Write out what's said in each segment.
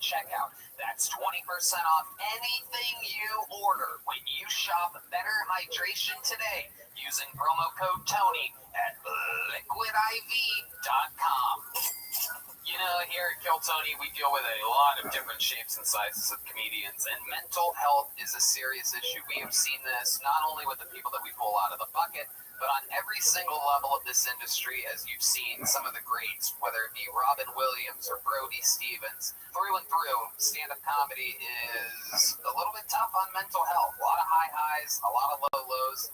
checkout. That's 20% off anything you order when you shop Better Hydration today using promo code Tony at liquidiv.com. You know, here at Kill Tony, we deal with a lot of different shapes and sizes of comedians, and mental health is a serious issue. We have seen this not only with the people that we pull out of the bucket, but on every single level of this industry, as you've seen some of the greats, whether it be Robin Williams or Brody Stevens. Through and through, stand-up comedy is a little bit tough on mental health. A lot of high highs, a lot of low lows.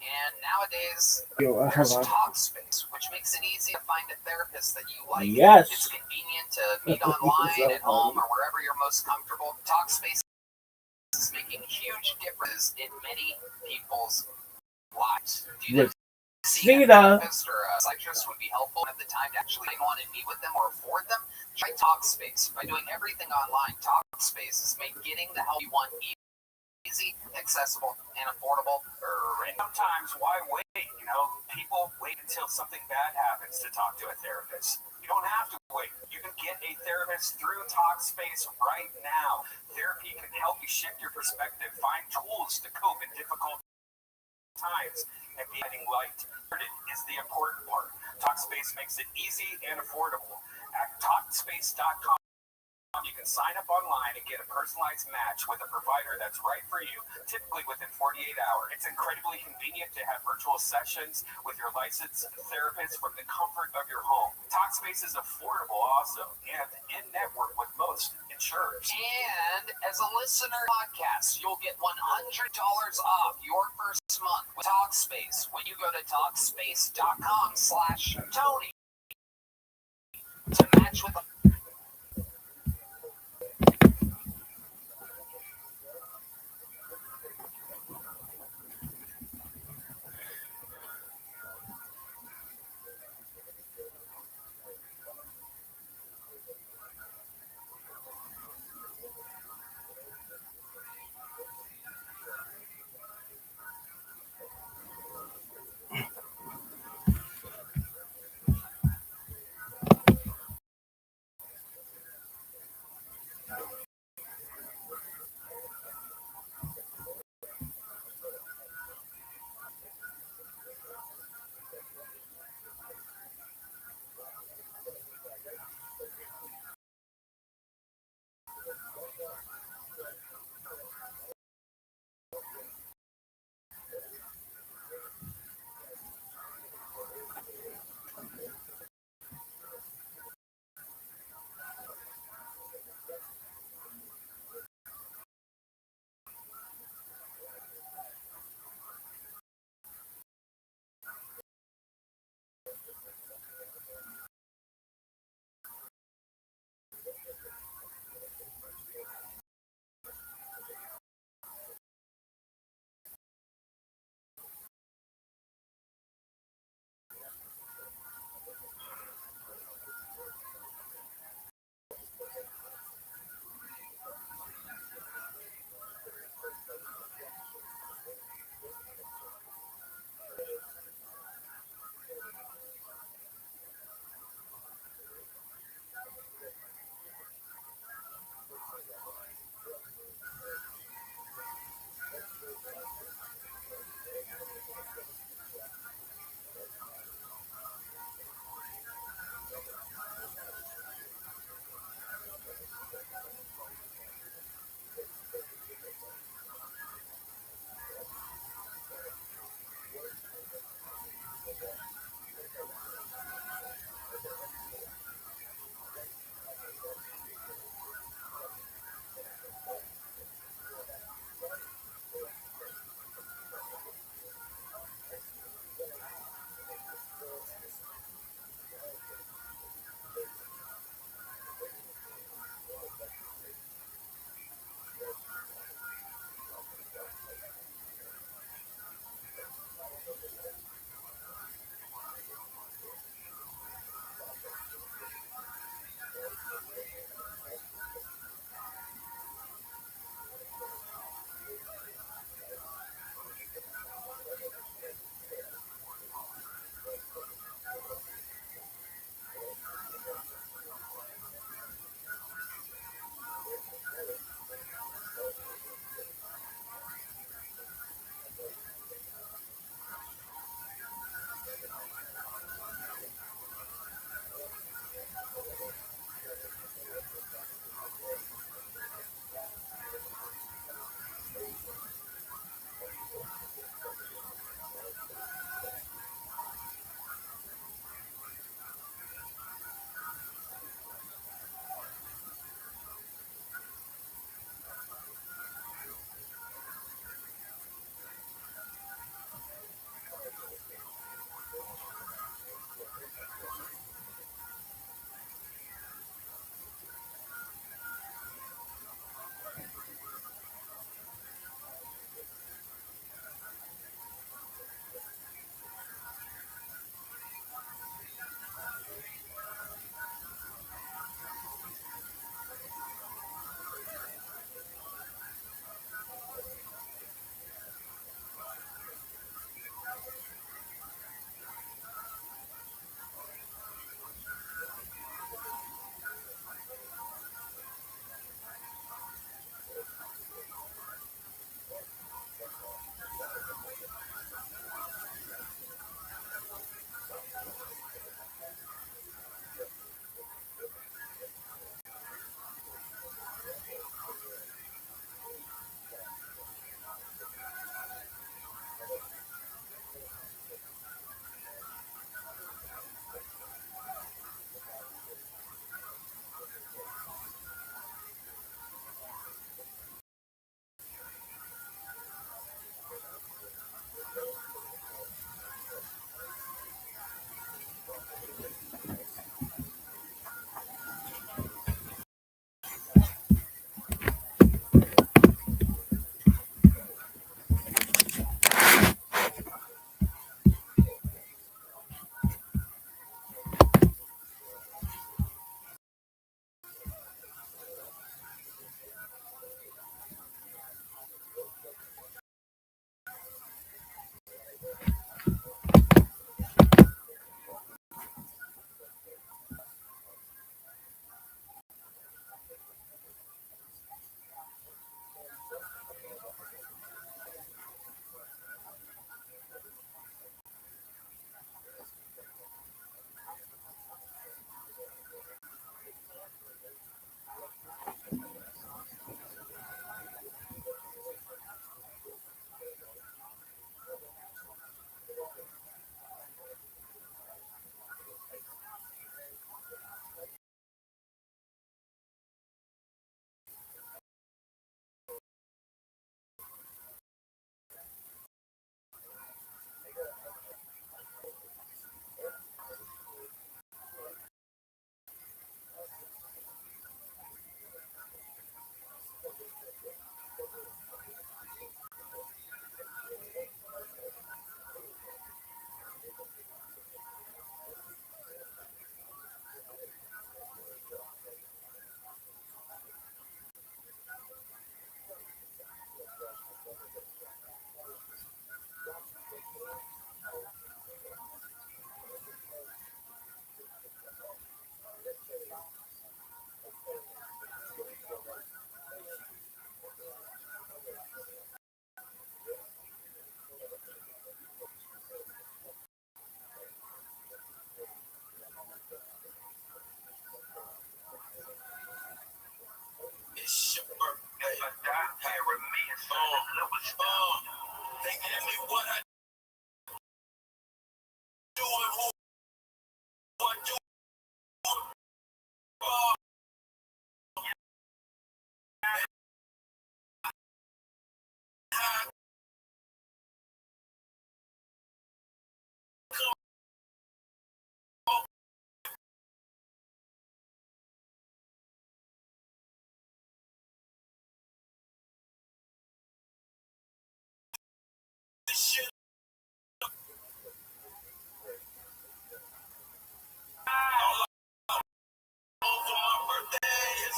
And nowadays, there's Talkspace, which makes it easy to find a therapist that you like. Yes. It's convenient to meet online, at home, or wherever you're most comfortable. Talkspace is making huge differences in many people's lives. Do you think a therapist or a psychiatrist would be helpful at the time to actually want to meet with them or afford them? Try Talkspace. By doing everything online, Talkspace is making getting the help you want easy, accessible, and affordable. And sometimes, why wait? You know, people wait until something bad happens to talk to a therapist. You don't have to wait. You can get a therapist through Talkspace right now. Therapy can help you shift your perspective, find tools to cope in difficult times, and be guiding light. Is the important part. Talkspace makes it easy and affordable. At Talkspace.com, you can sign up online and get a personalized match with a provider that's right for you, typically within 48 hours. It's incredibly convenient to have virtual sessions with your licensed therapist from the comfort of your home. Talkspace is affordable also, and in-network with most insurers. And as a listener podcast, you'll get $100 off your first month with Talkspace when you go to Talkspace.com/Tony to match with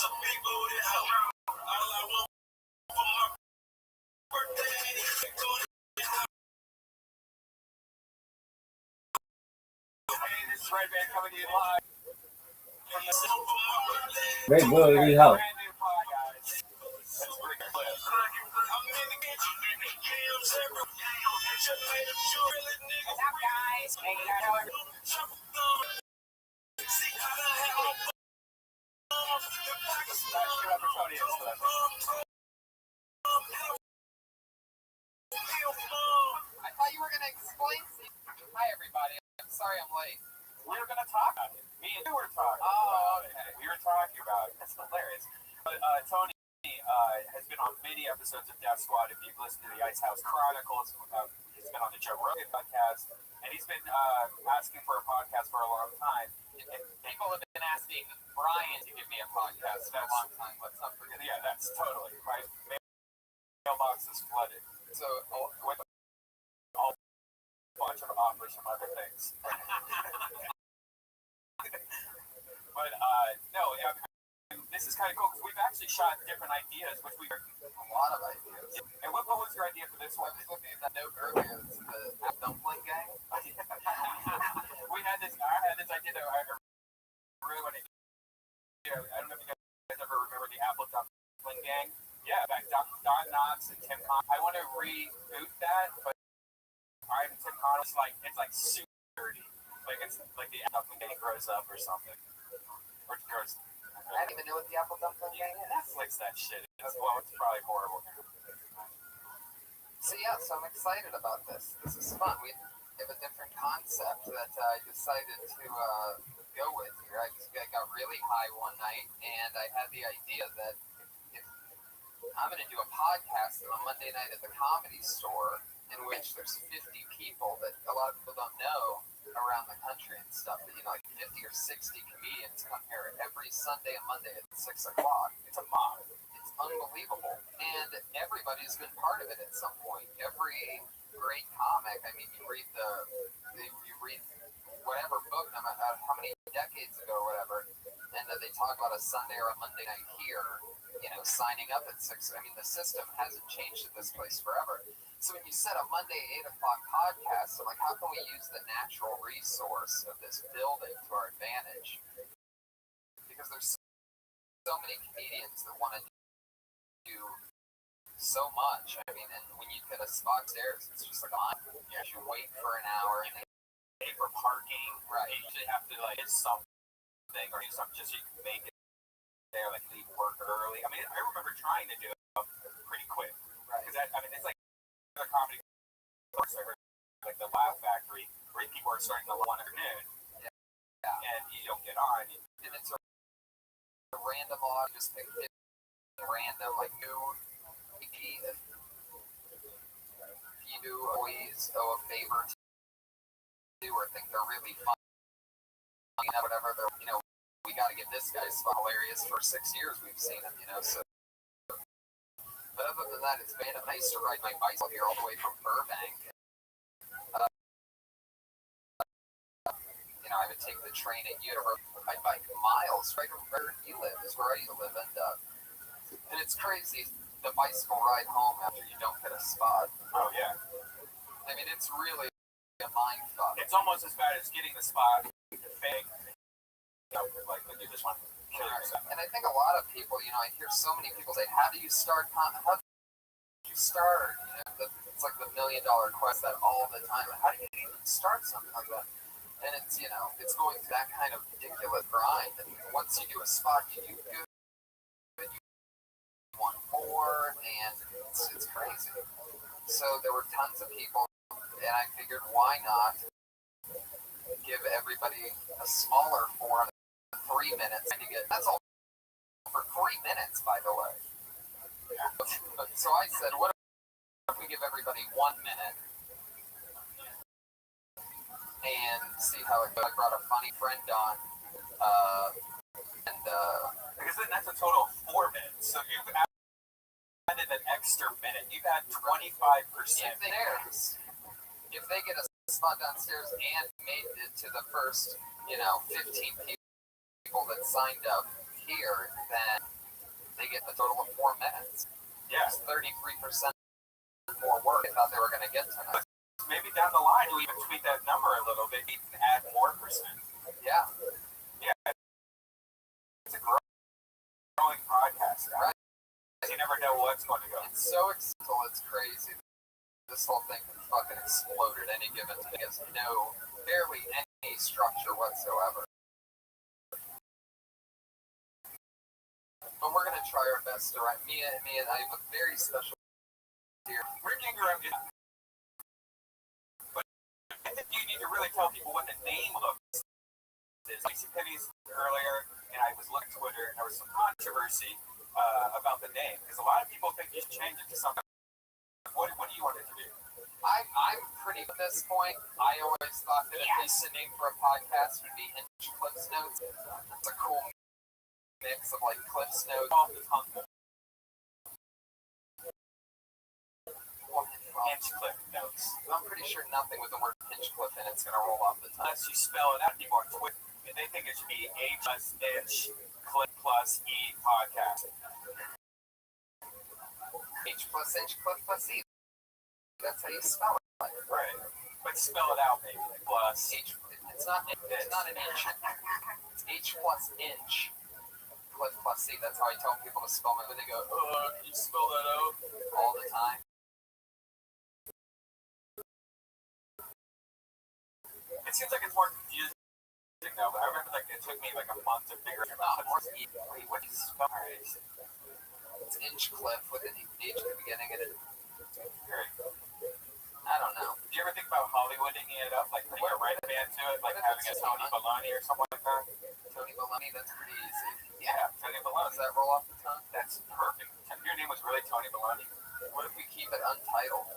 This is Red Band coming to you live from the Great boy, we help. brand new pod, guys. That's a pretty good clip. What's up, guys? Hey, you know, I thought you were going to explain. Hi, everybody. I'm sorry I'm late. we were going to talk about it. Me and you were talking Oh, about okay. it. We were talking about it. That's hilarious. But Tony has been on many episodes of Death Squad. If you've listened to the Ice House Chronicles, he's been on the Joe Rogan podcast, and he's been asking for a podcast for a long time. People have been asking Brian to give me a podcast for a long time. Let's not forget. Yeah, that's totally. My mailbox is flooded. So with a bunch of offers from other things. But no, yeah, this is kind of cool because we've actually shot different ideas, which we A lot of ideas. And what was your idea for this I one? was looking at that note earlier. It's the dumpling gang. We had this. I had this idea that I really wanted to. I don't know if you guys ever remember the Apple Dumpling Gang. Yeah, back Don Knotts and Tim Con. I want to reboot that, but I'm Tim Con. It's like super dirty. Like it's like the Dumpling Gang grows up or something, or grows. I don't even know what the Apple Dumpling Gang is. Netflix that shit. It's probably horrible. So yeah, so I'm excited about this. This is fun. We have a different concept that I decided to go with here. I got really high one night, and I had the idea that if I'm going to do a podcast on a Monday night at the Comedy Store, in which there's 50 people that a lot of people don't know around the country and stuff. But, you know, like 50 or 60 comedians come here every Sunday and Monday at 6 o'clock. It's a mob. It's unbelievable. And everybody's been part of it at some point. Every great comic, I mean, you read whatever book, no matter how many decades ago or whatever, and that they talk about a Sunday or a Monday night here, you know, signing up at 6. I mean, the system hasn't changed at this place forever. So when you said a Monday 8 o'clock podcast, I'm like, how can we use the natural resource of this building to our advantage? Because there's so many comedians that want to do so much. I mean, and when you get a spot upstairs, it's just like, you wait for an hour and they Pay for parking. Right. You usually have to like get something or do something just so you can make it there, like leave work early. I mean, I remember trying to do it pretty quick. Right. Because I mean, it's like the comedy. So I heard like the Laugh Factory, where people are starting to 1 afternoon. Yeah. And you don't get on. And it's a random log, just pick random, like new EP. If you always owe a favor to or think they're really fun, you know, whatever, you know, we got to get this guy hilarious. For 6 years we've seen him, you know, so. But other than that, it's been nice to ride my bicycle here all the way from Burbank. You know, I would take the train at University. I bike miles right where you live, is where I used to live, and it's crazy the bicycle ride home after you don't get a spot. Oh yeah. I mean, it's really a mind fuck. It's almost as bad as getting the spot fake. Like you just want to kill yourself. And I think a lot of people, you know, I hear so many people say, how do you start? How do you start? You know, it's like the $1 million question all the time. How do you even start something like that? And it's, you know, it's going through that kind of ridiculous grind. And once you do a spot, you do good, you want more, and it's crazy. So there were tons of people, and I figured, why not give everybody a smaller forum, 3 minutes, and you get, that's all for 3 minutes, by the way. So I said, what if we give everybody 1 minute and see how it goes? I brought a funny friend on, Because then that's a total of 4 minutes. So you've added an extra minute. You've had 25%. If they get a spot downstairs and made it to the first, you know, 15 people that signed up here, then 33% more work I thought they were going to get tonight. Maybe down the line we'll even tweak that number a little bit and add more percent. Yeah. Yeah. It's a growing podcast. Right. You never know what's going to go. It's so exciting. It's crazy. This whole thing can fucking explode at any given time. It has barely any structure whatsoever. But we're going to try our best to write. Me and I have a very special here. Rick Ingram is... But I think you need to really tell people what the name of this is. Lacey Penny's earlier, and I was looking at Twitter, and there was some controversy about the name. Because a lot of people think you should change it to something. What do you want it to be? I'm pretty at this point. I always thought that a decent name for a podcast would be Inch Cliffs Notes. It's a cool mix of like Cliffs Notes. Inch Cliff Notes. I'm pretty sure nothing with the word Hinchcliffe in it's going to roll off the tongue. Unless you spell it out, people on Twitter, and they think it should be H+Inch Cliff plus E podcast. H+Inch Cliff plus E. That's how you spell it. Right. But spell it out, maybe. Like plus. It's not an inch. It's H+Inch. Cliff plus C. That's how I tell people to spell it. When they go, can you spell that out? All the time. It seems like it's more confusing now, but I remember like it took me like a month to figure it out. Wait, what is spell? It's Inchcliffe with an H at the beginning and it. I don't know. Do you ever think about Hollywooding it up, like putting a red band to it, like having a Tony Baloney or something like that? Tony Baloney, that's pretty easy. Yeah, Tony Baloney. Does that roll off the tongue? That's perfect. If your name was really Tony Baloney, what if we keep it untitled?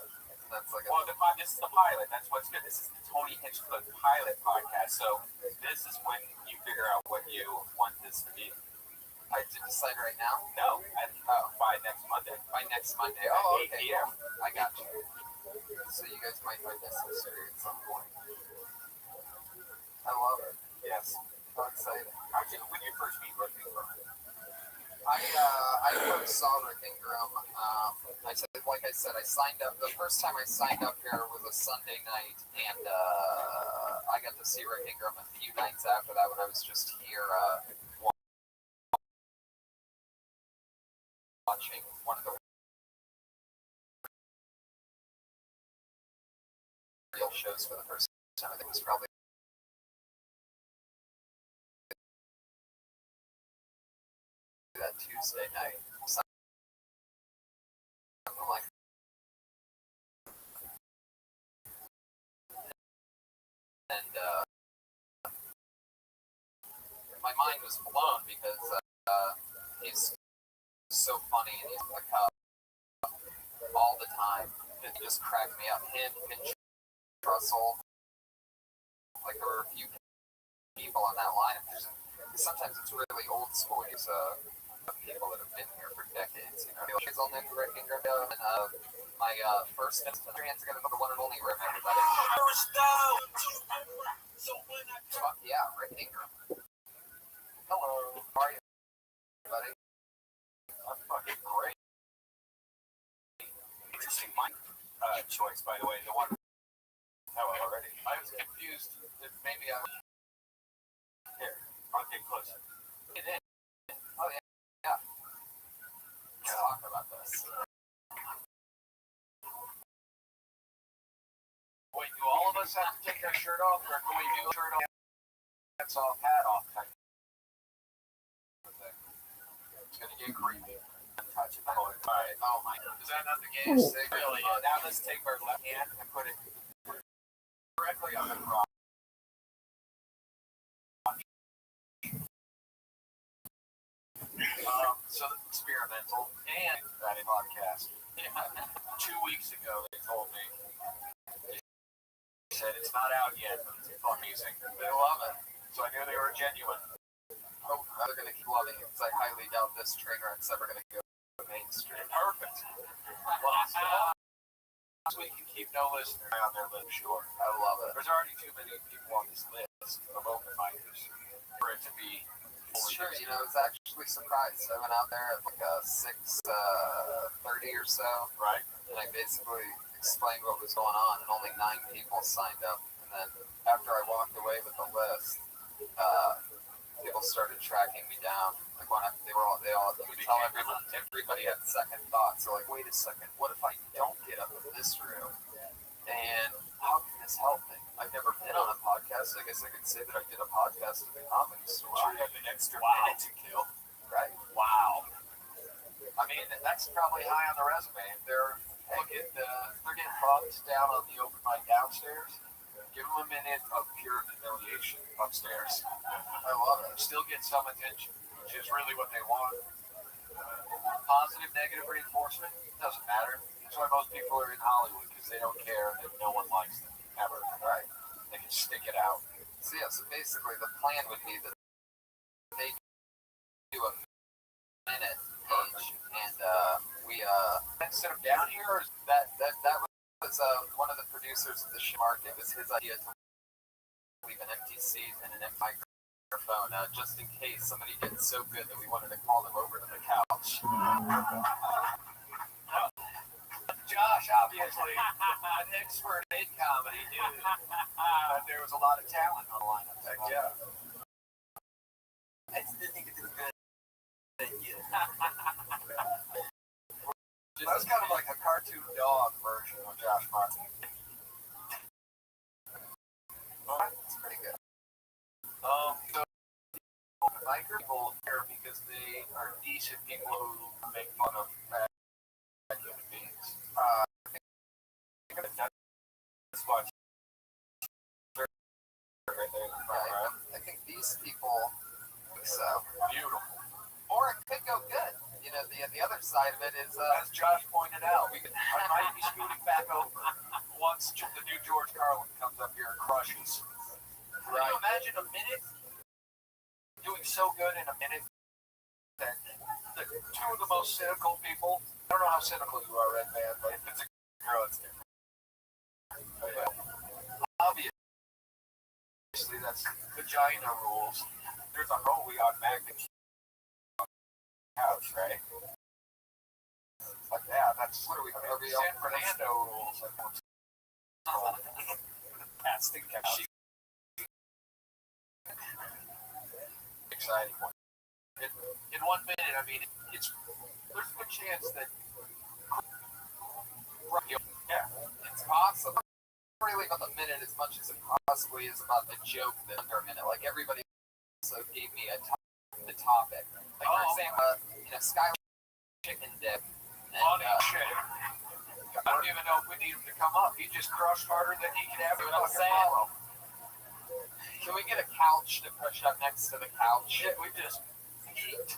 That's like this is the pilot. That's what's good. This is the Tony Hinchcliffe pilot podcast. So this is when you figure out what you want this to be. I have to decide right now? No, by next Monday. By next Monday. Oh, okay. 8 p.m. I got you. So you guys might find this necessary at some point. I love it. Yes. How exciting. When you first meet Rick Ingram? I first saw Rick Ingram. I said, I signed up. The first time I signed up here was a Sunday night, and I got to see Rick Ingram a few nights after that when I was just here watching one of the real shows for the first time. I think it was probably that Tuesday night. Something like that. And my mind was blown because he's so funny and he's like all the time. It just cracked me up. Him, Mitch Russell, like there were a few people on that line. Sometimes it's really old school. He's people that have been here for decades. You know, he's all named Rick Ingram. And my first hands together for the one and only Rick. Everybody. Fuck yeah, Rick Ingram. Hello, how are you, buddy? I'm fucking great. Interesting mind choice, by the way. The one. Oh, already. I was confused. Maybe I. Here, I'll get closer. Get in. Oh yeah. Yeah. Let's talk about this. Wait, do all of us have to take our shirt off, or can we do shirt off? That's off, hat off type. It's gonna get creepy. Touch it. Alright. Oh my god. Is that not the game? Really? Now let's take our left hand and put it directly on the crotch. So experimental And that podcast. 2 weeks ago, they told me. They said it's not out yet, but it's fun music. They love it. So I knew they were genuine. Oh, they're gonna keep loving it because I highly doubt this train wreck's ever gonna go mainstream. Perfect. So we can keep no listeners on their list, sure. I love it. There's already too many people on this list of open micers for it to be It's true. You know, I was actually surprised. I went out there at like 6:30 or so. Right. And I basically explained what was going on, and only 9 people signed up. And then after I walked away with the list, people started tracking me down. Like when they all you could tell everybody had second thoughts. So like, wait a second, what if I don't get up in this room? And how can this help me? I've never been on a podcast. I guess I could say that I did a podcast at the Comedy Store. Sure, you have an extra minute to kill. Right. Wow. I mean, that's probably high on the resume. If they're getting bumped down on the open mic downstairs, give them a minute of pure humiliation upstairs. I love it. Still get some attention, which is really what they want. Positive, negative reinforcement doesn't matter. That's why most people are in Hollywood, because they don't care that no one likes them ever. Right. They can stick it out. So yeah, so basically the plan would be that they do a minute each, and we Sit them down here, or that was one of the producers of the show. Mark, it was his idea to leave an empty seat and an empty microphone, just in case somebody did so good that we wanted to call them over to the couch. Josh, obviously, an expert in comedy, dude. But there was a lot of talent on the lineup. Heck yeah. I didn't think it did good. That was kind of like a cartoon dog version of Josh Martin. It's pretty good. So people here because they are decent people who make fun of bad human beings. That's why I think these people think so. Beautiful. Or it could go good. You know, the other side of it is, As Josh pointed out, I might be scooting back over once the new George Carlin comes up here and crushes. Can you imagine a minute doing so good in a minute that the two of the most cynical people, I don't know how cynical you are, Red Man, but if it's a girl, it's different. Obviously, that's vagina rules. There's a role we automatically couch, right? Like, yeah, that's what are we San Fernando rules. Casting couch. Exciting one. In 1 minute, I mean, there's a good chance that. Yeah, it's possible. Really about the minute as much as it possibly is about the joke that under a minute. Like everybody also gave me the topic. Like for example, Sky chicken dip. Funny shit. I don't even know if we need him to come up. He just crushed harder than he could ever. What I'm saying. Can we get a couch to push up next to the couch? Shit, we just eat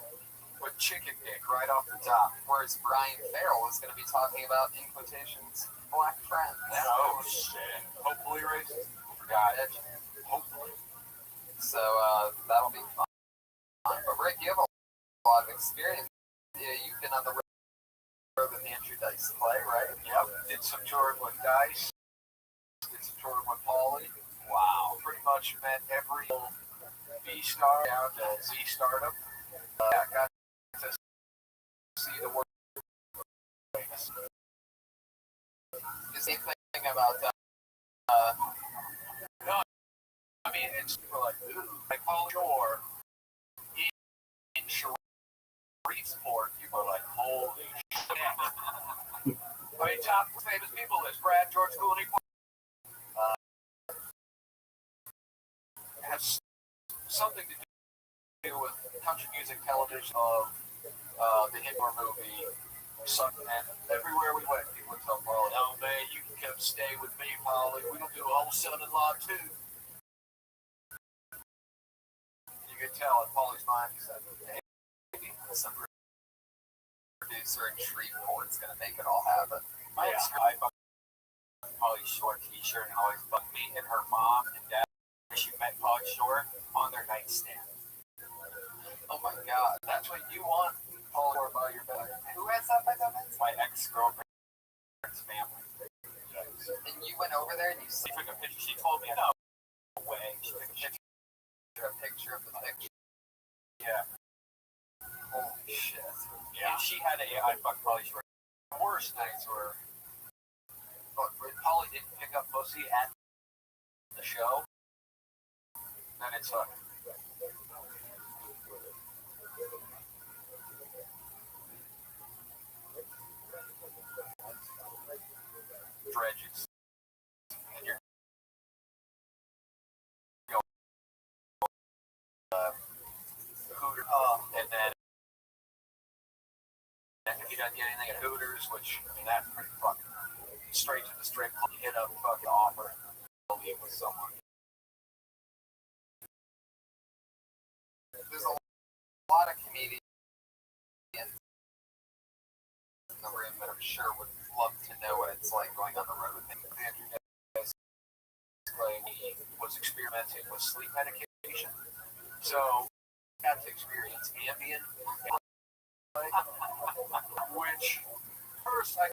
with chicken dick right off the top. Whereas Brian Farrell is going to be talking about, in quotations, black friends. Oh shit. Hopefully racist. Forgot it. Hopefully. So that'll be fun. But Rick, you have a lot of experience. Yeah, you've been on the road with Andrew Dice Clay, right? Yep. Did some touring with Dice. Did some touring with Paulie. Wow. Pretty much met every B-star down to Z-stardom. Got to see the world. The same thing about no, I mean, it's people like, ooh, like Paul Shore in Shreveport, people are like, holy shit. I mean, top famous people is Brad, George Clooney, has something to do with country music television of the Hitler movie. And everywhere we went, people would tell Paulie, oh man, you can come stay with me, Paulie. We'll do a whole son-in-law too. You could tell in Paulie's mind, he said, hey, some producer in Shreveport is going to make it all happen. I bought Pauly Shore t-shirt and always bugged me and her mom and dad. She met Pauly Shore on their nightstand. Oh my God, that's what you want, Pauly Shore by your bed. Who has that by the way? My ex-girlfriend's family. And you went over there and you took a picture. She told me no way. She took a picture of the picture. Yeah, she had I fucked Polly Shore. The worst nights were, look, when Polly didn't pick up pussy at the show, then it's dredges. And you're going Hooters, and then if you don't get anything at Hooters, which I mean that's pretty fucking straight to the strip club, you hit up fucking offer, meet with someone. There's a lot of comedians in the room that I'm sure would love to know what it's like going on the road with him. Andrew Dice claimed he was experimenting with sleep medication, so he got to experience Ambien, which first I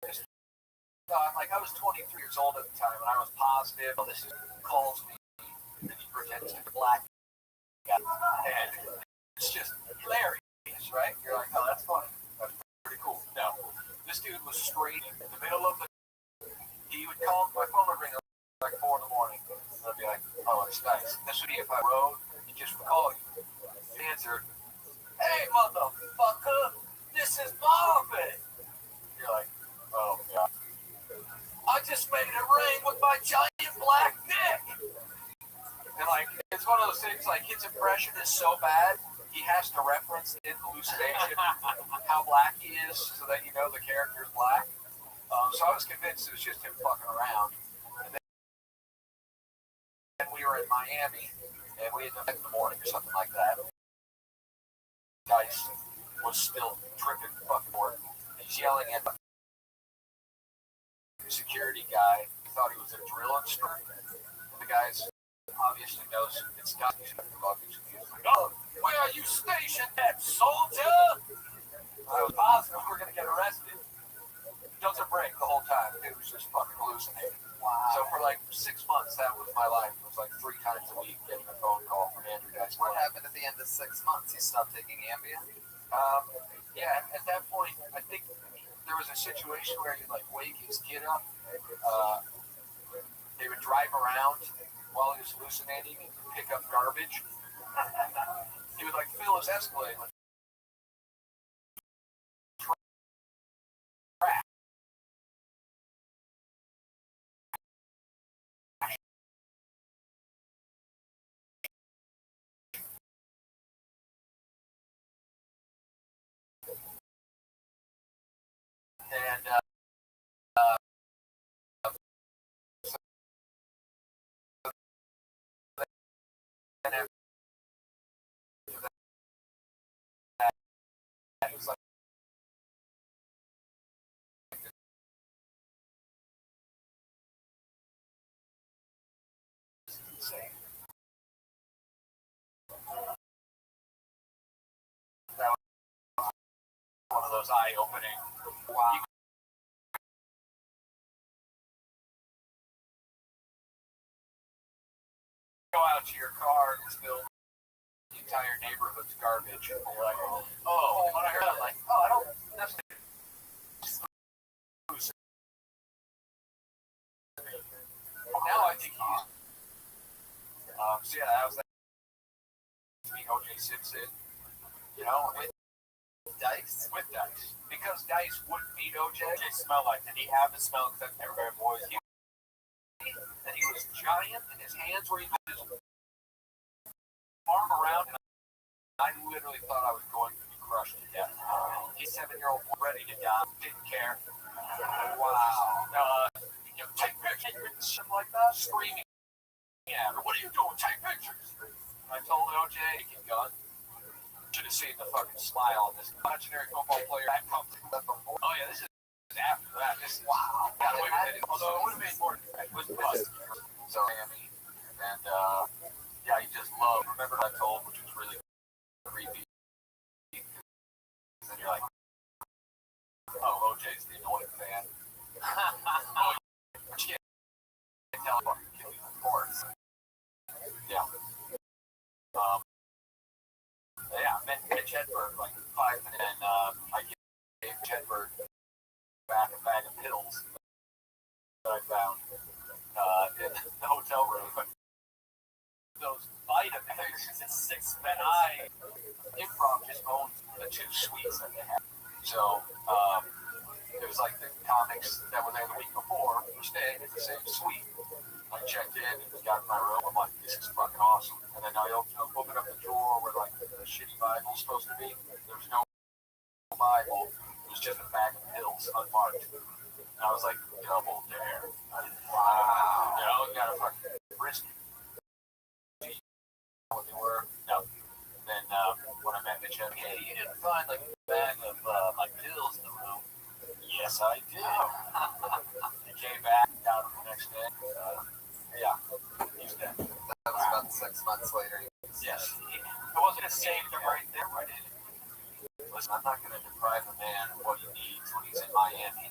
just thought, like, I was 23 years old at the time and I was positive. Oh, this is calls me and he pretends to be black. And it's just hilarious, right? You're like, oh, that's funny. That's pretty cool. No, this dude was straight in the middle of the. He would call, my phone would ring like 4 in the morning. And I'd be like, oh, it's nice. This would be if I rode, he just would call you. Answer, hey, motherfucker, this is Marvin. You're like, oh, God. I just made it rain with my giant black dick. And, like, it's one of those things, like, his impression is so bad, he has to reference in hallucination how black he is so that you know the character is black. So I was convinced it was just him fucking around. And then we were in Miami, and we had to in the morning or something like that. Dice was still tripping fucking board. He's yelling at the security guy. He thought he was a drill instructor. And the guy's obviously knows it's not. He's like, oh, where are you stationed at, soldier? I was positive we're going to get arrested. Doesn't break the whole time. It was just fucking hallucinating. Wow. So for like 6 months, that was my life. It was like 3 times a week getting a phone call from Andrew Dice. What happened at the end of 6 months? He stopped taking Ambien? Yeah, at that point, I think there was a situation where he'd like wake his kid up. They would drive around while he was hallucinating and pick up garbage. He would like fill his Escalade with trash. And then after that, it was like insane. That was one of those eye-opening. Wow. Go out to your car and spill the entire neighborhood's garbage. And you're like, oh, when I heard that, I'm like, oh, I don't necessarily. Now I think he's. So yeah, that was that. O.J. Simpson, you know, with Dice. Because Dice wouldn't meet O.J. They smell like, did he have the smell? Because that's everybody boys. And he was giant, and his hands were even his arm around, and I literally thought I was going to be crushed to death. He's 7-year-old, ready to die, didn't care. Wow. Take pictures, something like that, screaming. Yeah, what are you doing? Take pictures. I told OJ, get gun. Should have seen the fucking smile on this imaginary football player. That comes before. Oh yeah, this is after that. This is wow. Although it would have made more with bust. So Miami, and yeah, he just loved. Remember what I told, which was really creepy. And you're like, oh, OJ's the annoying fan. Oh, you can't tell him to kill you, of course. Yeah. Yeah, Mitch Hedberg, like 5 minutes. 2 suites that they had. So it was like the comics that were there the week before were staying at the same suite. I checked in and got in my room. I'm like, this is fucking awesome. And then I opened up the drawer where like the shitty Bible's supposed to be. There was no Bible. It was just a bag of pills unmarked. And I was like, double dare. Wow. You know, you gotta fucking risk it. What they were. No. And then when I met Mitch, I was like, hey, you didn't find like a bag of my pills in the room. Yes, I did. He came back down the next day. Yeah, he's dead. That was about 6 months later. Yes. I was going to save him right there, right in. Listen, I'm not going to deprive a man of what he needs when he's in Miami.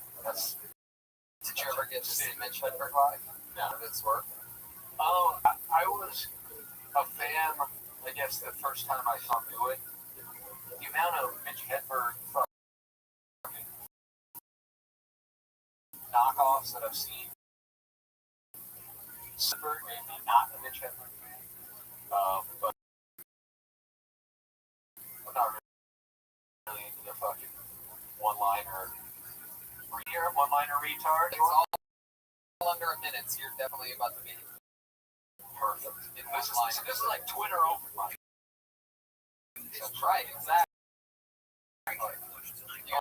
Did you ever get to see Mitch Hedberg live? None of his work? I was a fan, I guess, the first time I saw him do it. The amount of Mitch Hedberg knockoffs that I've seen. Hedberg, maybe not a Mitch Hedberg fan, but I'm not really into the fucking one-liner retard. It's all under a minute, so you're definitely about to be Perfect. This is like Twitter open mic. That's right, exactly. You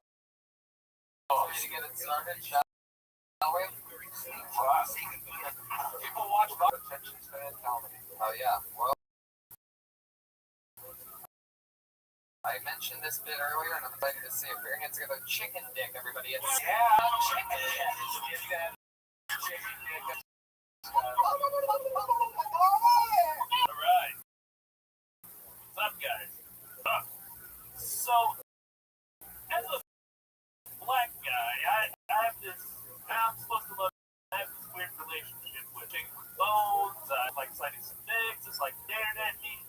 want me to get it started, shall we? People watch about attention span comedy. Oh yeah, well, I mentioned this bit earlier, and I'm excited to see it. Put your hands together. Chicken dick, everybody. It's Chicken dick. Chicken dick. Alright. What's up, guys? So, as a black guy, I'm supposed to have this weird relationship with bones. I like citing some things. It's like staring at me.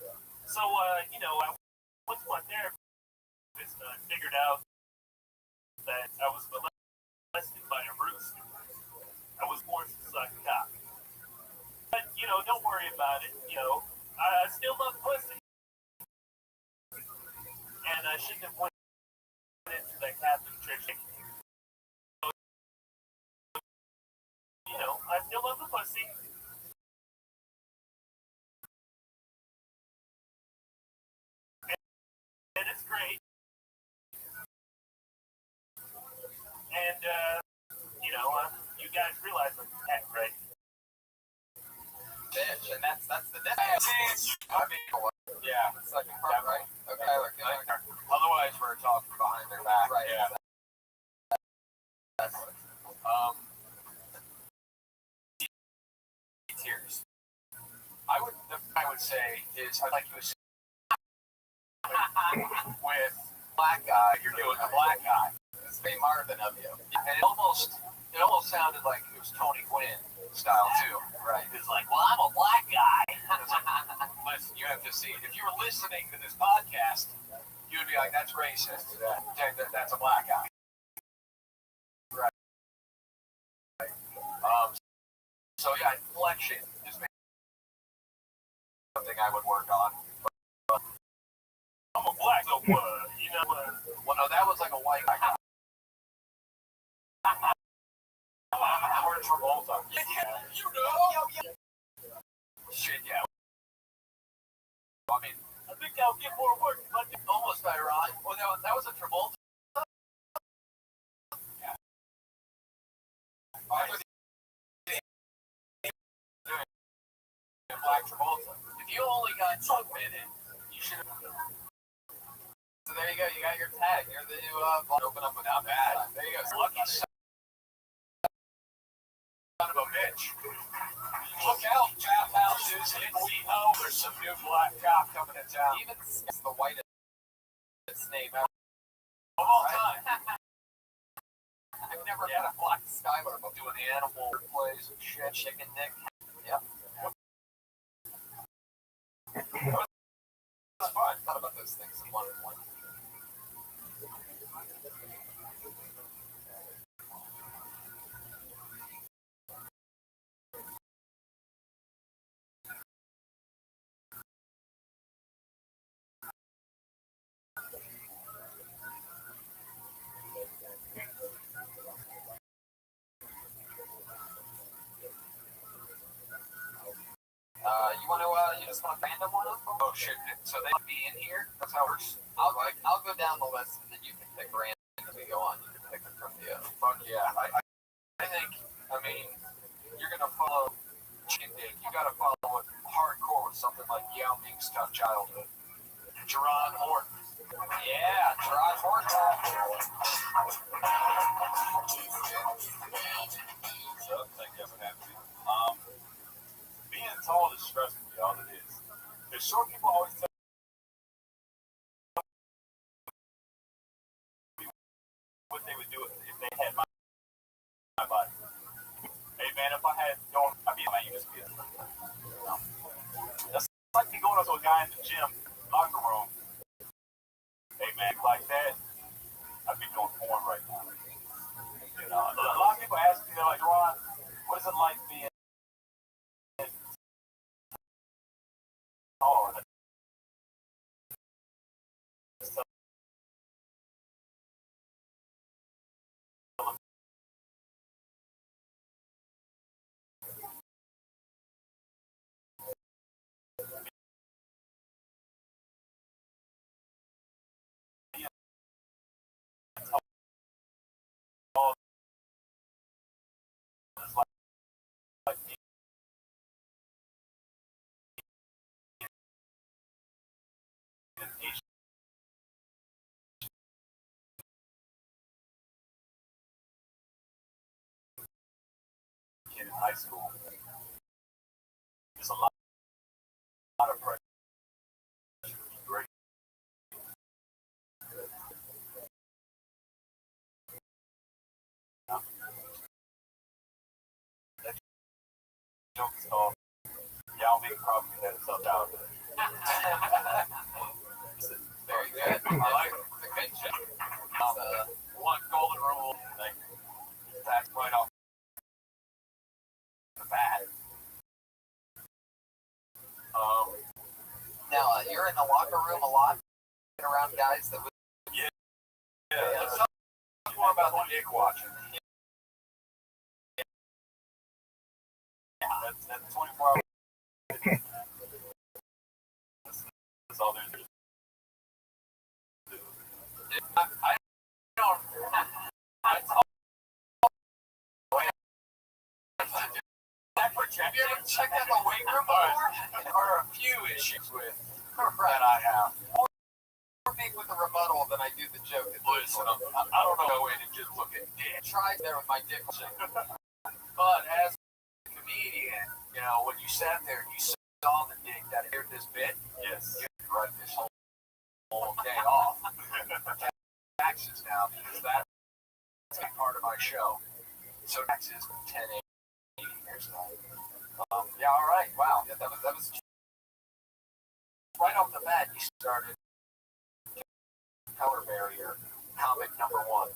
So, I went to my therapist. I figured out that I was molested by a rooster. I was forced to suck cock. But, don't worry about it. I still love pussy. And I shouldn't have went into that Catholic church. I still love the pussy. And it's great. And, you guys realize I'm fat, right? bitch, and that's the dick. I mean, yeah. The second part, right? Okay, Otherwise, we're talking behind their back. Right. Yeah. Tears. I would say is like you was with black guy. You're doing the black guy. It's be Marvin of you. And it almost sounded like it was Tony Gwynn style too. Right. It's like, well, I'm a black guy. Listen, you have to see. If you were listening to this podcast, you would be like, that's racist. That's a black guy. Right. So yeah, inflection is something I would work on. But I'm a black, so well, no, that was like a white guy. Or Travolta. Shit, yeah. I mean, I think I'll get more work, but almost ironic. Well, that was a Travolta. Yeah. Black Travolta. If you only got 2 minutes, you should have. So there you go. You got your tag. You're the new Open up without bad. There you go. Lucky son of a bitch. Look out, bathhouses in WeHo. There's some new black cop coming to town. Even the whitest name ever. Of all time. I've never had a black Skylar book Doing animal plays and shit. chicken dick. Yep. That's fun. Thought about those things in one. You just want random one of them? Oh shit! So they would be in here. That's how we're. I'll go down the list and then you can pick random as we go on. You can pick them from the. Fuck yeah! I think. I mean, you're gonna follow Chicken Dick. You gotta follow it hardcore with something like Yao Ming's Tough Childhood. Gerard Horton. Yeah, Gerard Horton. So thank you for having me. Being tall is stressful, y'all. It is. The short people always tell me what they would do if they had my body. Hey man, if I had I'd be my USB. That's like me going up to a guy in the gym locker room. Hey man, like that, I'd be doing porn right now. You know, a lot of people ask me, they're like, Ron, what is it like being tall? Like in high school, there's a lot of pressure to be great. That joke is called Yao Ming probably had himself out. Very good. I like it. It's a good joke. One golden rule, like that's right off the bat. Now, you're in the locker room a lot, around guys that would. Yeah. Let's talk more about dick watching. That's 24 hours. That's all there's to do. I don't. Have you ever checked out the weight room before? There are a few issues with that I have. More big with the rebuttal than I do the joke. Listen, I don't know way to just look at dick. Try there with my dick. But as a comedian, you know, when you sat there and you saw the dick that aired this bit, Yes. you could write this whole day off. Taxes now, because that's a part of my show. So taxes 1080 years now. Yeah, all right. Wow. Yeah, that was right off the bat. You started color barrier comic number 1.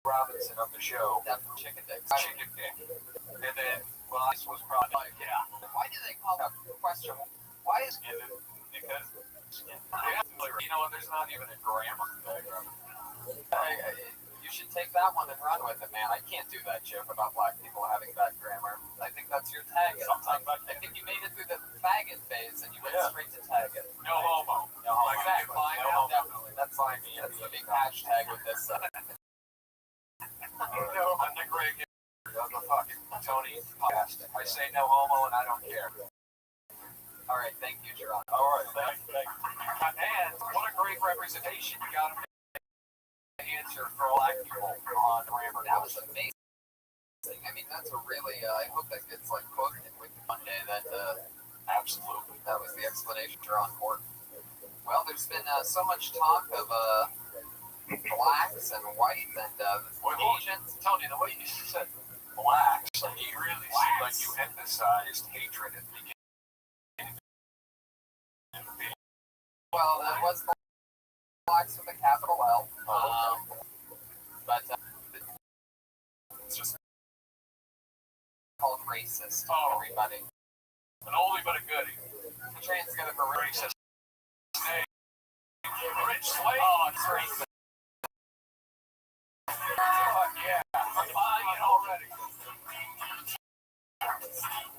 Robinson of the show. That's Chicken Dick. Chicken Dick. And then, well, this was probably like, yeah. Why do they call that question? Why is Because, you know, there's not even a grammar diagram. you should take that one and run with it, man. I can't do that joke about black people having bad grammar. I think that's your tag. Sometimes I think you made it through the faggot phase and you went straight to tag it. No homo. No homo. Exactly. No homo. Definitely. That's fine. That's the big hashtag with this. No, I'm the Greg of the fucking Tony podcast. I say no homo and I don't care. All right. Thank you, Gerard. All right, thanks. And what a great representation. You got to answer for black people on grammar. That was amazing. I mean, that's a really. I hope that gets like quoted in Wiki one day. That Absolutely. that was the explanation for on board. Well, there's been so much talk of blacks and whites and Asians. Tony, the way you said blacks, like you really seemed like you emphasized hatred at the beginning. Well, that was blacks with a capital L. But it's just called racist. Everybody. An oldie but a goodie. Transgender for racist. Hey, Rich Slade. Oh, it's racist. Fuck yeah. I'm buying it already.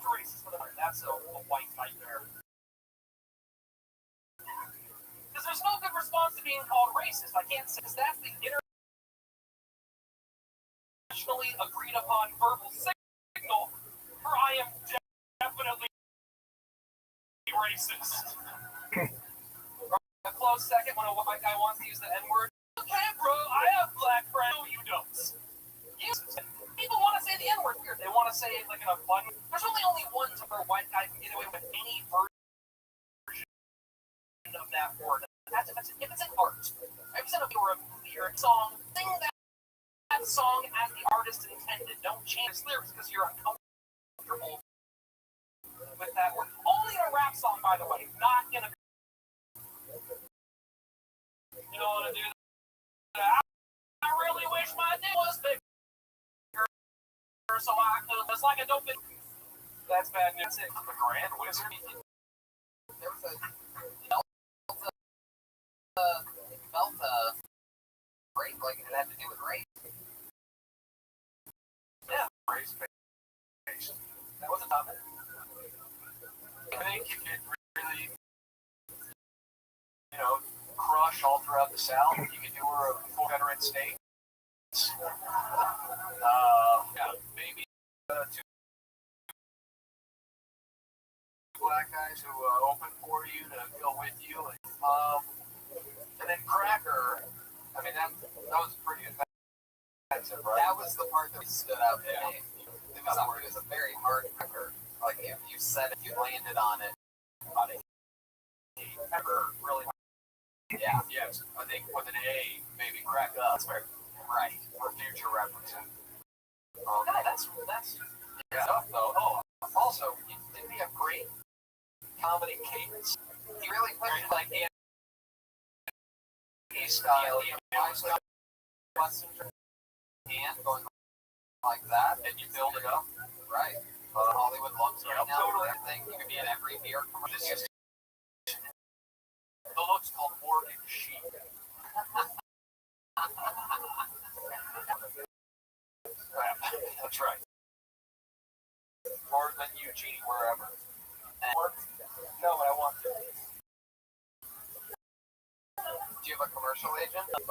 Racist for the That's a white nightmare. Because there's no good response to being called racist. I can't say that's the internationally agreed upon verbal signal for I am definitely racist. A close second when a white guy wants to use the N-word. Okay, bro, I have black friends. No, you don't. People want to say the N-word weird. They want to say it like in a fun. There's only one time where a white guy can get away with any version of that word. That's if it's an art. If it's in a lyric song, sing that song as the artist intended. Don't change lyrics because you're uncomfortable with that word. Only in a rap song, by the way, not in a. You don't want to do that. I really wish my dick was bigger, so I could. It's like a dope. That's bad news. The Grand Wizard. There was a rape, like it had to do with race. Yeah, race based. That was a topic. I think you could really, crush all throughout the South. You could do her a full veteran state. Maybe two black guys who open for you to go with you, and then Cracker. I mean, that was pretty offensive, right? That was the part that stood out to me. It was a very hard cracker. Like if you said it, you landed on it. Never really. Yeah. Yes. I think with an A, maybe crack up. Right. For future references. That's tough though. Oh, also, didn't he have great comedy cadence? He really put it like the style, and going like that, and you build it up, right? Hollywood looks right now. Totally. I think you could be in every beer commercial. The look's called Morgan Sheep. That's right. Or than Eugene, wherever. No, but I want to. Do you have a commercial agent? If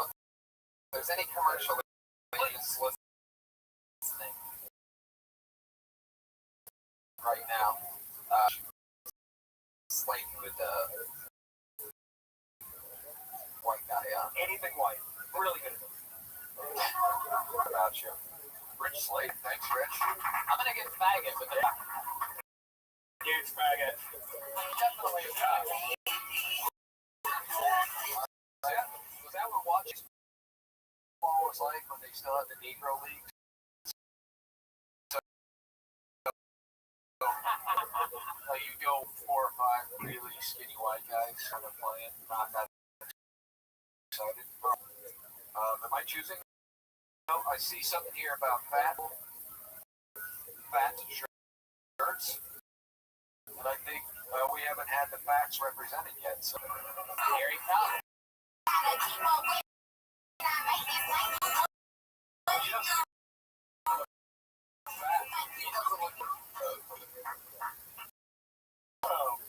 there's any commercial agents listening right now, Slate would, white guy, anything white. Really good. What about you? Rich Slate. Thanks, Rich. I'm going to get faggot with it. Huge faggot. Definitely a faggot. Was that what watching football was like when they still had the Negro Leagues? You go 4 or 5 really skinny white guys kind of playing, not that excited. Am I choosing? No, I see something here about fat shirts, and I think we haven't had the facts represented yet. So here he comes.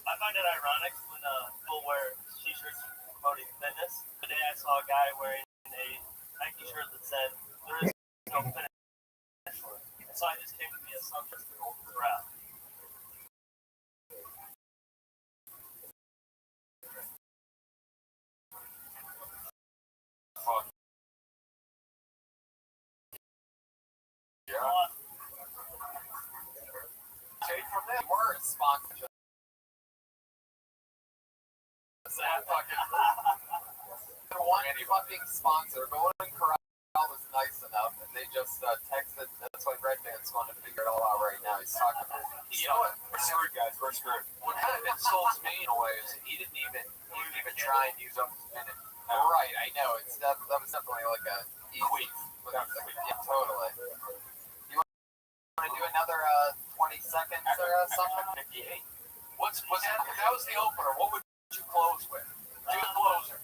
I find it ironic when people wear t-shirts promoting fitness. Today I saw a guy wearing a Nike shirt that said, "There is no finish." So I just came to the assumption to go crap. Yeah. Take from that word sponsor. That fucking fucking sponsor. Golden Corral was nice enough, and they just texted. That's why Red Band's going to figure it all out right now. He's talking. You know what? We're screwed, guys. We're screwed. What kind of insults me in a way is he didn't even try and use up his minute. Right, I know. That was definitely like a queef. Yeah, totally. You want to do another 20 seconds or something? 58. Was that? If that was the opener, what would you close with? Do the closer.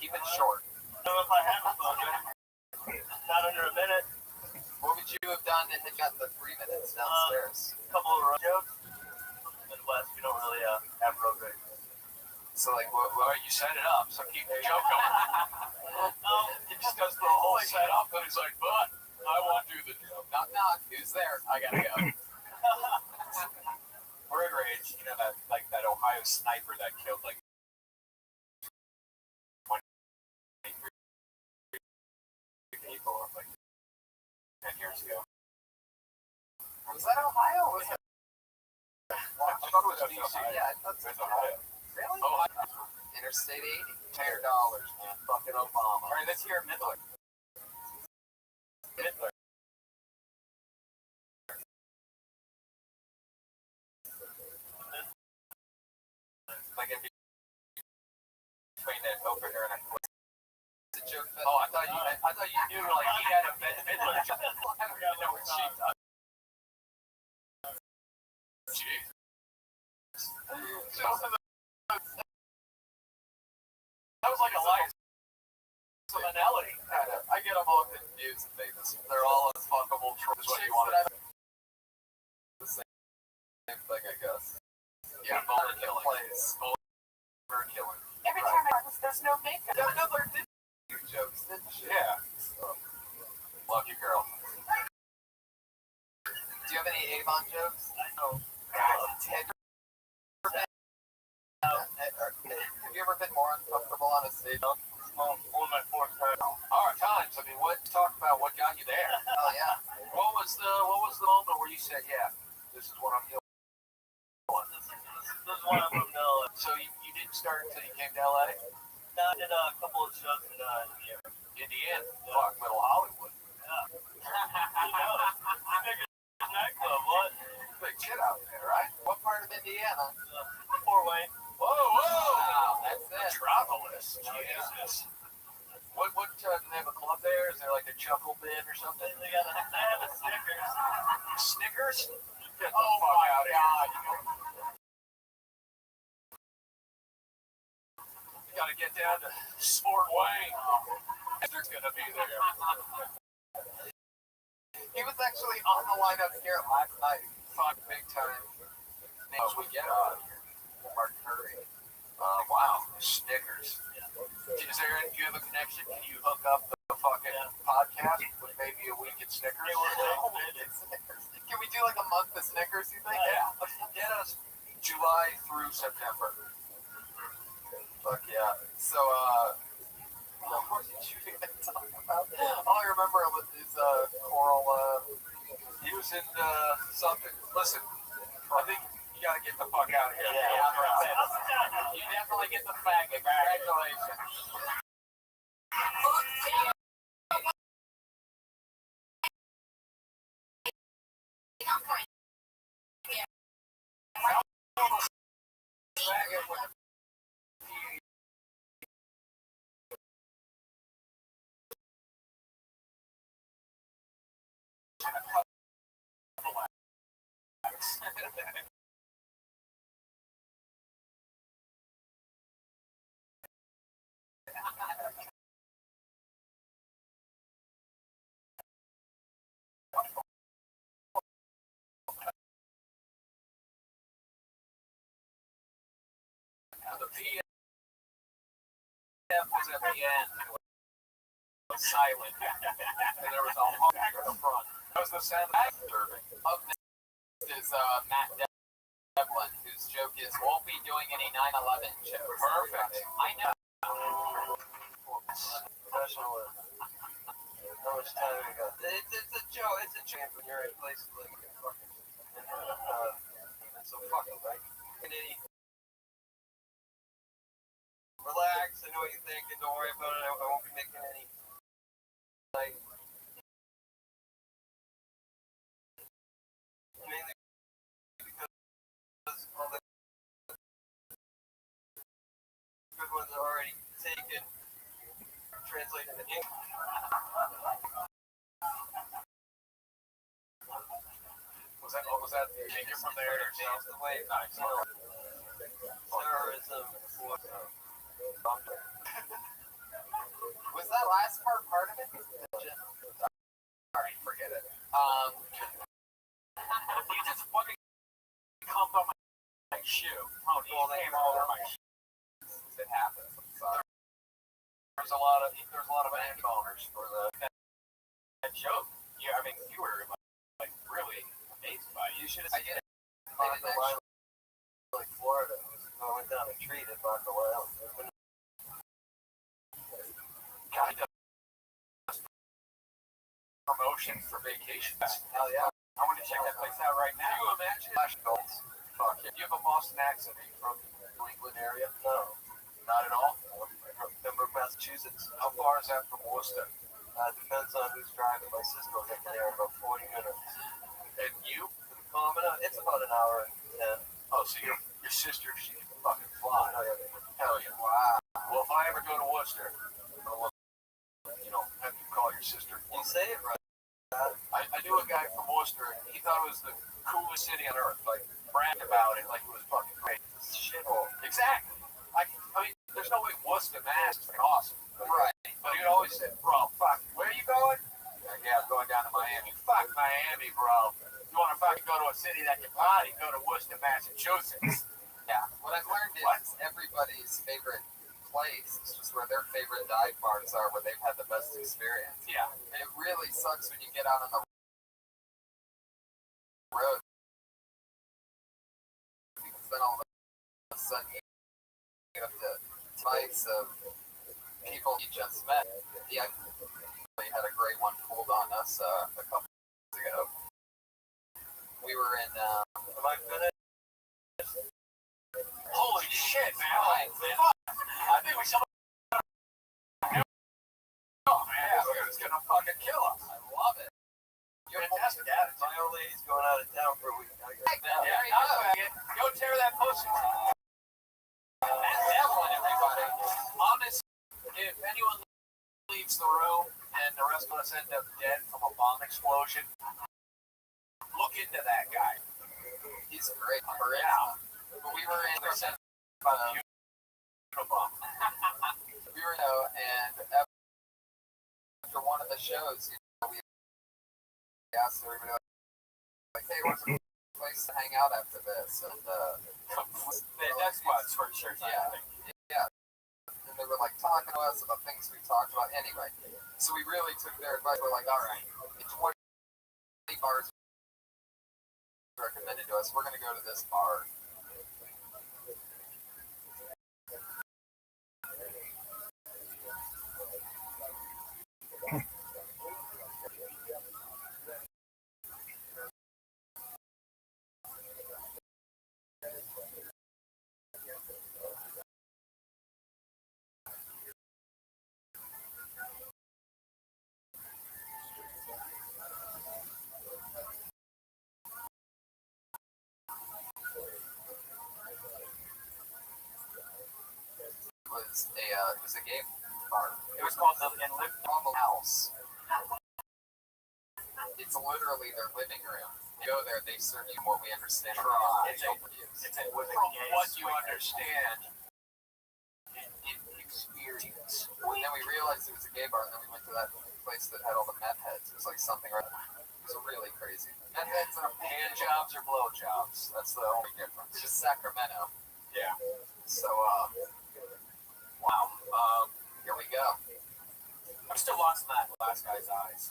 Keep it short. I don't know if I have a closure. Not under a minute. What would you have done John had gotten the 3 minutes downstairs. A couple of road jokes. Midwest, we don't really have road rage. So like, well, you set it up, so keep the joke going. He just does the whole setup, and he's like, but I won't do the joke. Knock knock, who's there? I gotta go. Road rage, you know, that Ohio sniper that killed like 23 people like 10 years ago. Was that Ohio? Was that? I thought it was DC. Yeah, I thought It was so. Ohio. Really? Ohio. Interstate 80, $10, man. Fucking Obama. All right, let's hear Midler. Midler. Like if you between that opener and It's a joke. oh, I thought you knew like he had a Midler. I don't even know what she does. Jeez. That was like a life finality. I get them all confused and famous. They're all as fuckable trolls. What you want. The same thing, I guess. Yeah, Boulder killing. Boulder killing. Every time I was, there's no makeup. Midler did do jokes, didn't she? Yeah. Lucky girl. Do you have any Avon jokes? I know. Ted. Have you ever been more uncomfortable on a stage? On my fourth time. All right, times. I mean, talk about what got you there? Oh yeah. What was the moment where you said, yeah, this is what I'm doing? This is one I moved to LA. So you didn't start until you came to LA? No, I did a couple of shows in Indiana. Indiana, fuck, Little Hollywood. Yeah. You know it. Biggest nightclub, what? Big shit out there, right? What part of Indiana? Four-way. Whoa, whoa! Wow, that's it. Metropolis, Oh, yeah. Jesus. What do they have a club there? Is there like a chuckle bin or something? They have a Snickers. Snickers? Get the Oh fuck my out of God. here. You gotta get down to Sport Wayne. There's gonna be there. He was actually on the lineup here last night. Fuck, big time. As we get on here. Martin Curry. Wow, Snickers. Is there any, do you have a connection? Can you hook up the fucking podcast with maybe a week at Snickers? Can we do like a month of Snickers, you think? Yeah, get us July through September. Fuck yeah. So, what did you even talk about? All I remember is Coral. He was in something. Listen, I think you gotta get the fuck out of here. You definitely get the faggot. Congratulations. Faggot with the PM was at the end. It was silent. And there was a honk at the front. That was the sound of disturbing. Up next is Matt Devlin, whose joke is, won't be doing any 9/11 jokes. Perfect. I know. Professionalism. How much time we got? It's a joke. It's a chance when you're in places like fucking. It's so fucking right. Relax. I know what you're thinking. Don't worry about it. I won't be making any. Like. Mainly because all the good ones are already taken, translated into English. Was that the figure from there? Change the way, Nice. you know, terrorism was. Was that last part of it? Alright, forget it. came over my shit. It happens. I'm sorry. There's a lot of bank owners for that joke. Yeah, I mean, you were like really amazed by it. You should have seen it. Like Florida, I went down a tree at Barco Island. God, promotion for vacations. Hell yeah. I want to check that place out right now. You imagine Flash Goals? Fuck yeah. You have a Boston accent. Are you from the New England area? No, Not at all. I'm from Pembroke, Massachusetts. How far is that from Worcester? Depends on who's driving. My sister will get there in about 40 minutes. And you? It's about an hour and 10. Oh, so your sister, she can fucking fly. Oh, yeah. Hell yeah. Wow. Well, if I ever go to Worcester, I'll, have you call your sister. You say it right. I knew a guy from Worcester, and he thought it was the coolest city on earth. Like, bragged about it like it was fucking great. It's a shithole. Exactly. I mean, there's no way Worcester, Mass is awesome. Right. But he'd always say, bro, fuck, where are you going? Yeah, I'm going down to Miami. Fuck Miami, bro. You want to fucking go to a city that can party, go to Worcester, Massachusetts. Yeah. What I've learned is everybody's favorite place is just where their favorite dive bars are, where they've had the best experience. Yeah. It really sucks when you get out on the road because then all of a sudden you have the types of people you just met. Yeah, we had a great one pulled on us a couple years ago. We were in. Am I finished? Holy shit, man. I think we should. Oh, man. It's going to fucking kill us. I love it. You're fantastic attitude. My old lady's going out of town for a week. Go tear that pussy. Matt Devlin, everybody. Honest, if anyone leaves the room and the rest of us end up dead from a bomb explosion, look into that guy. He's great. Yeah. But we were in. About the Unabomb. We were and after one of the shows, we asked everybody like, "Hey, what's a place to hang out after this?" And That's why it's for sure. yeah. And they were like talking to us about things we talked about anyway. So we really took their advice. We're like, all right, 20 bars recommended to us. We're gonna go to this bar. It was a game bar. It was called the Normal House. It's literally their living room. You go there, they serve you what we understand. From what you understand in experience. And then we realized it was a gay bar, and then we went to that place that had all the meth heads. It was like something right. It was really crazy. Meth heads and Hand jobs or blow jobs. That's the only difference. it's just Sacramento. Yeah. So, Wow. here we go. I'm still lost in that last guy's eyes.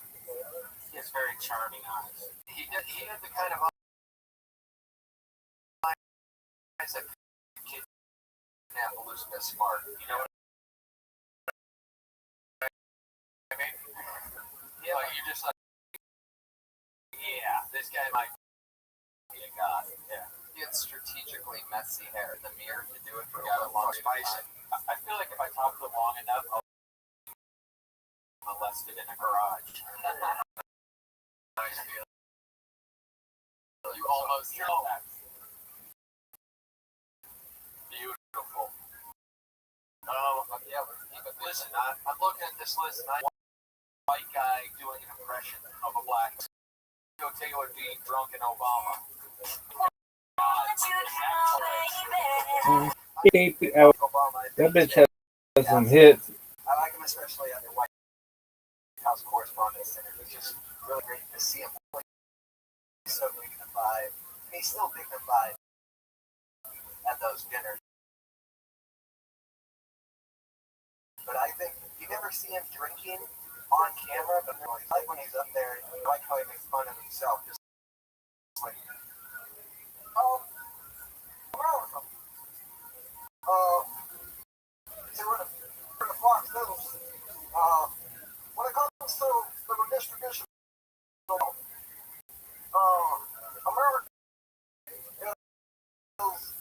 He has very charming eyes. He had the kind of eyes that kidnap Elizabeth Smart. You know what I mean? Yeah. Like you're just like, yeah, this guy might be a god. Yeah. He had strategically messy hair. The mirror to do it for a long time. I feel like if I talk to him long enough, I'll be molested in a garage. Nice feeling. You almost know that. Beautiful. yeah, let's keep it. Listen, I'm looking at this list, and I want a white guy doing an impression of a black. Go Taylor Dean drunk in Obama. That bitch has some hits. I like him especially at the White House Correspondents' Center. It's just really great to see him. He's so dignified. And he's still dignified at those dinners. But I think you never see him drinking on camera, but like when he's up there, I like how he makes fun of himself. Just like, where are we from? See, we're the Fox News. When it comes to the redistribution, America is,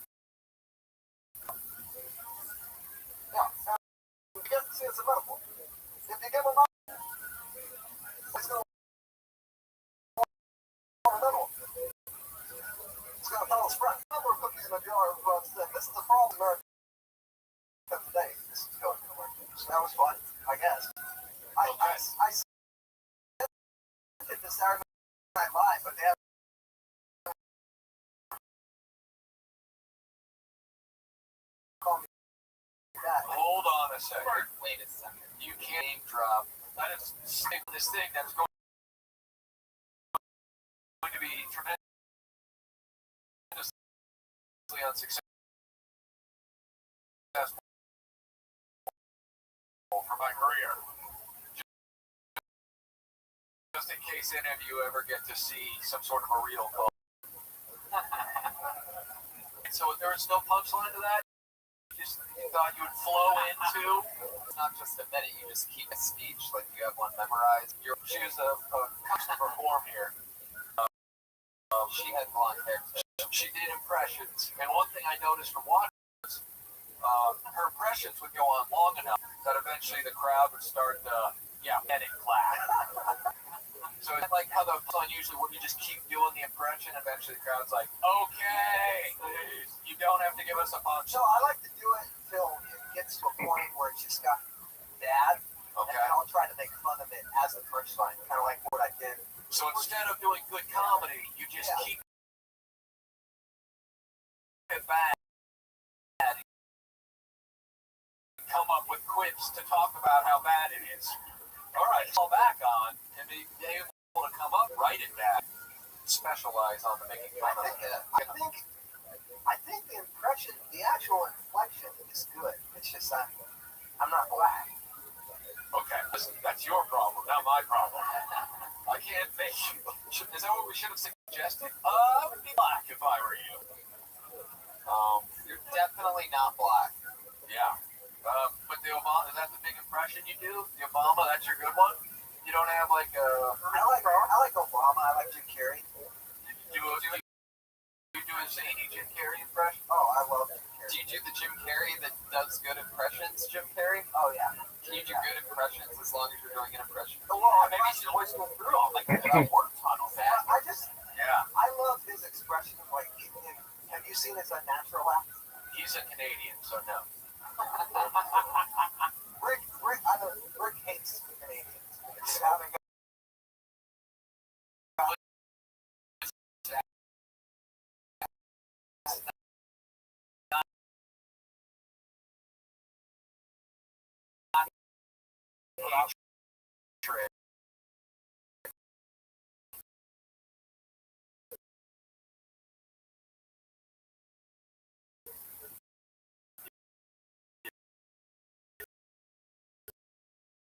yeah, and you get to see it's a metaphor. If you give him up, it's going to want another one. It's going to tell us friends. Number of cookies in a jar of broad stick. This is the problem America today. This is going to work. So that was fun, I guess. I did the Saturday Night Live, but they have Hold on a second. Wait a second. You can't name drop. That is this thing that's going to be tremendously unsuccessful for my career. Just in case any of you ever get to see some sort of a real call. So there's no punchline to that? You thought you would flow into? It's not just a minute. You just keep a speech like you have one memorized. She was a custom perform here. She had blonde hair. She did impressions. And one thing I noticed from watching was her impressions would go on long enough that eventually the crowd would start, getting clap. So it's like how the song usually where you just keep doing the impression, eventually the crowd's like, okay, you don't have to give us a punch. So I like to do it until it gets to a point where it's just got bad. Okay. And I'll try to make fun of it as the punchline, kind of like what I did. So instead of doing good comedy, you just keep it bad. Come up with quips to talk about how bad it is. All right, fall back on and be able to come up, write it back, specialize on the making fun of it. I think the impression, the actual inflection is good. It's just I'm not black. Okay, listen, that's your problem, not my problem. I can't make you. Is that what we should have suggested? I would be black if I were you. You're definitely not black. Yeah. But the Obama, is that the big impression you do? The Obama, that's your good one? You don't have like a... I like Obama. I like Jim Carrey. Do you do a zany Jim Carrey impression? Oh, I love Jim Carrey. Do you do the Jim Carrey that does good impressions, Jim Carrey? Oh, yeah. Can you do good impressions as long as you're doing an impression? Well, Maybe you should always go through them, like a work tunnel. I love his expression. Like, have you seen his unnatural laugh? He's a Canadian, so no. Rick hates Canadians. It's having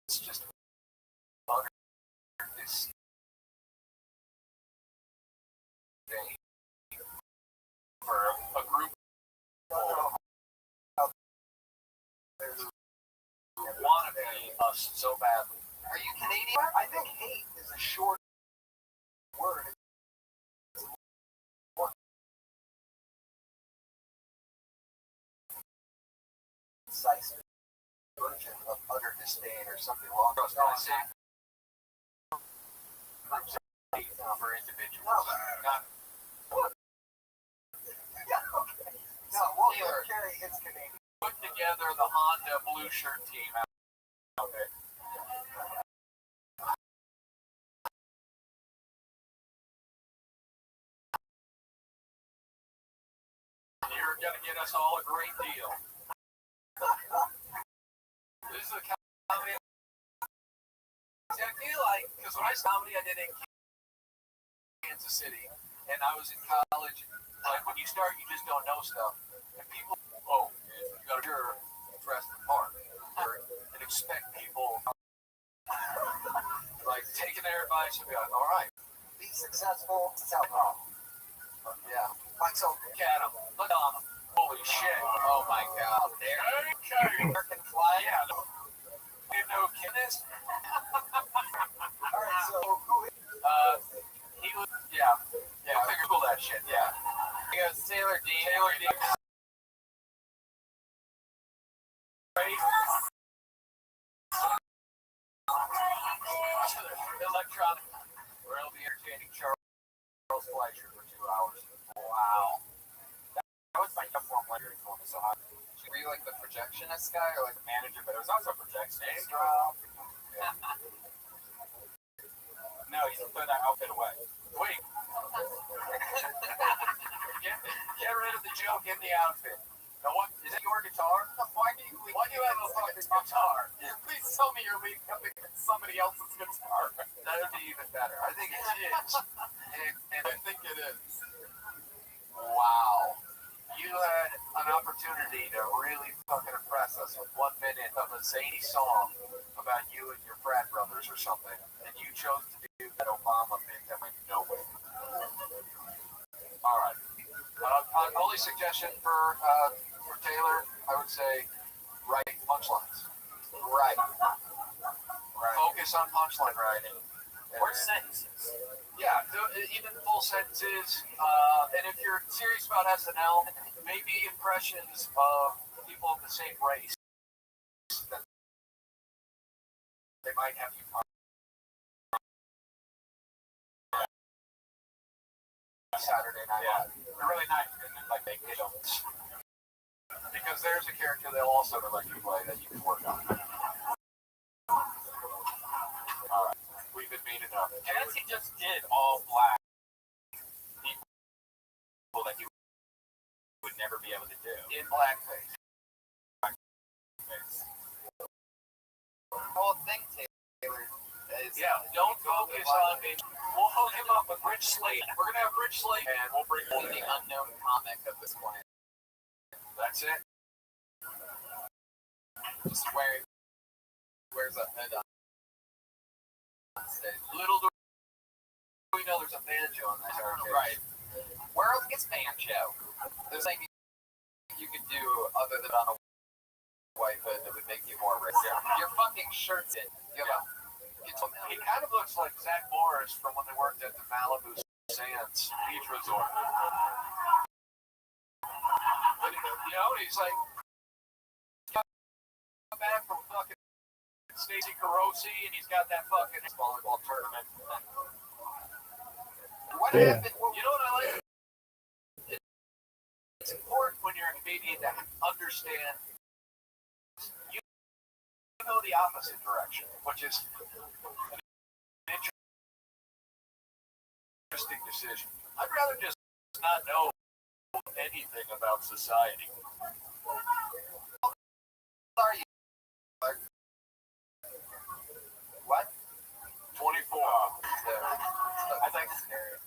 It's just this day for a group who want to be us so badly. Are you Canadian? I think hate is a short word. It's more concise version of utter disdain or something along those lines. For individuals. Not Yeah, okay. No, well, Jim Carrey is Canadian. putting together the Honda blue shirt team out there. You're going to get us all a great deal. This is a comedy. See, I feel like, because when I comedy, I did in Kansas City, and I was in college. Like, when you start, you just don't know stuff. And people, you got to dress the part. And expect people like taking their advice and be like, all right, Be successful. Sound wrong. Yeah. Like so. cat him, look on him. Holy shit. Oh my god. There. American flag. Yeah. You know who Ken is? All right. So who is? He was. Yeah. Yeah. Google that shit. Yeah. He goes Taylor D. Taylor D. Electronic. Where he'll be entertaining Charles Fleischer for 2 hours. Wow. That was my uniform later in Columbus, Ohio. Were you like the projectionist guy or like Manager, but it was also a projection. Name drop. No, he's throwing that outfit away. Wait. get rid of the joke in the outfit. Now what? Is it your guitar? why do you have a fucking guitar? Please tell me you're leaving up against somebody else's guitar. That would be even better. I think it is. And I think it is. wow. You had an opportunity to really fucking impress us with 1 minute of a zany song about you and your frat brothers or something, and you chose to do that Obama bit that went nowhere. All right. Only suggestion for Taylor, I would say, write punchlines. Right. Focus on punchline writing. Or sentences. Yeah, even full sentences. And if you're serious about SNL, maybe impressions of people of the same race. They might have you. Saturday Night Live. They're really nice, and like they don't. Because there's a character they'll also let you play that you can work on. All right, we've been meeting up. Unless he just did all black People that you would never be able to do in blackface. The whole thing, Taylor, is Don't focus on me. We'll hook him up with Rich Slate. We're gonna have Rich Slate, and we'll bring the unknown comic at this point. That's it. Just wears a hood on stage. Little do we know there's a banjo on that arcade. Right. Where else gets banjo? There's like you could do other than on a white hood that would make you more rich. Your fucking shirt's in. You know, He kind of looks like Zach Morris from when they worked at the Malibu Sands Beach Resort. But, he's like, come back from fucking Stacy Carosi, and he's got that fucking volleyball tournament. what Yeah. happened? You know what I like? It's important when you're a comedian to understand you know the opposite direction, which is an interesting decision. I'd rather just not know anything about society. Are you? What? 24. I think scary.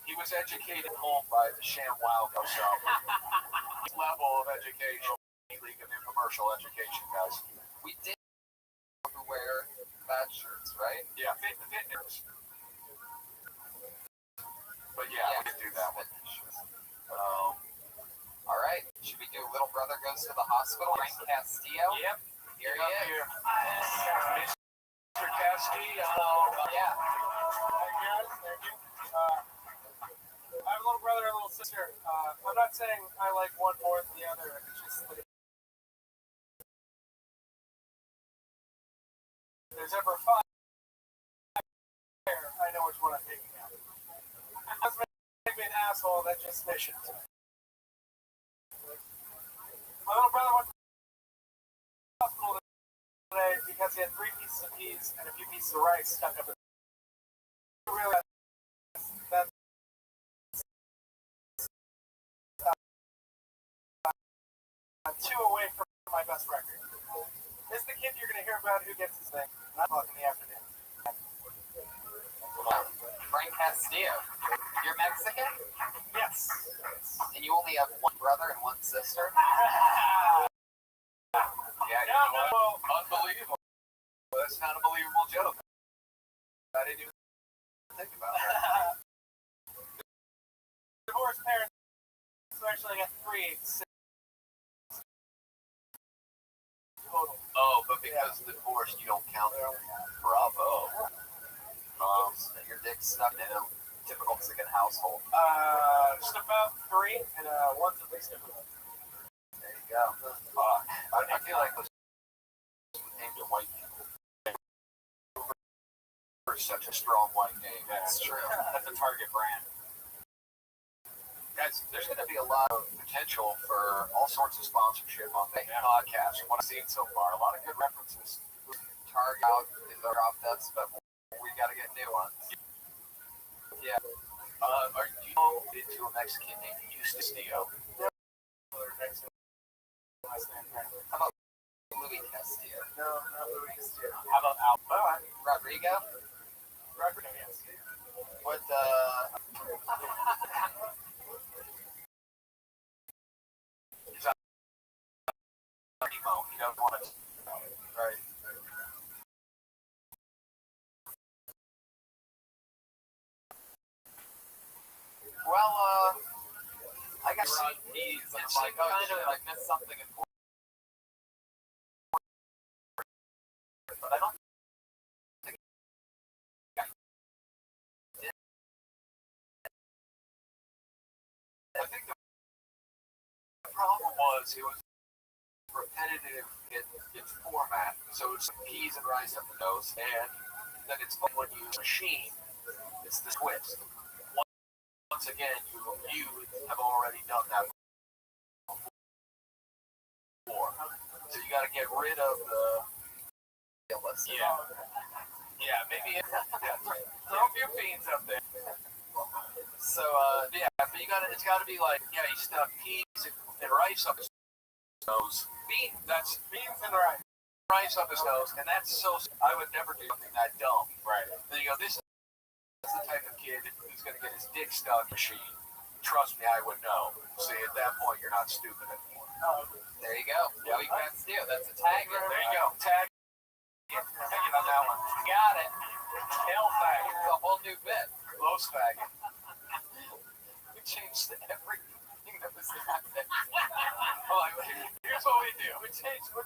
He was educated home by the ShamWow himself. Level of education, league of infomercial education, guys. We did wear bad shirts, right? Yeah, fitness. But yeah, we can do that one. All right. Should we do Little Brother Goes to the Hospital? Frank Castillo? Yep. Here he Up is. here. Mr. Castillo. Yeah. Thank you. I have a little brother and a little sister. I'm not saying I like one more than the other. It's just that if there's ever a fire, I know which one I'm taking out. Doesn't make me an asshole, that just missions. My little brother went to the hospital today because he had 3 pieces of peas and a few pieces of rice stuck up his. Really, that's 2 away from my best record. This is the kid you're going to hear about who gets his thing. 9 o'clock in the afternoon. Frank Castillo. You're Mexican? Yes. And you only have one brother and one sister? Yeah, you know what? Unbelievable. It's not a believable joke. I didn't even think about that. Divorced parents actually got 3/8 total. Oh, but because divorced, you don't count them. Bravo. Your dick's stuck in a typical Mexican household. Just about 3, and one's at least different. There you go. I feel like those named are white people. For such a strong white name. That's true. That's a Target brand. Guys, there's going to be a lot of potential for all sorts of sponsorship on the podcast from what I've seen so far. A lot of good references. Target out is our off that's, but we got to get new ones. Yeah. Are you into a Mexican named Eustace Dio? How about Louis Castillo? No, not Louis Castillo. How about Al? Rodrigo? Rodrigo, yes. What, Primo, he doesn't want to. Right. Well, I got these, and I'm like, oh, shit, I missed something important. But I don't think I did. I think the problem was it was repetitive in its format. So it's peas and rice up the nose, and then it's fun when you use a machine. It's the twist. Once again, you have already done that before. So you got to get rid of the. Yeah, maybe. Throw a few beans up there. So yeah, but it's got to be like, yeah, you stuck peas and rice up his nose. That's beans and rice up his nose, and that's so. I would never do something that dumb. Right. Then you go, this is the type of kid who's going to get his dick stuck in a machine. Trust me, I would know. See, at that point, you're not stupid anymore. There you go. Yeah, we got Stu. That's a tag. There you go. Tag. Hanging on that one. Got it. Hell faggot. It's a whole new bit. Los faggot. We changed everything that was happening. Here's what we do.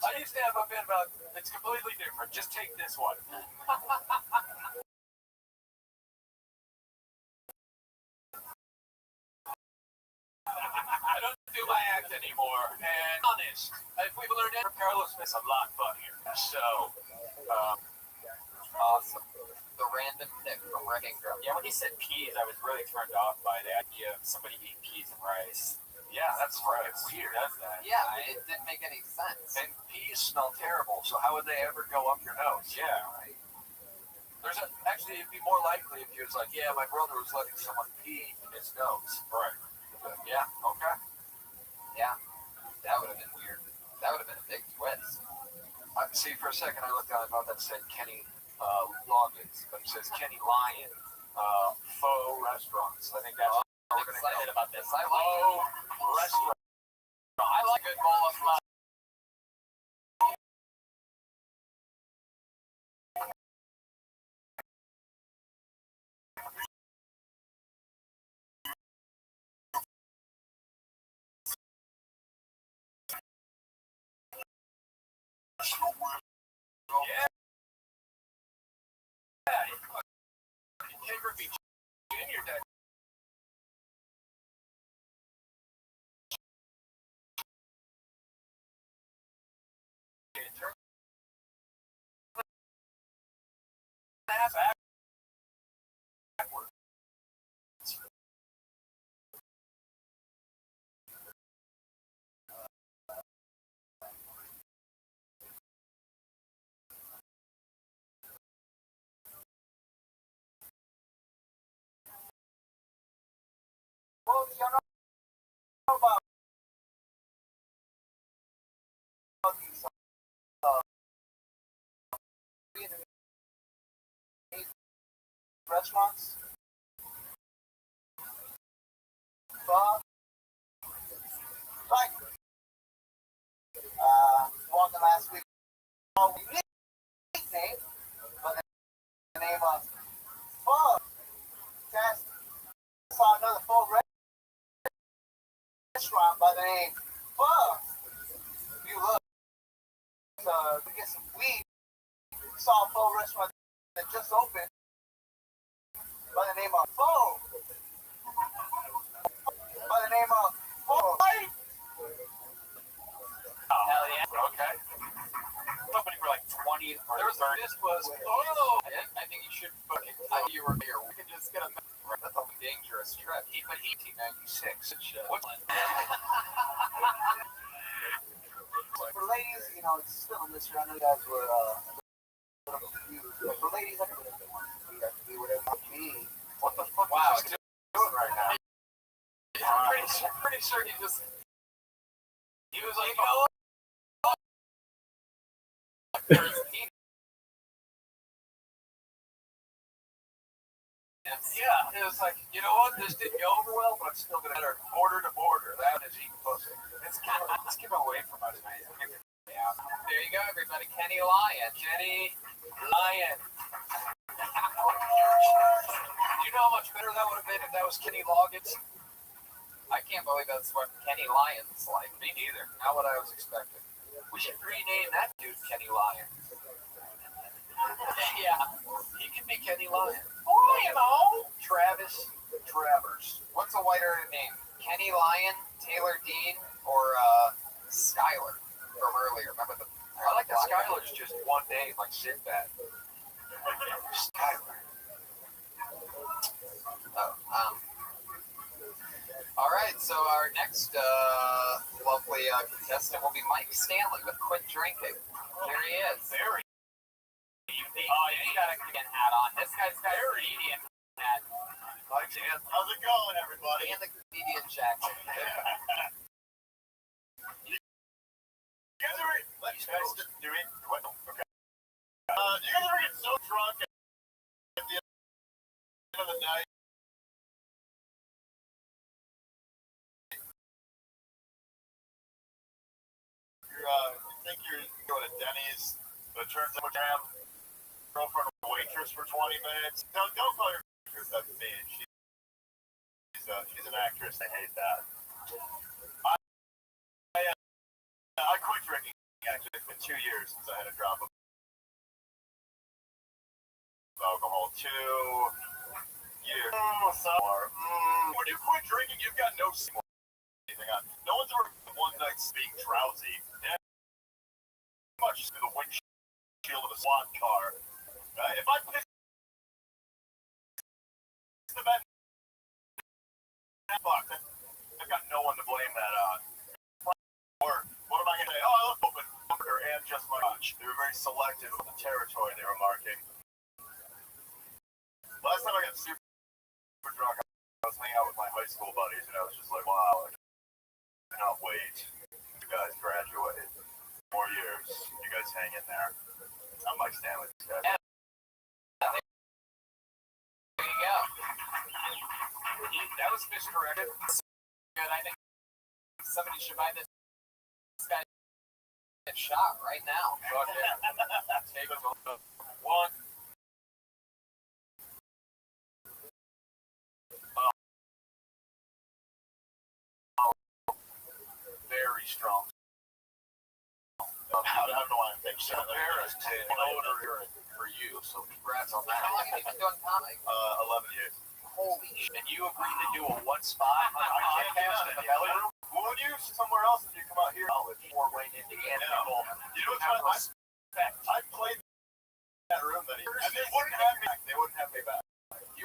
I used to have a bit about it's completely different. Just take this one. I don't do my act anymore. And honest, if we've learned it, Carlos is a lot funnier. So, awesome. The random pick from Red Ingram. Yeah, when he said peas, I was really turned off by the idea of somebody eating peas and rice. Yeah, that's right. It's weird. Does that? Yeah, it didn't make any sense. And peas smell terrible, so how would they ever go up your nose? Yeah, right. Actually, it'd be more likely if you was like, yeah, my brother was letting someone pee in his nose. Right. Yeah, okay. Yeah, that would have been weird. That would have been a big twist. See, for a second, I looked down, I thought that said Kenny Loggins, but it says Kenny Lyon Faux Restaurants. I think that's what we're going to get about this. I like Faux Restaurant. I like a good bowl of fly. Yeah. Ken Griffey Jr. That backwards. Well, you know about these restaurants? Like, one the last week. Oh, we nicknamed we saw a pho restaurant that just opened by the name of Pho. By the name of Pho. Hell yeah. Okay. Somebody for like 20 or 30. This was, I think you should book it. I think you were here. We can just get a dangerous trip. But 1896. For ladies, you know, it's still a mystery. I know you guys were a little confused. But for ladies, I can do whatever they want to do. What the fuck Wow, is this doing right now? I'm pretty sure he was like, you know what? Yeah, it was like, you know what? This didn't go over well, but I'm still gonna enter border to border. That is eating pussy. Let's get away from us, man. Yeah. There you go, everybody. Kenny Lyon. Kenny Lyon. Do you know how much better that would have been if that was Kenny Loggins? I can't believe that's what Kenny Lyon's like. Me neither. Not what I was expecting. We should rename that dude Kenny Lyon. Yeah, he can be Kenny Lyon. Oh, you know, Travis Travers. What's a whiter name? Kenny Lyon, Taylor Dean, or Skyler from earlier? Remember the? I like that Skyler's just one name, like Sinbad. Skyler. Oh, all right, so our next lovely contestant will be Mike Stanley with Quit Drinking. Here he is. Very unique. Oh, you got a comedian hat on. This guy's got a comedian hat. Hi, Dan. How's it going, everybody? And the comedian jacket. You guys ever do it? What? Okay. You guys ever get so drunk at the end of the night? You think you're going to Denny's, but it turns out you're girlfriend or waitress for 20 minutes. Don't call her waitress. That's me. She's an actress. I hate that. I quit drinking. Actually, it's been 2 years since I had a drop of alcohol. 2 years. When you quit drinking, you've got no anything on. No one's ever one night being drowsy. Yeah. Much through the windshield of a SWAT car. If I piss the bed, fuck, I've got no one to blame that on. What am I going to say? Oh, I look open and just my watch. They were very selective with the territory they were marking. Last time I got super drunk, I was hanging out with my high school buddies, and I was just like, wow, I cannot wait. You guys graduated. 4 years. You guys hang in there. I'm Mike Stanley. Guys. Yeah. There you go. That was miscorrected. Good. I think somebody should buy this guy a shot right now. Take one. Very strong. I don't know why I'm thinking embarrassed to order for you, so congrats on that. How long have you been doing comedy? 11 years. Holy shit. And you agreed to do a one spot on a podcast in the belly room? Would you somewhere else if you come out here? College, Fort Wayne, Indiana. People. You know what's funny? I played in that room, and they wouldn't have me back. They wouldn't have me back.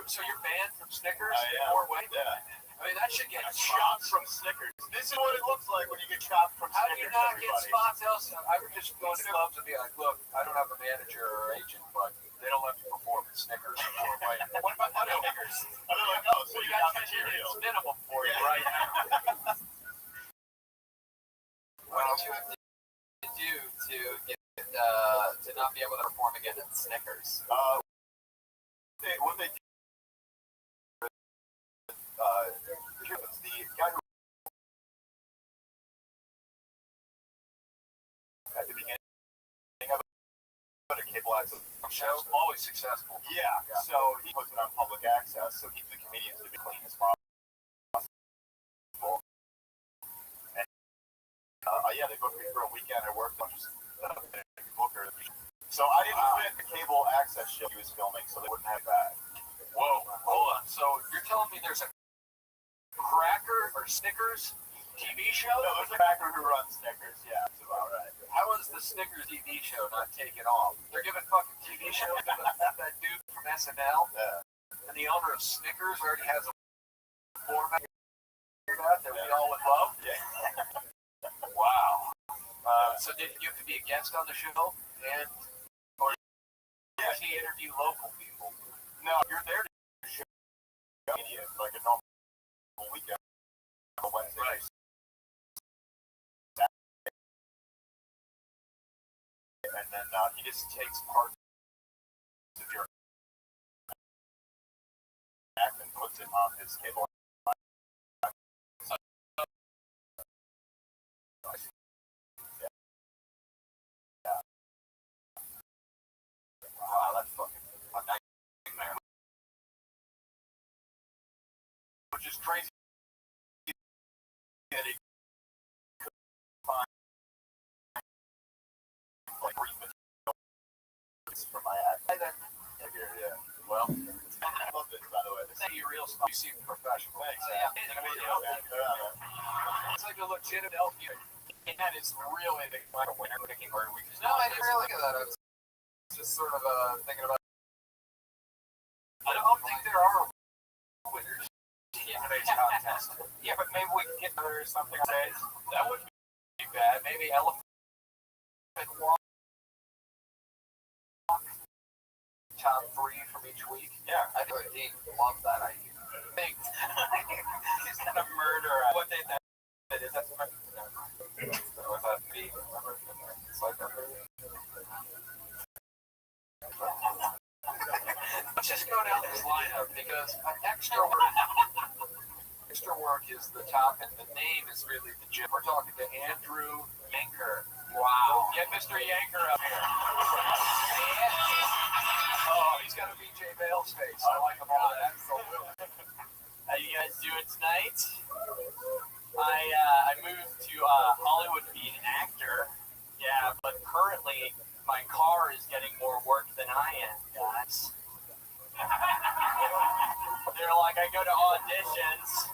So you're banned from Snickers? Yeah. Fort Wayne? Yeah. I mean, that should get chopped from Snickers. This is what it looks like when you get chopped from How do Snickers. you not get everybody. spots else? I would just go to clubs and be like, look, I don't have a manager or agent, but they don't let me perform at Snickers. What about other Snickers? And they're like, oh, so you got material. It's minimum for you right now. What did you have to do to get to not be able to perform again at Snickers? What they do, the guy who at the beginning of it, a cable access show, Always successful. yeah. So he puts it on public access, so keeps the comedians to be clean as possible. And yeah, they booked me for a weekend. I worked on just booker. So I didn't fit the cable access show he was filming, so they wouldn't have that. Whoa, hold on. So you're telling me there's a Cracker or Snickers TV show? No, there's a cracker who runs Snickers. Yeah, that's about right. How is the Snickers TV show not taking off? They're giving fucking TV shows to that dude from SNL, Yeah. and the owner of Snickers already has a format that we all would love. Yeah. Wow. So did you have to be a guest on the show, or does he interview local people? No, you're there to show media like a normal weekend. Wednesday. Right. And then he just takes parts of your act and puts it on his cable. Wow, that's fucking a nightmare. Which is crazy that he could find Like remix for my act. Yeah. Well, I love this, by the way. this ain't your real stuff. You seem professional. Thanks. It's like a legitimate Philadelphia. And that is really the kind of winner picking where we just No, I didn't really look at that. I was just sort of thinking about. I don't think there are winners in today's contest. Yeah, but maybe we can get there or something. That wouldn't be bad. Maybe elephant walk. Top 3 from each week. Yeah, I do indeed love that idea. Big. He's gonna murder what they that is. That's what Was that me? It's like that movie. Let's just go down this lineup because extra work is the top, and the name is really the gym. We're talking to Andrew Yanker. Wow. Get Mr. Yanker up here. Oh, he's got a BJ Bale's face. I like him all that. How you guys doing tonight? I moved to Hollywood to be an actor. Yeah, but currently my car is getting more work than I am, guys. They're like, I go to auditions.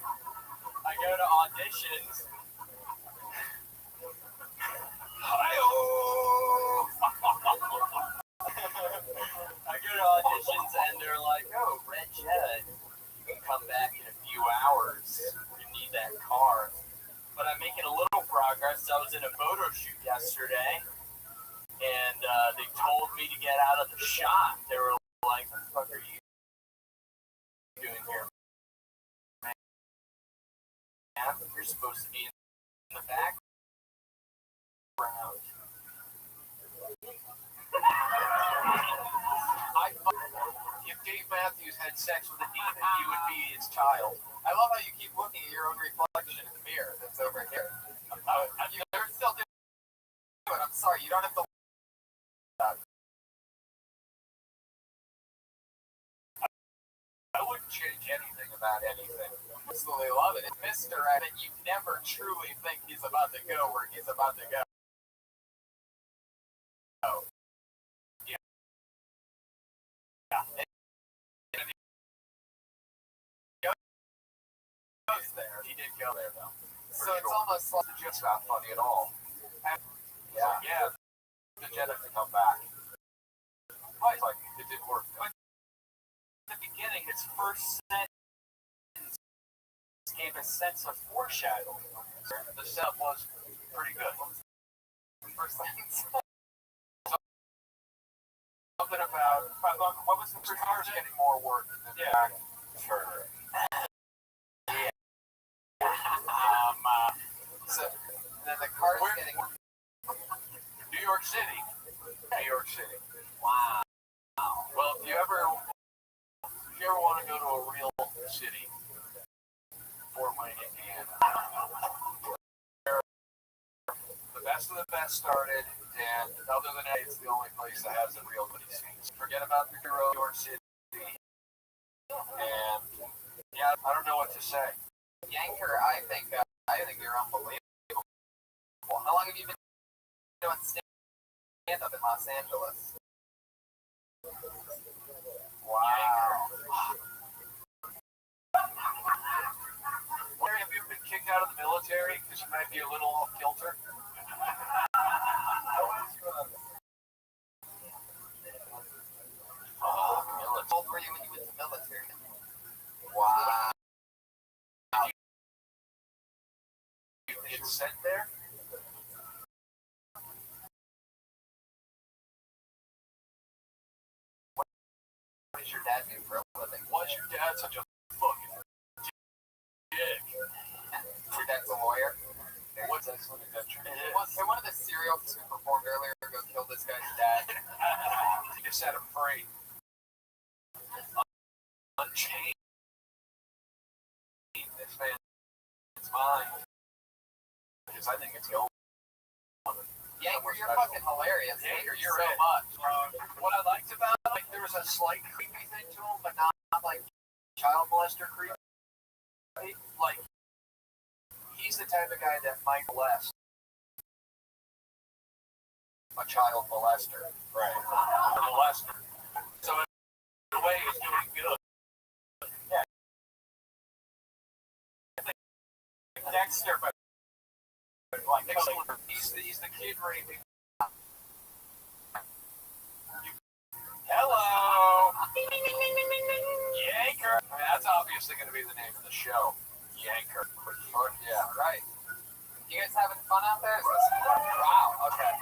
Hi-oh! I go to auditions and they're like, oh, Red Jet, you can come back in a few hours. We need that car. But I'm making a little progress. I was in a photo shoot yesterday, and they told me to get out of the shot. They were like, what the fuck are you doing here, man? You're supposed to be in the background. If Dave Matthews had sex with a demon, you would be his child. I love how you keep looking at your own reflection in the mirror that's over here. You're still doing it. I'm sorry, you don't have to. I wouldn't change anything about anything. Absolutely love it. It's Mr. At it, you never truly think he's about to go where he's about to go. Yeah. He did go there though. So it's almost like The jet's not funny at all. yeah. Yeah, the jet has to come back. Right, like it didn't work. But at the beginning, his first sentence gave a sense of foreshadowing. The setup was pretty good. First sentence. Something about what was the cars getting more work than Turner. So then the car's Where- getting. New York City. New York City. Wow. Well, if you ever want to go to a real city, Fort Wayne, Indiana, where the best of the best started, and other than that, it's the only place that has a real good scenes. Forget about the New York City, and yeah, I don't know what to say. Yanker, I think you're unbelievable. How long have you been doing stand-up in Los Angeles? because you might be a little off kilter. How old were you when you went to the military? Wow. You get sent there? What does your dad do for a living? Why's your dad such a fucking dick? Your dad's a lawyer? What's that sort of adventure? Can one of the serial killers who performed earlier go kill this guy's dad? You just set him free. Unchained. This man's mind. Because I think it's going. Yanker, you're fucking hilarious. Yanker, you're so it. much. What I liked about it, like, there was a slight creepy thing to him, but not like child molester creepy. Like, he's the type of guy that might molest a child molester. Right. A molester. So in a way, he's doing good. Yeah. I think Dexter, but like he's the kid raping. Hello. Yanker. I mean, that's obviously going to be the name of the show. Yanker. Yeah, right. You guys having fun out there? Wow, okay.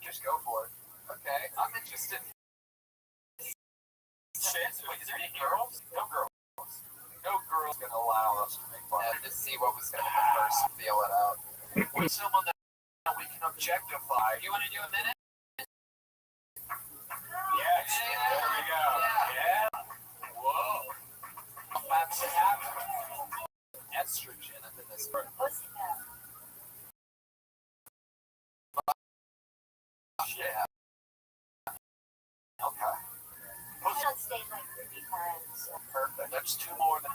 Just go for it. Okay, I'm interested. Wait, is there any girls? No girls. No girls going to allow us to make fun of. To see what was going to be the first to feel it out. With someone that we can objectify. You want to do a minute? Yes. There we go. Yeah. Whoa. That's estrogen up in this part. Yeah. Okay. I've on stage like 3 times. So. Perfect. That's 2 more than.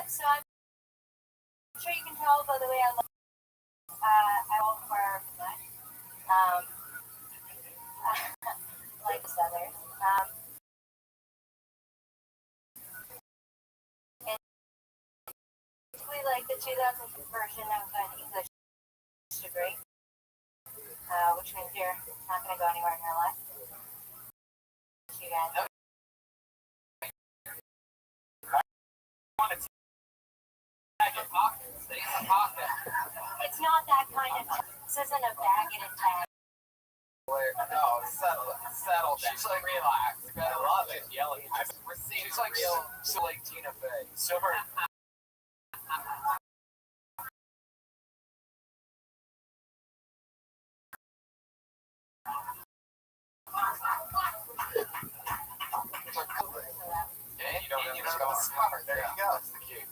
So I'm sure you can tell by the way I look. I won't wear much. Like the others. And basically like the 2002 version of an English degree, which means you're not going to go anywhere in your life. You guys. It's not that kind of. This isn't a bag and a tag. No, settle. She's like, relax. You gotta love it. Yelling. We're seeing She's like real. so like Tina Fey. Silver. And you don't have a scar. There you go. That's the key.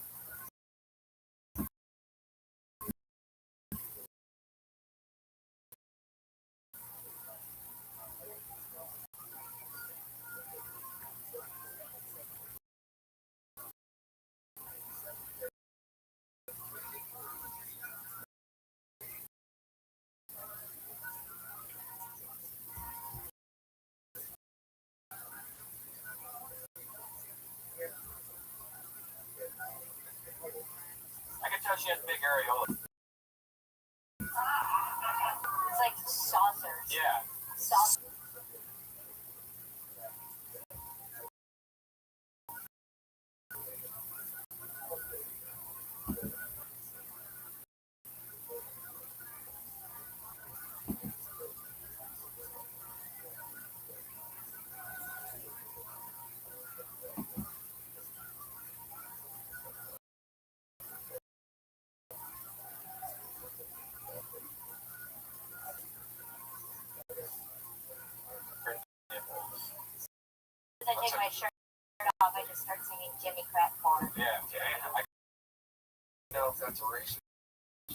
I can tell she has big areola. It's like saucers. Yeah. Saucers. As I take my shirt off, I just start singing Jimmy Crackmore. Yeah. I don't know if that's a racist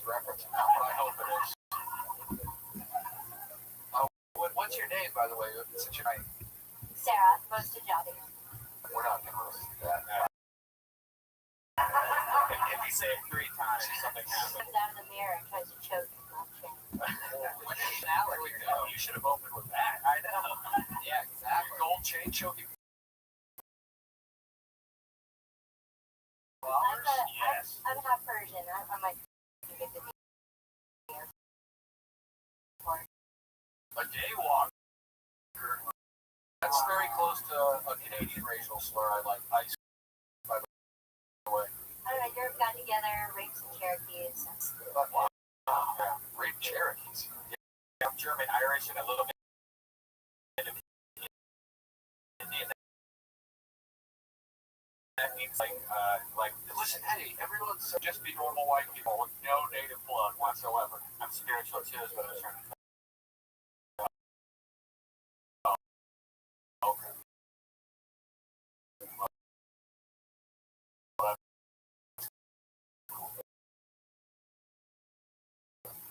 reference or not, but I hope it is. What's your name, by the way? Since you're not, Sarah, most of Jobby. we're not going to listen to that. If you say it 3 times, something happens. Comes out of the mirror and tries to choke his bullshit. There we go. You should have opened with that. I know. Yeah, exactly. Gold chain choking. Yes. I'm half Persian. I might get the A daywalker. That's very close to a Canadian racial slur. I like ice, by the way. I don't know, Europe got together, raped some Cherokees. But, wow. Yeah. Rape Cherokees. Yeah, German, Irish, and a little bit of Indian. That means like, listen, hey, everyone's just be normal white people with no native blood whatsoever. I'm spiritual too, is what I was trying to say. Okay.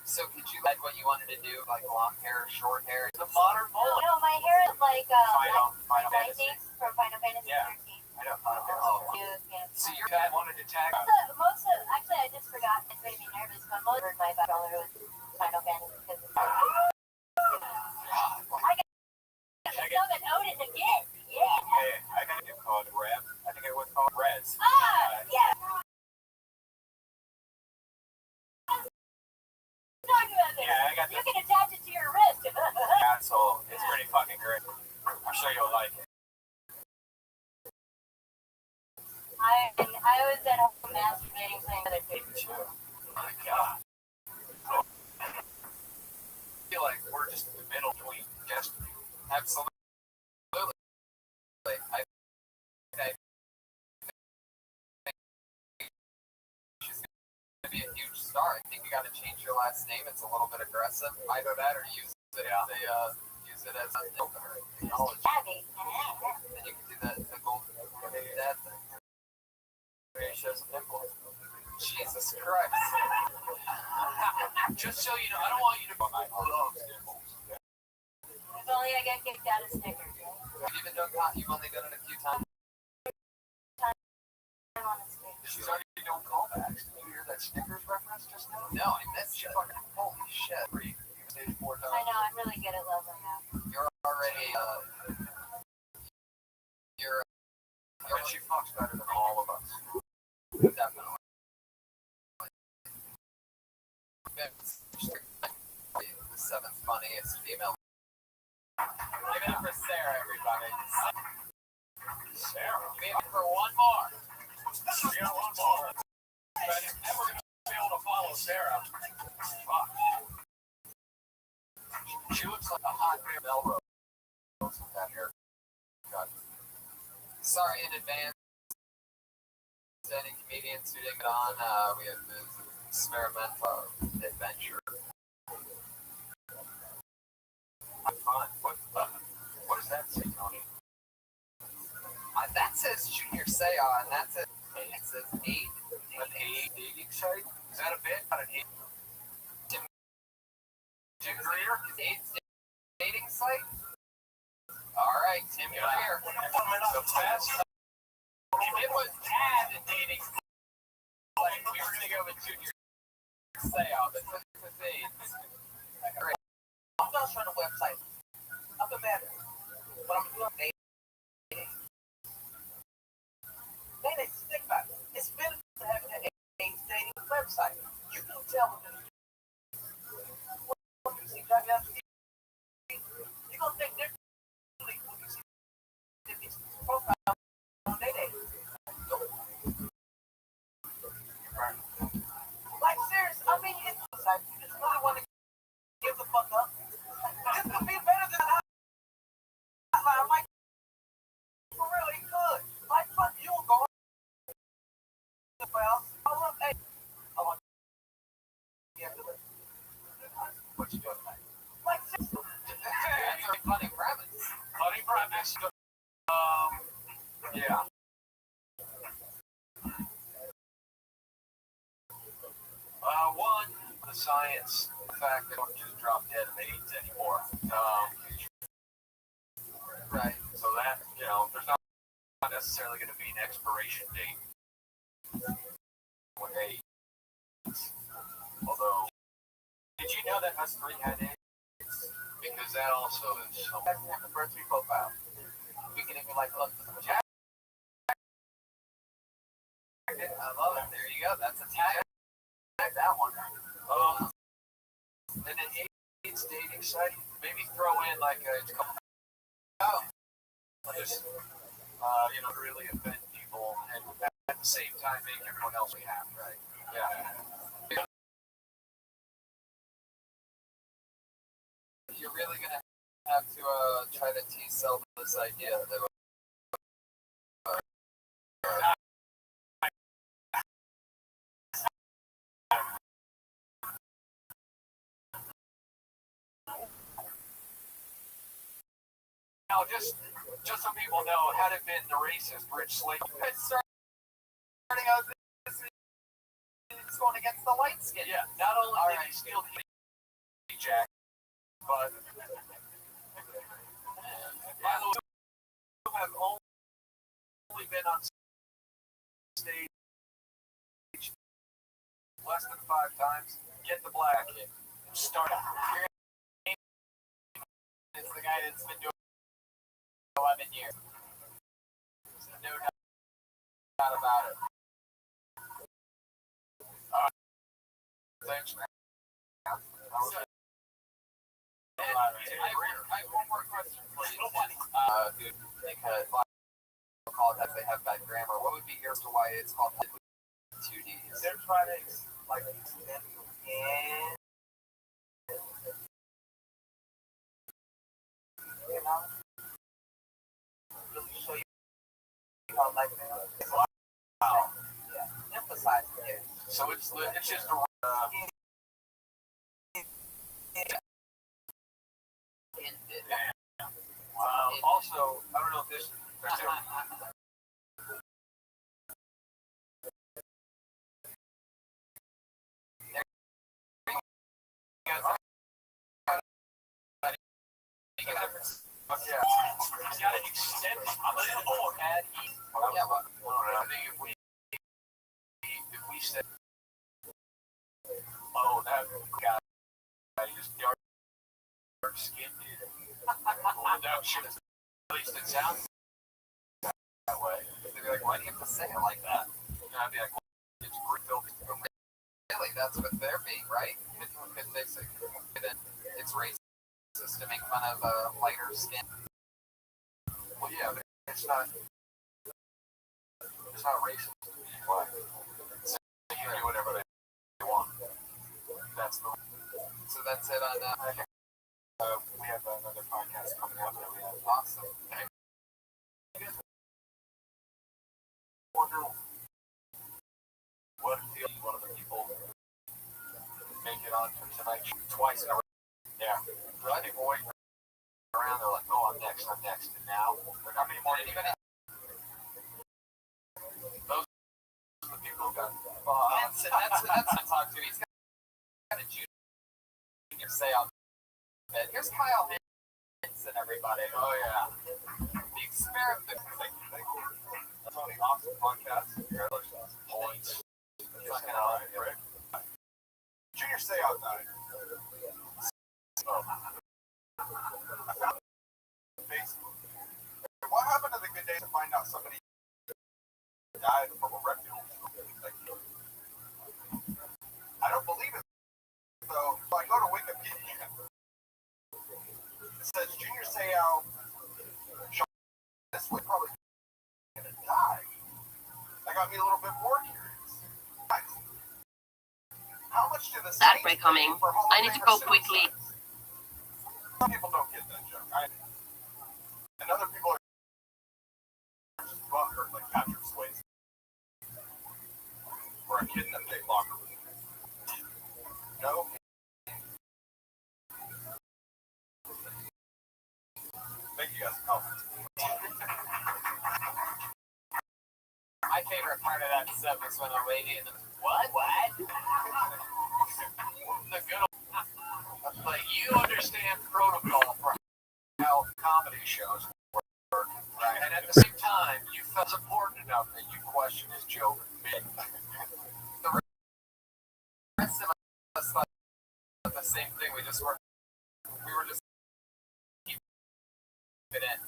So could you like what you wanted to do, like long hair, short hair? The modern bullet. No, my hair is like Final like Fantasy. 90s from Final Fantasy Yeah. 13. I know. Oh, So your dad wanted to tag. Actually, I just forgot. It's made me nervous, but most of my controller was Final Fantasy because it's I got an Odin again. Yeah. Hey, I got a game called Reb. I think it was called Rez. Yeah. Talking about this. Yeah, I got You can attach it to your wrist. console. It's pretty fucking great. I'm sure you'll like it. I was at home masturbating playing other things. Oh my god. I feel like we're just in the middle between destiny. absolutely. I she's gonna be a huge star. I think you got to change your last name. It's a little bit aggressive. Either that or use it as an opener. Knowledge. Abby. Then you can do the golden dad thing. Okay, show some nipples. Jesus Christ. Just so you know, I don't want you to go. I love nipples. If only I get kicked out of Snickers. You've only done it a few times. I'm on the screen. She's already doing callbacks. Did you hear that Snickers reference just now? No, I missed it. Holy shit. Three. You stayed 4 times. I know, I'm really good at leveling up. You're already, And she fucks better than all of us. definitely. The seventh funniest female. Give it up for Sarah, everybody. Sarah. Give it for one more. We got one more. But if never going to be able to follow Sarah. Fuck. She looks like a hot Melrose with that haircut. Sorry in advance. Any comedians who didn't get on, we have this experimental adventure. Fun. What does that say, Tony? That says Junior Seau, and that says 8. An A dating site? Is that a bit? Not an A. Tim Greer? 8 dating site? Alright, Tim Greer. The best. It was ad dating. Like, we were gonna go with Junior Seau, but this is 8. Great. I'm not trying to website. Up and better. But I'm doing dating. Dating, think about it. It's better to have an dating website. You can tell them what you see. You're going to think differently when you see these profiles on dating. Like, serious. I mean, it's like, you just really want to give the fuck up. This could be better than a hotline. Like, for real, it could. Like, fuck you, go. Well, hold up, hey. I want you to do it. What you doing, mate? Like, That's a funny premise. Funny premise. Yeah. One, the science, the fact that don't just drop dead of AIDS anymore. Right. So that, there's not necessarily going to be an expiration date with AIDS. Although, did you know that us 3 had AIDS? Because because that also is. That's the diversity profile. We can even like look Jack. I love it. There you go. That's a tag. That one. And then AIDS dating site. Maybe throw in like it's called. Just really offend people and at the same time make everyone else be happy. Right. Yeah. You're really gonna have to try to sell this idea that. Now, just so people know, had it been the racist rich slave, Starting out, it's going against the light skin. yeah, not only did he steal the Jack, but by the way, you have only been on stage less than 5 times. Get the black kid. Start. It's the guy that's been doing 11 years. No doubt about it. Thanks, man. I have one more question for you. Dude, because call it that they have bad grammar. What would be yours to why it's called 2Ds? They're trying to like extend and really show you how like wow. Yeah. Emphasize it. So it's just a. Also, I don't know if this. Yeah, he's got to extend it. I'm a little more at ease. Yeah, but I think if we said, oh, that guy is dark skinned, that should at least it sounds that way. they'd be like, why do you have to say it like that? And I'd be like, well, it's real. Really, that's what they're being, right? Because they say that it's racist to make fun of lighter skin. Well, yeah, but it's not racist. Why? So you can do whatever they want. That's the. So that's it on We have another podcast coming up that we have. awesome. Wonder what feels one of the people make it on to tonight twice in a row. Yeah. I think we're waiting around. They're like, oh, I'm next. And now, how many more? Anybody? Those are the people who got. Hanson, that's what I talk to. He's got a junior say out there. Here's Kyle Hanson, everybody. Oh, yeah. The experiment. Thank you. Tony, awesome podcast. Congratulations. Points. Fucking all right, Rick. Junior stay outside. I found Facebook. What happened to the good days to find out somebody died from a rectal? I don't believe it, though. So I go to Wikipedia. It says Junior Seau this was probably gonna die. That got me a little bit more curious. Guys, how much do the That Saints break coming. pay for Hall of I need to Famer go quickly. suicides? Some people don't get that joke. And other people are just butthurt like Patrick Swayze. Or a kid in a big locker room. No. Thank you guys for coming. My favorite part of that stuff is when a lady in the what? The good old, like you understand protocol for how comedy shows work, right? And at the same time, you felt important enough that you question his joke mid. The rest of us thought the same thing. We were just it in.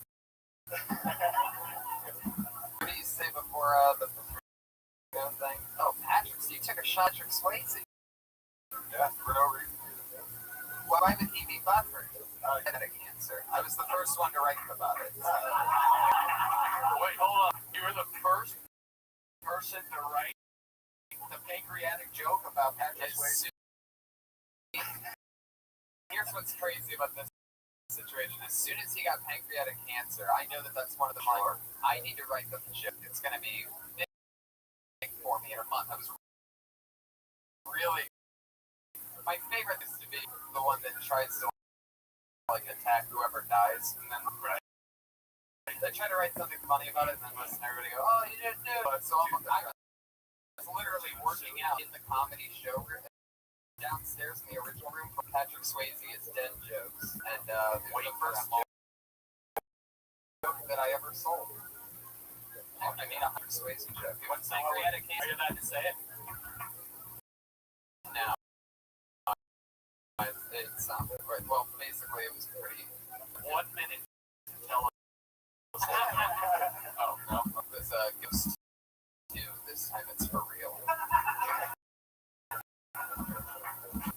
What do you say before the thing? Oh, Patrick, so you took a shot at Swayze. Yeah, for no reason. Why would he be buffered? He had a cancer. I was the first one to write about it. Wait, hold on. You were the first person to write The pancreatic joke about Patrick Swayze. Here's what's crazy about this situation. As soon as he got pancreatic cancer, I know that that's one of the I need to write the ship. It's going to be big for me in a month. I was really my favorite is to be the one that tries to like attack whoever dies, and then I try to write something funny about it, and then listen everybody go, "Oh, you didn't do it." So I was literally working out in the comedy show room downstairs in the original room for Patrick Swayze is dead jokes, and it was the first joke that I ever sold. I mean, a Patrick Swayze joke. What's pancreatic cancer? Are you allowed to say it? No. It sounded right. Well, basically, it was pretty. 1 minute to tell us. Oh no, it was a ghost. This time it's for real.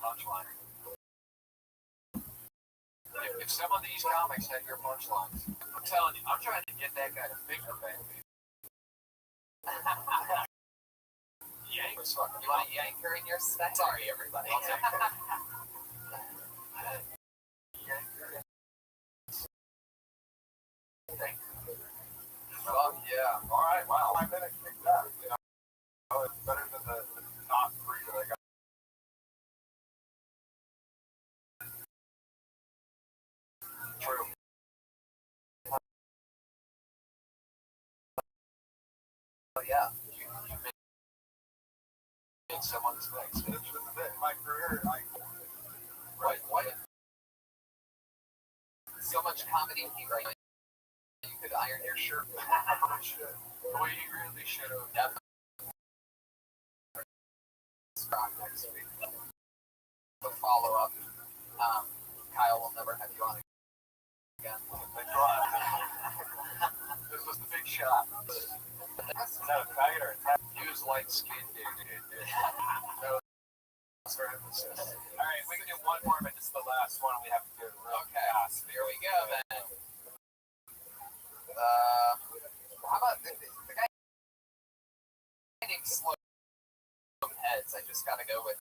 Punchline. If some of these comics had your punchlines, I'm telling you, I'm trying to get that guy to finger bang me. Yank was fucking. You want a yanker in your stack? Sorry, everybody. I'll take that. Fuck yeah. Alright, wow. 5 minutes kicked out. You know, it's better than the top 3 that I got. True. Oh yeah. You made someone's legs. In my career, what? So much comedy heat right now. You could iron your shirt. Boy, you really should have. Definitely. Next week. The follow up. Kyle will never have you on again. This was the big shot. No, Kyle, he was light skinned, dude. No, for emphasis. Alright, we can do one more, but this is the last one we have to do. Okay, here we go then. How about the guy named Slow Heads? I just gotta go with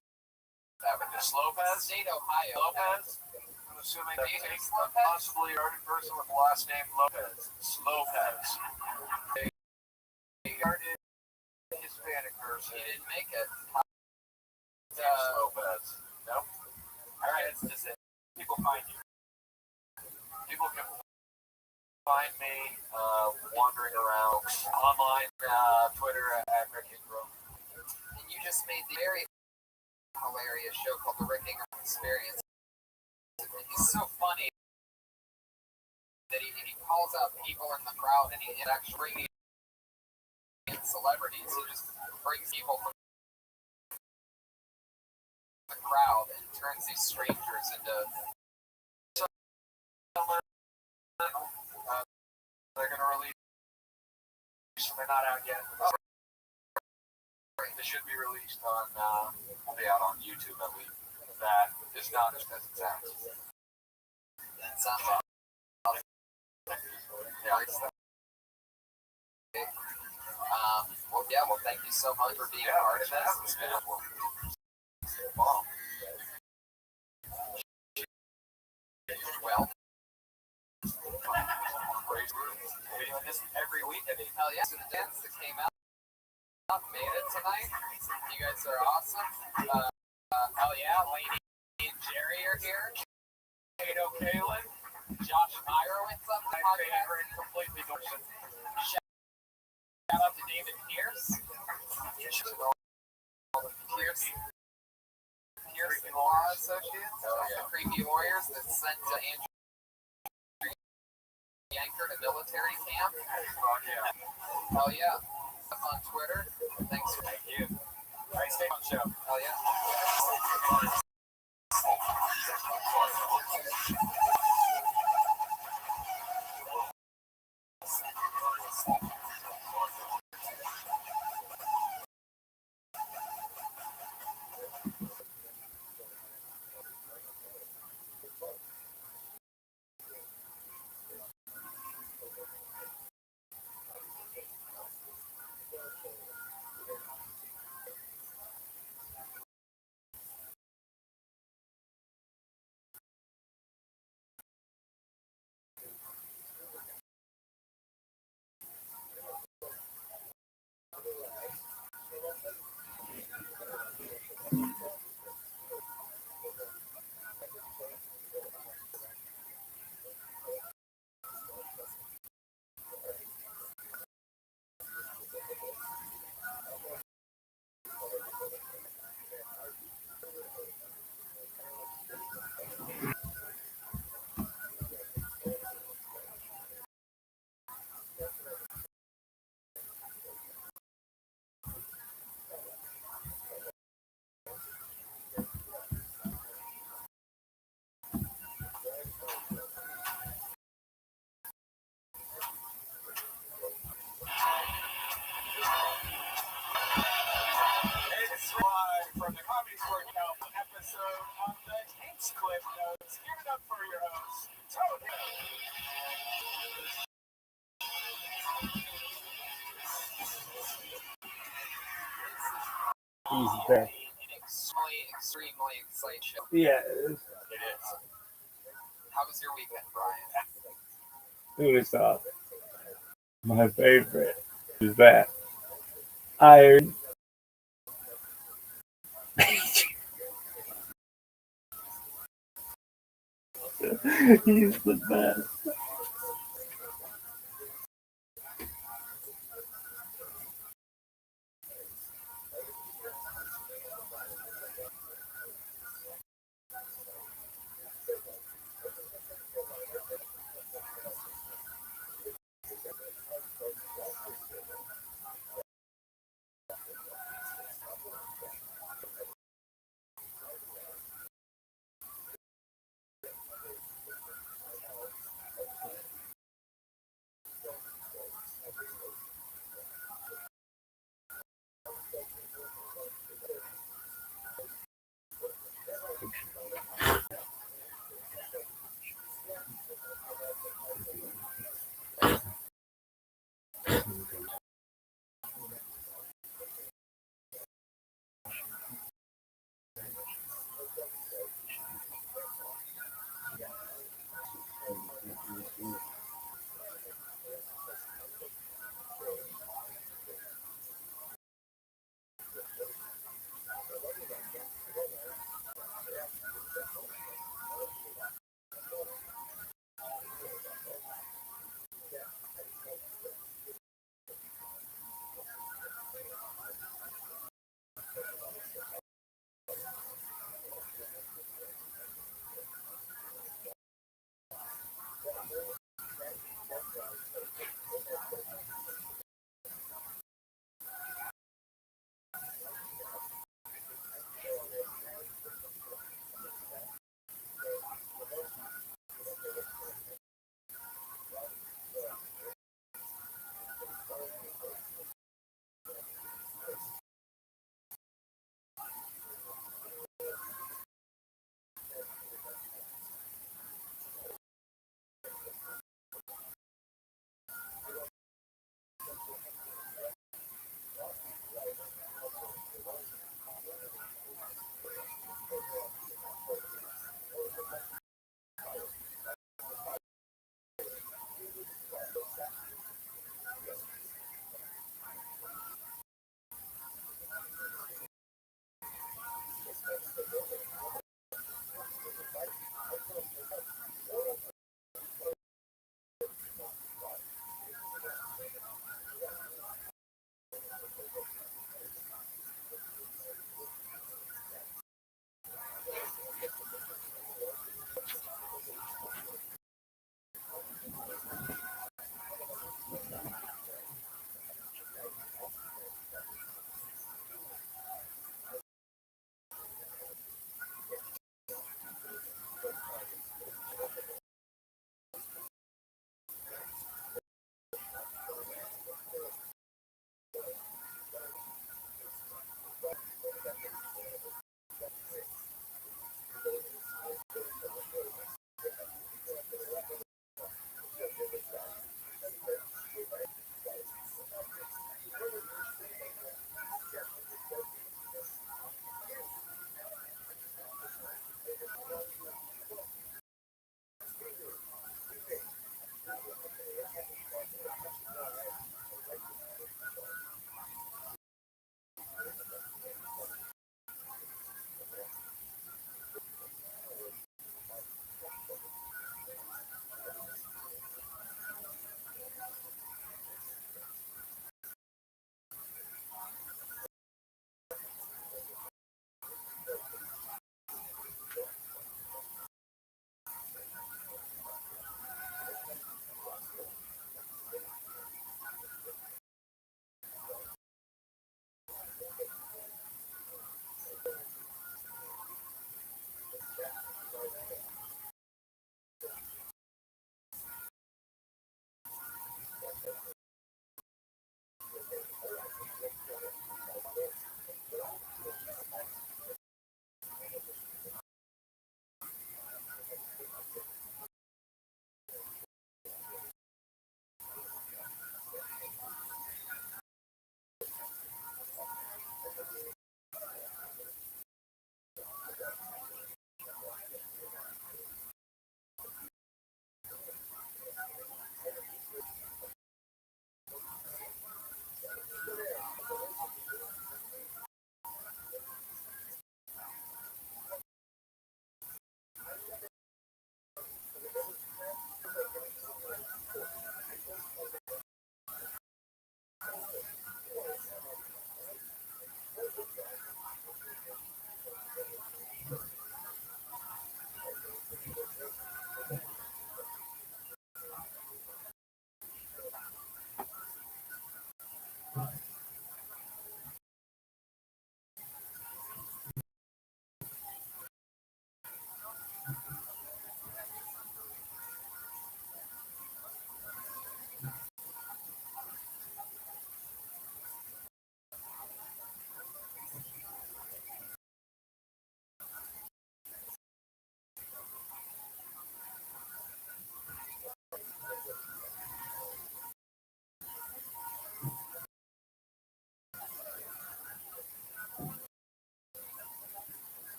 that one. Just Lopez? State, Ohio. Lopez? I'm assuming he's possibly a person with the last name Lopez. Lopez. He started Hispanic person. He didn't make it. Lopez. No? Alright, that's just it. People find you. People can find me wandering around online, Twitter at Rick Ingram. And you just made the very hilarious show called The Rick Ingram Experience. He's so funny that he calls out people in the crowd and he actually brings celebrities. He just brings people from the crowd and turns these strangers into they're going to release. They're not out yet. They should be released on. Will be out on YouTube at least. That is not as it sounds. That sounds awesome. Yeah, well, yeah. Well, thank you so much for being a part of this. Well. We're doing this every week. Hell yeah. So the dance that came out made it tonight. You guys are awesome. Hell yeah. Lady and Jerry are here. Kato Kalin. Josh Meyerowitz up the podcast. Completely gorgeous. Shout out to David Pierce. Pierce Law Associates. The Creepy Warriors that sent to Andrew anchored a military camp. Hell yeah. On Twitter. Thanks. Thank you. Alright, stay on show. Hell yeah. episode of the Takes Clip Notes. Give it up for your host, Tony. He's back. An extremely exciting show. Yeah, It is. How was your weekend, Brian? it was my favorite is that Iron. He's the best.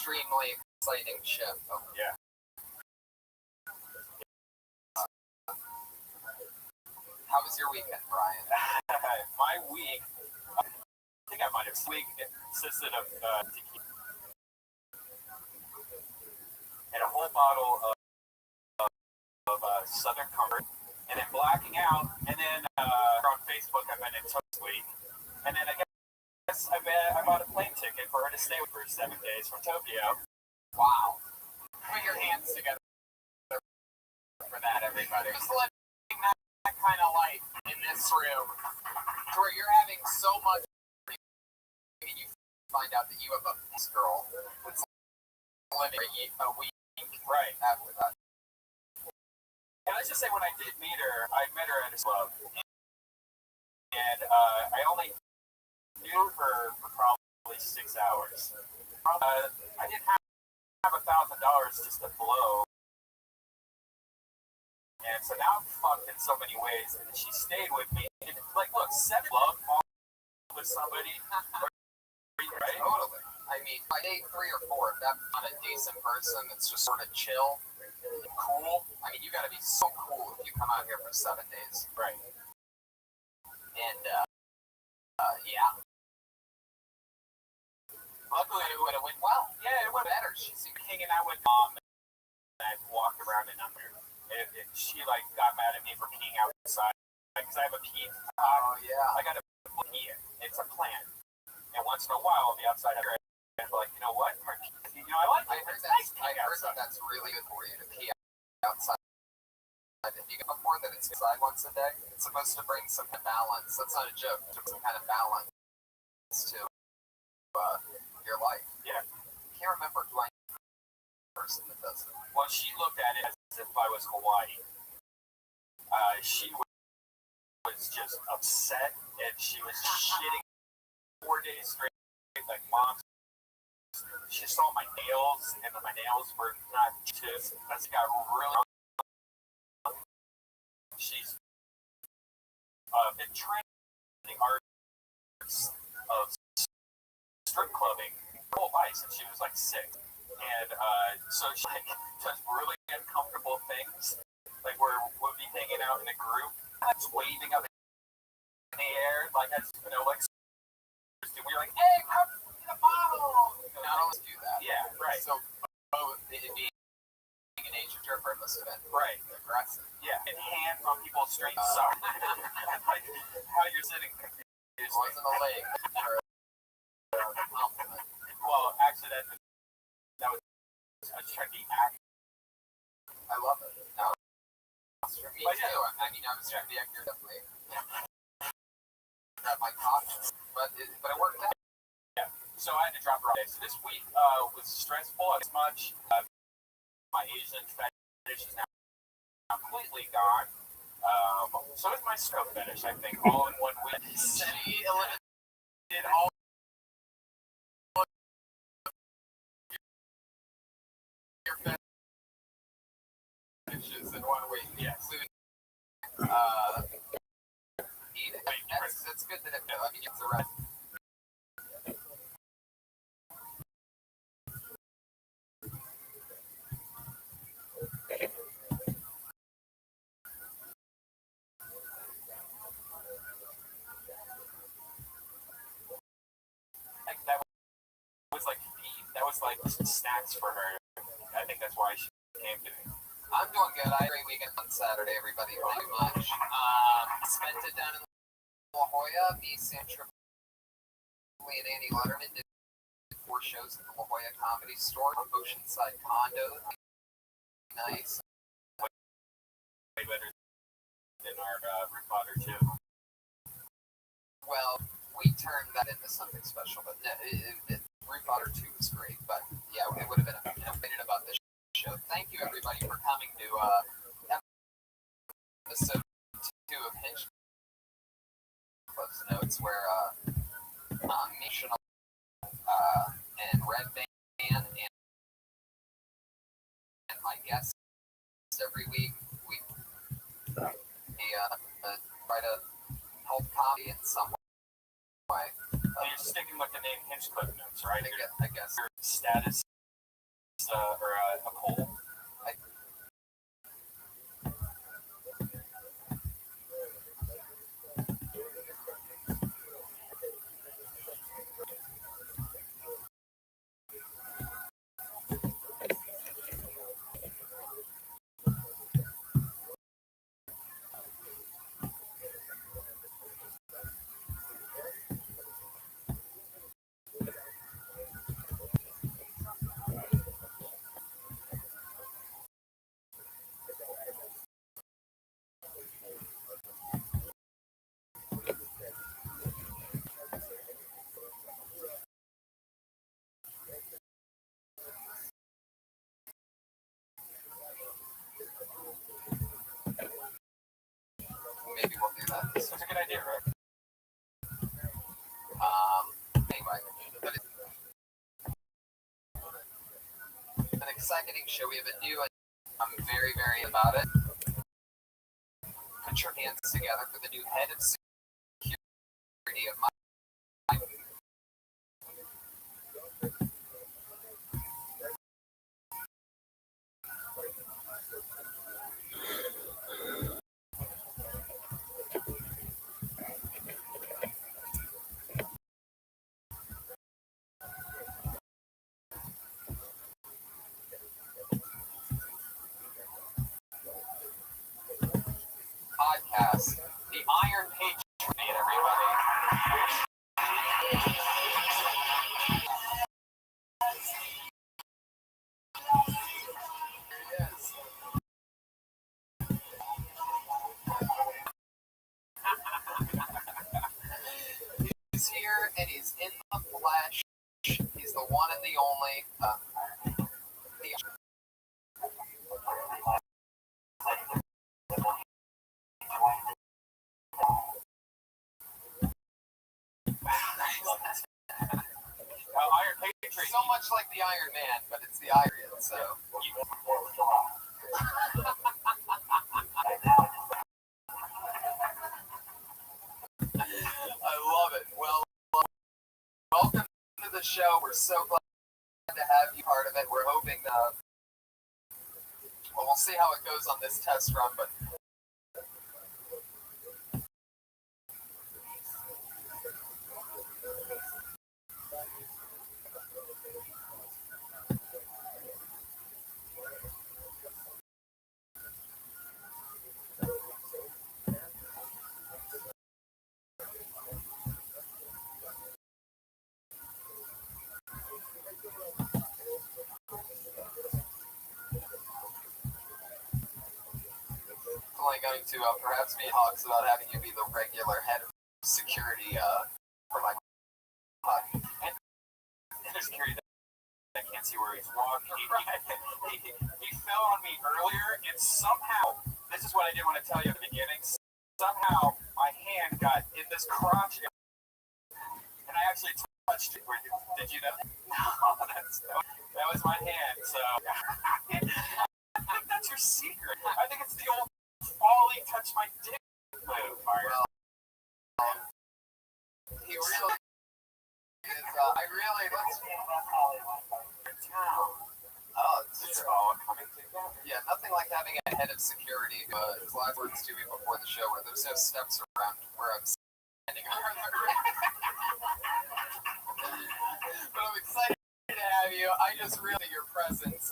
extremely exciting ship. Yeah. How was your weekend, Brian? My week, I think I might have it consisted of tequila and a whole bottle of Southern Comfort, and then blacking out, and then on Facebook I've been in touch this week, and then I guess I bought a plane ticket for her to stay with for 7 days from Tokyo. Wow. Put your hands together for that, everybody. Just living that kind of life in this room, where you're having so much, and you find out that you have a girl that's living a week Right. after that. And let's just say when I did meet her, I met her at a club, and I only knew her for probably 6 hours. I didn't have $1,000 just to blow, and so now I'm fucked in so many ways. And she stayed with me. And like, look, 7 love with somebody, right? Totally. I mean, by day 3 or 4, if that's not a decent person that's just sort of chill and cool, I mean, you got to be so cool if you come out here for 7 days. Right. And, yeah. Luckily, it would have went well. Yeah, it went Better. She seemed hanging out with mom, and I walked around in under. And she like got mad at me for peeing outside because I have a pee. Oh, yeah. I got to pee it. It's a plant. And once in a while, I'll be outside and like, you know what? I like it. I heard that that's really good for you to pee outside. If you get more than it's inside once a day, it's supposed to bring some kind of balance. That's not a joke. Some kind of balance to your life. Yeah. I can't remember who I know the person that does it. Well, she looked at it as if I was Hawaii. She was just upset, and she was shitting 4 days straight, like, Mom. She saw my nails, and my nails were not just, I got really. She's been trained in the arts of strip clubbing her whole life since she was like 6. And so she like does really uncomfortable things, like where we'll be hanging out in a group, just waving up in the air, like as you know, like we're like, hey, come get a bottle. Not only do that. Yeah, right. So both it being an Asian tripper must have been Right. aggressive. Yeah, and hands on people's straight sorry. Like how you're sitting. It wasn't a leg or a compliment. Well, actually, that was I was trying to be active. I love it. No, for me But too. yeah. I mean, I was trying to be active definitely. Grab my coffee, but it worked out. Yeah. So I had to drop her off. So this week was stressful as much. My Asian fetish is now completely gone. So is my stroke fetish, I think, all in one week. City eliminated all your fetishes in 1 week. Yes. Eat it. That's good that it. I mean, it's the rest. That was like feed. That was like snacks for her. I think that's why she came to me. I'm doing good. I had a great weekend on Saturday, everybody. Thank you much. Spent it down in La Jolla. Me, Sam Tripoli, and Andy Letterman did 4 shows at the La Jolla Comedy Store. Oceanside condo. Nice. Way better than our Roof Otter too. Well, we turned that into something special, but Roof Otter 2 was great. But yeah, it would have been opinion about this show. Thank you, everybody, for coming to episode 2 of Hinge Close Notes, where National and Red Band and my guests every week we try to help comedy in some way. You're sticking with the name Hinge Cliff Notes, right? I guess. Your status maybe we'll do that. This was a good idea, right? Anyway, but it's an exciting show. We have a new. I'm very, very about it. Put your hands together for the new head of security of my. Podcast, the Iron Patriot, everybody. Yes. He's here and he's in the flesh. He's the one and the only. Iron Patriot. So much like the Iron Man, but it's the Iron, so. I love it. Well, welcome to the show. We're so glad to have you part of it. We're hoping, well, we'll see how it goes on this test run, but only going to perhaps be talks about having you be the regular head of security for my And there's security that can't see where he's walking. He fell on me earlier, and somehow, this is what I didn't want to tell you at the beginning, somehow my hand got in this crotch, and I actually touched it. Did you know? No, that was my hand, so I think that's your secret. I think it's the old Folly touch my dick move, Mario. he really is. I really let's. Oh, It's all coming together. Yeah, nothing like having a head of security. His last words to me before the show were, "There's no steps around where I'm standing." But I'm excited to have you. I just really your presence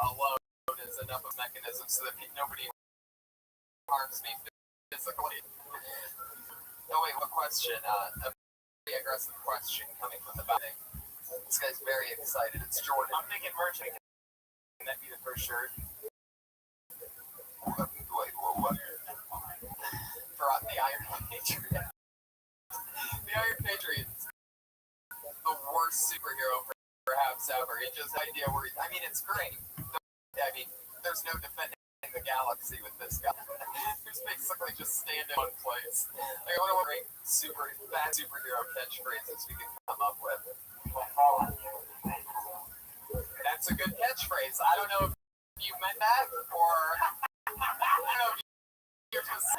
alone is enough of a mechanism so that nobody harms me physically. Oh wait, what question? A very aggressive question coming from the back. This guy's very excited. It's Jordan. I'm thinking merchant. Can that be the first shirt? Wait, what? For the Iron Patriot. The Iron Patriot's the worst superhero perhaps ever. It just idea where I mean, it's great. I mean, there's no defending the galaxy with this guy. Who's basically just stand in one place. Like, I wonder what great bad superhero catchphrases we can come up with. That's a good catchphrase. I don't know if you meant that, or I don't know if you just,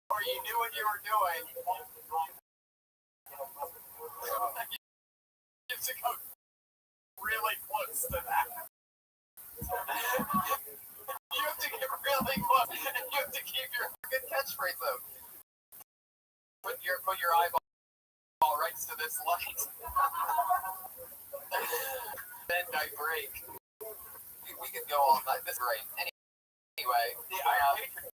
or you knew what you were doing. You have to go really close to that. You have to get really close, and you have to keep your good catchphrase though. Put your eyeball right to this light. Then I break. We could go all night. This is great. Anyway, the Iron Patriot.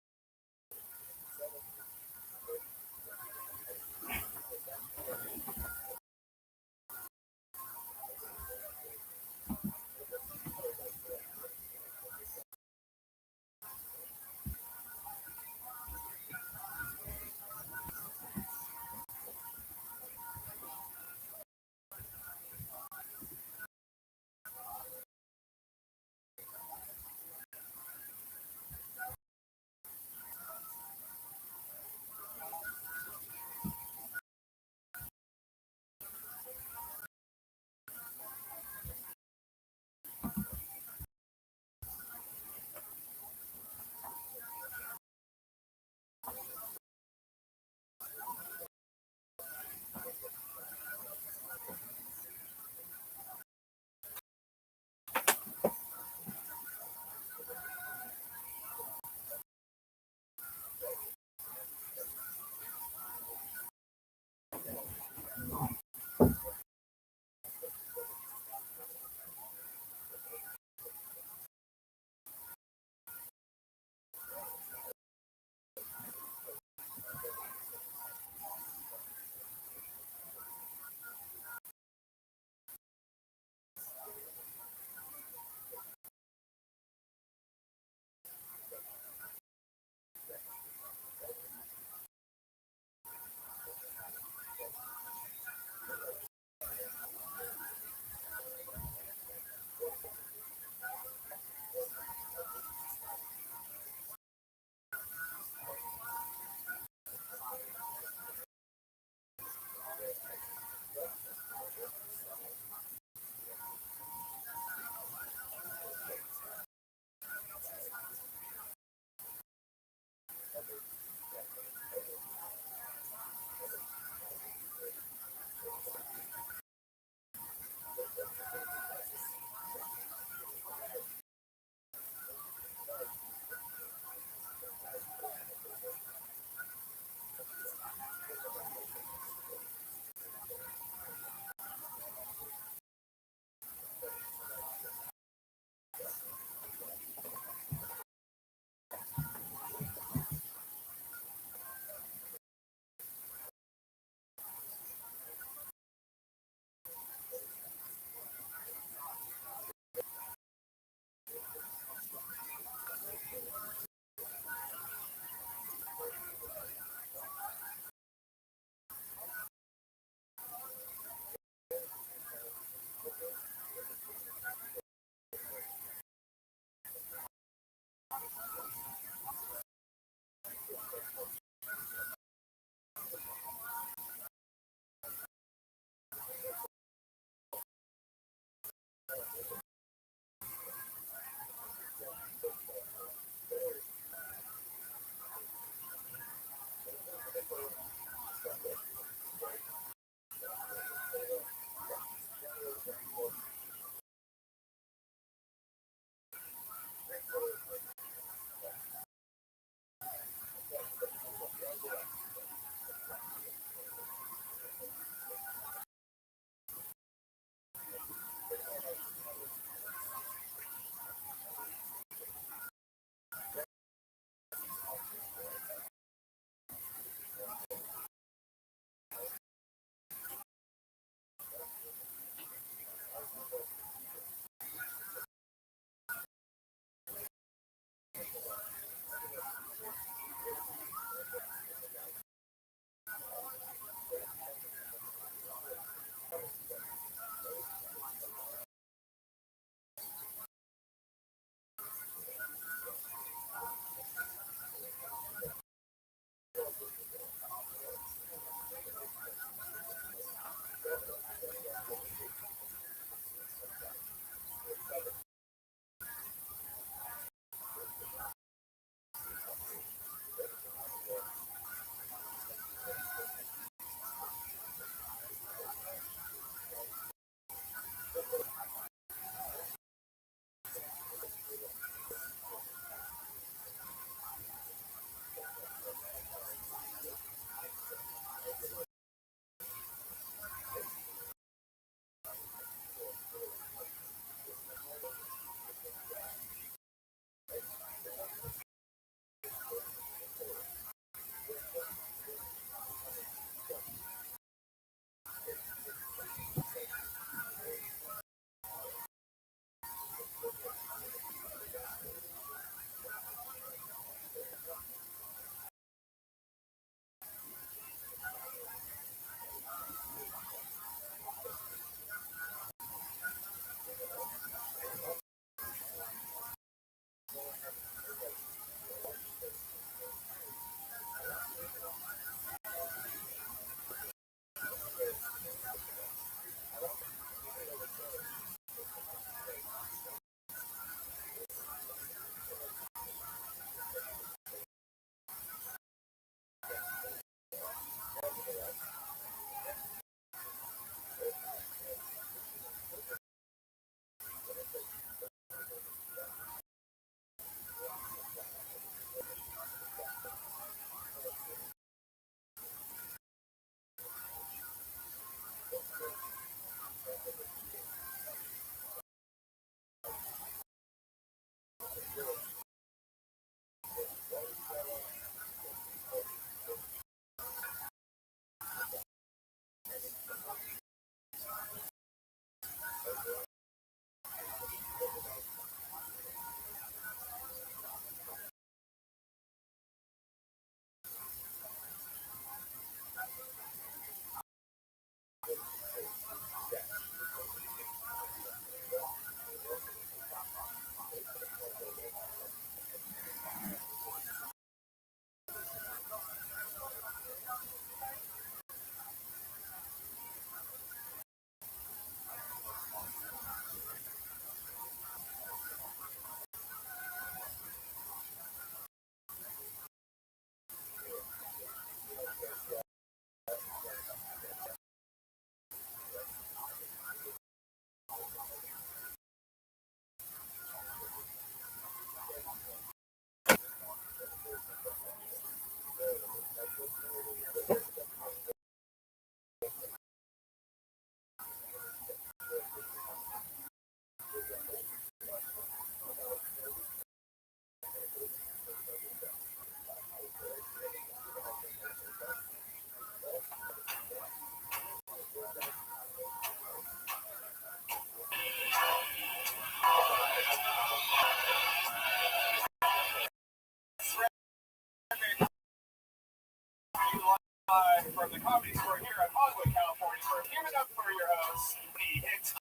Live from the Comedy Store here in Hollywood, California. We're giving up for your host, the Hicks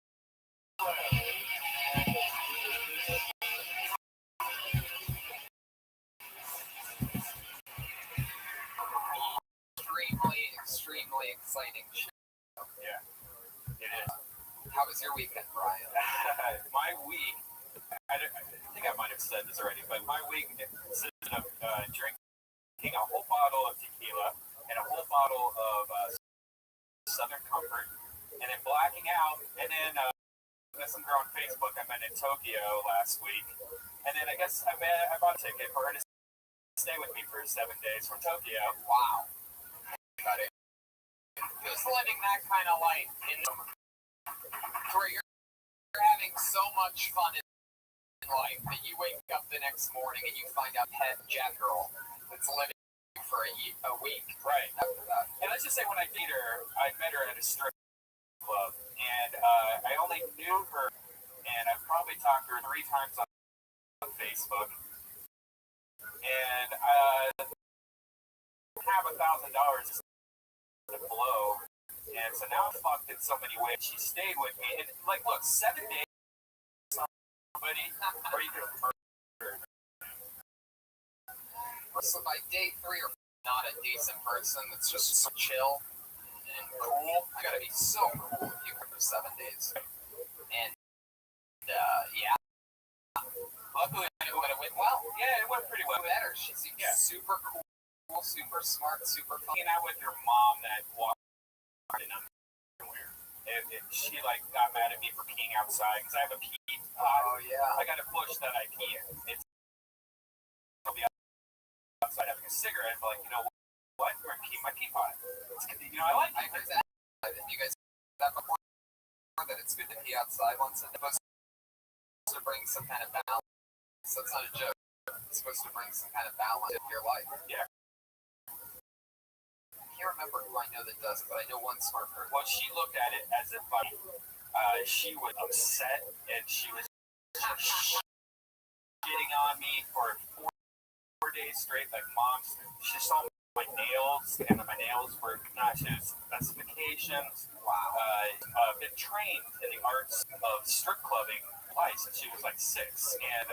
Club. Extremely exciting show. Yeah, it is. How was your weekend, Brian? My week, I think I might have said this already, but my week consisted of drinking a whole bottle of tequila and a whole bottle of Southern Comfort, and then blacking out, and then met some girl on Facebook I met in Tokyo last week, and then I guess I bought a ticket for her to stay with me for 7 days from Tokyo. Wow. Got it. Who's living that kind of life where you're having so much fun in life that you wake up the next morning and you find out head jet girl that's living for a week Right. after that. And let's just say when I met her at a strip club, and I only knew her, and I've probably talked to her 3 times on Facebook, and have $1,000 to blow, and so now I'm fucked in so many ways. She stayed with me, and like, look, 7 days, somebody, or you could murder. So by day 3 or not a decent person that's just so chill and cool. I gotta be so cool with you for 7 days. And yeah. Luckily it went well. Yeah, it went pretty well. Better. She seems super cool, super smart, super fun. Hanging out with your mom that walked in underwear. And she like got mad at me for peeing outside because I have a pee pot. Oh yeah. I got a bush that I pee in. I'll be outside having a cigarette, but like, you know what? We're peeing my pee pot. You know, I heard that. You guys that before that it's good to pee outside once a day. It's supposed to bring some kind of balance. So it's not a joke. It's supposed to bring some kind of balance in your life. Yeah. I can't remember who I know that does it, but I know one smart person. Well, she looked at it as if she was upset and she was shitting on me for 4 days straight. Like, Mom, she saw my nails, and my nails were not to specifications. Wow. Been trained in the arts of strip clubbing twice since she was like 6, and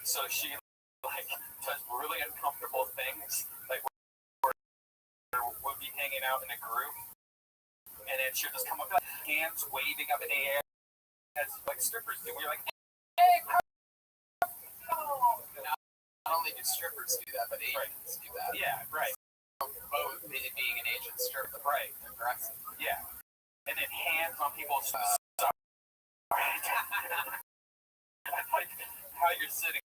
so she like does really uncomfortable things, like we'll be hanging out in a group, and then she'll just come up with hands waving up in the air as like strippers do. We're like, hey, Not only do strippers do that, but agents do that. yeah, right, Both being an agent stripper, right, aggressive. yeah, and then hands on people's stuff. Like how you're sitting.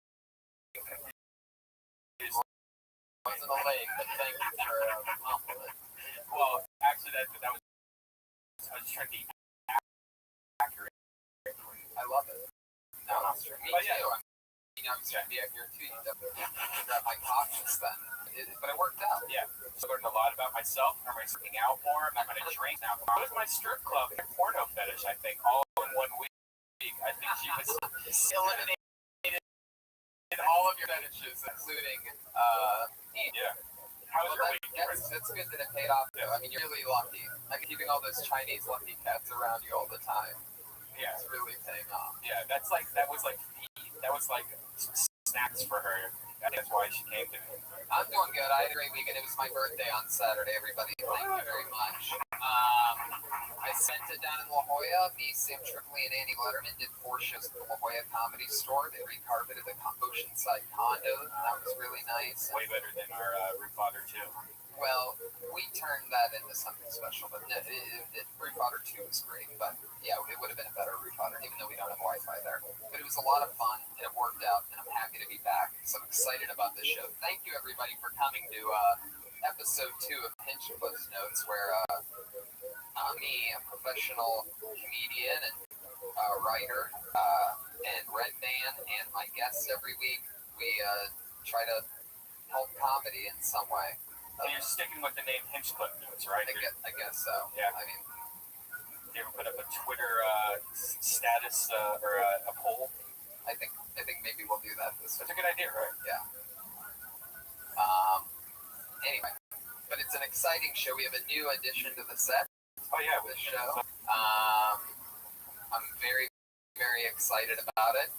Wasn't a leg, but thank you for a compliment. Well, actually, that was. I was trying to be accurate. I love it. No, that's true. Me But too. yeah. I mean, I was trying to be accurate too. You definitely grabbed my cautious then. But it worked out. Yeah, so I learned a lot about myself. I'm working out more. I'm going to drink now. It was my strip club and porno fetish, I think, all in 1 week. I think she was Eliminated all of your fetishes, including yeah. How was your week? It's good that it paid off though. I mean, you're really lucky. Like keeping all those Chinese lucky cats around you all the time. Yeah, It's really paying off. yeah. That was like snacks for her. That's why she came to me. I'm doing good. I had a great weekend. It was my birthday on Saturday, everybody. Thank you very much. I spent it down in La Jolla. Me, Sam Tripoli, and Andy Letterman did 4 shows at the La Jolla Comedy Store. They recarpeted the Oceanside condo. That was really nice. Way better than our Root Father 2. Well, we turned that into something special, but Root Father 2 was great. But yeah, it would have been a better Root Father, even though we don't have Wi-Fi there. But it was a lot of fun, and it worked out, and I'm happy to be back. So I'm excited about this show. Thank you, everybody, for coming to episode 2 of Pinch Cliff's Notes, where me, a professional comedian and writer, and Red Band, and my guests every week, we try to help comedy in some way. So you're sticking with the name Hinchcliffe Notes, right? I guess so. Yeah. I mean, You ever put up a Twitter status or a poll? I think maybe we'll do that this That's week. a good idea, right? Yeah. Anyway, but it's an an exciting show. We have a new addition to the set. Oh yeah, This show. I'm very, very excited about it.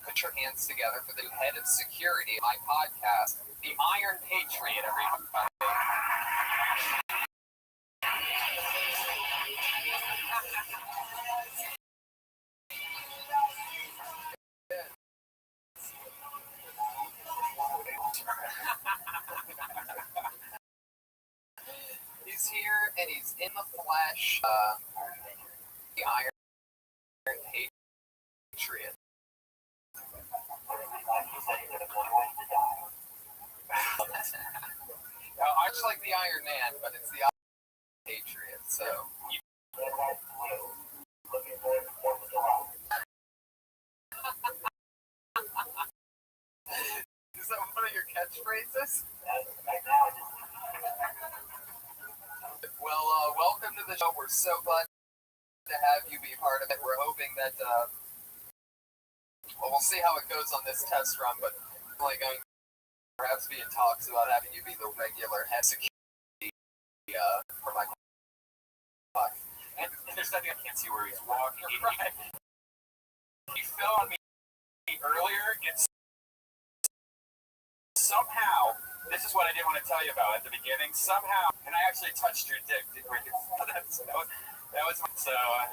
Put your hands together for the head of security of my podcast, the Iron Patriot, everybody. He's here and he's in the flesh. The Iron Patriot. I just like the Iron Man, but it's the Iron Patriot. So. Is that one of your catchphrases? Well, welcome to the show. We're so glad to have you be part of it. We're hoping that, well, we'll see how it goes on this test run, but we're only going to perhaps be in talks about having you be the regular head security for my podcast. and there's nothing I can't see where he's walking. He fell on me earlier. It's somehow. This is what I didn't want to tell you about at the beginning. Somehow, and I actually touched your dick. That was so. I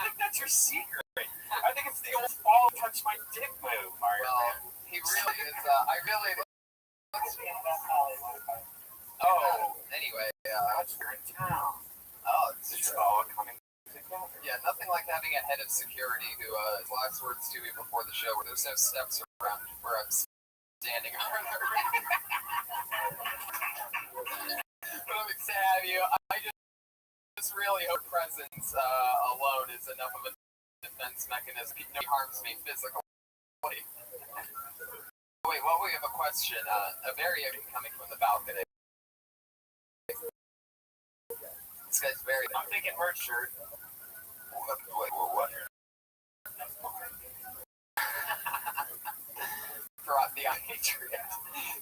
think that's your secret. I think it's the old fall touch my dick move, Mario. Well, he really is. I really. Oh, Anyway, you're in town. oh, It's all coming together. yeah, nothing like having a head of security who his last words to me before the show where there's no steps around where I'm standing on there. But I'm excited to have you. I just really hope presence alone is enough of a defense mechanism. No harms me physically. Wait, well, we have a question. A variation coming from the balcony. This guy's very. I'm thinking merch shirt. What? For the Iron Patriot.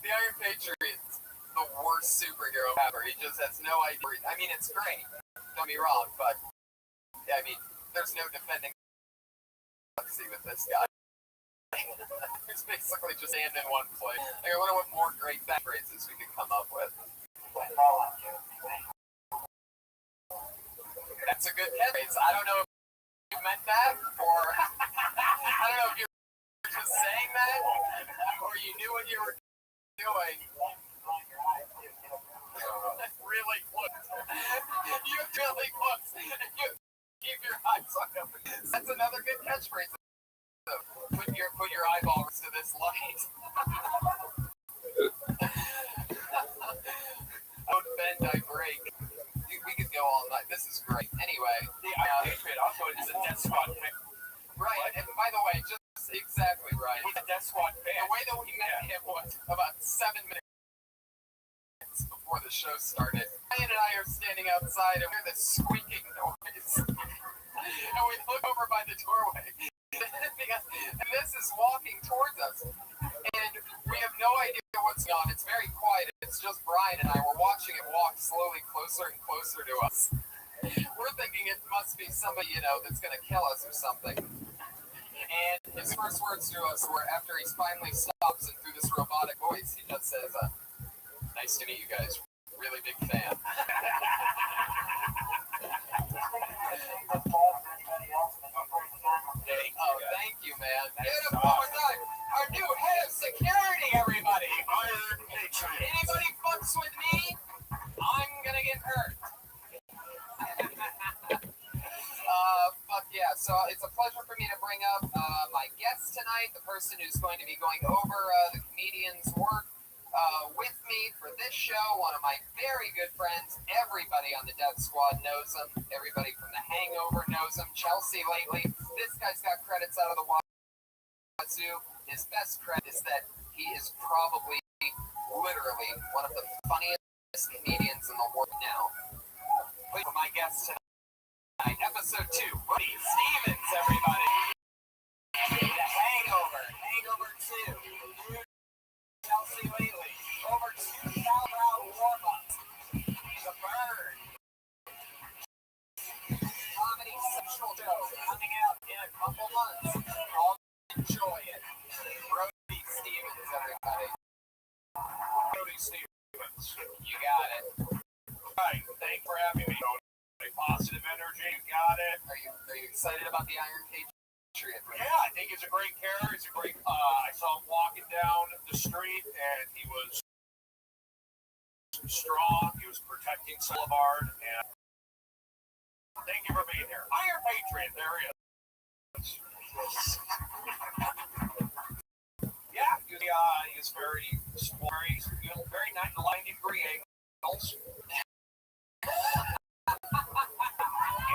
The Iron Patriot's the worst superhero ever. He just has no idea. I mean, it's great. Don't be wrong, but I mean, there's no defending with this guy. He's basically just stand in one place. Like, I wonder what more great back phrases we could come up with. That's a good catchphrase. I don't know if you meant that, or I don't know if you were just saying that, or you knew what you were doing. Really close. You really close. You keep your eyes on him. That's another good catchphrase. Put your eyeballs to this light. Don't bend, I break. We could go all night. This is great. Anyway, The Iron Patriot also is a Death Squad fan. right. And by the way, just exactly right. He's a Death Squad fan. The way that we met him was about 7 minutes before the show started. Ryan and I are standing outside and we hear this squeaking noise. And we look over by the doorway. And this is walking towards us. And we have no idea what's going on. It's very quiet. It's just Brian and I. We're watching it walk slowly closer and closer to us. We're thinking it must be somebody, that's going to kill us or something. And his first words to us were after he finally stops and through this robotic voice, he just says, nice to meet you guys. Really big fan. Oh, thank you, man. Get him one more time. Our new head of security, everybody. Anybody fucks with me, I'm gonna get hurt. Fuck yeah. So it's a pleasure for me to bring up my guest tonight, the person who's going to be going over the comedian's work with me for this show. One of my very good friends. Everybody on the Death Squad knows him. Everybody from The Hangover knows him. Chelsea lately. This guy's got credits out of the wazoo. His best credit is that he is probably, literally, one of the funniest comedians in the world now. Wait for my guest tonight. Episode 2. Woody Stevens, everybody. The Hangover. Hangover 2. Chelsea lately. Over Enjoy it. Brody Stevens, everybody. Brody Stevens. You got it. Right. Thanks for having me. Positive energy. You got it. Are you excited about the Iron Patriot? Yeah, I think he's a great character. He's a great. I saw him walking down the street, and he was strong. He was protecting Boulevard, and thank you for being here. Iron Patriot. There he is. Yeah, he's very sporty. Very 90-degree angles.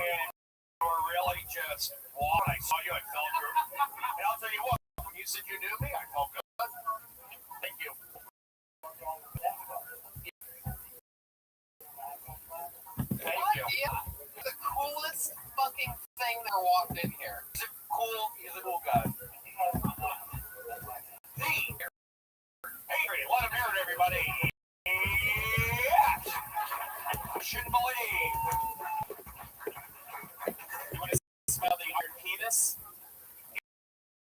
And you're really just, when I saw you, I felt good. And I'll tell you what, when you said you knew me, I felt good. Thank you. Thank you. Yeah. The coolest fucking thing that walked in here. He's a cool guy. Adrian, let him hear it, everybody. Yes! You shouldn't believe. You want to smell the iron penis?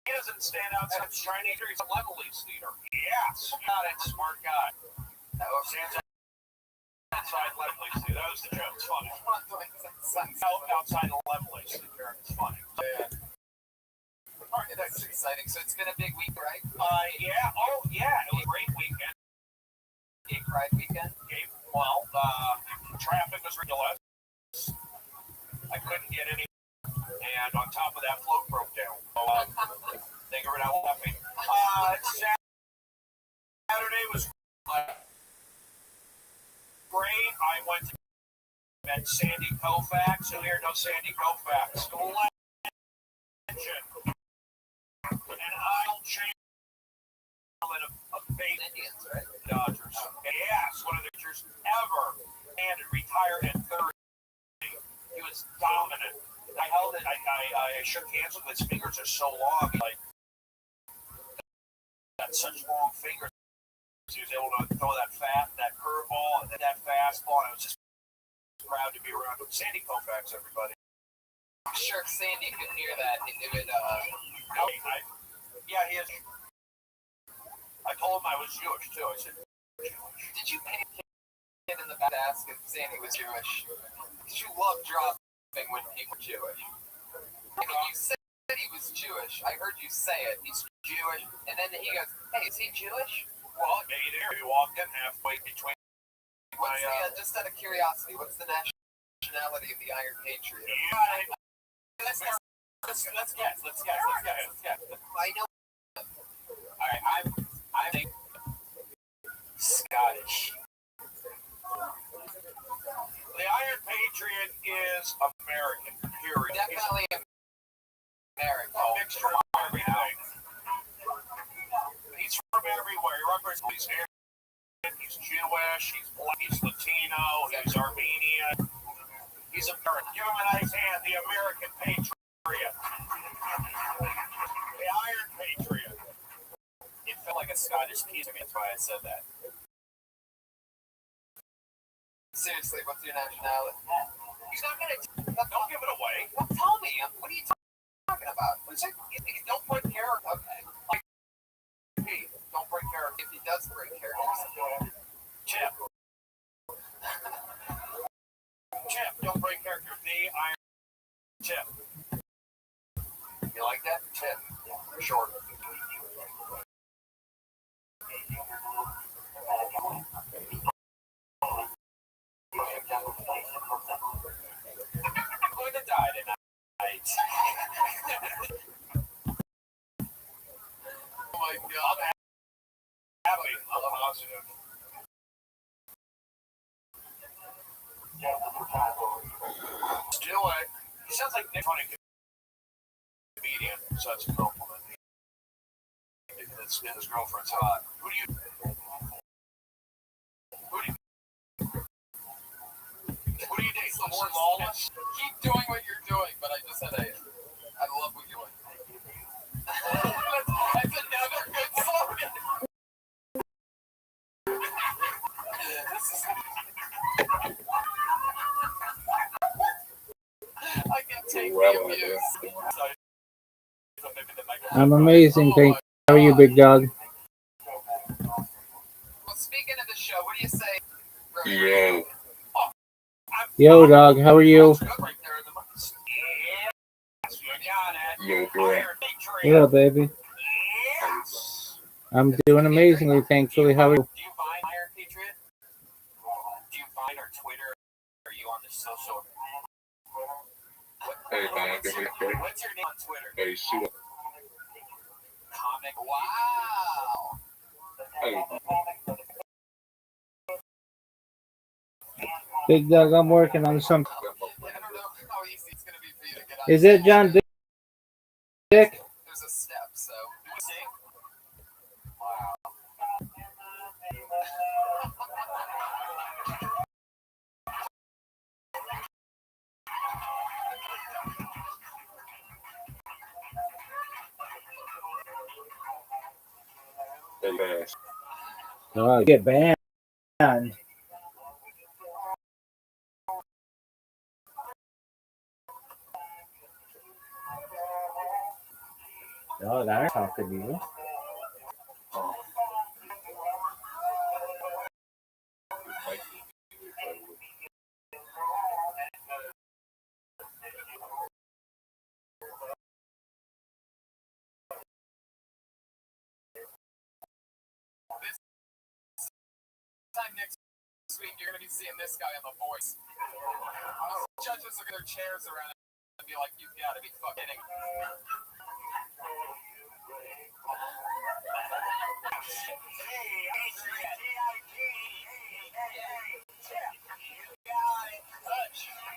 He doesn't stand outside shiny. He's a level-lease leader. Yes! Got it, smart guy. Stands outside level-lease leader. That was the joke. It's funny. Outside the level-lease leader. It's funny. Yeah. That's exciting. So it's been a big week, right? Yeah. Oh, yeah. It was a great weekend. Gay Pride weekend? Well, traffic was ridiculous. I couldn't get any. And on top of that, float broke down. Thank you for not laughing. Saturday was great. I went to met Sandy Koufax. Who here knows Sandy Koufax? Legend. And I'll change a big Indians, right? Dodgers. Yes, one of the pitchers ever. And retired at 30. He was dominant. I held it. I shook hands with him. His fingers are so long. Like, got such long fingers. He was able to throw that curveball, and that fastball. And I was just proud to be around him. Sandy Koufax, everybody. I'm sure Sandy could hear that. It would, yeah, he is. I told him I was Jewish, too. I said, Jewish. Did you pay a kid in the back to ask if Sandy was Jewish? Because you love dropping when people are Jewish. I mean, you said he was Jewish. I heard you say it. He's Jewish. And then he goes, hey, is he Jewish? Well, I made it. We walked in halfway between. What's just out of curiosity, what's the nationality of the Iron Patriot? Yeah, let's guess. I know. All right, I think Scottish. The Iron Patriot is American, period. Definitely American. A mixture of everything. He's from everywhere. He represents. He's Aryan, he's Jewish, he's black, he's Latino, he's Armenian. He's American. Give him a nice hand. The American Patriot. The Iron Patriot. It felt like a Scottish piece to me. That's why I said that. Seriously, what's your nationality? He's not gonna. Don't give it away. Well, tell me. What are you talking about? Don't break character. Okay. Hey, Don't break character. If he does break character. Chip. Chip, don't break character. The Iron Chip. You like that? Chip. Short. I'm going to die tonight. Oh my God. I'm happy. I'm positive. Let's do it. He sounds like Nick funny comedian, so that's a compliment. His girlfriend's hot. Who do you date? The more lawless. Keep doing what you're doing, but I just said I love what you're doing. That's another good slogan. I can take the abuse. So maybe the microphone. I'm amazing. Thank you. How are you, big dog? Well, speaking of the show, what do you say? Yeah. Yo, dog. How are you? Yeah, girl. What up, baby? I'm doing amazingly, thankfully. How are you? Do you find Iron Patriot? Do you find our Twitter? Are you on the social? Hey, man, What's your name on Twitter? Hey, shoot. Comic. Wow. Hey, Big dog, I'm working on some. I don't know how easy it's going to be for you to get on. Is it John Dick? There's a step, so. hey, man. Oh, get banned. Oh, that's talking to you. Time next week, you're going to be seeing this guy on The Voice. Judges look at their chairs around and be like, you've got to be fucking kidding.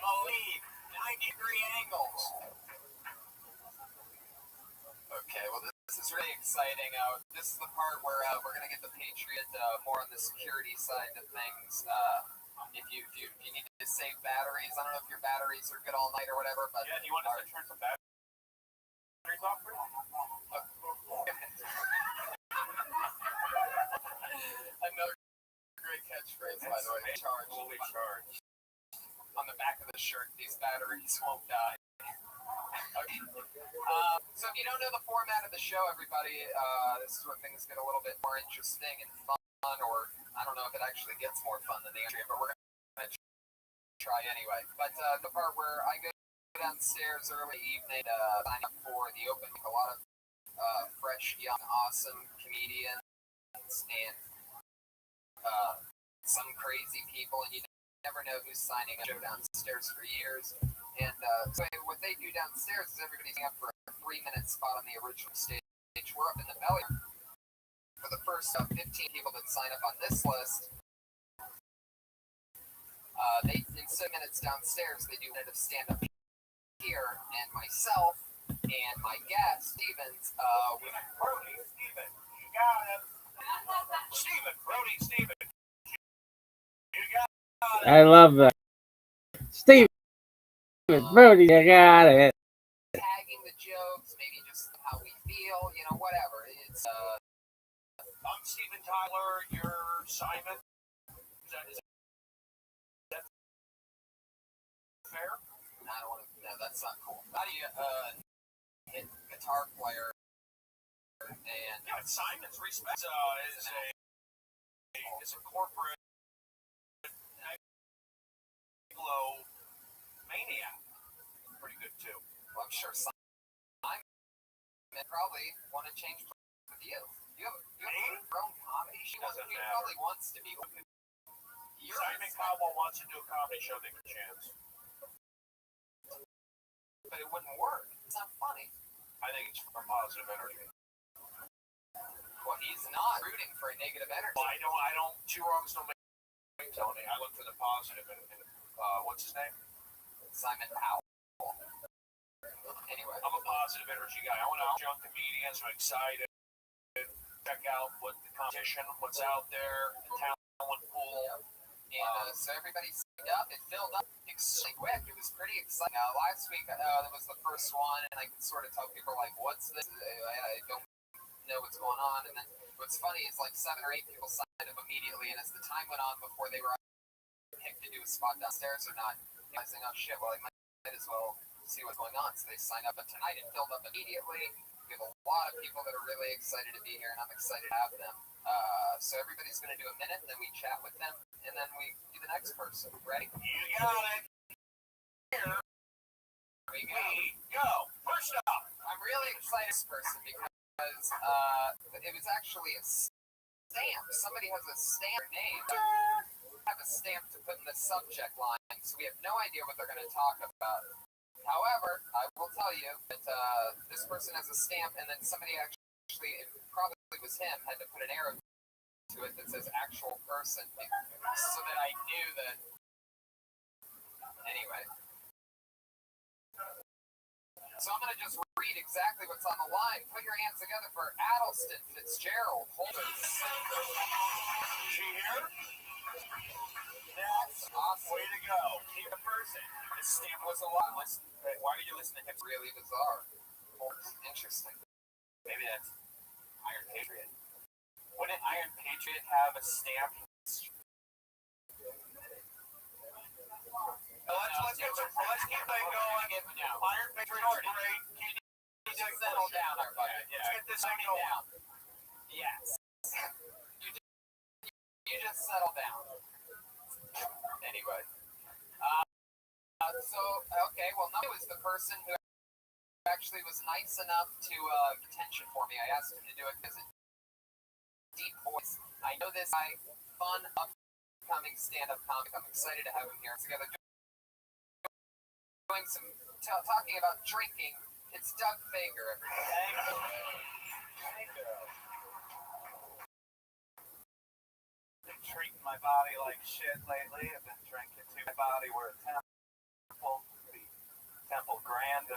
Believe 90-degree angles. Okay, well, this is really exciting. This is the part where we're going to get the Patriot more on the security side of things. If you need to save batteries, I don't know if your batteries are good all night or whatever, but Yeah, do you want us to turn some batteries off for you? Another great catchphrase, by the way. Charge. Fully charged. On the back of the shirt, these batteries won't die. Okay. So if you don't know the format of the show, everybody, this is where things get a little bit more interesting and fun, or I don't know if it actually gets more fun than the entry, but we're going to try anyway. But the part where I go downstairs early evening, sign up for the open, a lot of fresh, young, awesome comedians and some crazy people, and you never know who's signing a show downstairs for years. And so what they do downstairs is everybody's up for a 3-minute spot on the original stage. We're up in the belly for the first 15 people that sign up on this list. They in 7 minutes downstairs they do a minute of stand up here, and myself and my guest Stevens Brody, Steven. You got him. Steven, Brody, Steven. You got it. I love that. Steve Brody, you got it. tagging the jokes, maybe just how we feel, whatever. It's I'm Steven Tyler. You're Simon. Is that fair? I don't want to. No, that's not cool. How do you hit guitar player? And Yeah, Simon's respect is a corporate maniac. Pretty good too. well, I'm sure Simon probably want to change with you. You have your own comedy. He probably wants to be. Simon Cowell wants to do a comedy show. They can chance. But it wouldn't work. It's not funny. I think it's for positive energy. Well, he's not rooting for a negative energy. Well, I don't. Two wrongs don't make Tony. I look for the positive. And what's his name? Simon Powell. Anyway, I'm a positive energy guy. I want to young comedians. I'm excited. Check out what the competition, what's out there, the talent pool. And so everybody signed up. It filled up extremely quick. It was pretty exciting. Last week, that was the first one, and I could sort of tell people, like, what's this? I don't know what's going on. And then what's funny is, like, 7 or 8 people signed up immediately, and as the time went on before they were picked to do a spot downstairs or not, realizing, oh, shit, well, I might as well see what's going on. So they signed up, but tonight it filled up immediately. We have a lot lot of people that are really excited to be here, and I'm excited to have them. So everybody's going to do a minute, and then we chat with them, and then we do the next person. Ready? You got it. Here We we go. First up, I'm really excited this person because it was actually a stamp. Somebody has a stamp name. Have a stamp to put in the subject line, so we have no idea what they're going to talk about. However, I will tell you that this person has a stamp, and then somebody actually, it probably was him, had to put an arrow to it that says actual person, so that I knew that. Anyway. So I'm going to just read exactly what's on the line. Put your hands together for Addleston Fitzgerald Holders. she here. That's awesome. Way to go. Keep the person. This stamp was a lot. Why do you listen to him? It's really bizarre. Interesting. Maybe that's Iron Patriot. Wouldn't Iron Patriot have a stamp? Let's keep it going. Iron Patriot is great. You just settle down, everybody. Let's get this thing going. Down. Yes. You just settle down. Anyway. Okay, well, no, was the person who actually was nice enough to get attention for me. I asked him to do it because it's deep voice. I know this guy, fun, upcoming stand-up comic. I'm excited to have him here together. Doing some talking about drinking. It's Doug Fager, everybody. Been treating my body like shit lately. I've been drinking too. My body were a temple, the Temple Grand.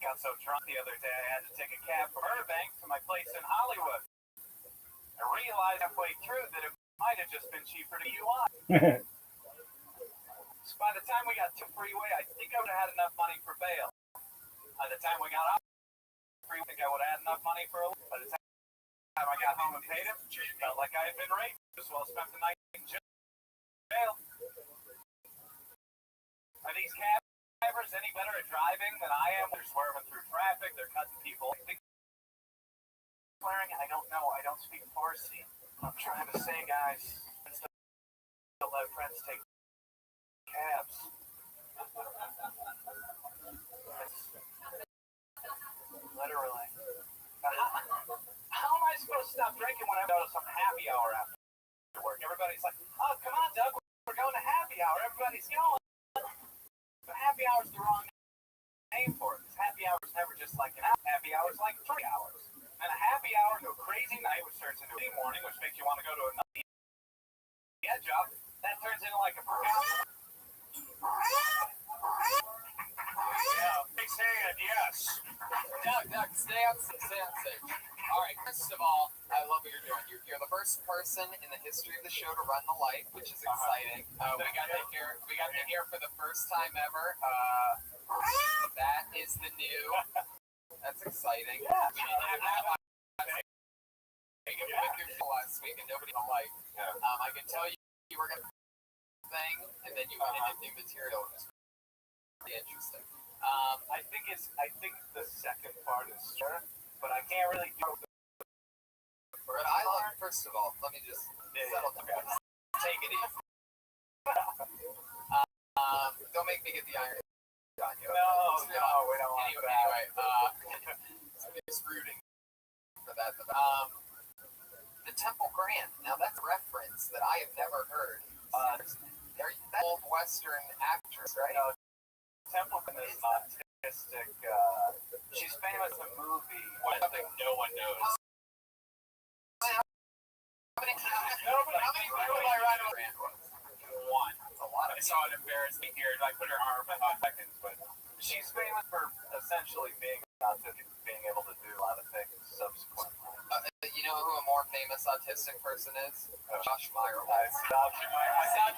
Got so drunk the other day I had to take a cab from Burbank to my place in Hollywood. I realized halfway through that it might have just been cheaper to UI. So by the time we got to freeway, I think I would have had enough money for bail. By the time we got off the freeway, I think I would have had enough money for a little. By the time I got home and paid him, felt like I had been raped. Just well spent the night in jail. Are these cab drivers any better at driving than I am? They're swerving through traffic. They're cutting people. Swearing, I don't know. I don't speak Farsi. I'm trying to say, guys, don't let friends take cabs. Literally. How am I supposed to stop drinking when I go to some happy hour after work? Everybody's like, oh, come on, Doug, we're going to happy hour. Everybody's going. But happy hour's the wrong name for it. Because happy hour's never just like an hour. Happy hour's like 3 hours. And a happy hour to a crazy night, which turns into a morning, which makes you want to go to another job. That turns into like a workout. Yeah, big hand, yes. Doug, stay on stage. All right, first of all, I love what you're doing. You're the first person in the history of the show to run the light, which is exciting. We got to hear for the first time ever. That is the new. That's exciting. Yeah. We didn't have that last week, and nobody liked. I can tell you were gonna thing, and then you went into new material. It was really interesting. I think the second part is sure, but I can't really do it. But I love. First of all, let me just settle down. Take it easy. Don't make me get the iron on you. No, we don't want Anyway, somebody's rooting for that. The Temple Grand. Now that's a reference that I have never heard. They're that old Western actress, right? No, Templeton is autistic. She's famous in a movie. Something no one knows. How many people I ride over? One. That's a lot of. I saw it embarrass me here. I put her arm in 5 seconds, but She's famous for essentially being autistic, being able to do a lot of things subsequently. You know who a more famous autistic person is? Josh Meyer. I thought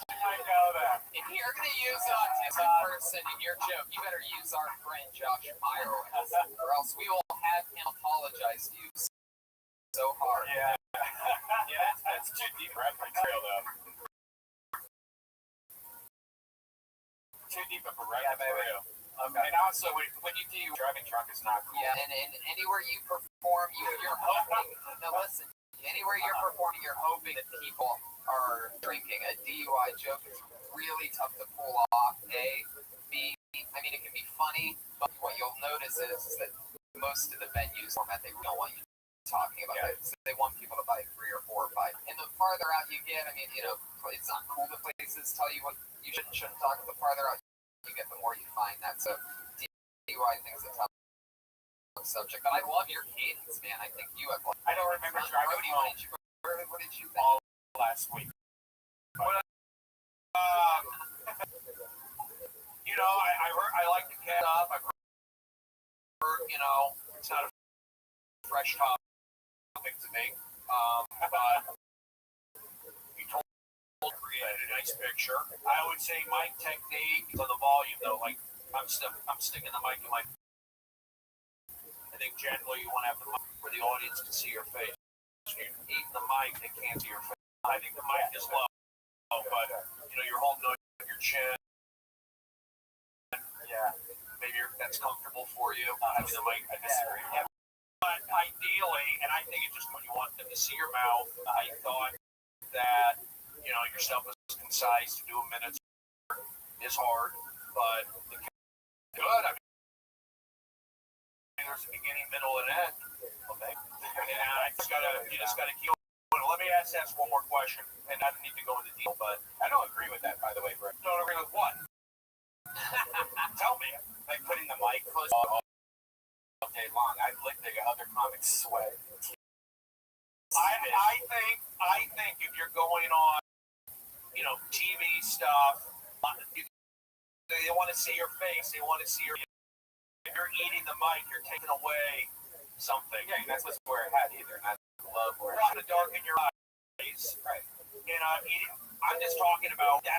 you might know that. If you're going to use an autistic person in your joke, you better use our friend Josh Meyer, or else we will have him apologize to you so hard. Yeah. yeah, that's too deep reference, though. Too deep of a reference for you. Okay. And also, when you do drunk is not cool. Yeah, and anywhere you perform, you're hoping. Now listen, anywhere you're performing, you're hoping that people are drinking. A DUI joke is really tough to pull off. A, B, I mean, it can be funny, but what you'll notice is that most of the venues format, they don't want you talking about it. So they want people to buy 3 or 4 or 5. And the farther out you get, I mean, you know, it's not cool that places tell you what you shouldn't talk. The farther out you get, the more you find that. So DUI I think is a tough subject. But I love your cadence, man. I think you have. I don't remember driving Brody, home what did you think? all last week. But, you know, I like to get up. I've heard, you know, it's not a fresh topic to me. But you told create a nice picture. I would say my technique to the volume, though, like I'm sticking the mic in my. I think generally you want to have the mic where the audience can see your face. You eat the mic, they can't see your face. I think the mic is low, but you know you're holding your chin. Yeah, maybe that's comfortable for you. I mean, the mic. I disagree. But ideally, and I think it just when you want them to see your mouth, I thought that you know your stuff was concise. To do a minute is hard, but good. I mean, there's a beginning, middle, and end. Okay. And you just gotta keep. Let me ask one more question, and I don't need to go into detail, but I don't agree with that, by the way, Brett. Don't agree with what? Tell me. Like putting the mic close all day long. I've licked the other comics' sweat. I think if you're going on, you know, TV stuff, they want to see your face. They want to see your. If you're eating the mic, you're taking away something. Yeah, that's what's wear a hat either. I love wearing a hat. To darken your eyes. Right. And I'm just talking about that.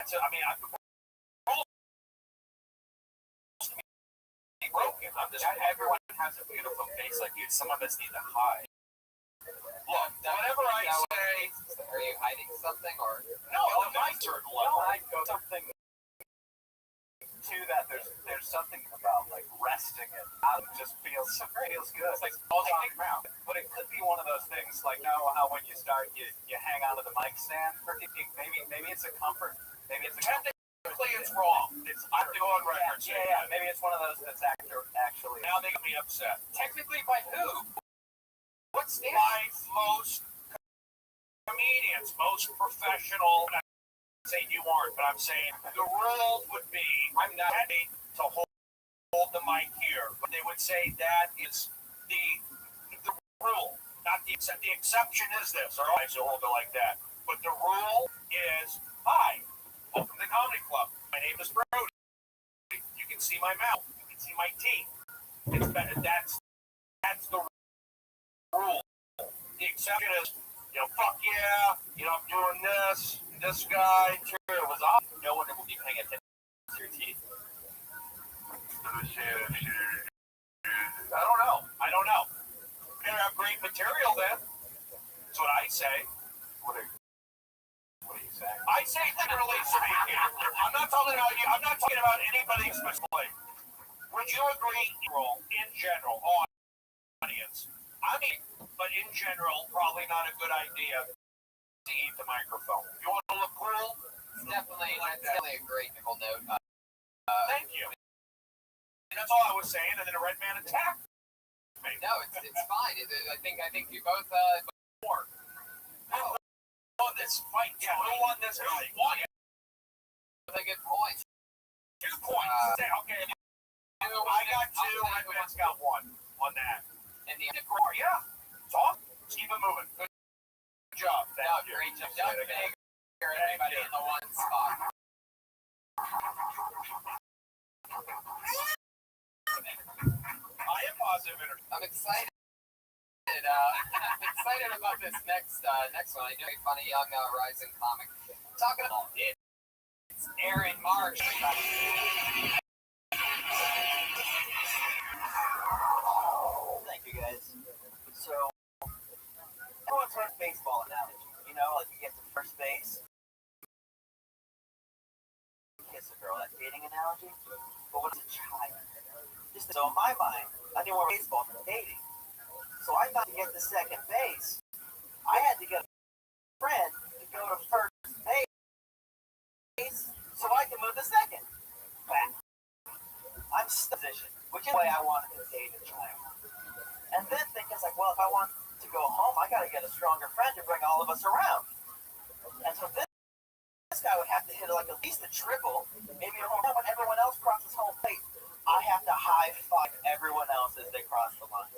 I mean, broken. Everyone has a beautiful face like you. Some of us need to hide. Look, whatever I say. Are you hiding something or? No, on my certain level. I go something to that. There's something about like resting it out. It just feels good. It's like but it could be one of those things like how when you start you hang onto the mic stand. Maybe it's a comfort. Maybe it's a technically it's wrong. I'm doing records. Yeah. Maybe it's one of those that's actually. Now they can be upset. Technically by who? What's by most comedians, most professional. I'm saying you aren't, but I'm saying the rule would be I'm not ready to hold the mic here, but they would say that is the rule, not the exception. The exception is this, or I should hold it like that. But the rule is, hi, welcome to the comedy club. My name is Brody. You can see my mouth. You can see my teeth. That's the rule. The exception is, you know, fuck yeah, you know, I'm doing this. This guy, it was off. No one will be paying attention to your teeth. I don't know. You're gonna have great material then. That's what I say. What are you saying? I say literally speaking. I'm not talking about you. I'm not talking about anybody specifically. Would you agree, in general, audience? I mean, but in general, probably not a good idea. Eat the microphone. You want to look cool? It's definitely a great nickel note. Thank you. And that's all I was saying, and then a red man attacked me. No, it's fine. I think you both More. Who won this fight? Yeah, who won this fight? Who won it? with a good point. 2 points. Okay. I got 2, red man's got 1 on that. And the core, yeah. Talk. Keep it moving. Good job. No, great job. Doug Fager, everybody in the one spot. I am positive energy. I'm excited. I'm excited about this next one. I know you're funny young rising comic. Talking about it's Aaron Marsh. Thank you guys. So everyone's heard baseball analogy. You know, like you get to first base, kiss a girl. That dating analogy. But what's a child? The So in my mind, I knew more baseball than dating. So I thought to get to second base, I had to get a friend to go to first base so I can move to second. I'm position, which is the way I wanted to date a child. And then thinking like, well, if I want to go home, I got to get a stronger friend to bring all of us around. And so this guy would have to hit like at least a triple, maybe a home run. When everyone else crosses home plate, I have to high five everyone else as they cross the line.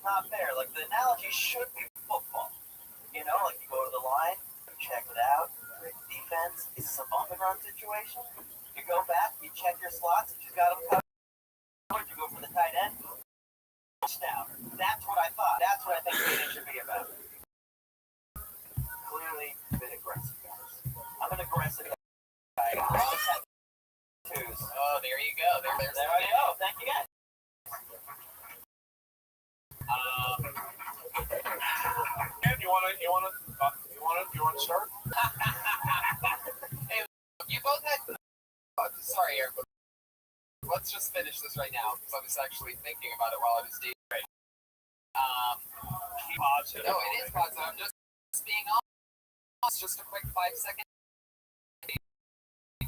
Not fair. Like the analogy should be football. You know, like you go to the line, you check it out, great defense. Is this a bump and run situation? You go back, you check your slots, if you got them covered, you go for the tight end. Touchdown. That's what I thought. That's what I think dating should be about. Clearly, a bit aggressive, guys. I'm an aggressive guy. Oh, there you go. There I go. Thank you, guys. Ken, you wanna start? Hey, you both had. Sorry, Eric. Let's just finish this right now because I was actually thinking about it while I was dating. Positive. No, it is positive. I'm just being honest. Just a quick 5-second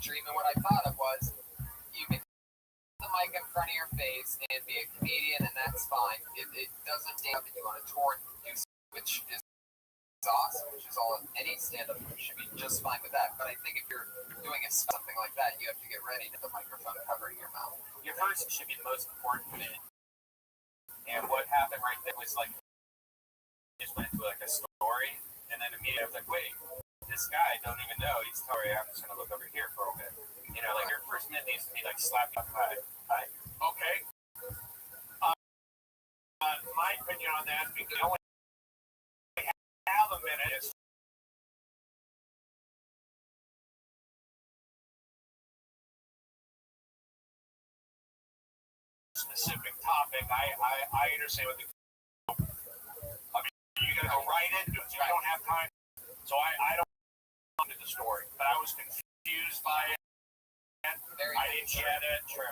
dream, and what I thought of was you can put the mic in front of your face and be a comedian, and that's fine. It doesn't stand up, and you want to tour and do, which is awesome, which is all any stand-up should be just fine with that. But I think if you're doing something like that, you have to get ready to the microphone covering your mouth. Your first should be the most important bit. And what happened right there was like, just went into like a story, and then immediately I was like, wait, this guy don't even know. He's sorry, I'm just gonna look over here for a bit. You know, like your first minute needs to be like slapped on the head. Okay. My opinion on that, because I only have a minute, is specific topic. I understand what the. I mean, you gotta go right into it. So you don't have time. So I don't into the story, but I was confused by it. I didn't get it. You're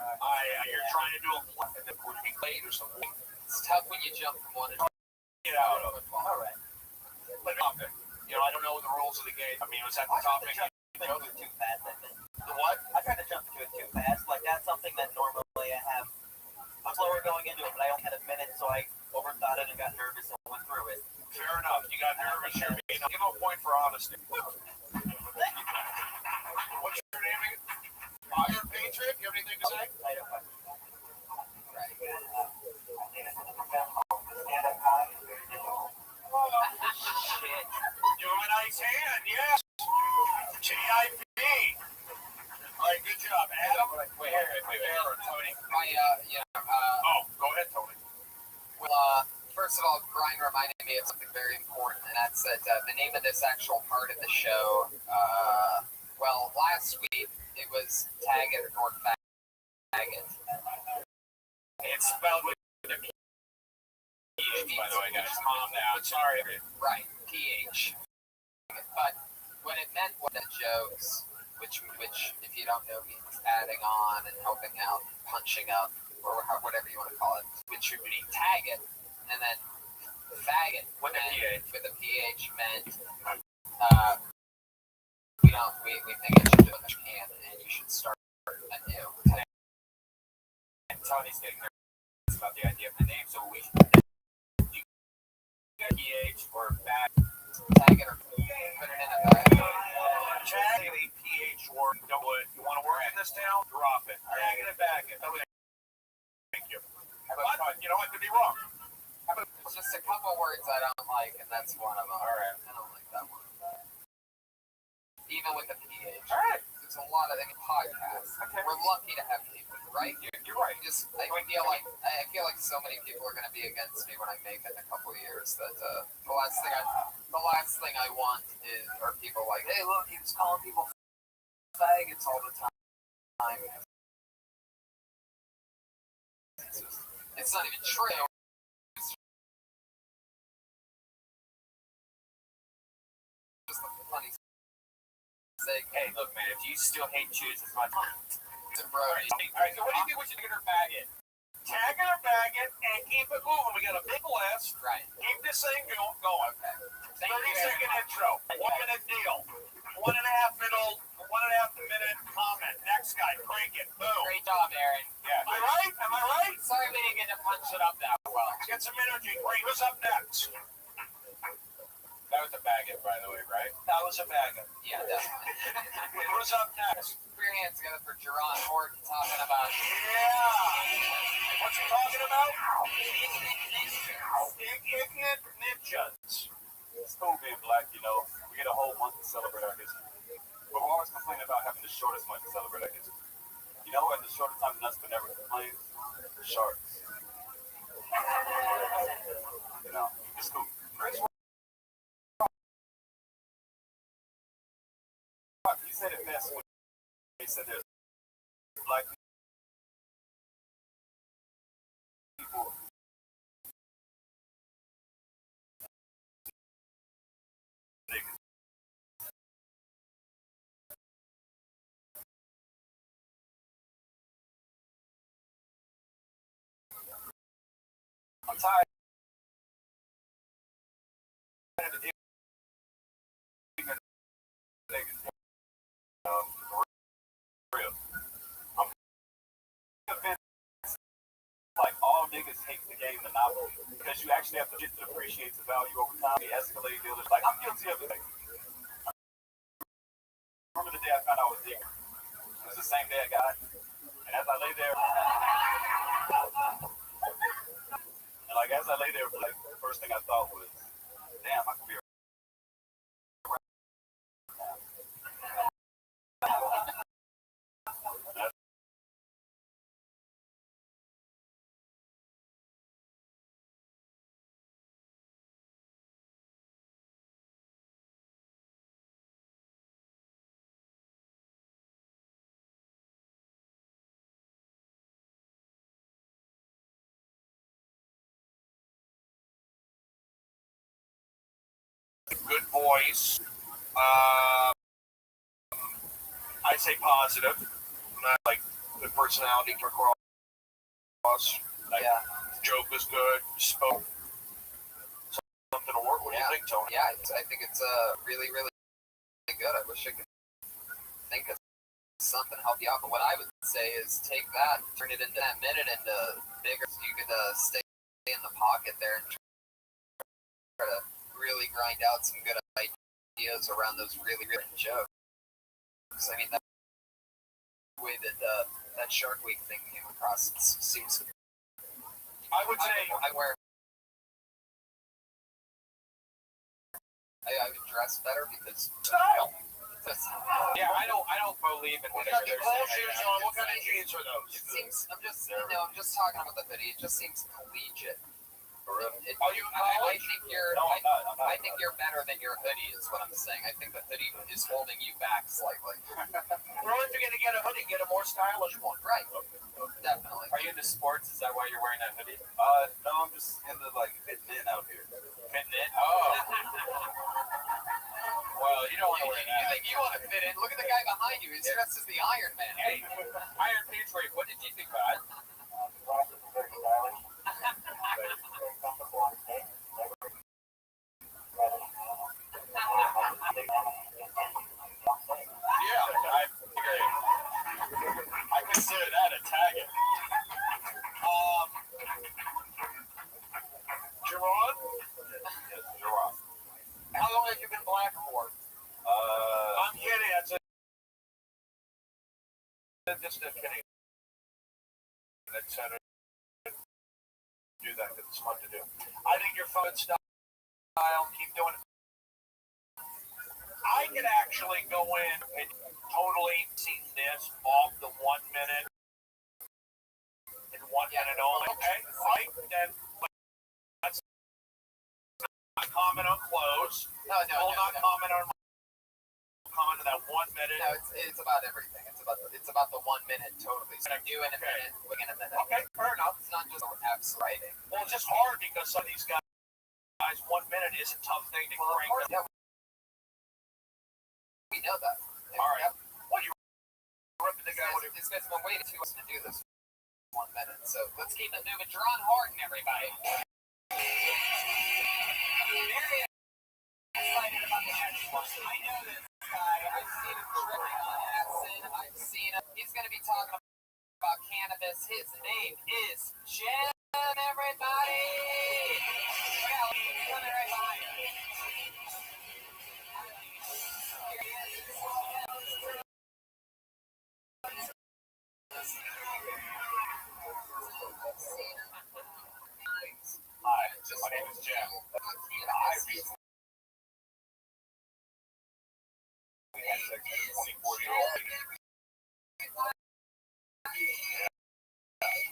trying to do a plot and then would be late or something. It's tough when you jump from one to Get out of it. All right. But topic. You know, I don't know the rules of the game. I mean, was that the topic? I tried to jump to it too fast, I think. The what? I tried to jump to it too fast. Like that's something that normally I have. I'm slower going into it, but I only had a minute, so I overthought it and got nervous and went through it. Fair enough. You got nervous. You're being. Give him a point for honesty. What's your name again? Iron Patriot. You have anything to say? Shit. Give him a nice hand. Yes. GIP. All right. Good job, Adam. wait, Aaron, Tony. Oh, go ahead, Tony. well, first of all, Brian reminded me of something very important, and that's that the name of this actual part of the show. Well, last week it was Tag It or Fag It. It's spelled with the PH, by the way, guys. Calm down. Sorry. Right, PH. But what it meant was that jokes, which if you don't know means adding on and helping out, punching up, or whatever you want to call it, which should be tag it, and then faggot With a PH. With a PH meant we think it should do what you can, and you should start anew. And Tony's getting nervous about the idea of the name, so we PH or back. Tag it or put it in a bag. Tag it a PH word. You want to work in this town? Drop it. Tag it back. Thank you. But, you know, I could be wrong. It's just a couple words I don't like, and that's one of them. All right. I don't like that one. Even with the PH. All right. There's a lot of podcasts. Okay. We're lucky to have people, right? You're right. I feel like so many people are going to be against me when I make it in a couple of years. That the last thing I want are people like, hey, look, he was calling people faggots all the time. It's not even true. Just a funny sake. Hey, look, man, if you still hate Jews as much, and Brody. All right, so what do you think we should get her bag in? Tag it or bag it and keep it moving. We got a big list. Right. Keep this thing going. Okay. 30-second intro. 1 minute deal. 1.5 minute comment. Next guy, crank it. Boom. Great job, Aaron. Yeah. Am I right? Am I right? Sorry we didn't get to punch it up that well. Let's get some energy. Great. Who's up next? That was a bag it, by the way, right? That was a bag it. Yeah, definitely. Who's up next? Put your hands together for Jerron Horton talking about Yeah. What's he talking about? Ignorant ninjas. It's cool being black, you know. We get a whole month to celebrate our history. But we're always complaining about having the shortest month to celebrate our history. You know, and the shortest time nuts but never complains? Sharks. You know, it's cool. He said it best when he said there's black people. I'm tired of the niggas. For real. I'm convinced like all niggas hate the game Monopoly because you actually have to get to appreciate the value over time. The escalating dealers, like I'm guilty of it. Remember the day I found out I was ignorant? It was the same day I got it. And as I lay there, like the first thing I thought was, damn, I could be a good voice. I'd say positive. Not like good personality to across. Like, Yeah. Joke was good. Spoke something to work. What do you think, Tony? Yeah, I think it's really, really good. I wish I could think of something to help you out. But what I would say is take that, turn it into that minute into bigger. So you could stay in the pocket there and try to really grind out some good ideas around those really written jokes. I mean, that way that that Shark Week thing came across seems. I would say I would dress better because style. Yeah, I don't believe in What whatever got your they're clothes saying. shoes on? What kind of jeans are those? It seems I'm just talking about the hoodie. It just seems collegiate. Are you in I college? think you're. No, I'm not. I think you're better than your hoodie is what I'm saying. I think the hoodie is holding you back slightly. Well, if you're gonna get a hoodie, get a more stylish one. Right. Definitely. Are you into sports? Is that why you're wearing that hoodie? No, I'm just into like fitting in out here. Fitting in? Oh. Well, you don't want to wear You that. think you want to fit in? Look at the guy behind you. He's dressed as the Iron Man. Hey, Iron Patriot, what did you think about it? Yeah, I agree. I consider that a tag. Jerron? Yes, Jerron. How long have you been black for? I'm kidding. Just kidding. That's how to do that because it's fun to do. I think you're fun style. Keep doing it. I could actually go in and totally see this off the 1 minute and 1 minute only. Okay, right? Then let's not comment on clothes. No. We'll not comment on that 1 minute. No, it's about everything. It's about the 1 minute totally. So do in a minute, wing in a minute. Okay, fair enough. It's not just abs writing. Well, it's just hard because some of these guys, 1 minute is a tough thing to crank. Yeah, we know that. All right. Well, you ripping the This guy's been waiting 2 hours to do this 1 minute, so let's keep it moving. John Horton, everybody. Very excited about the next one. I know this guy. I've seen him tripping on acid. I've seen him. He's going to be talking about cannabis. His name is Jim, everybody. Well, he's coming right behind you. Hi, my name is Jim. I recently had sex with a 24-year-old lady. It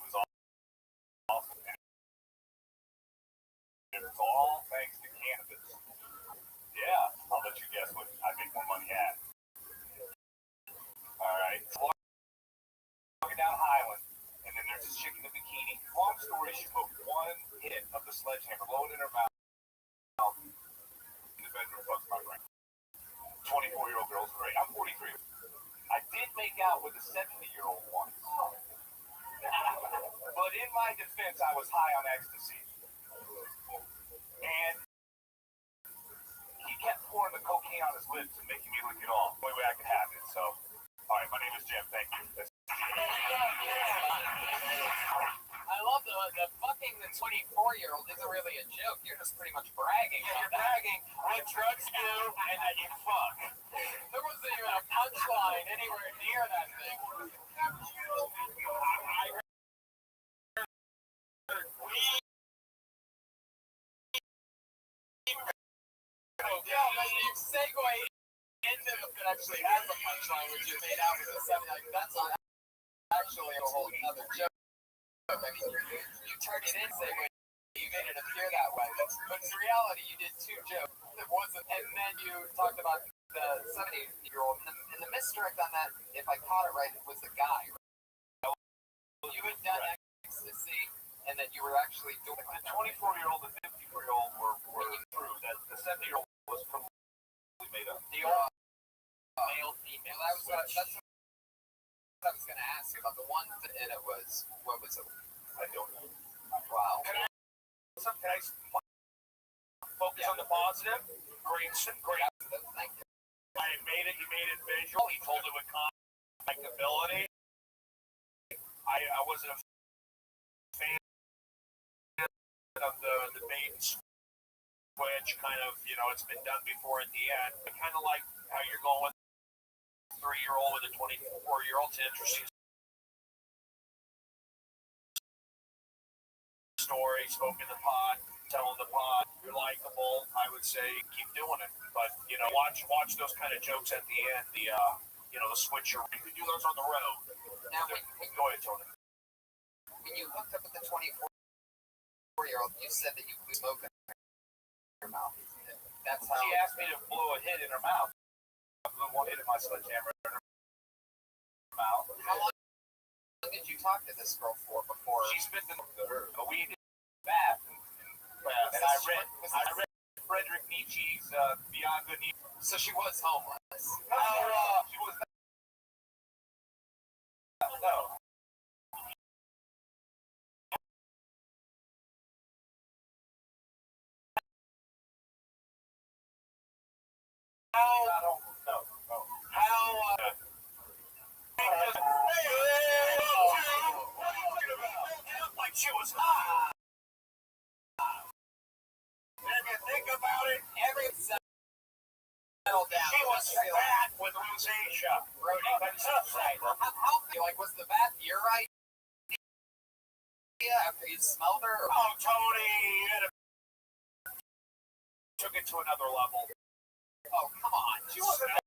was awesome. It was all thanks to cannabis. Yeah, I'll let you guess what I make more money at. All right. Walking down Highland, and then there's this chick in the bikini. Long story, she took one hit of the sledgehammer, blow it in her mouth. In the bedroom, fucks my brain. 24-year-old girl's great. I'm 43. I did make out with a 70-year-old once. But in my defense, I was high on ecstasy. And he kept pouring the cocaine on his lips and making me lick it off. The only way I could have it. So, all right, my name is Jim. Thank you. I love the fucking the 24-year-old isn't really a joke. You're just pretty much bragging. Yeah, you're bragging what drugs do and that you fuck. There wasn't even a punchline anywhere near that thing. Yeah, but you segue into it actually has a punchline, which is made out with a 7. Like, that's not actually a whole other joke. I mean, you turned it in, segue. You made it appear that way. But in reality, you did 2 jokes. It wasn't, and then you talked about the 70-year-old. And the misdirect on that, if I caught it right, it was the guy. Right? You had done ecstasy, and that you were actually doing it. The 24-year-old and 54-year-old were true. That the 70-year-old was completely made up. The old male, female. That's what I was going to ask you about. The one, and it was, what was it? I don't know. Wow. Can I focus on the positive? Great. Thank you. I made it. He made it visual. He told it with connectability. I wasn't a fan of the bait and switch kind of, it's been done before at the end. I kind of like how you're going with a 3-year-old with a 24-year-old. It's an interesting story. Smoking the pot, telling the pot. You're likable. I would say keep doing it. But, watch those kind of jokes at the end. The switcher. You can do those on the road. Now, Go ahead, Tony. when you hooked up with the 24-year-old, you said that you could smoke in your mouth. That's how. She asked me to blow a hit in her mouth. I blew one hit in my sledgehammer in her mouth. How long did you talk to this girl for before? She spit the weed in the bath. And I read Friedrich Nietzsche's Beyond Good and Evil. So she was homeless. She was not. No. Like she was hot. If you think about it, Settled down. she was fat with rosacea. How like was the bad your idea after you smelled her? Oh, Tony, took it to another level. Oh, come on. She wasn't.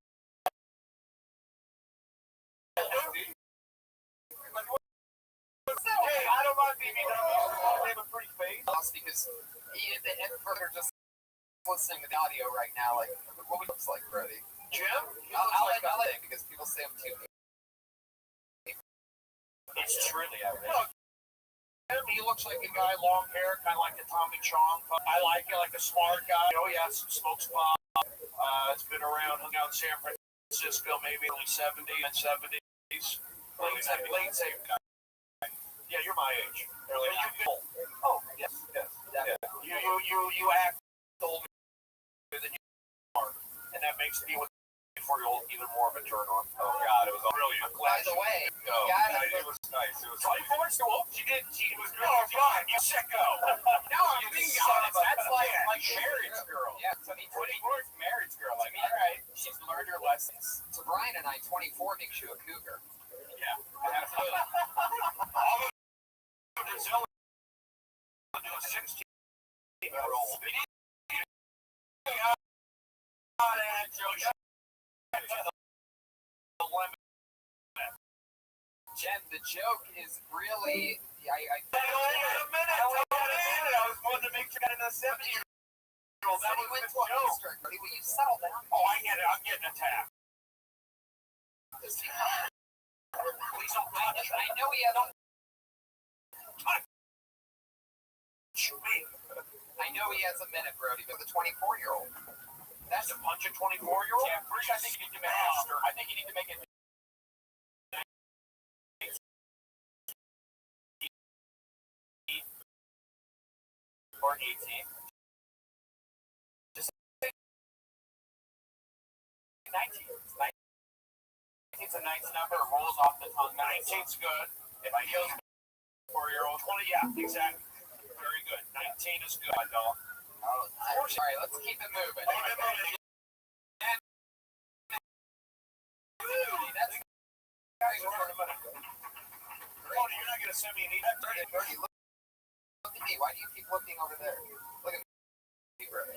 Hey, I don't mind BBW. They have a pretty face. Because and further just listening to the audio right now, like what he looks like, Brody. Jim? I'll let it because people say I'm too. It's truly outrageous. He looks like a guy, long hair, kind of like a Tommy Chong. I like it, like a smart guy. Smokes pot. It's been around, hung out in San Francisco, maybe early 70s. Late save guy. Yeah, you're my age. Oh, yes. Yeah. You act older than you are, and that makes me with 24-year-old even more of a turn on. Oh God, it was brilliant. By the way, It was nice. It was 24 is too old. She was really fine. You sicko. No, I'm being honest. That's like marriage girl. Yeah, I mean, 24 is marriage girl. I mean, all right, she's learned her lessons. So Brian and I, 24 makes you a cougar. Yeah, absolutely. All of the Zilla do a 16-year-old. Jen, the joke is really. I was wanting to make sure I got in the 70-year-old. That was went the to a joke. district. Will you settle down? Oh, I get it. I'm getting attacked. Please don't touch me. I know he has. Me. I know he has a minute, Brody, but the 24-year-old. That's a punch a 24-year-old? Yeah, first I think you need to make it. I think you need to make it. Or 18. Just 19. 19's a nice number. It rolls off the tongue. 19's good. If I yell 4-year-old, 20, yeah, exactly. Very good. 19 is good, dog. All right, let's keep it moving. Brody, you're not going to send me an email. Brody, look at me. Why do you keep looking over there? Look at me, Brody.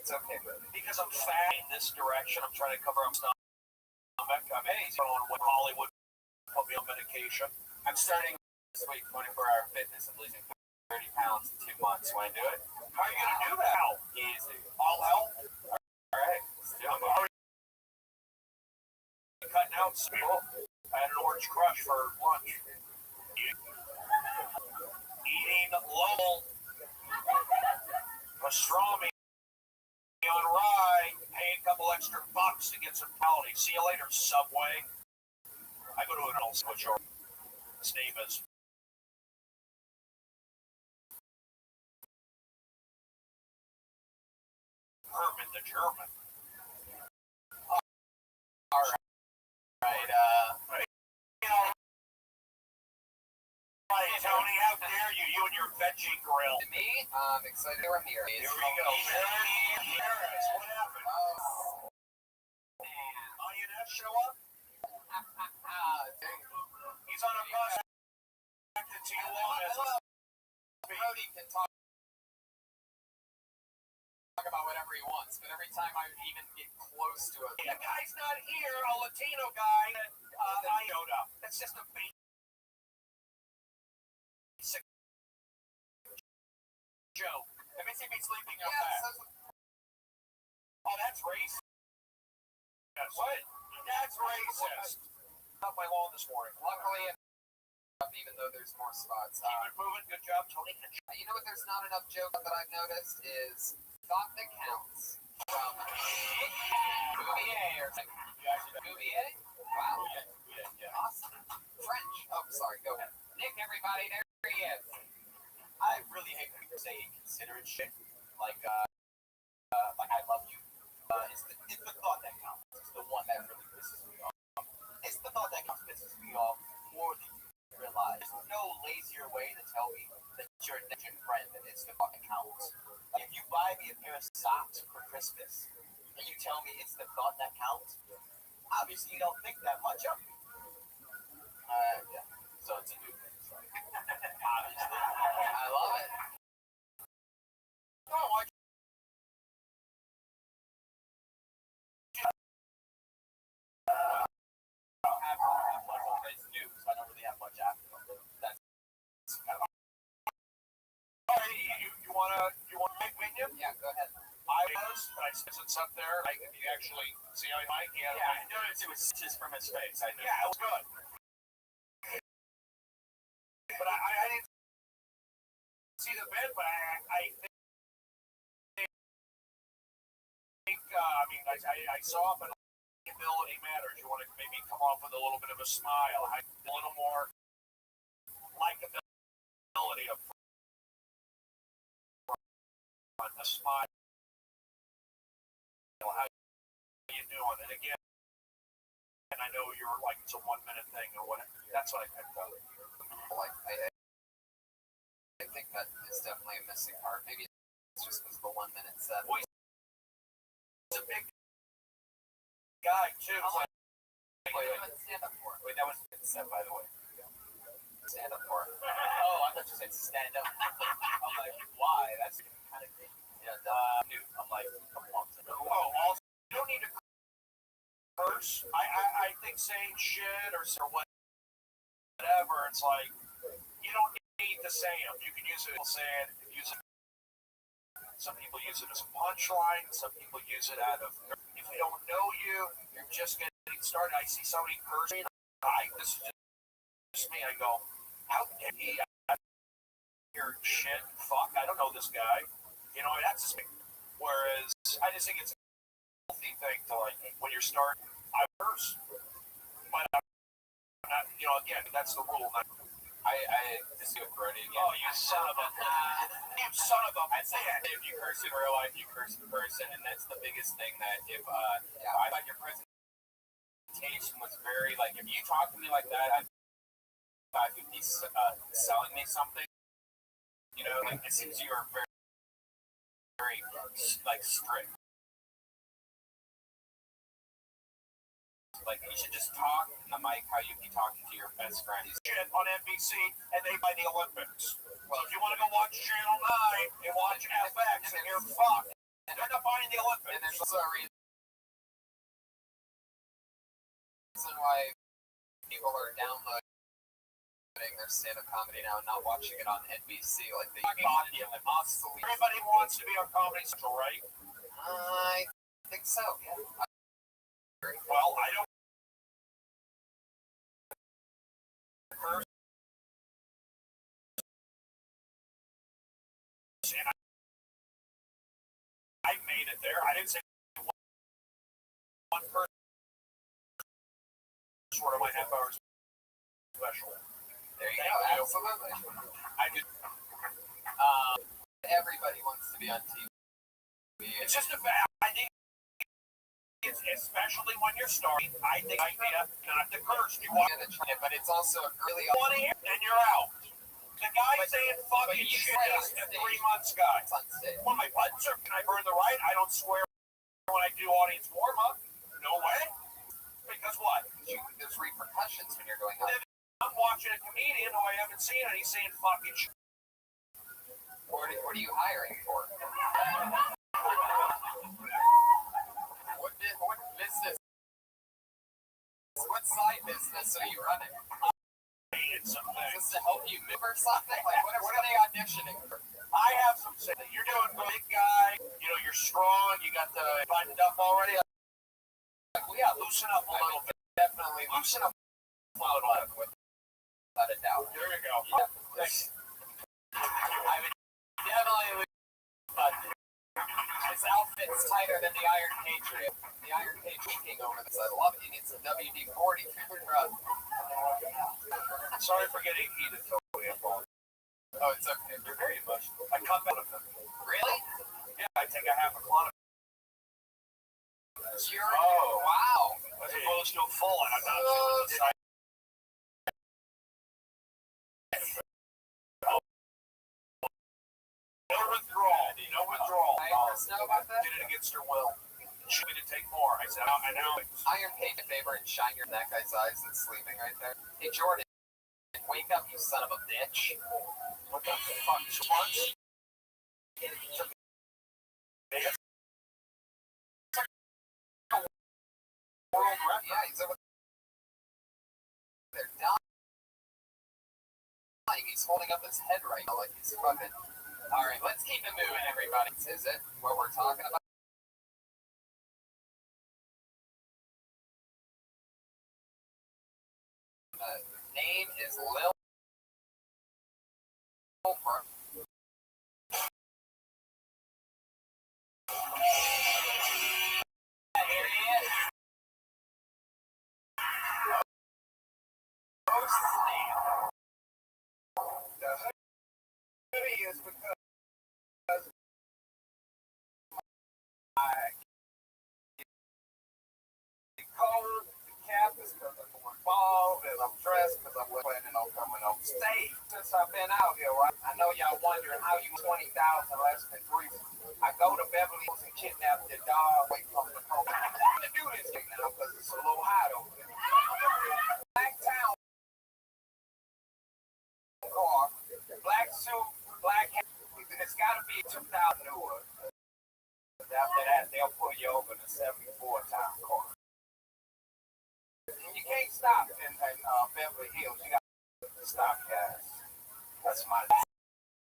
It's okay, Brody. Because I'm fat in this direction. I'm trying to cover up stomach. I'm on what Hollywood put me on medication. I'm starting this week 24-hour fitness. I'm losing 30 pounds in 2 months. Want to do it? How are you going to do that? How? Easy. All help? All right. I'm already cutting out some. I had an orange crush for lunch. Eating Lowell pastrami on rye, pay a couple extra bucks to get some quality. See you later, Subway. I go to an old switch over. His name is Herman the German. All right. Hey, Tony, how dare you? You and your veggie grill. To me, I'm excited we're here. Here we go. Paris, what happened? INS show up? He's on a bus back to Tijuana. Brody can talk about whatever he wants, but every time I even get close to it, The guy's not here, a Latino guy. Iota. That's just a basic joke. Let me see me sleeping up there. Oh, that's racist. What? That's racist. Up my lawn this morning. luckily, even though there's more spots. Keep it moving. Good job, Tony. You know what? There's not enough joke that I've noticed is thought that counts from Bouvier or Bouvier. Wow. Yeah. Awesome. French. Oh, sorry. Go ahead. Nick, everybody, there he is. I really hate when people say inconsiderate shit like I love you. It's the thought that counts. It's the one that really pisses me off. It's the thought that counts pisses me off more than you realize. There's no lazier way to tell me that you're a legit friend than it's the thought that counts. Like if you buy me a pair of socks for Christmas and you tell me it's the thought that counts, obviously you don't think that much of me. Yeah. So it's a new thing, right? Obviously. I love it. Oh, I It's new, so I don't really have much after them. That's kind of. You want to make menu? Yeah, go ahead. I since up there, if you actually see how Mike, I noticed it was just from his face. I knew. Yeah, it was good. But I didn't see the bed, but I think I saw him and likability matters. You want to maybe come off with a little bit of a smile, a little more likability up front, a smile. How you doing? And again, and I know you're like it's a 1 minute thing or whatever. That's what I picked up. Like I think that is definitely a missing part. Maybe it's just because of the 1 minute set. Well, he's a big guy too. Wait, stand up for it. Wait, that was a good set, by the way. Stand up for it. Oh, I thought you said stand up. I'm like, why? That's kind of crazy. Yeah, dude, I'm like, come on. Oh, also, you don't need to curse. I think saying shit or whatever, it's like, you don't need to say them. You can use it, some people use it as a punchline, some people use it out of, if we don't know you, you're just getting started. I see somebody cursing, this is just me, I go, how dare he hear shit, fuck, I don't know this guy. You know, that's just me. Whereas, I just think it's a healthy thing to like, when you're starting, I curse. But I'm not, you know, again, that's the rule. I disagree with Brody again. Oh, you son of a... You son of a... I'd say if you curse in real life, you curse in person, and that's the biggest thing that if I thought your presentation was very, like, if you talk to me like that, I thought you'd be selling me something. You know, like, it seems you are very, very, like, strict. Like, you should just talk in the mic how you'd be talking to your best friend. Shit on NBC, and they buy the Olympics. Well, if you want to go watch Channel 9 and watch FX and you're fucked, they're not buying the Olympics. And there's also a reason why people are downloading their stand-up comedy now and not watching it on NBC. Like, they obsolete. Everybody wants to be on Comedy Central, right? I think so, yeah. Well, I don't. And I made it there. I didn't say one person short of my half hour special. There you go, absolutely. I did. Everybody wants to be on TV. It's just a fact. I think, especially when you're starting, I think idea not to curse. You want to try it, but it's also really want to hear, and you're out. The guy saying fucking shit is a 3 months guy. When my buttons are, can I burn the right? I don't swear when I do audience warm up. No way. Because what? There's repercussions when you're going out. I'm watching a comedian who I haven't seen, and he's saying fucking shit. What are you hiring for? What business? What side business are you running? Is this to help you move or something? Like, what are they auditioning for? I have some say that you're doing big guy, you know, you're strong, you got the buttoned up already. Like, well, yeah, loosen up a little bit. Definitely Loosen up a little bit. Without a doubt. There you go. Yeah. I would definitely his outfit's tighter than the Iron Patriot. The Iron Patriot king over this. I love it. He needs some WD-40 through the rug. Sorry for getting heated, Tony. Oh, it's okay. You're very emotional. I cut out of them. Really? Yeah, I take a half a clone. Oh, wow. As opposed to a full, and I'm not. No withdrawal. No withdrawal. I just know about that. Did it against her will. She wanted to take more. I said, I know. Iron Patriot favor and shine your that guy's eyes that's sleeping right there. Hey, Jordan, wake up, you son of a bitch. What the fuck? Schwartz? World record. Yeah, he's over there dying. He's holding up his head right now like he's fucking... Alright, let's keep it moving, everybody. Is it what we're talking about? Name is Lil The hoodie is because cold. The cap is because I'm going bald, and I'm dressed because I'm planning on coming on stage. Since I've been out here, right? I know y'all wondering how you 20,000 less than 3. I go to Beverly Hills and kidnap the dog away from the police. I'm trying to do this thing now because it's a little hot over there. Black town car, black suit, black hat. It's got to be 2,000 newer. After that, they'll pull you over in a 74-time car. You can't stop in Beverly Hills. You got to stop, guys. That's my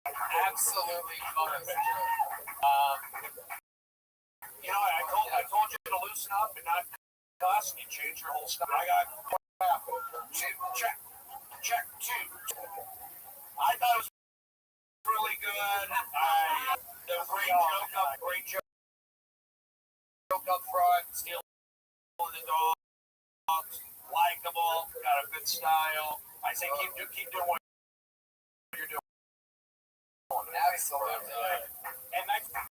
Absolutely motivated. I told you to loosen up and not cuss, and you change your whole stuff. I got check 2. I thought it was really good. Great joke up front, stealing the dogs, likable, got a good style. I say keep doing what you're doing. Absolutely. And that's a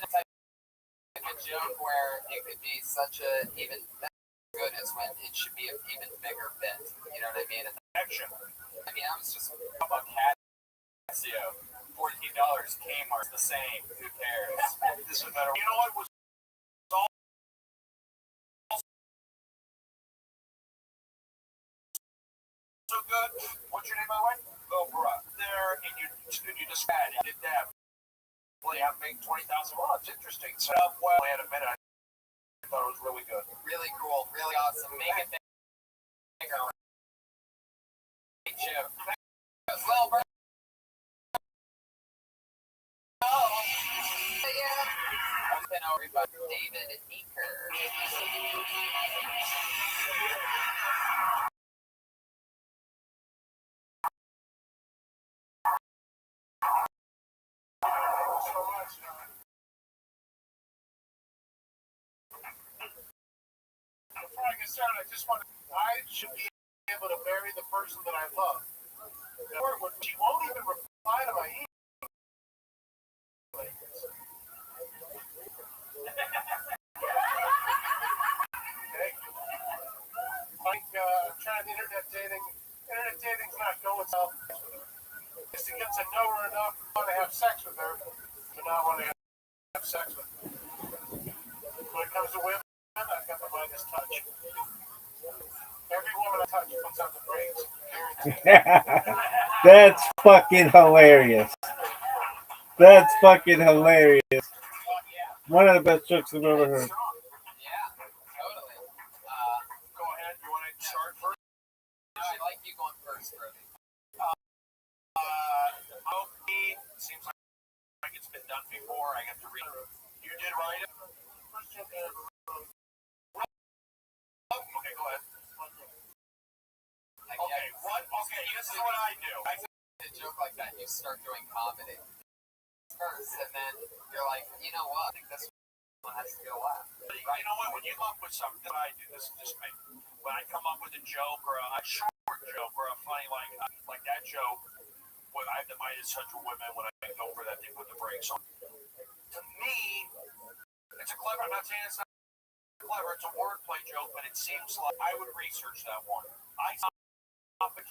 type of joke where it could be such a even good as when it should be an even bigger bit. You know what I mean? action. I mean, I was just About Casio, $14 Kmart's the same. Who cares? This is better. You know what was all so good? What's your name, by the way? Oprah. There, and you just had it. Did that. Well, you have to make 20,000. Well, it's interesting. So, well, I had a minute. I thought it was really good. really cool, really awesome. Make it bigger. Hey, Jim. Well, bro. Yeah. I've been over by David Eaker. so much. Before I get started, I should be able to bury the person that I love. She won't even reply to my email. Okay. Like, trying internet dating. Internet dating's not going well. Just to get to know her enough, want to have sex with her, but not want to have sex with her. When it comes to women, I've got the Midas touch. Every woman I touch puts on the brakes. That's fucking hilarious. That's fucking hilarious. One of the best jokes I've ever heard. Yeah, totally. Go ahead. You want to start first? I like you going first, Rabbbi. Seems like it's been done before. I have to read it. You did write it? Okay, go ahead. Okay, this is what I do. I a joke like that, you start doing comedy first, and then you're like, you know what? I think this one has to get a laugh. You know what? When you come up with something that I do, this is just me. When I come up with a joke or a short joke or a funny like that joke, when I have the Midas touch with women, when I go for that, they put the brakes on. To me, it's a clever. I'm not saying it's not clever. It's a wordplay joke, but it seems like I would research that one. I stop a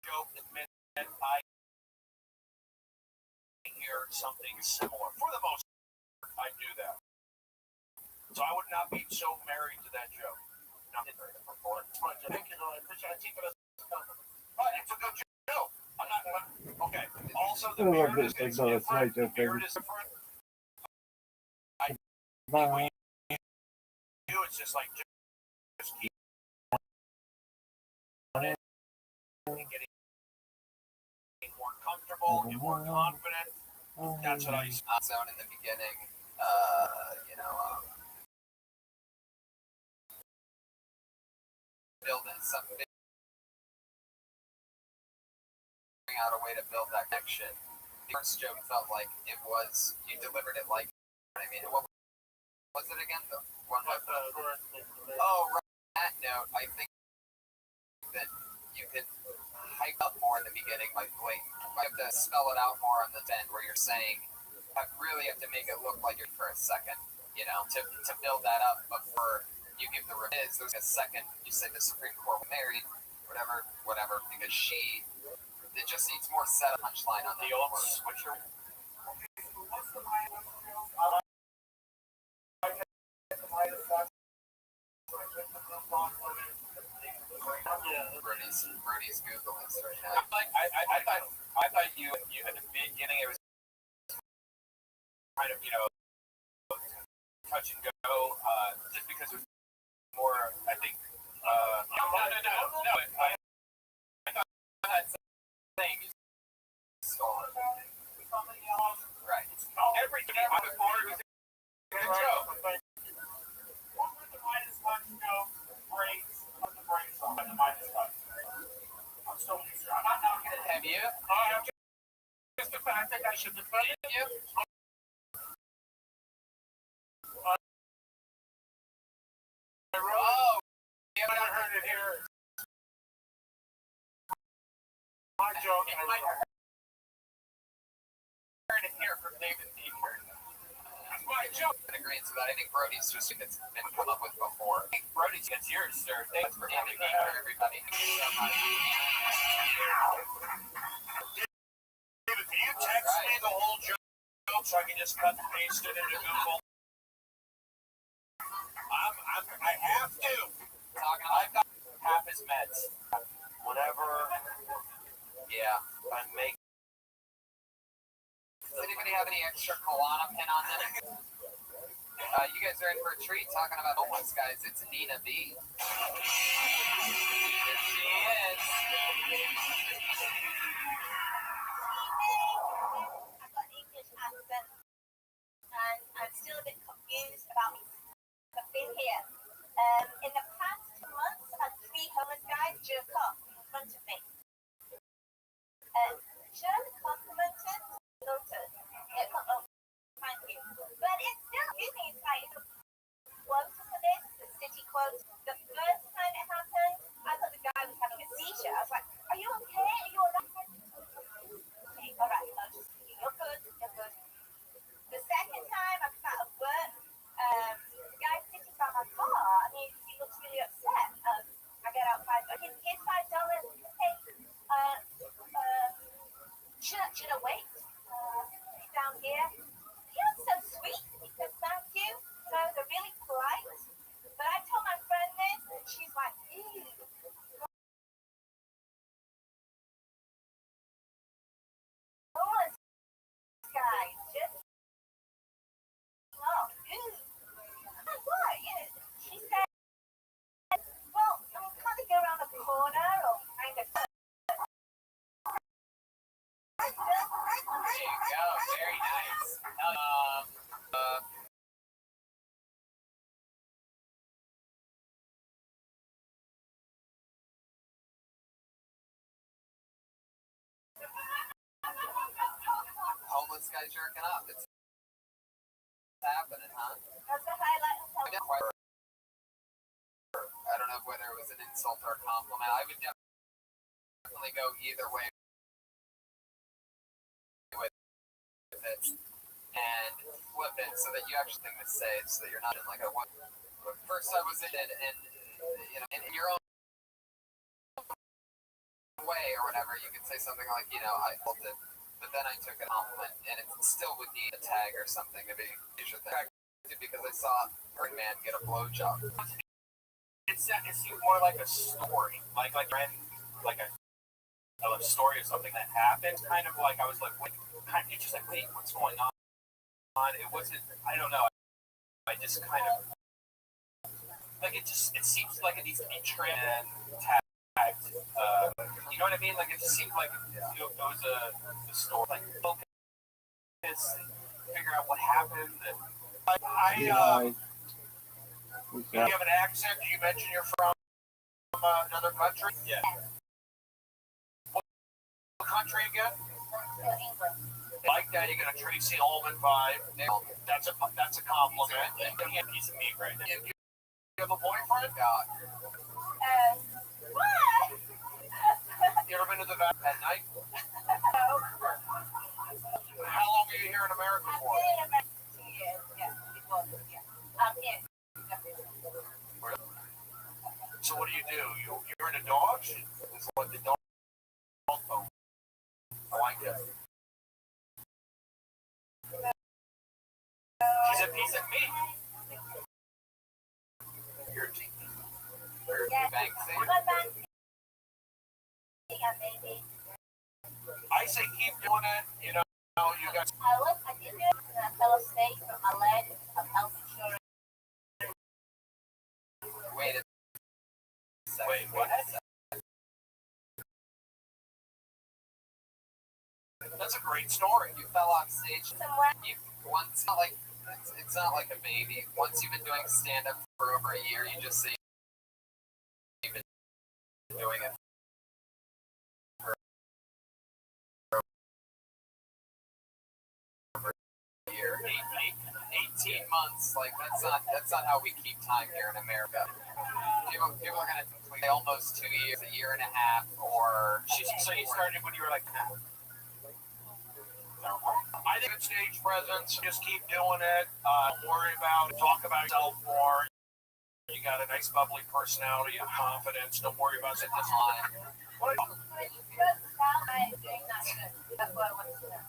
joke that meant I hear something similar. For the most part, I do that. So I would not be so married to that joke. Thank you, I appreciate it. But it's a good joke. I'm not okay. Also, the beard is different. The beard is different. I think you it's just like just keep it and getting more comfortable and more confident. That's what I Zone in the beginning, you know, building something, figuring out a way to build that connection. The first joke felt like it was, you delivered it like I mean, what was it again? The one with Oh, oh, right. On that note, I think that you could hype up more in the beginning, like you have to spell it out more on the end where you're saying, I really have to make it look like you're for a second, you know, to build that up before you give the reviews. There's a second, you say the Supreme Court married, whatever, because it just needs more set punchline on The that. old switcher. Brody's Googling this right now. I thought you at the beginning it was kind of, you know, touch and go, just because it was more, I think, no, I thought that thing is stolen. Right. Everything before it was a good joke. Have you? Just the fact that I should have done you. Oh, you haven't heard it here. My joke. I might have heard it here from David Deeper. That's my joke. In agreement to that, I think Brody's just been come up with before. I think Brody's gets yours, sir. Thanks for David having me. Deeper, everybody. David, can you text me the whole joke so I can just cut and paste it into Google? I have to. I've got half his meds. Whatever. Yeah. I make. Does anybody have any extra Klonopin on them? You guys are in for a treat talking about homeless guys. It's Nina B. There she is. I've got an English accent, and I'm still a bit confused about I've been here. In the past 2 months, I've had 3 homeless guys jerk off in front of me. Should I complimented? Noted. Thank you. But it's still using it's like quotes for this, the city quotes. The first time it happened, I thought the guy was having a seizure. I was like, are you okay? Are you alright? Okay, alright. I was just thinking, you're good. The second time I was out of work, the guy sitting by my car, and he looks really upset. I get out here's $5. Hey, should I wait? Down here. He was so sweet. He said thank you. You know, they're really polite. But I told my friend this, and she's like, ew. Homeless guys, just oh, ew. What? You know, she said, well, can't they go around the corner or kind of There you go. Very nice. Homeless guy jerking off. It's happening, huh? That's the highlight of I don't know whether it was an insult or a compliment. I would definitely go either way with it and flip it so that you actually think to say it, so that you're not in like a what. First, I was in it, and you know, in your own way or whatever, you could say something like, you know, I felt it, but then I took a compliment, and it still would need a tag or something to be because I saw a man get a blowjob. It seemed more like a story, like a story of something that happened. Kind of like I was like, wait, it's just like, wait, what's going on? It wasn't. I don't know. I just kind of like it. It seems like it needs to be trimmed and tagged. You know what I mean? Like it just seemed like it was a story. Like focus, figure out what happened. You have an accent. You mentioned you're from another country. Yeah. What country again? England. Like that, you got a Tracy Ullman vibe. That's a compliment. And you get a piece of meat right now. You have a boyfriend? God. What? You ever been to the back at night? No. How long are you here in America I've for? been in America 2 years. Yeah, before this year. Yeah. So what do? You're into dogs? It's what the dog phone. I like it. She's a piece of meat. You're a cheeky. You're Yeah. a bank thing. I'm a bank. Yeah, maybe. I say keep doing it. You know, you got. I did it, and I fell asleep from my leg of health insurance. Wait a second. Wait, what? That's a great story. You fell off stage. Somewhere. It's not like it's not like a baby. Once you've been doing stand up for over a year, you just say you've been doing it for over a year. 18 months. Like that's not how we keep time here in America. People are gonna complete almost 2 years, a year and a half, or So you started when you were like. I think it's stage presence. Just keep doing it. Don't worry about it. Talk about yourself more. You got a nice, bubbly personality and confidence. Don't worry about it. This time.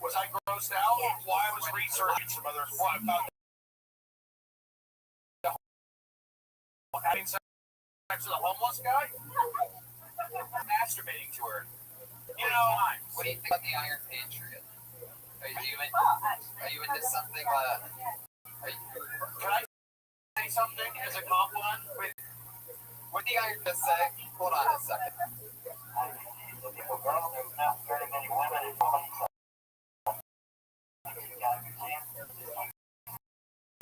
Was I grossed out? Yeah. Well, I was researching some other what about having sex with a homeless guy, masturbating to her. You know, What do you think about the Iron Patriot? Are you into something? can I say something as a compliment? What do you Iron just say? Hold on a second.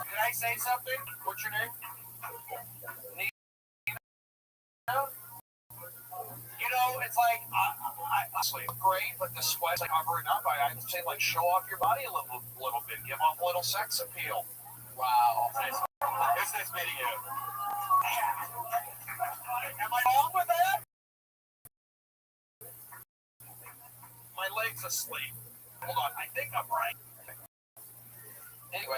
Can I say something? What's your name? Nina? You know, it's like I sleep great, but the sweat's like covering up. I would say like show off your body a little bit, give off a little sex appeal. Wow. It's this video. Am I wrong with that? My leg's asleep. Hold on, I think I'm right. Anyway.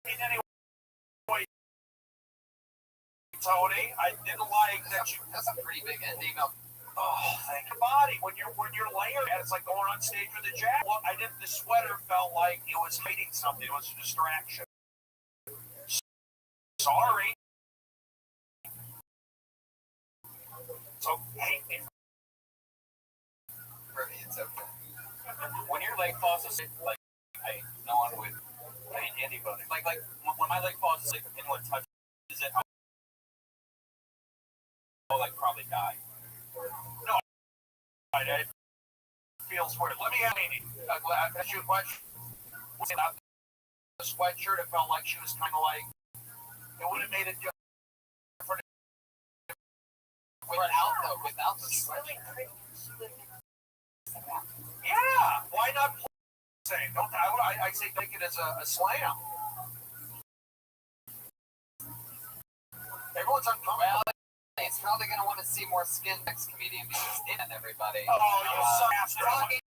Anyway, Tony, I didn't like that you. That's a pretty big ending of. Oh, thank you, body. When you're laying, it's like going on stage with a jacket. Well, the sweater felt like it was hiding something. It was a distraction. Sorry. So hate me. It's okay. When your leg falls asleep, like no one would, anybody. Like when my leg falls asleep, and anyone touches it, I'll like probably die. No, it feels weird. Let me ask Amy. I asked you a question. Without the sweatshirt, it felt like she was kind of like. It would have made it different. Without the sweatshirt. Yeah, why not say? Don't I say take it as a slam. Everyone's uncomfortable. Well, he's probably going to want to see more skin next comedian because and everybody. Oh, you suck. Talking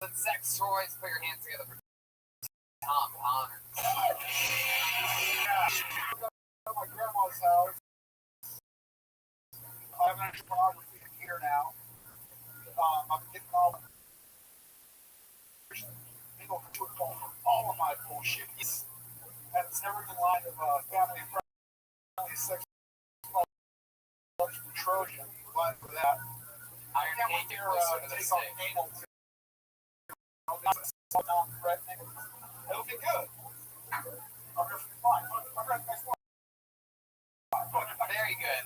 and sex toys. Put your hands together for Tom Connor. At my grandma's house. I'm in photography here now. I'm getting all of my bullshit. And it's never been line of family-friendly sex for Trojan. But for that, Iron can't Cake closer to the take on stage. anal to non-threatening. It'll be good. I'm going to be fine. I'm going to be fine. Very good.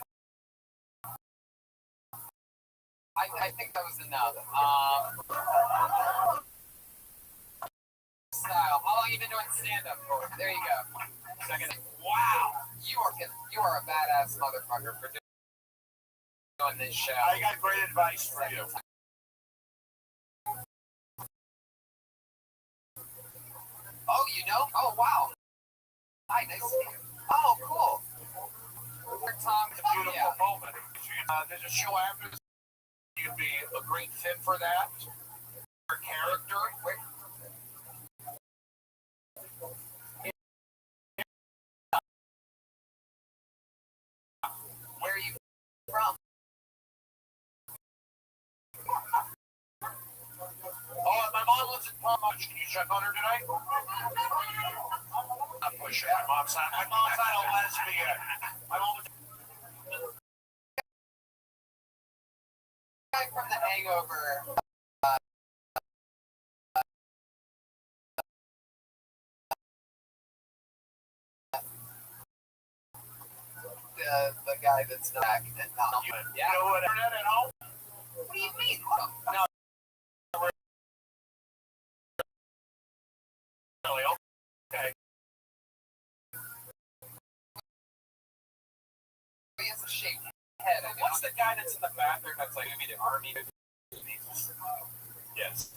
I think that was enough. Style. How long have you been doing doing stand-up. There you go. Second. Wow. You are a badass motherfucker for doing this show. I got great advice for you. Oh, you know? Oh, wow. Hi, nice to meet you. Oh, cool. Tom, It's a beautiful moment. There's a show after this. You'd be a great fit for that. Your character. Where are you from? Oh, my mom lives in Palm Beach. Can you check on her tonight? I'm pushing my mom's not. My mom's not a lesbian. My mom was. Guy from The Hangover. The guy that's back and not. You know what? Internet at home? What do you mean? No. Really? Okay. He has a shaved head. What's the guy that's in the bathroom that's like maybe the army? Yes.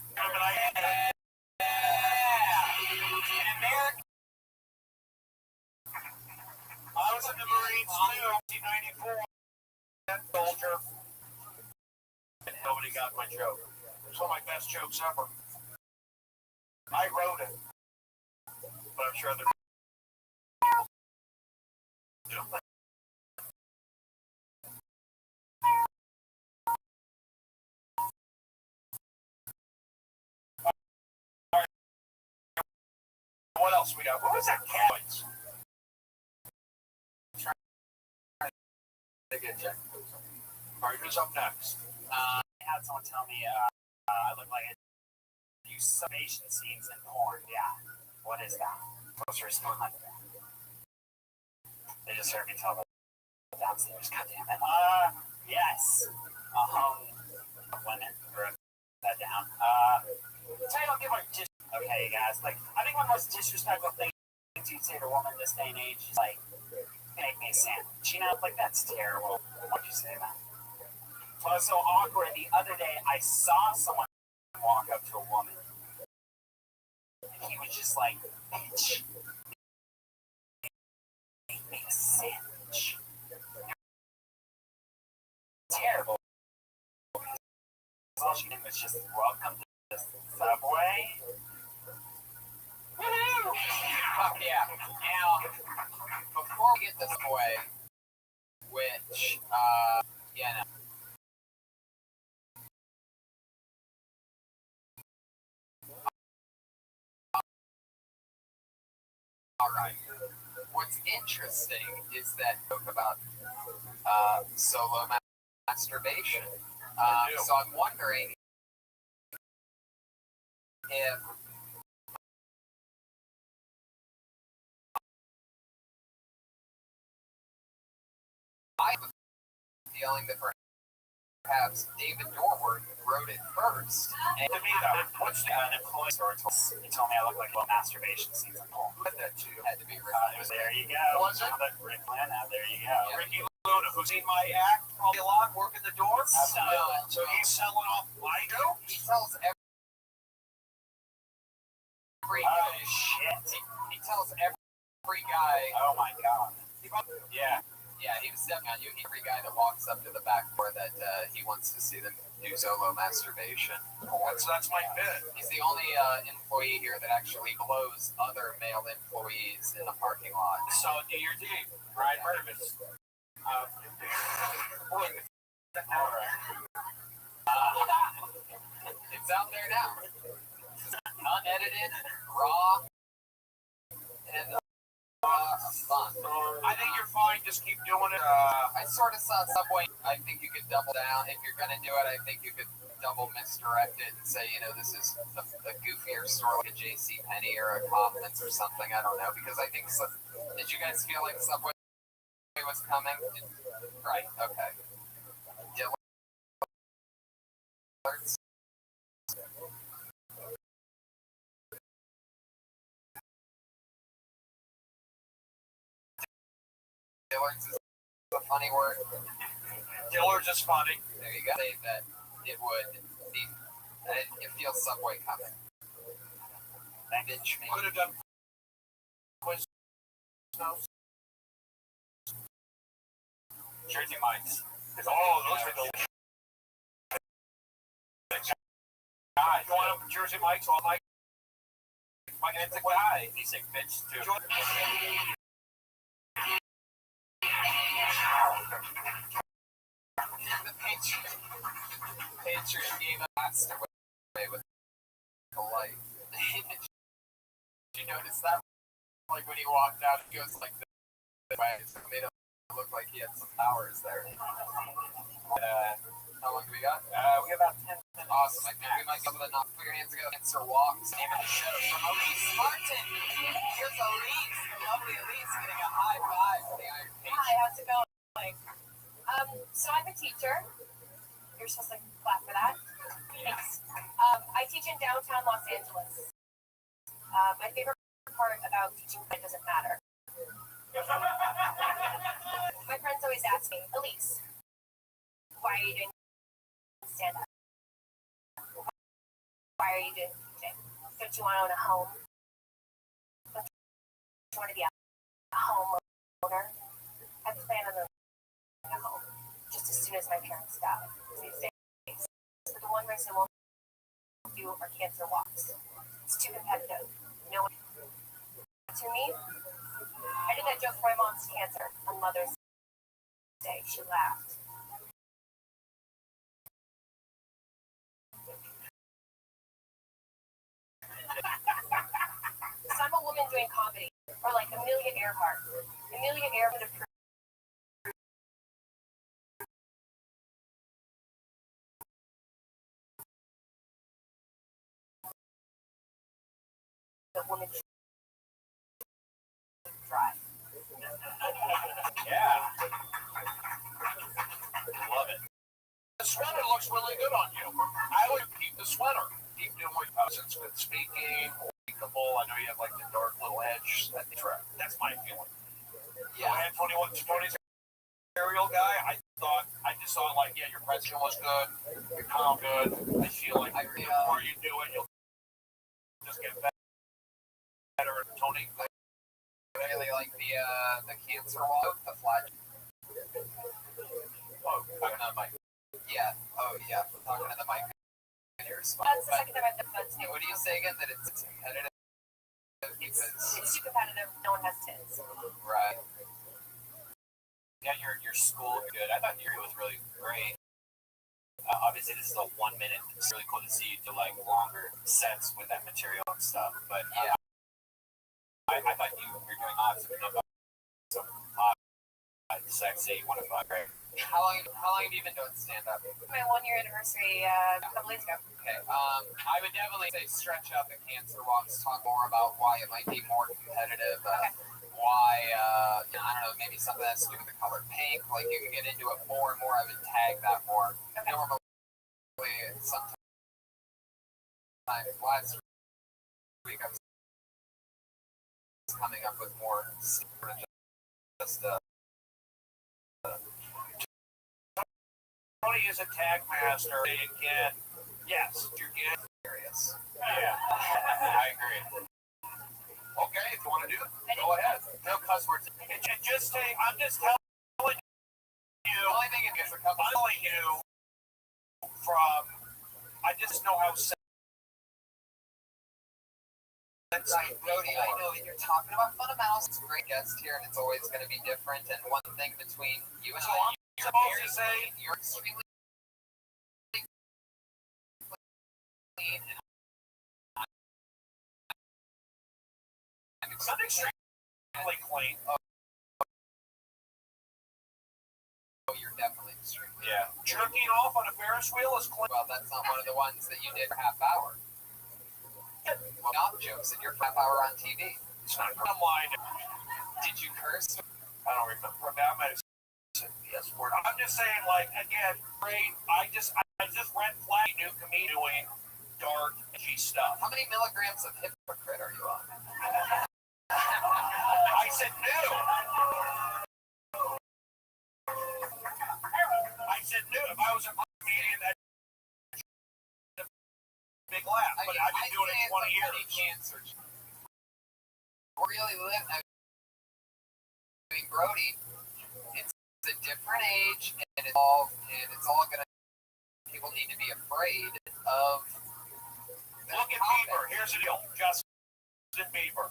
In America. I was in the Marines too, 1994. Soldier. And nobody got my joke. It's one of my best jokes ever. I wrote it. But I'm sure other people do. What else we got? What was that cat? Alright, who's up next? I had someone tell me I look like I do summation scenes in porn. Yeah. What is that? What's your response? They just heard me tell them downstairs. God damn it. Yes. Women wrote that down. Tell you don't give a okay, guys. Like, I think one of the most disrespectful things you'd say to a woman this day and age is like, make me a sandwich. You know, like that's terrible. Why'd you say that? It was so awkward. The other day, I saw someone walk up to a woman, and he was just like, "Bitch, make me a sandwich." Terrible. All she did was just welcome to the subway. Fuck yeah. Now, before we get this away, which, yeah, no. Alright. What's interesting is that book about solo masturbation. So I'm wondering if I have a feeling that perhaps David Dorward wrote it first. And to me, though, what's an employee store he told me I look like a little masturbation scene in porn. But that too had to be It was there you go. Was it? Rick Lana, there you go. Yeah. Ricky Luna, who's seen my act all day long, working the door. Absolutely. So he's selling off my dope. He tells every Oh, guy. shit. He tells every guy. Oh, my God. Yeah. Yeah, he was definitely on you. Every guy that walks up to the back door that he wants to see them do solo masturbation. That's my bit. He's the only employee here that actually blows other male employees in the parking lot. So do your thing. Ryan Mervis. It's out there now. Unedited, raw, and fun. I think you're fine. Just keep doing it. I sort of saw Subway. I think you could double down. If you're going to do it, I think you could double misdirect it and say, you know, this is a goofier store like a JCPenney or a Kaufman's or something. I don't know. Because I think, did you guys feel like Subway was coming? Right. Okay. Dillard's. Dillard's is a funny word. Dillard's is funny. There you go. Say that it would be. It feels Subway coming. Bitch, Could have done quiz. Jersey Mike's. Those are delicious. Guys, you want Jersey Mike's all night? My man's a guy. He's a bitch too. The Patriot game passed away with a light. Did you notice that? Like when he walked out, he goes like this way, so it made him look like he had some powers there. How long do we got? We have about 10 minutes. Awesome. I think we might be able to knock. Put your hands together. Cancer Walks. Name of the show from Elise Martin. Here's Elise, the lovely Elise, getting a high five for the Iron Patriot. Hi, how's it going? So I'm a teacher. You're supposed to clap for that. Thanks. I teach in downtown Los Angeles. My favorite part about teaching it doesn't matter. My friends always ask me, Elise, why are you doing stand up? Why are you doing teaching? Don't you want to own a home? Don't you want to be a homeowner? I plan on owning a home just as soon as my parents die these days. But the one race I won't do are cancer walks. It's too competitive. No one. To me, I did that joke for my mom's cancer on Mother's Day. She laughed. So I'm a woman doing comedy, or like Amelia Earhart. Amelia Earhart approved. The woman should drive. Yeah. Love it. The sweater looks really good on you. I would keep the sweater. Keep doing what since good speaking, likable. I know you have like the dark little edge. That's my feeling. Yeah. I had 20's aerial guy. I just thought like, yeah, your president was good. Your calm good. I feel like the more you do it, you'll just get better. Tony. I really like the cancer walk, the flag. Oh, talking on mic. Yeah. Oh, yeah. I'm talking to the mic. That's the second time I've done that too. What do you say again? That it's competitive? It's too competitive. No one has tits. Right. Yeah, your school good. I thought your was really great. Obviously, this is a 1 minute. It's really cool to see you do like longer sets with that material and stuff. But yeah, I thought you're doing awesome. Some sexy, one of my great. How long have you been doing stand up? My 1 year anniversary a couple days ago. Okay. I would definitely say stretch out the cancer walks. Talk more about why it might be more competitive. Why I don't know, maybe something that has to do with the color pink. Like you can get into it more and more. I would tag that more. Okay. Normally, sometimes last week I was coming up with more sort of just Tony is a tag master. Again, yes, you're getting serious. Yeah, I agree. Okay, if you want to do it, go ahead. No cuss words. Just say, I'm just telling you. the only thing is a couple. I'm telling you from. I just know how. Brody, I know that you're talking about fundamentals. It's a great guest here, and it's always going to be different. And one thing between you and I, you're supposed to say you're extremely clean, and I'm it's not extremely clean. Oh, you're definitely extremely. Yeah. Jerking off on a Ferris wheel is clean. Well, that's not one of the ones that you did for half hour. Well, not jokes in your half hour on TV. It's not I'm lying. Did you curse? I don't remember. That might have said the yes word. I'm just saying, like, again, great. I just red flag new comedian doing dark, edgy stuff. How many milligrams of hypocrite are you on? I said new. but I've been doing it 20 years. Cancer. Really live. I mean, Brody, it's a different age, and it's all gonna. People need to be afraid of. Look at Bieber. Here's the deal. Justin Bieber.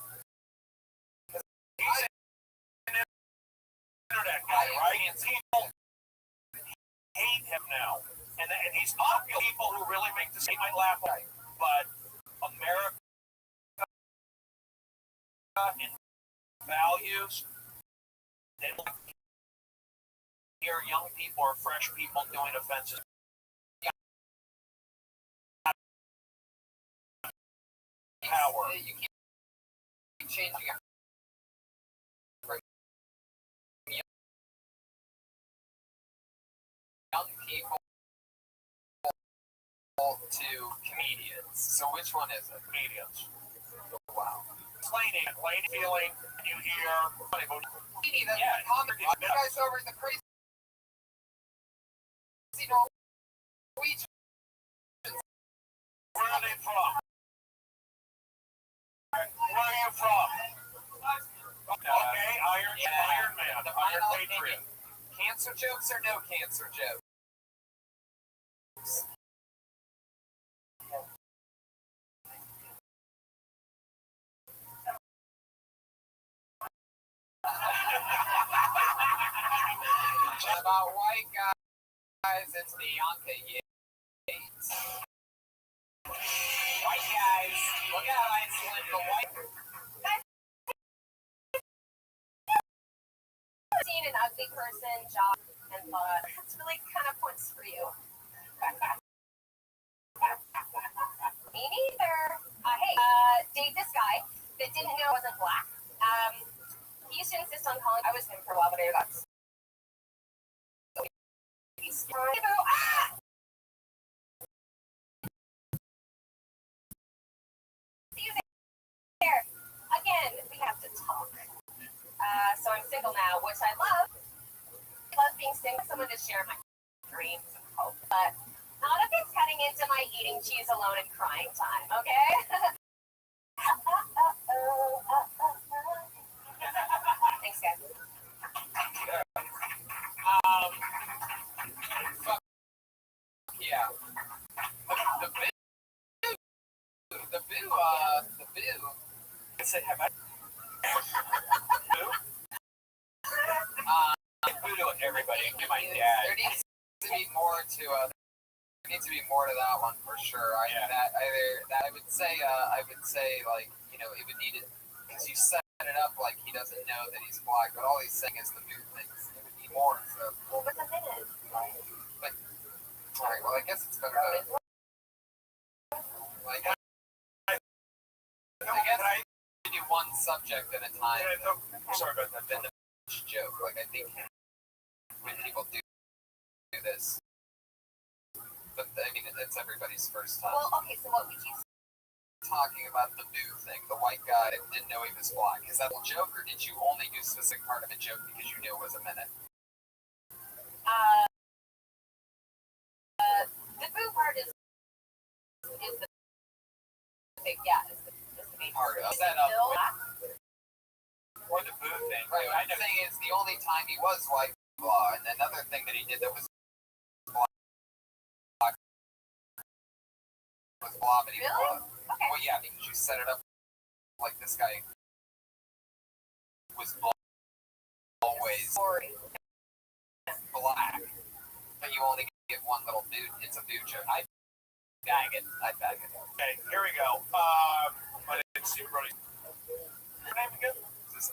He's an internet guy, right? People hate him now. And he's not people who really make the same. I laugh at him. But America in values, they don't hear young people or fresh people doing offenses. Power. You keep changing it from young people to comedians. So which one is it? Comedians. Wow. Explaining feeling you hear. Yeah, you guys over the crazy Norwegians. Where are they from? Where are you from? Okay, Iron Man, the Iron Patriot. Cancer jokes or no cancer jokes? About white guys, it's Bianca Yates. White guys, look at how I slim the white. Seen an ugly person jog and thought, that's really kind of points for you. Me neither. Hey, date this guy that didn't know I wasn't black. He used to insist on calling. I was him for a while, but I got so See you there. Again, we have to talk. So I'm single now, which I love. I love being single. Someone to share my dreams and hope, but not if it's cutting into my eating cheese alone and crying time. Okay. Thanks, guys. Yeah. The boo. I said, have I? Boo to everybody, to my dad. There needs to be more to that one for sure. I would say like, you know, it would need it because you set it up like he doesn't know that he's black, but all he's saying is the boo things. It would need more. So. Well, what's a minute? But all right. Well, I guess it's better. Like, I guess I do one subject at a time. Sorry about that. Then the joke. Like, I think when people do this, but I mean, it's everybody's first time. Well, okay. So what would you say? Talking about the boo thing, the white guy that didn't know he was black. Is that a joke, or did you only do a specific part of a joke because you knew it was a minute? The boo part is the big, yeah, is the big Part of that up. Or the boo thing. Right, what I'm saying is the only time he was white, blah, and another thing that he did that was black was blah, but he was Really? blah. Okay. Well, yeah, because you set it up like this guy was always Sorry. black, but you only give one little dude. It's a dude joke. I bag it. Okay, here we go. My name's Steve Brody. Your name again? This is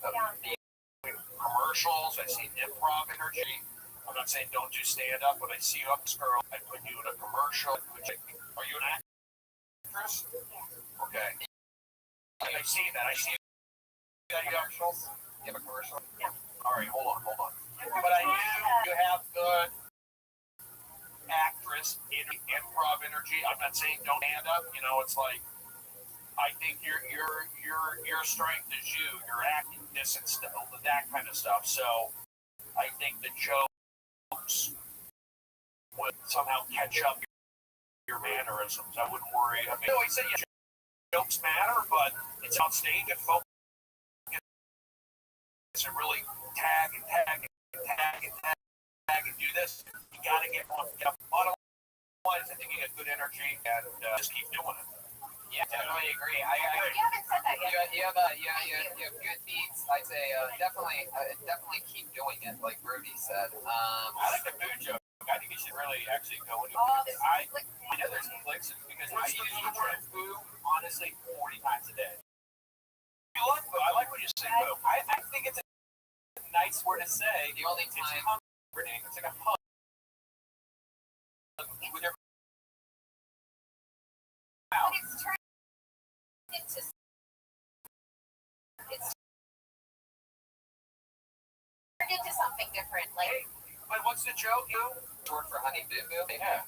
Commercials. I see improv energy. I'm not saying don't do stand up, but I see you up this girl. I put you in a commercial. Are you an actress? Okay. I see that. I see that you have commercials. You have a commercial? Yeah. All right, hold on. But I knew you have good actress improv energy. I'm not saying don't stand up. You know, it's like I think your strength is your actingness and stuff, that kind of stuff. So I think the jokes would somehow catch up your mannerisms. I wouldn't worry. I mean, I said you jokes matter, but it's on stage and folks to really tag and tag and tag and tag and do this. You got to get on. Bottom line is, I think you get good energy and just keep doing it. Yeah, totally agree. You haven't said that yet. You have good beats. I'd say definitely keep doing it, like Rudy said. I like the food joke. I think you should really actually go into it. I know there's conflicts because I use the word boo honestly 40 times a day. You like boo. I like when you say boo. I think it's a nice word to say. The only time it's comforting. It's like a hug with your mouth. But it's turned into something different. Like, But what's the joke? short for Honey Boo Boo. Yeah.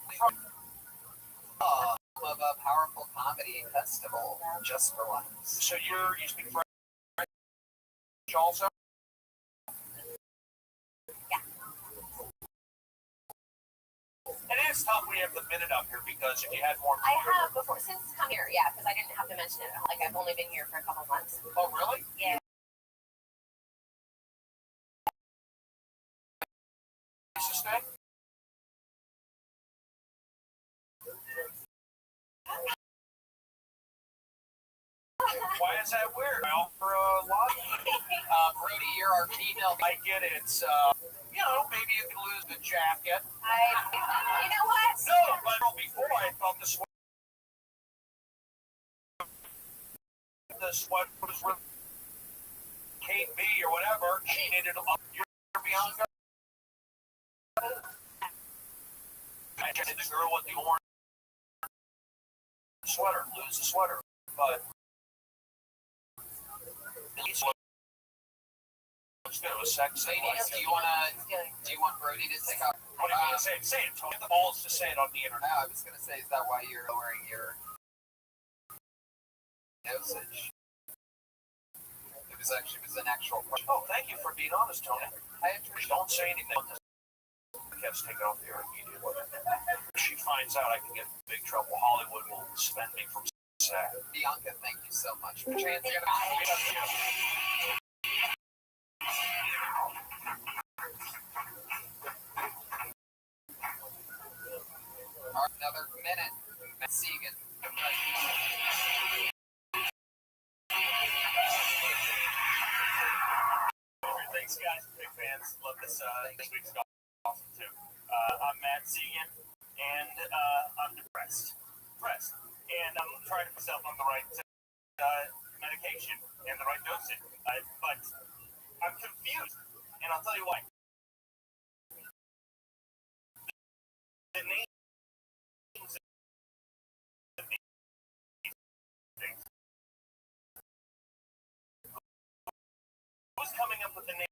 Of a powerful comedy festival just for once. So you speak French also? yeah. It is tough when you have the minute up here because if you had more. I have before, since come here, yeah, because I didn't have to mention it. Like, I've only been here for a couple months. Oh, really? Yeah. To stay? Why is that weird? Well, for a lot. Brody, you're our female. I get it. It's, maybe you can lose the jacket. You know what? No, but before I felt the sweat. The sweat was with Kate B or whatever. She needed a you're Bianca. I did the girl with the orange sweater, lose the sweater, but at least looks good. It was sexy. Ladies, do you want Brody to take off? What do you mean? Say it. Tony. Get the balls to say it on the internet. I was gonna say, is that why you're lowering your dosage? It was an actual question. Oh, thank you for being honest, Tony. I appreciate. Don't say anything. Kevin's taken off the air immediately. If she finds out I can get in big trouble, Hollywood will suspend me from SAG. Bianca, thank you so much for transferring. Another minute. Matt Segan. Thanks, guys. Big fans. Love this. This week's awesome too. I'm Matt Segan, and I'm depressed. And I'm trying to put myself on the right medication and the right dosage. But I'm confused, and I'll tell you why. The names of these things. Who's coming up with the names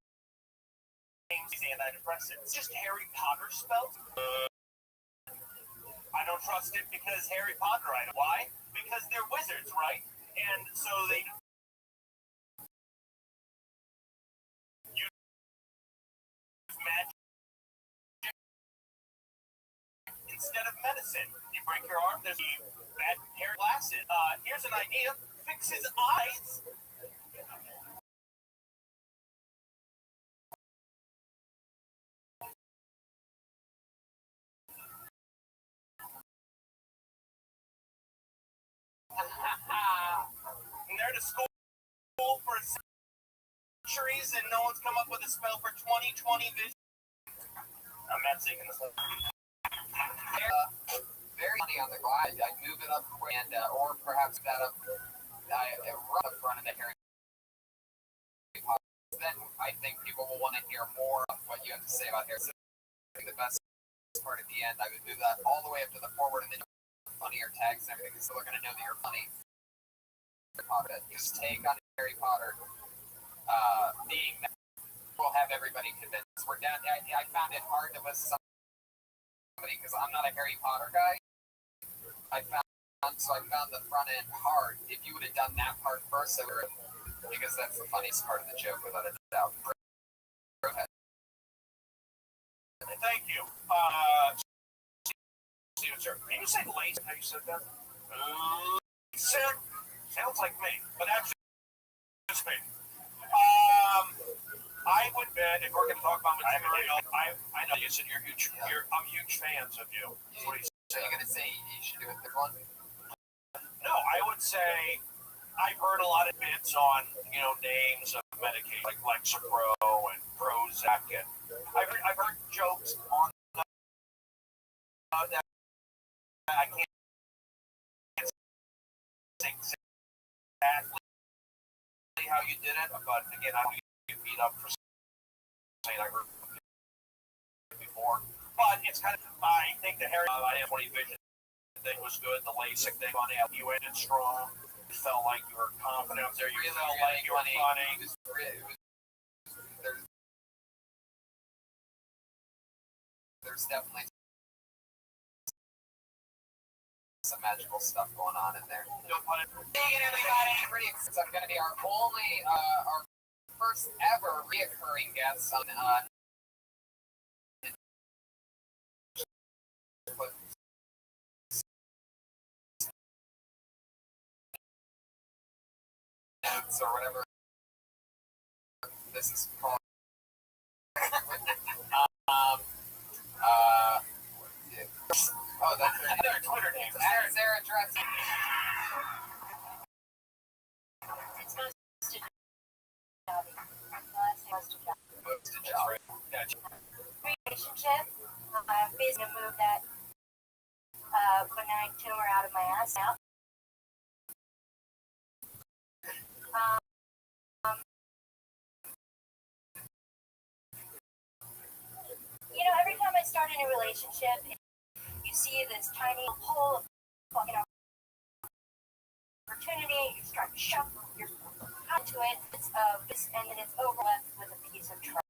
of these antidepressants? Just Harry Potter spelled? I don't trust it because Harry Potter. Why? Because they're wizards, right? And so they use magic instead of medicine. You break your arm, there's bad hair glasses. Here's an idea: fix his eyes. And they're to school for centuries, and no one's come up with a spell for 20/20 vision. I'm not singing this. Very funny on the go. I'd move it up and or perhaps that up. Run up front of the Harry Potter. Then I think people will want to hear more of what you have to say about Harry. The best part at the end, I would move that all the way up to the forward and then funnier tags and everything, so they're going to know that you're funny. Harry Potter. His take on Harry Potter being that will have everybody convinced. We're down. I found it hard to listen to somebody because I'm not a Harry Potter guy. I found the front end hard. If you would have done that part first, because that's the funniest part of the joke, without a doubt. Go ahead. Thank you. Sir, can you say lace? How you said that? Sir, Sounds like me, but that's just me. I would bet if we're going to talk about material, I know you said I'm huge fans of you. So you're going to say you should do a third one? No, I would say I've heard a lot of bits on, names of medication like Lexapro and Prozac, and I've heard jokes on that I can't say exactly how you did it, but again, I don't get beat up for saying I heard it before. But it's kind of, I think the Harry I-20 vision thing was good. The LASIK thing on it, you ended strong. You felt like you were confident up there. You felt like you were funny. There's definitely some magical stuff going on in there. No pun intended. Hey everybody, pretty excited. I'm going to be our first ever reoccurring guest on or whatever this is called. Oh, that's their Twitter name. Sarah Dress. It's most to Jobby. Most to Jobby. Relationship. Basically moved that benign tumor out of my ass now. Every time I start a new relationship, you see this tiny hole of fucking opportunity, you start to shove your onto it, and then it's overlapped with a piece of trash.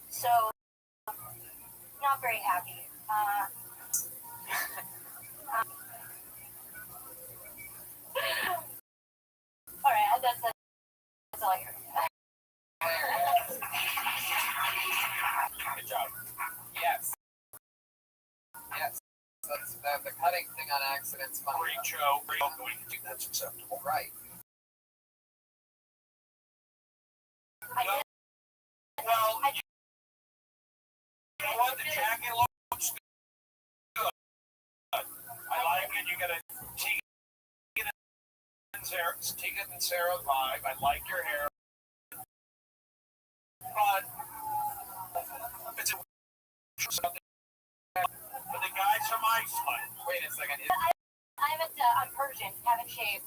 So, not very happy. Alright, that's all I heard. Good job. Yes. That's the cutting thing on accident's fine. Great show. We can do that's acceptable. Right. Well, you know what? The jacket looks good. I like it. You got a Tegan and Sarah vibe. I like your hair. But it's something for the guys from Iceland. Wait a second. I'm Persian, haven't shaved.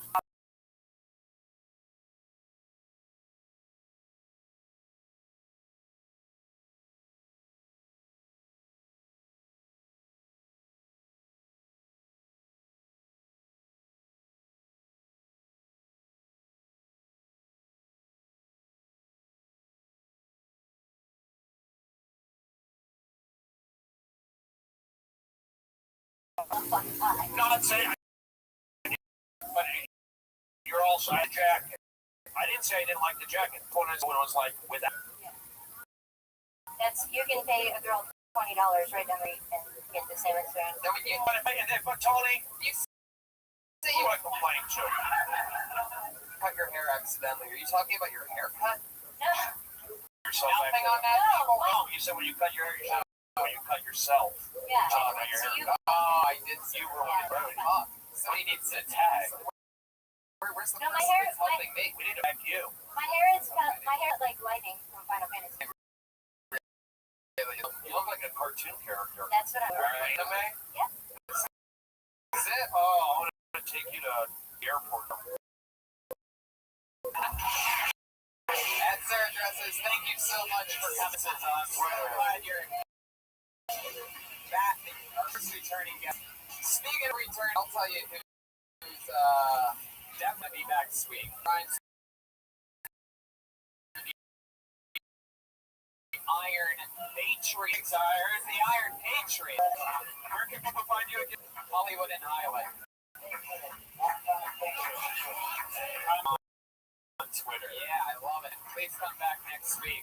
Not saying, but you're also a jacket. I didn't say I didn't like the jacket. When it was like without. You can pay a girl $20 right down the street and get the same experience. But Tony, You say who do I complain to? cut your hair accidentally. Are you talking about your haircut? No. Yourself Nothing on that. No, you said when you cut your hair, you said when you cut yourself. Yeah. Talking about your haircut. Oh, I did see you were really up. Somebody needs to tag. Where's the No, my person hair- that's helping me? We need to back you. My hair is like lightning from Final Fantasy. You look like a cartoon character. That's what I'm Alright, anime? Yeah. Is it? Oh, I'm gonna take you to the airport. At Sarah Dresses, thank you so much for coming to us. We're so glad you're back. Our first returning guest. Speaking of return, I'll tell you who's definitely back this week. Ryan's Iron Patriot. The Iron Patriot. Where can people find you again? Hollywood and Highway. I'm on Twitter. Yeah, I love it. Please come back next week.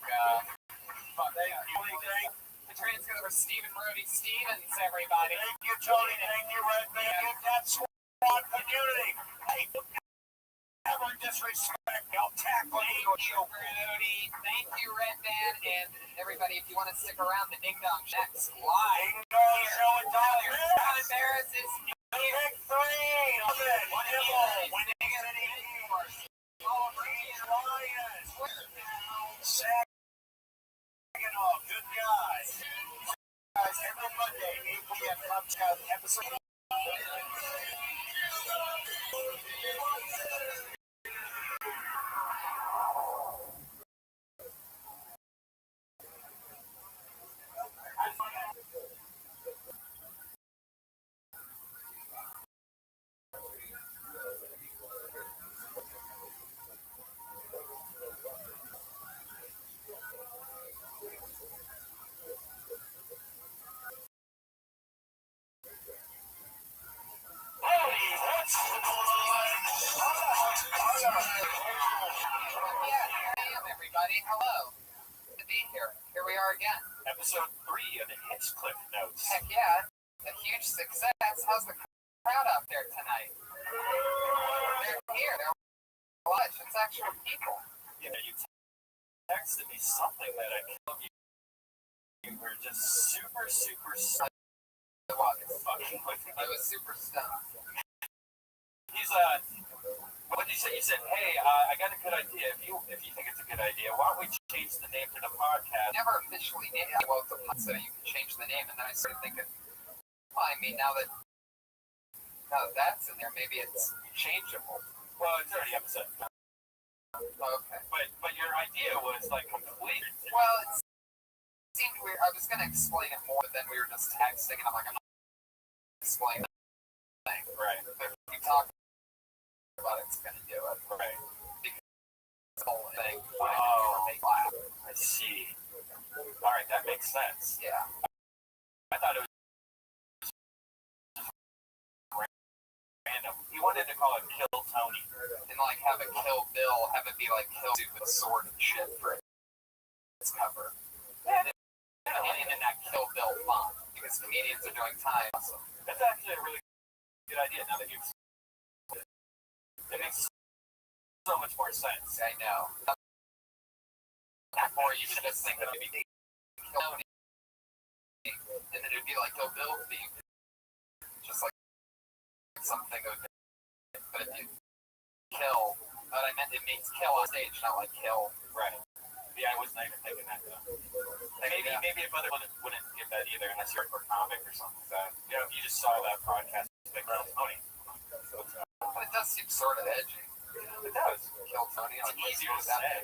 Fuck yeah. The train's gonna Stephen Brody Stevens, everybody. Thank you, Tony. Thank you, Red Man. That SWAT community. Hey, never disrespect. I'll tackle you. Thank you, Brody. Thank you, Red Man. And everybody, if you want to stick around, the Ding Dong Shack's live. Ding Dong Show and Tyler Barris is the big three. Love it. Nibble. Winning at an 18. Ryan. Sagging off. Good guys. Guys, every Monday, 8 p.m. Podcast episode. Everybody, hello. Good to be here. Here we are again. Episode 3 of the Hits Cliff Notes. Heck yeah, a huge success. How's the crowd out there tonight? They're here. They're watching. It's actual people. You know, you texted me something that I love you. You were just super stunned. Fucking with me. I was super stoned. He's what did you say? You said, hey, I got a good idea. If you think it's a good idea, why don't we change the name to the podcast? Never officially named it. Well, so you can change the name, and then I started thinking, well, I mean, now that that's in there, maybe it's changeable. Well, it's already episode. Okay. But your idea was like completed. Well, it seemed weird. I was gonna explain it more, but then we were just texting, and I'm like, I'm not gonna explain the thing. Right. But if you talk about it, it's gonna do it. Right. Because the whole thing. Oh, make laugh. I see. All right, that makes sense. Yeah. I thought it was random. He wanted to call it Kill Tony. And like have it Kill Bill, have it be like Kill Dude with a sword and shit for its cover. And in that Kill Bill font. Because comedians are doing time. Awesome. That's actually a really good idea now that you've said it. It makes so much more sense. I know. Or you should just think that it would be Kill Tony. And then it would be like Kill Bill themed. Just like something would be. But if you kill, but I meant it means kill on stage, not like kill. Right. Yeah, I wasn't even thinking that though. Maybe a mother wouldn't get that either unless you're a comic or something like that. You know, if you just saw that broadcast like Kill Tony. But it does seem sort of edgy. It does. Kill Tony. It's Like, easier to that say.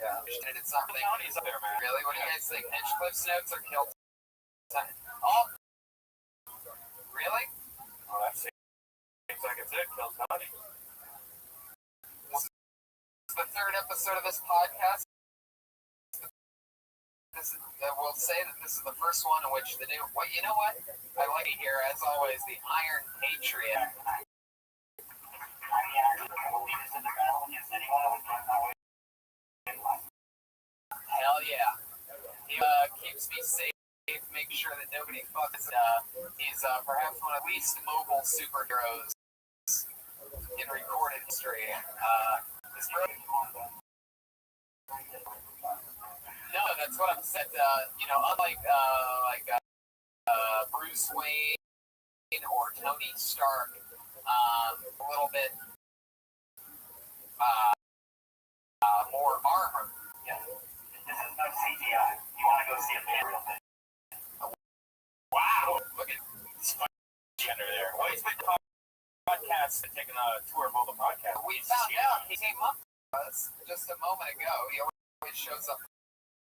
Yeah. And it's not Kill like, Tony's up there, man. really? What do you guys think? Hinchcliffe's notes or Kill Tony? Oh. Really? Oh, that seems like it's it. Kill Tony. It's the third episode of this podcast. We'll say that this is the first one in which the new. Well, you know what? I like to hear, as always, the Iron Patriot. Hell yeah. He keeps me safe, makes sure that nobody fucks. He's perhaps one of the least mobile superheroes in recorded history. No, that's what I'm saying. Unlike Bruce Wayne or Tony Stark, a little bit more armor. Yeah. This is no CGI. You want to go see a real thing. Wow. Look at this under there. Well, he's been podcasts and taking a tour of all the podcasts. We found out he came up to us just a moment ago. He always shows up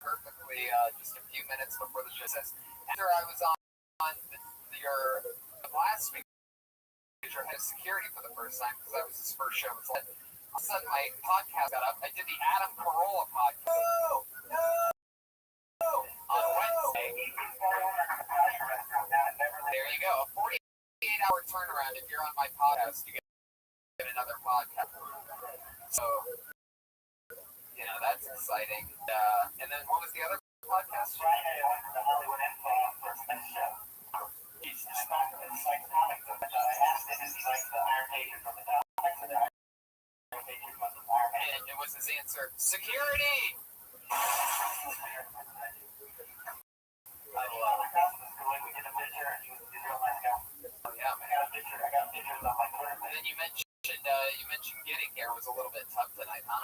perfectly just a few minutes before the show. Says, after I was on your last week, your head of security for the first time because that was his first show. All of a sudden, my podcast got up. I did the Adam Carolla podcast. On Wednesday. There you go. A 48-hour turnaround. If you're on my podcast, you get another podcast. So, that's exciting. And then what was the other podcast? Friday, the Hollywood Info first thing. Security! Oh, yeah, man. And then you mentioned getting here was a little bit tough tonight, huh?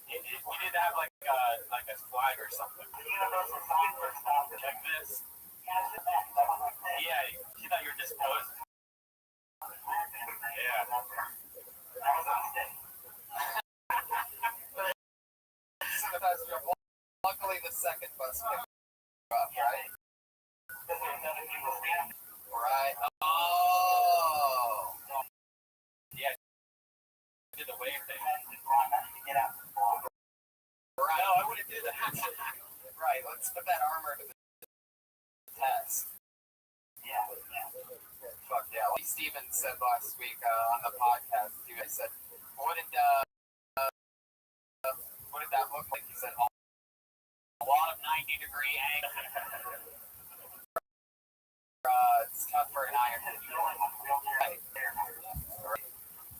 You need to have like a flag or something. Check this. Yeah, you thought you were just posing. Yeah. Luckily, the second bus picked up, right? Right. Oh. Yeah. Did the wave thing. Right. No, I wouldn't do that. Right. Let's put that armor to the test. Fuck yeah. Like Steven said last week on the podcast, too. I said, what did that look like? He said, a lot of 90-degree angles. It's tough for an iron. Right.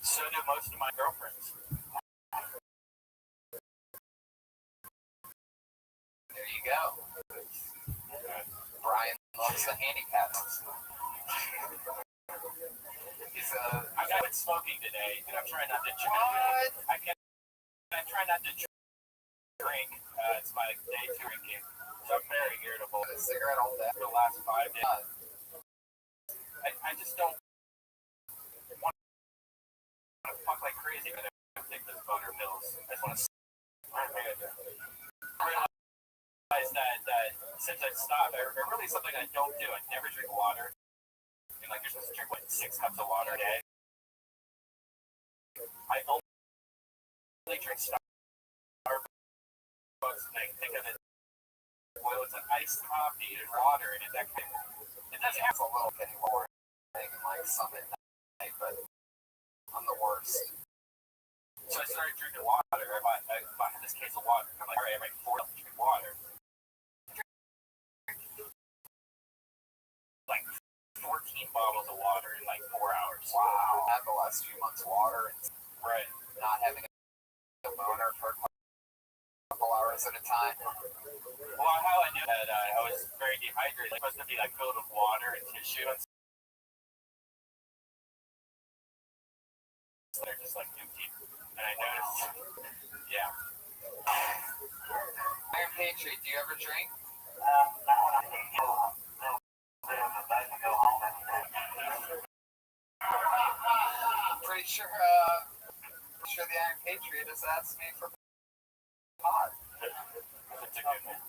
So do most of my girlfriends. There you go. Brian loves the handicaps. I quit smoking today, and I'm trying not to drink. What? I try not to drink. It's my day two drinking, so I'm very irritable. A cigarette all day. For the last 5 days. I just don't want to fuck like crazy, but I don't take those boner pills. I just want to realize that since I stopped, really something I don't do. I never drink water. And like you're supposed to drink like 6 cups of water a day. I only drink Starbucks, and I think of it. Well, it's an iced coffee and water, and it doesn't have a little bit more thing like some at night, but I'm the worst. So I started drinking water. I bought this case of water. I'm like, all right, I make 4 drink water. Like 14 bottles of water in like 4 hours. Wow. I had the last few months water and right. Not having a boner for a couple hours at a time. Well, how I knew that I was very dehydrated. It's supposed to be like filled with water and tissue and they're just like empty. And I noticed, yeah. Iron Patriot, do you ever drink? I'm pretty sure the Iron Patriot has asked me for pot. It's a good one.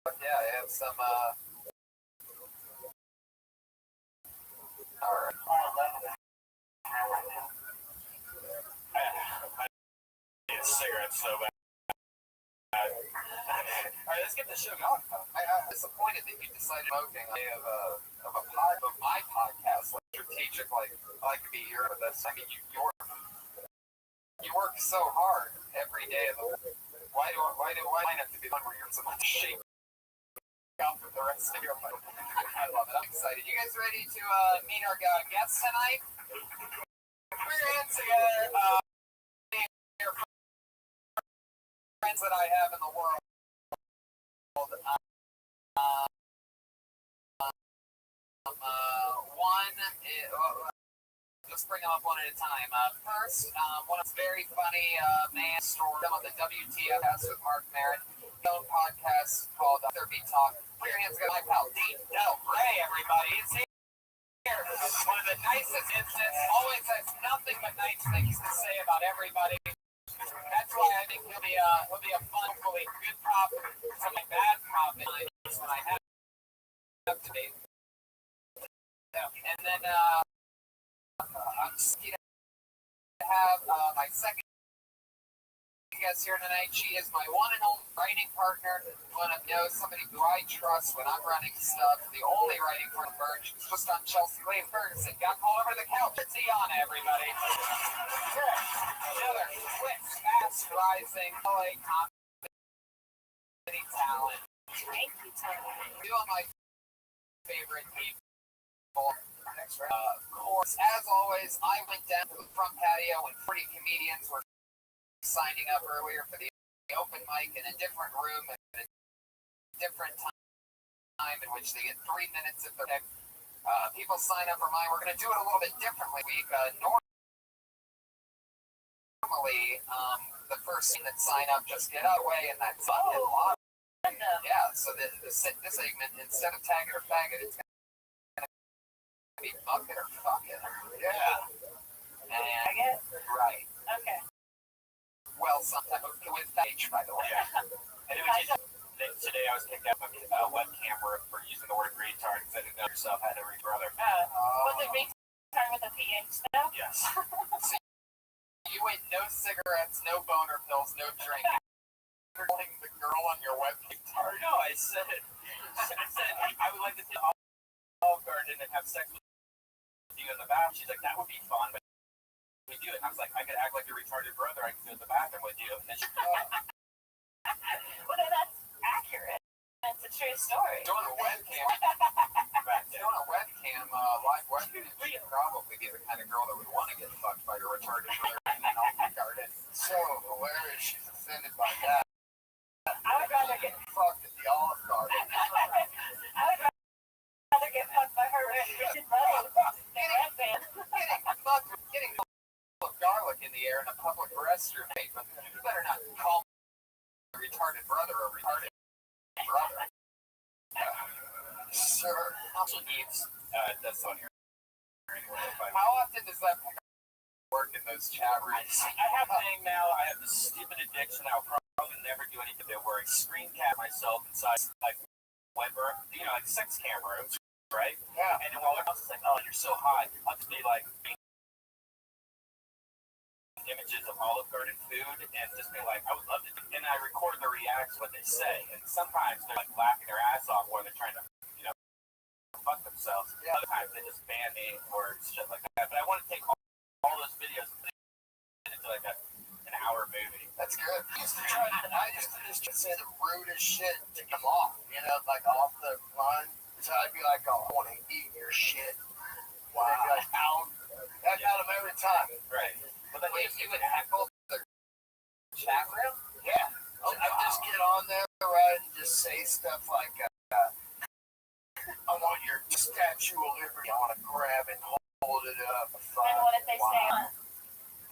But yeah, I have some, alright. I need a cigarette so bad. Alright, let's get the show going. I'm disappointed that you decided smoking of my podcast, like strategic, like I like to be here with this. I mean, you work so hard every day of the week. Why do I have to be the one where you're so much shape up for the rest of your life? I love it. I'm excited. You guys ready to meet our guests tonight? Put your hands together. Your friends that I have in the world. Let's bring them up one at a time. First, one of the very funny man story on the WTF with Mark Maron. His own podcast called Therapy Talk. Put your hands together, my pal, Dean Del Rey, everybody. It's here. One of the nicest incidents. Always has nothing but nice things to say about everybody. That's why I think he'll be a fun, hopefully good prop. Some bad prop when I have to be. And then I'm just going to have my second guest here tonight. She is my one and only writing partner. One of those, somebody who I trust when I'm running stuff. The only writing partner Birch. She's just on Chelsea Lane Ferguson. Got all over the couch. It's Iana, everybody. Another quick, fast rising LA comedy talent. Thank you, Tony. Two of my favorite people. Of course, as always, I went down to the front patio when 40 comedians were signing up earlier for the open mic in a different room at a different time in which they get 3 minutes if they're people sign up for mine. We're going to do it a little bit differently. Normally, the first thing that sign up just get out of the way, and that's yeah. So this segment, instead of tagging or faggot, it's going to be bucket or fucking. Yeah. And right. Okay. Well, sometimes with H, by the way. Yeah. And today I was kicked out of a webcam for using the word retard because I didn't know yourself had a brother. Was it retard with a PH though? Yes. So you ate no cigarettes, no boner pills, no drink. You're holding the girl on your webcam. No, I said I would like to see Olive Garden and have sex with you in the bathroom. She's like, that would be fun, but we do it. And I was like, I could act like your retarded brother. I could go to the bathroom with you. And then she, Well, no, that's accurate. That's a true story. doing a webcam, live webcam, she'd probably be the kind of girl that would want to get fucked by your retarded brother in an Olive Garden. So hilarious. She's offended by that. I would rather get fucked at the Olive Garden. I would rather get fucked by her retarded brother than Red Band. Getting garlic in the air in a public restroom, but you better not call a retarded brother a retarded brother. Sir, also needs that's on here. How often does that work in those chat rooms? I have a thing now. I have this stupid addiction. I'll probably never do anything to where I screen cap myself inside like Weber, like sex cam rooms, right? Yeah. And then while everyone else is like, "Oh, you're so hot," I'll just be like images of Olive Garden food and just be like, I would love to do. And I record the reactions, what they say. And sometimes they're like laughing their ass off while they're trying to, fuck themselves. Yeah. Other times they just ban me or shit like that. But I want to take all those videos and put it into like an hour movie. That's good. I used to say the rudest shit to come off, like off the line. So I'd be like, oh, I want to eat your shit. Wow. And they'd be like, ow. That got them every time. Right. But then you would heckle the chat room? Yeah. I just get on there, right, and just say stuff like, I want your Statue of Liberty. I want to grab it, hold it up. And what did they say on it?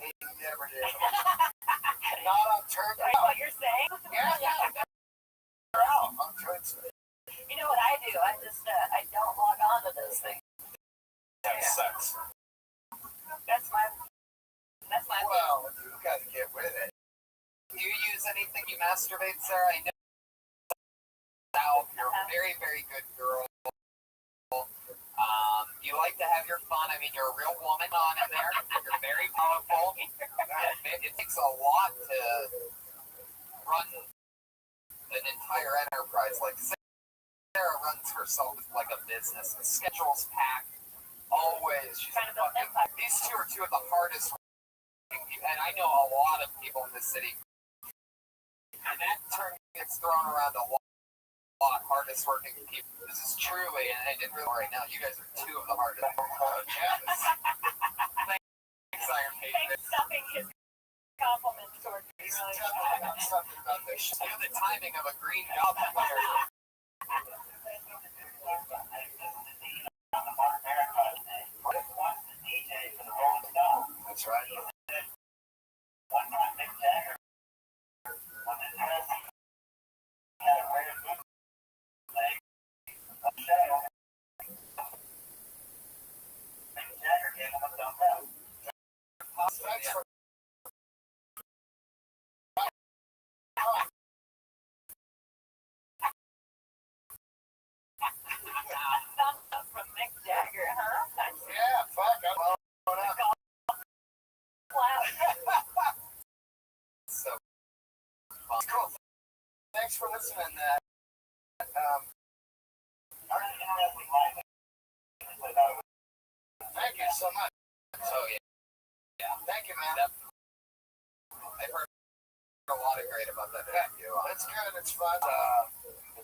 They never did. Not on turn. Is what you're saying? Yeah. They're out on turn. You know what I do? I just, I don't log on to those things. That sucks. That's my well, you gotta get with it. Do you use anything you masturbate, Sarah? I know you're a very, very good girl. You like to have your fun. I mean, you're a real woman on in there. You're very powerful. It takes a lot to run an entire enterprise. Like Sarah runs herself like a business. The schedule's packed. Always. She's fucking. These two are two of the hardest. And I know a lot of people in this city, and that term gets thrown around a lot. Hardest working people. This is truly, and I didn't realize right now, you guys are two of the hardest. Yes. Thanks, Iron Patriot. Thanks stopping his compliments toward me. He's telling me something about this. The timing of a green goblin player. That's right. From Mick Jagger, huh? Yeah, fuck. I'm blowing up. So cool. Thanks for listening. Thank you so much. Oh yeah. Thank you, man. I've heard a lot of great about that interview. It's good. It's fun.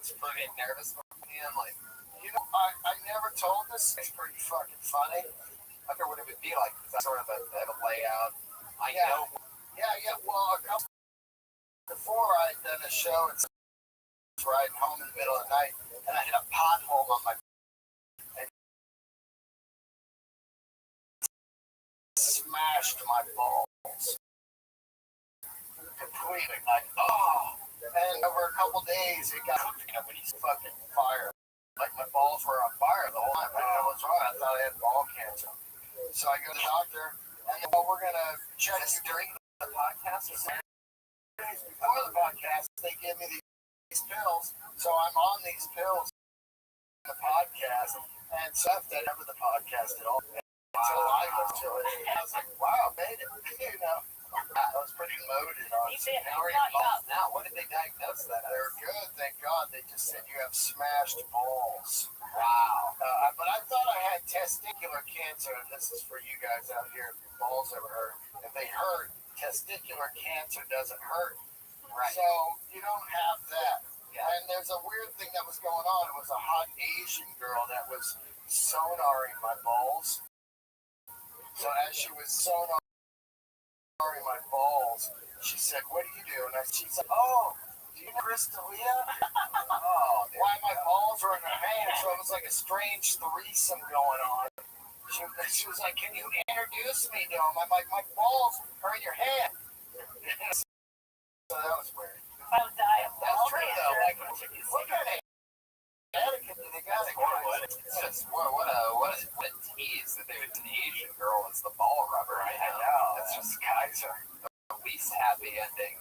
it's pretty nervous for me. I'm like, I never told this. It's pretty fucking funny. I wonder what it would be like, because that's sort of a layout. I know. Yeah. Well, before I'd done a show, it's riding home in the middle of the night, and I hit a pothole on my and smashed my balls completely. Like, oh. And over a couple days, it got nobody's fucking fire. Like, my balls were on fire the whole time. I didn't know what was wrong. I thought I had ball cancer. So I go to the doctor, and then we're gonna check you during the podcast. Days before the podcast, they give me these pills, so I'm on these pills in the podcast, and stuff that never the podcast at all. Until I listened to it, I was like, wow, I made it. I was pretty loaded on balls. Now, what did they diagnose that? They're good, thank God. They just said you have smashed balls. Wow. But I thought I had testicular cancer, and this is for you guys out here if your balls ever hurt. If they hurt, testicular cancer doesn't hurt. Right. So you don't have that. Yeah. And there's a weird thing that was going on. It was a hot Asian girl that was sonaring my balls. So as she was sonaring my balls, she said, "What do you do?" And she said, "Oh, do you know Crystalia?" Oh, why my balls were in her hand? So it was like a strange threesome going on. She was like, "Can you introduce me to him?" I'm like, "My balls are in your hand." So that was weird. I would die of That's ball true cancer. though. Like, what kind of etiquette do they got? It's just what a tease that they would an Asian girl as the ball rubber. I know. It's just guys are the least happy ending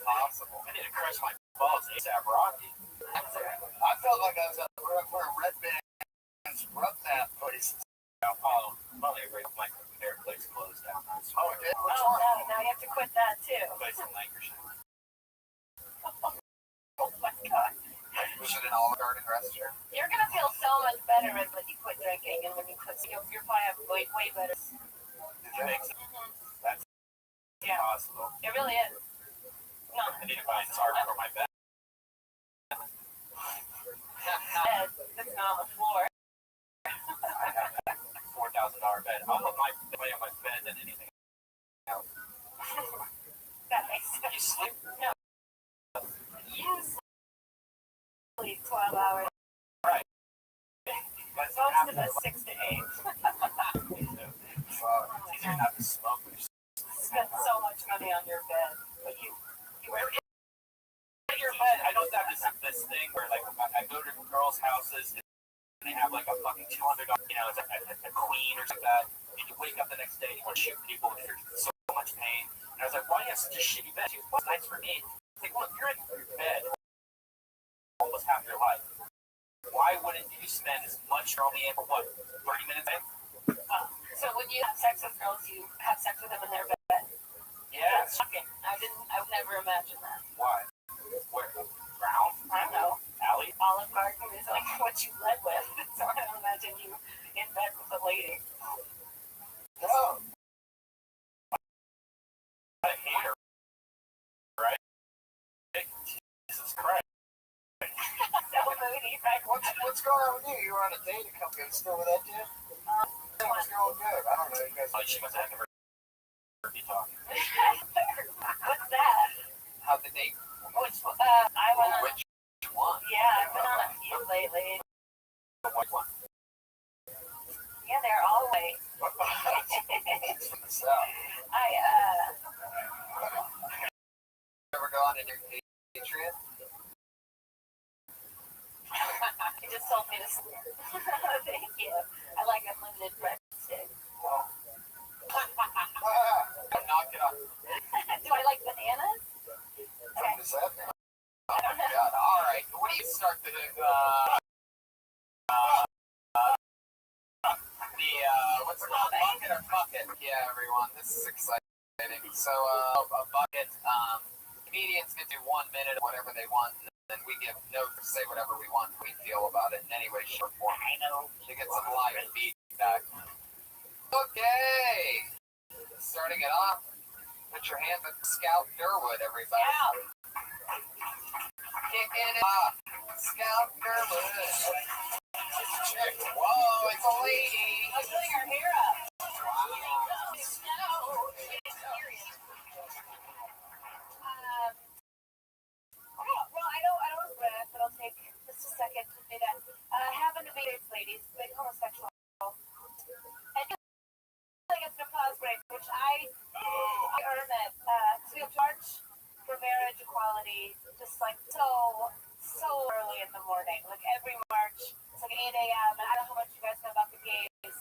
possible. I need to crush my balls ASAP Rocky. I felt like I was at where Red Band's rub that place. Probably my hair place closed down. Oh, it did? Oh, no, now you have to quit that too. Place in Lancashire. Oh my God. Was it an Olive Garden restaurant? You're going to feel so much better when you quit drinking and when you quit. You're probably have way better. Did you think so? That's possible. It really is. No. I need to buy a tarp for my bed. It's not on the floor. I have that $4,000 bed. I'll put my money on my bed than anything else. That makes sense. You sleep? No. You sleep 12 hours. Right. Most of us 6 to 8. It's easier not to smoke. Spend so much money on your bed. But you in your bed. I don't have this thing where like I go to girls' houses and they have like a fucking $200, it's a queen or something like that. And you wake up the next day and you want to shoot people and you're in so much pain. And I was like, why do you have such a shitty bed? She goes, what's nice for me? It's like, well, if you're in your bed almost half your life, why wouldn't you spend as much only in for what, 30 minutes in? So when you have sex with girls, you have sex with them in their bed? Yeah. That's shocking. I would never imagine that. Why? Where? Brown? I don't know. Allie? Olive Garden is like what you led with. So I don't imagine you in bed with a lady. No. I hate her. Right? Jesus Christ. So moody. Right? What's going on with you? You were on a date a couple days still with that dude? Things going good. I don't know. You guys. She must have never heard me talking. What's that? How'd the date? I went on. Which one? Yeah, I've been on a few lately. The white one. Yeah, they're all white. It's from the south. Ever gone in your Patriot? You just told me to. Thank you. I like unlimited breadstick. Knock it off. Do I like bananas? What does that mean? Oh my God! All right. What do you start the what's it called? Bucket or bucket? Yeah, everyone. This is exciting. So a bucket. Comedians can do 1 minute, whatever they want, and then we give notes, say whatever we want, we feel about it in any way, shape, or form. I know. To get some live feedback. Okay. Starting it off. Put your hands at Scout Durwood, everybody. Scout. Kicking it off. Scout Gerwood. It's a chick. Whoa, it's a lady. I'm putting her hair up. Well, I don't regret, but I'll take just a second to say that. Happen to be this lady's big homosexual. And I get an applause break, which I earn it. We have March for marriage equality, just like so early in the morning. Like every March, it's like 8 a.m. And I don't know how much you guys know about the gays. It's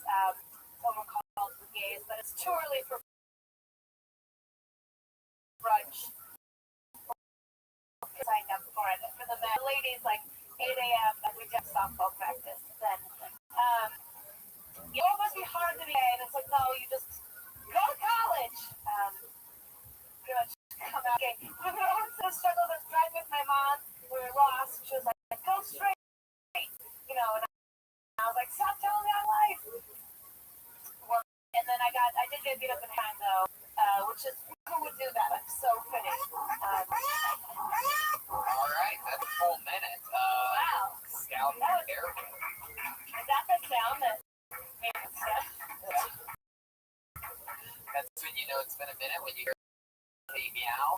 overcalled the gays, but it's too early for brunch. Signed up for it. For the men, ladies, like 8 a.m. and we just softball practice. Then it must be hard to be gay, and it's like, no, you just go to college. Pretty much come out gay. Remember, I was in a struggle. I was driving with my mom. We were lost. She was like, go straight. You know, and I was like, stop telling me I'm life. Well, and then I did get beat up in hand though, which is, who would do that? I'm so pretty. All right, that's a full minute. Wow. Scout Gerwood. Is that the sound that makes it sound? That's when you know it's been a minute, when you hear a meow.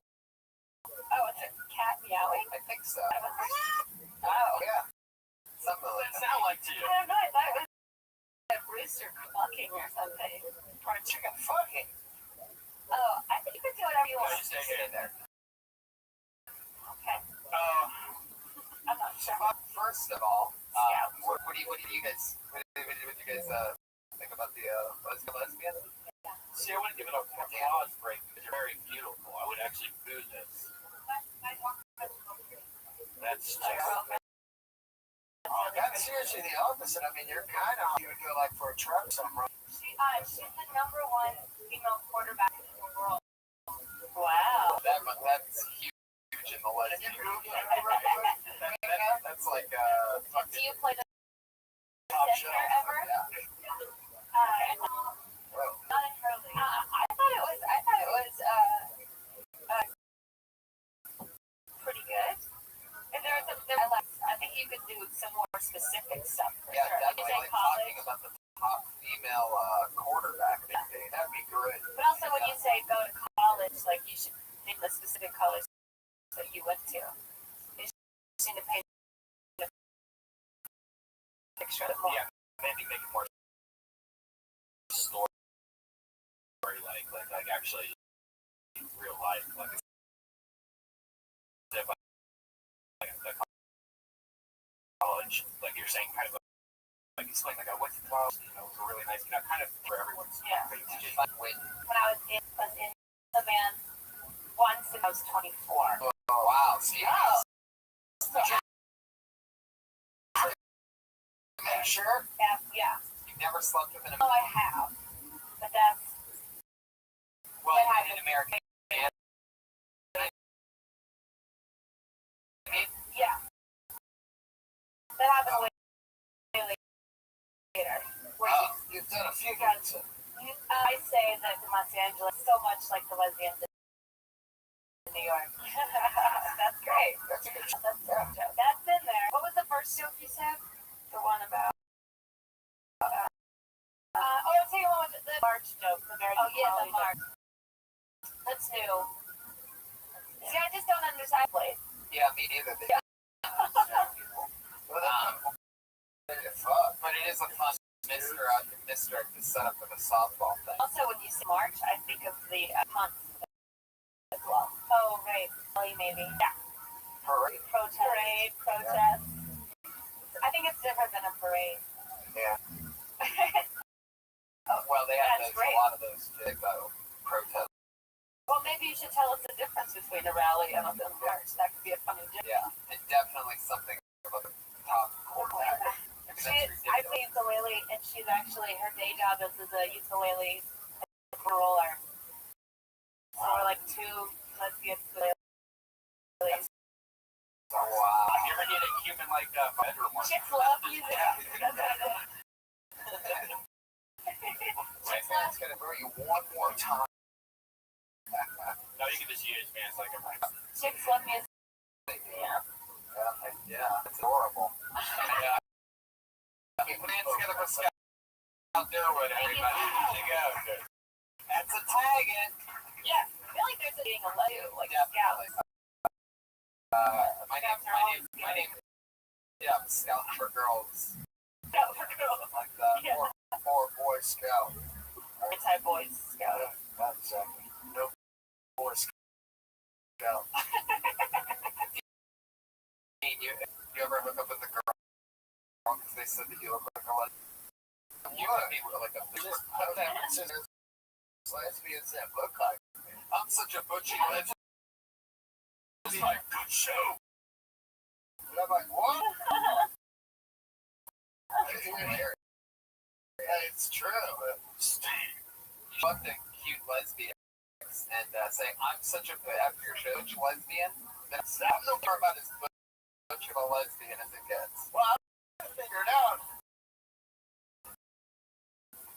Oh, it's a cat meowing? I think so. Oh. Yeah. Something What like does that that. sound like to you? I don't know. I thought it was a rooster clucking or something. Fried chicken fucking. Oh, I think you can do whatever you No, want. you stay here. there. Okay. I'm not sure. First of all, what do you guys think about the lesbian? See, I wouldn't give it a applause break because you're very beautiful. I would actually boo this. That's just. That's seriously the opposite. I mean, you're kind of, you would go like for a truck somewhere. She's the number one female quarterback in the world. Wow. That's huge in the lesbian. That's like Do you play the top center shelf. ever? Yeah. Not in hurling. I thought it was pretty good. And I think you could do some more specific stuff. For Yeah, sure. definitely. You say Like college. talking about the top female quarterback. That'd be great. But also when you say go to college, like you should name the specific college that you went to. You should need to paint a picture of Yeah, maybe make it more story like actually real life, like the college, like you're saying, kind of like explain, like I went to college, you know, it was a really nice, kind of for everyone's. Yeah. Did you find when? when I was in the band once and I was 24. Oh wow! See. Oh. Sure. Yeah. You've never slept with an Oh, I have. But that's well, in American. yeah. That happened way later. Where You've done a few guys. I say that Los Angeles is so much like the lesbians in New York. That's great. That's a good show. That's in there. What was the first joke you said? The one about. I'll tell you what was the March joke. The marriage equality joke. That's new. See, I just don't understand. Yeah, me neither. But it is a fun mystery to set up for the softball thing. Also, when you say March, I think of the month as well. Oh, right. Maybe. Yeah. Parade. Protest. I think it's different than a parade. Yeah. Well, they have That's a great. lot of those protests. Well, maybe you should tell us the difference between a rally and a march. That could be a funny difference. Yeah, and definitely something about the top quarterback. I play ukulele, and she's actually, her day job is as a ukulele roller. So we're like two lesbian ukuleles. Oh, wow. You ever need a human like bedroom one? Chicks love music. My man's gonna bring you one more time. No, you can just use me as like a Chicks love music. Yeah. Yeah, it's horrible. Yeah. Keep putting it together for Scout. Do it, everybody. Here you go. That's a tag in. Yeah, I feel like there's a being a letter, like Definitely. scouts. My name. Yeah, Scout for Girls. Scout for girls. Like that. Yeah. Or Boy Scout. Anti-boys scout. That's exactly. No Boy Scout. You ever hook up with a girl because they said that you look like a lesbian? You could be like a lesbians that look like me. I'm such a butchy lesbian. It's like, good show. And I'm like, what? Yeah, it's true. Steve. Fucked a cute lesbian and saying, I'm such a after your show, lesbian. That's I'm no more about as butch of a lesbian as it gets. Well, I figured out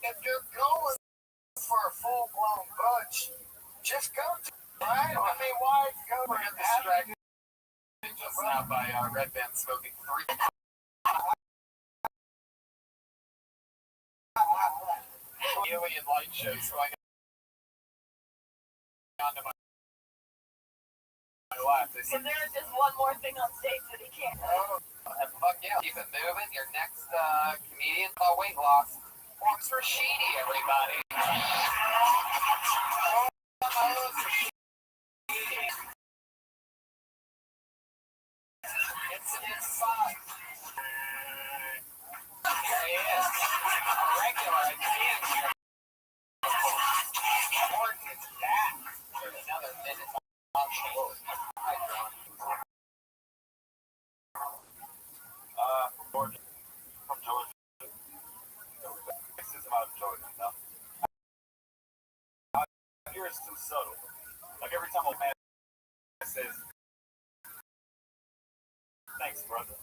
if you're going for a full-blown butch, just go to right. I mean, why go for a distracted? Just now by Red Band smoking 3. Alien light shows going on to my left. So there's just one more thing on stage that he can't. Oh, and fuck yeah. Keep it moving. Your next comedian weight loss. Walks for Sheedy, everybody. It's fun. There he is. A regular, I can't hear. Morton is back for another minute on show. Hi, John. Georgia. From Georgia. This is about Georgia, you know? I hear it's too subtle. Like every time a man says, thanks, brother.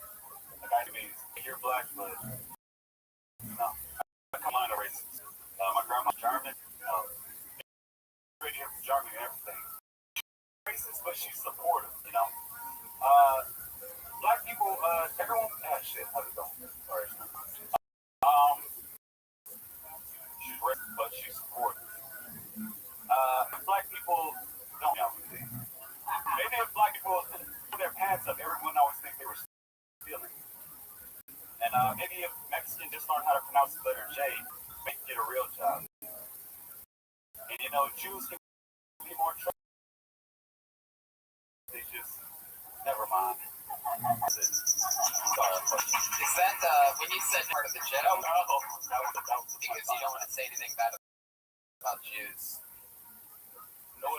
Like I mean, you're black, but no. I come on a racist. My grandma's German, you know. She's from Germany and everything. Racist, but she's supportive, you know. Black people, everyone, shit, how's it going? Sorry. She's racist, but she's supportive. Black people don't know anything. Maybe if black people put their pants up, everyone always think they were stealing. And maybe if Mexicans just learn how to pronounce the letter J, they can get a real job. And you know, Jews can be more trouble. They just, never mind. Sorry, Is that when you said part of the joke? that was Because you don't want to say anything bad about Jews. No,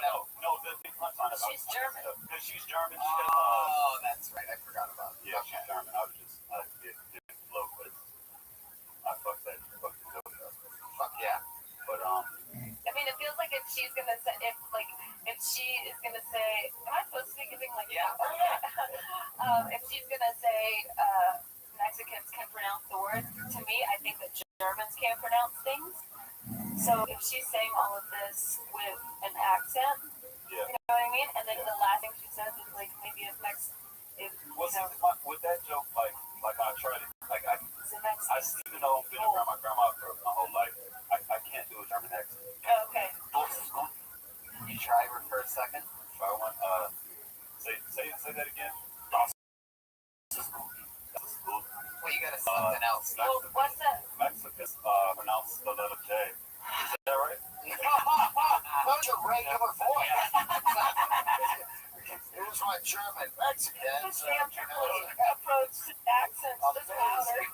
the big punchline about She's German. Because she's German. Oh, that's right. I forgot about it. Yeah, she's German. I was just, didn't flow, but I fucked that. Fuck the joke up. Fuck yeah. But, I mean, it feels like if she's gonna say, if she is gonna say, am I supposed to be giving like? Yeah. Oh, yeah. If she's gonna say, Mexicans can pronounce the word, to me, I think that Germans can't pronounce things. So if she's saying all of this with an accent, yeah. you know what I mean? And then the last thing she says is like, maybe if With that joke, like I tried it, like I even though I've been around my grandma for my whole life, I can't do a German accent. Oh, okay. You try her for a second? So I want, say that again. Well, you gotta something else. Well, what's that? Mexicans pronounce the letter J. Is that right? That's a regular voice. Here's my German Mexican. Just damn approach accents just louder.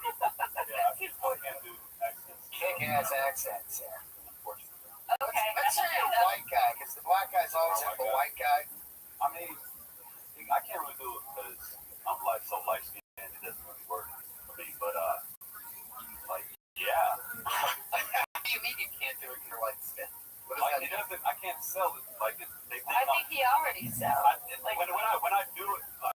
Yeah, I can't do accents. Kick-ass accents, yeah. Okay. Let's say a white guy, because the black guys always have the white guy. I mean, I can't really do it because I'm like so light-skinned, it doesn't really work for me, but like, yeah. What do you mean you can't do it if you're light skinned? Like, it doesn't, I can't sell it. Like, they think I think he already sells. when I do it, like,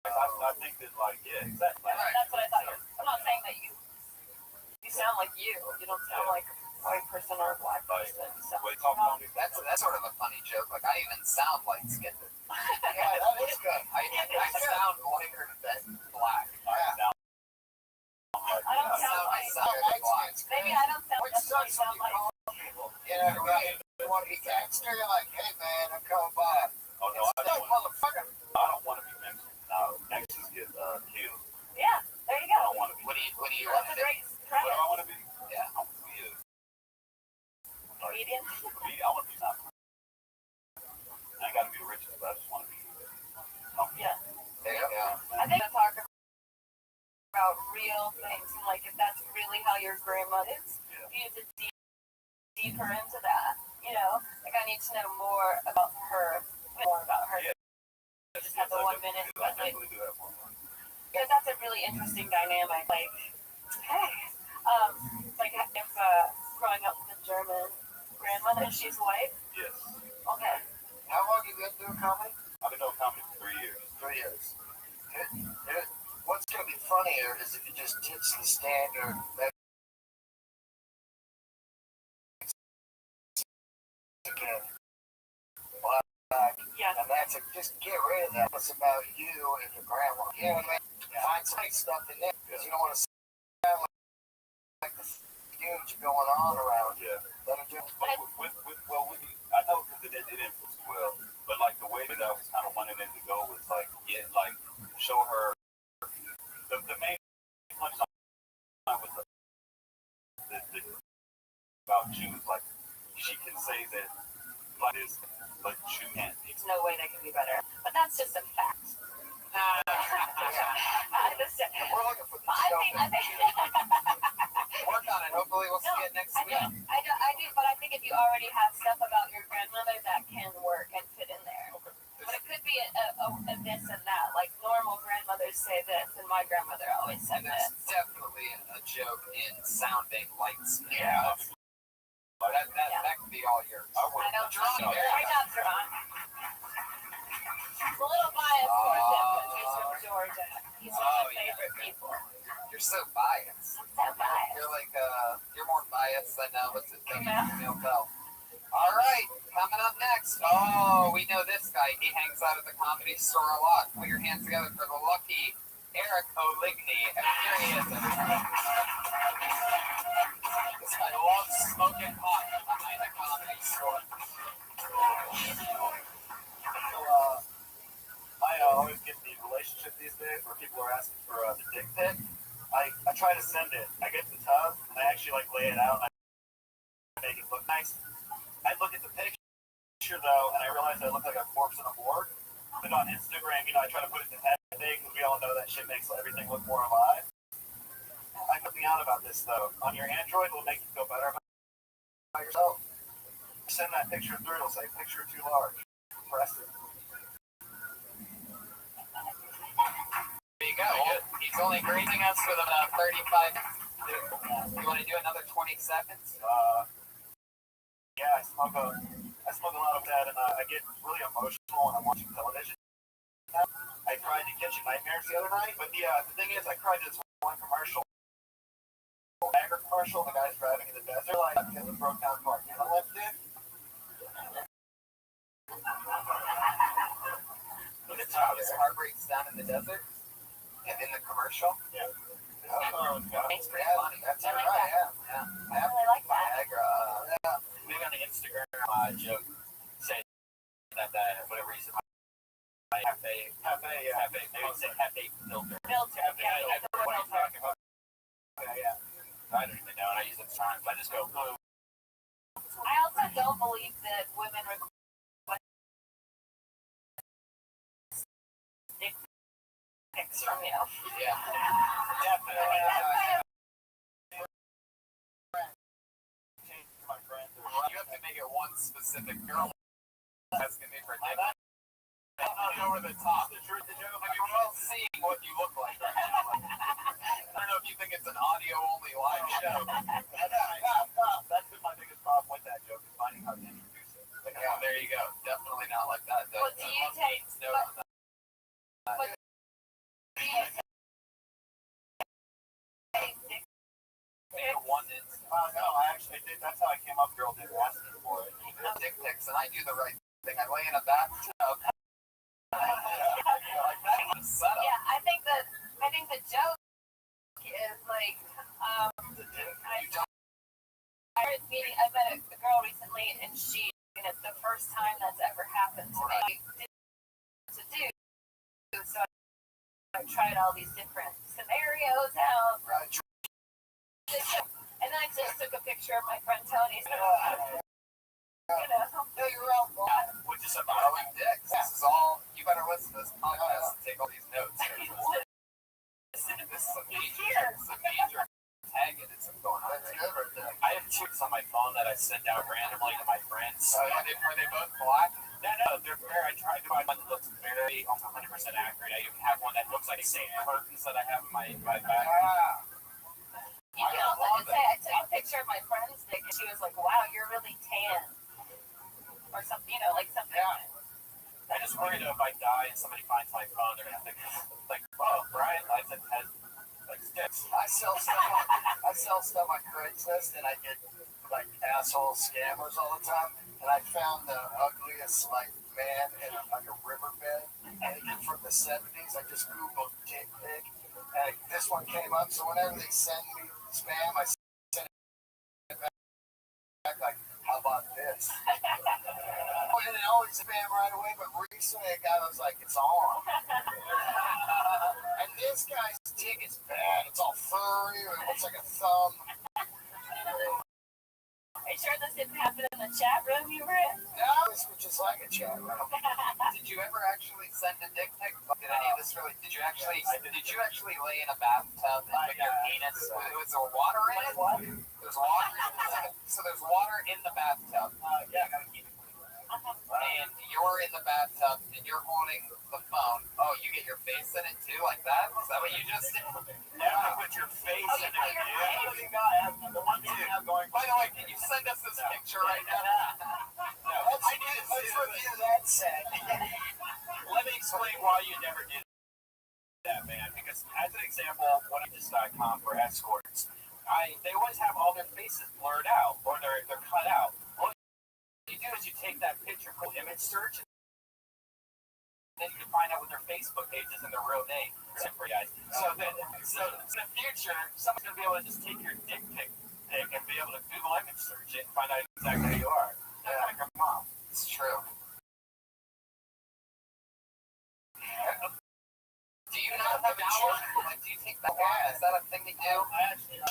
I think that, like, yeah, exactly. Right. That's what I thought. I'm not saying that you sound like you. You don't sound like a white person or a black person. You sound Wait, talk about me. That's sort of a funny joke. Like, I even sound light skinned. Yeah, that is good. I sound lighter than black. I don't sound like maybe I don't sound definitely sound like You know, right? You want to be gangster? You're like, hey man, I'm coming by. Oh no, I don't want to be Mexican. No, Mexicans get killed. yeah, there you I go. don't want to be. What do you That's want a to do? great What do I premise. want to be? Yeah. I want to be Comedian. I want to be something. I ain't got to be the richest, but I just want to be. Yeah. There you go. I think I talk about real things and like if that's really how your grandma is, use it deeper into that. You know, like I need to know more about her. Yeah. I just have the 1 minute, I but like, definitely do have one. because that's a really interesting dynamic. Like, hey, like if growing up with a German grandmother, she's white. Yes. Okay. How long have you been doing comedy? I've been doing comedy for 3 years. 3 years. What's going to be funnier is if you just ditch the standard Mexican black, Yeah. and that's it. Just get rid of that. It's about you and your grandma. You know what I mean? Find some stuff in there because you don't want to sound like the huge going on around you. Yeah. I know because it influenced well, but like the way that I was kind of wanting it to go was like, show her the main punchline was about Jews. Like she can say that like this, but you can't. There's no way that can be better. But that's just a fact. I understand. We're looking for the I think. Work on it. Hopefully we'll see it next week. I do, but I think if you already have stuff about your grandmother, that can work and fit in there. But it could be a this and that. Like normal grandmothers say this, and my grandmother always said And there's this. definitely a joke in sounding like snakes. Yeah. That could be all yours. I don't know. Right now, Trevon. I'm a little biased towards him because he's from Georgia. He's one of my favorite people. You're so biased. So biased. You're like, you're more biased than, what's his name? Yeah. Neil Bell. All right, coming up next. Oh, we know this guy. He hangs out at the Comedy Store a lot. Put your hands together for the lucky Eric O'Ligney. And here he is, everybody. This guy loves smoking pot behind the Comedy Store. So, I always get the relationship these days where people are asking for the dick pic. I try to send it. I get the tub and I actually like lay it out and I make it look nice. I look at the picture though and I realize I look like a corpse on a board. Put it on Instagram, I try to put it in head big because we all know that shit makes everything look more alive. I put me out about this though. On your Android, it'll make you feel better about yourself. Send that picture through, it'll say picture too large. Press it. There you go. He's only grazing us with about 35. You want to do another 20 seconds? Yeah, I smoke a lot of that, and I get really emotional when I'm watching television. I cried to Kitchen Nightmares the other night, but the thing is, I cried to this one commercial. Agri commercial, the guy's driving in the desert, like, because of broke down car. You know what I did? His heart breaks down in the desert and in the commercial. Yeah. It's pretty funny. That's I like right. that. Yeah. I I have really like that. Viagra. Maybe on the Instagram joke saying that whatever reason cafe, they would say cafe filter. Filter. Yeah. What are you talking about? Yeah. I don't even know, and I use it sometimes. I just go, oh. I also don't believe that women request dick pics from you. Yeah. I think that's kind of My friend, You have to make it one specific girl. That's going to be for dick. Over the top. I mean, we're all seeing what you look like right now. I don't know if you think it's an audio-only live show. that's been my biggest problem with that joke, is finding how to introduce it. Like, Yeah, there you go. Definitely not like that. Well, do you take? No, on that. But do you take dick pics? One is no, I actually did. That's how I came up. Girl did ask me for it. dick pics, and I do the right thing. I lay in a bathtub. Setup. Yeah, I think the joke is like, I met a girl recently, and it's the first time that's ever happened to me. To do, so I tried all these different scenarios out. Right. And then I just took a picture of my friend Tony. You're out. Which is about dicks. This is all. You better listen to this podcast and take all these notes. This is a major antagonism going on. I have tweets on my phone that I send out randomly to my friends. Are they both black? No, they're fair. I tried to find one that looks very almost 100% accurate. I even have one that looks like the same curtains that I have in my back. You can also say I took a picture of my friend's dick, and she was like, "Wow, you're really tan," or something. Like something. Yeah. I just worry that if I die and somebody finds my phone, they're gonna think like, "Oh, Brian likes sticks." I sell stuff on Craigslist, and I get like asshole scammers all the time. And I found the ugliest like man in like a riverbed, and from the 70s. I just googled dick pic, and this one came up. So whenever they send me spam, I send it back like, "How about this?" And it always spam right away. But recently, a guy was like, "It's on." And this guy's dick is bad. It's all furry. It looks like a thumb. Are you sure this didn't happen in the chat room you were in? No, this was just like a chat room. Did you ever actually send a dick pic? Did any of this really? Did you actually lay in a bathtub and put your penis? Was there water in it? What? There's water. So there's water in the bathtub. Yeah, I gotta keep it. And you're in the bathtub and you're holding the phone. Oh, you get your face in it too, like that? Is that what you just did? Yeah, put your face in it. By the way, can you send us this picture right now? Let's review that set. Let me explain why you never did that, man. Because as an example, when I just .com for escorts, they always have all their faces blurred out or they're cut out. What you do is you take that picture, put image search, and then you can find out what their Facebook page is and their real name. So in the future, someone's gonna be able to just take your dick pic and be able to Google image search it and find out exactly who you are. Like your mom. It's true. Do you not have a shower? Like, do you take the bath? Is that a thing they do?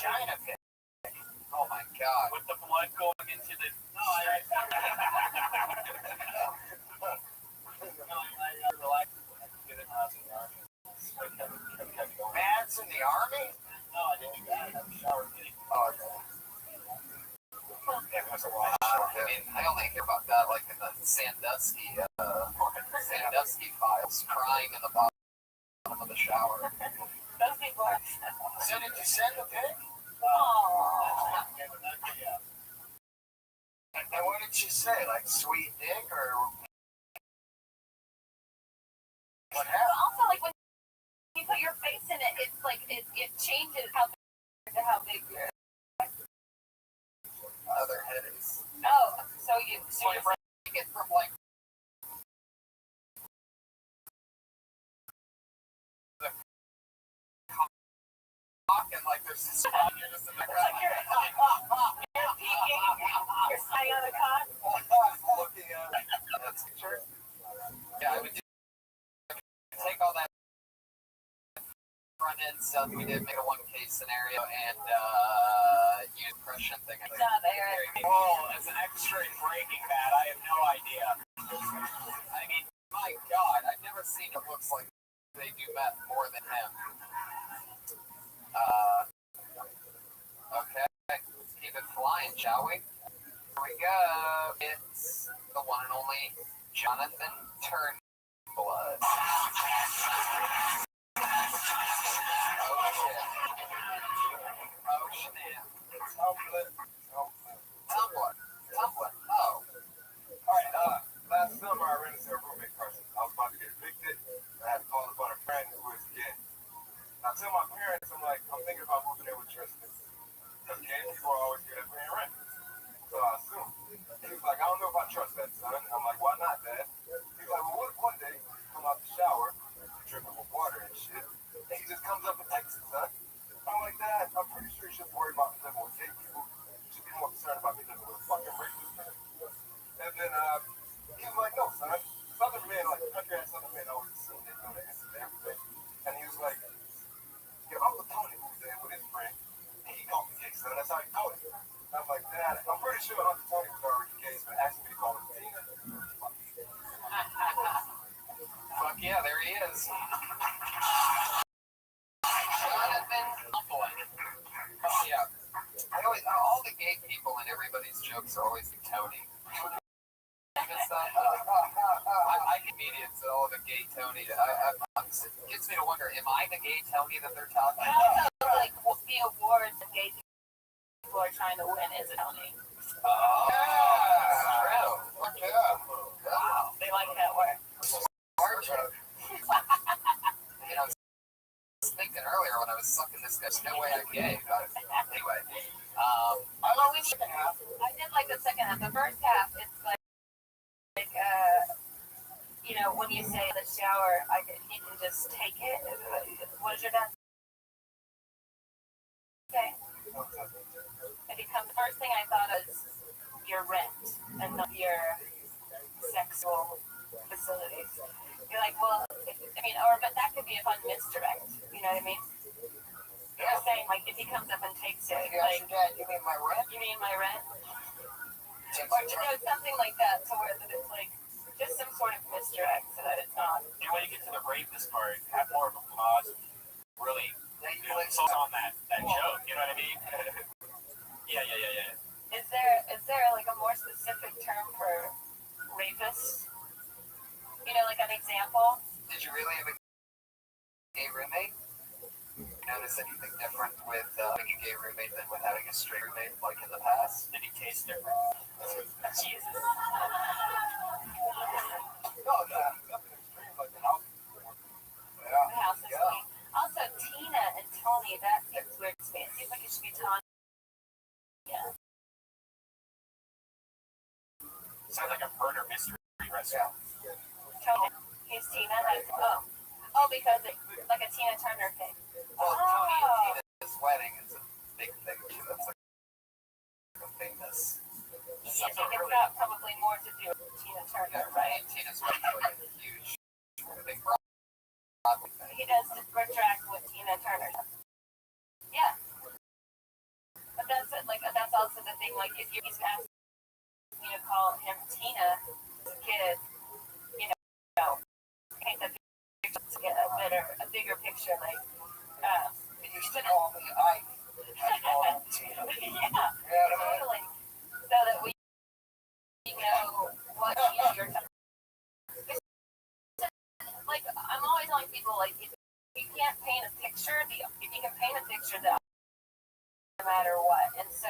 China pic. Oh my god. With the blood going into the. No, I relax. Mads in the army? No, I didn't do that. I have a shower today. Oh, okay. I mean, I only hear about that like in the Sandusky files, crying in the bottom of the shower. Those people are. So did you send the pic? And what did she say? Like sweet dick or what But happened? also, like when you put your face in it, it's like it changes how big your Other head is. oh. So you break it from like. The cock and like there's this you're just in the it's like you're peeking, you're sitting on a cock. Looking at That's true. Yeah, I would do. Take all that front end stuff we did, make a one case scenario, and use impression thing. It's not there. Whoa, as an extra in Breaking Bad, I have no idea. I mean, my God, I've never seen it looks like they do meth more than him. Okay, let's keep it flying, shall we? Here we go. It's the one and only Jonathan Turnblood. Oh shit. Tumblr. Oh. Alright, last summer I ran into a roommate person. I was about to get evicted. I had to call upon a friend who was gay. I tell my parents, I'm like, I'm thinking about moving in with Tristan. Because gay people are always good at paying rent. So I assumed. He was like, I don't know if I trust that son. I'm like, why not, Dad? He's like, well, what if one day you come out the shower, you're dripping with water and shit, and he just comes up and then he was like, no, son, Southern men, like country ass Southern men always assume they know the answer to everything. And he was like, your Uncle Tony was there with his friend, and he called me gay, son. That's how he told it. I'm like, Dad, I'm pretty sure Uncle Tony was already gay, but asking me to call him Tina. Fuck yeah, there he is. Jonathan Blank. Oh yeah. I always, all the gay people and everybody's jokes are always Tony. I comedians and all the gay Tony. It gets me to wonder, am I the gay Tony that they're talking about? Like the awards that gay people are trying to win is a Tony. Oh, true. Yeah. Wow. They like that word. Smart joke. You know, I was thinking earlier when I was sucking this guy's no way I'm gay, but anyway. Well, we second half. I did like the second half. The first half, it's like you know, when you say the shower, you can just take it. What is your dad? Okay. It becomes the first thing I thought was your rent and not your sexual facilities. You're like, well, I mean, but that could be a fun misdirect. You know what I mean? You're saying like if he comes up and takes it, like, you mean my rent? you mean my rent? Or something like that, to where that it's like just some sort of misdirect, so that it's not. And when you get to the rapist part, have more of a pause. Really, focus on that joke. You know what I mean? Yeah. Is there like a more specific term for rapist? You know, like an example. Did you really have a gay roommate? Notice anything different with having a gay roommate than with having a straight roommate, like in the past? Did he taste different? Jesus. No, nothing extreme like the house. The house is clean. Also, Tina and Tony, that seems weird to me. It seems like it should be Tanya. Yeah. Sounds like a murder mystery restaurant. Tony. He's Tina. Oh, because it's like a Tina Turner thing. Well, Tony and Tina's wedding is a big thing too. That's like a famous. I think it's got probably more to do with Tina Turner, right? Tina's wedding is like a huge, big Broadway thing. He does retract with Tina Turner. Yeah. But that's also the thing, like, if he's asking me to call him Tina as a kid, you know, paint the picture to get a bigger picture, like, And you should call me Ike. yeah, totally. So that we know what you're talking. Like, I'm always telling people, like, if you can't paint a picture, if you can paint a picture, that no matter what. And so,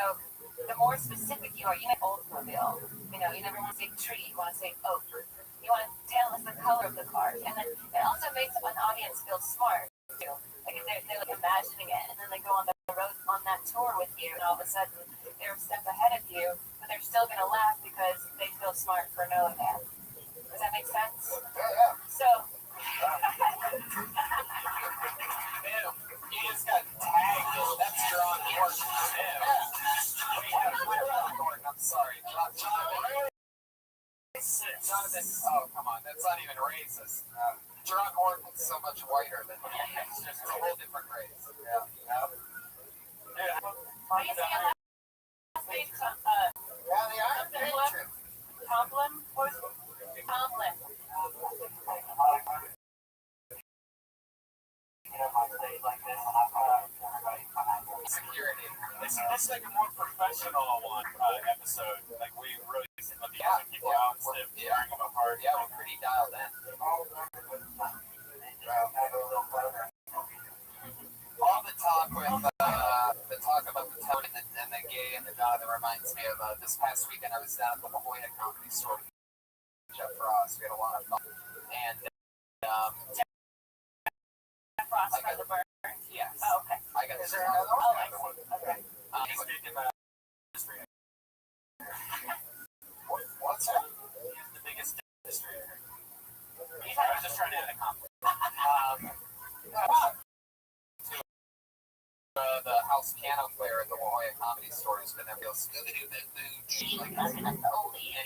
the more specific you are, you know, Oldsmobile, you know, you never want to say tree, you want to say oak. You want to tell us the color of the cars. And then it also makes an audience feel smart, too. Like, they're like imagining it, and then they go on the road on that tour with you, and all of a sudden, they're a step ahead of you, but they're still going to laugh because they feel smart for knowing that. Does that make sense? Yeah. So, Ew, you just got tagged. That's John Gordon. I'm sorry. Jonathan, oh, come on. That's not even racist. John Gordon's so much whiter than me. It's just a whole different race. Yeah. what do you say your last name? Tomlin? What was it? Tomlin. Security. This is like a more professional one episode. Like we really let the other people out instead of tearing them apart. Yeah, we're pretty dialed in. All the talk with the talk about the Tony and the gay and the Jonathan reminds me of this past weekend I was down at the La Jolla Comedy Store with Jeff Ross. We had a lot of fun. And Jeff Ross for the Burns? Yes. Oh, okay. I got Is there another one? Oh, I see. Okay. He's big in the industry. What's that? He's the biggest industry. He's I was just trying to end a conflict. The house piano player at the La Jolla Comedy Store has been there real Scooby-Doo, like, and he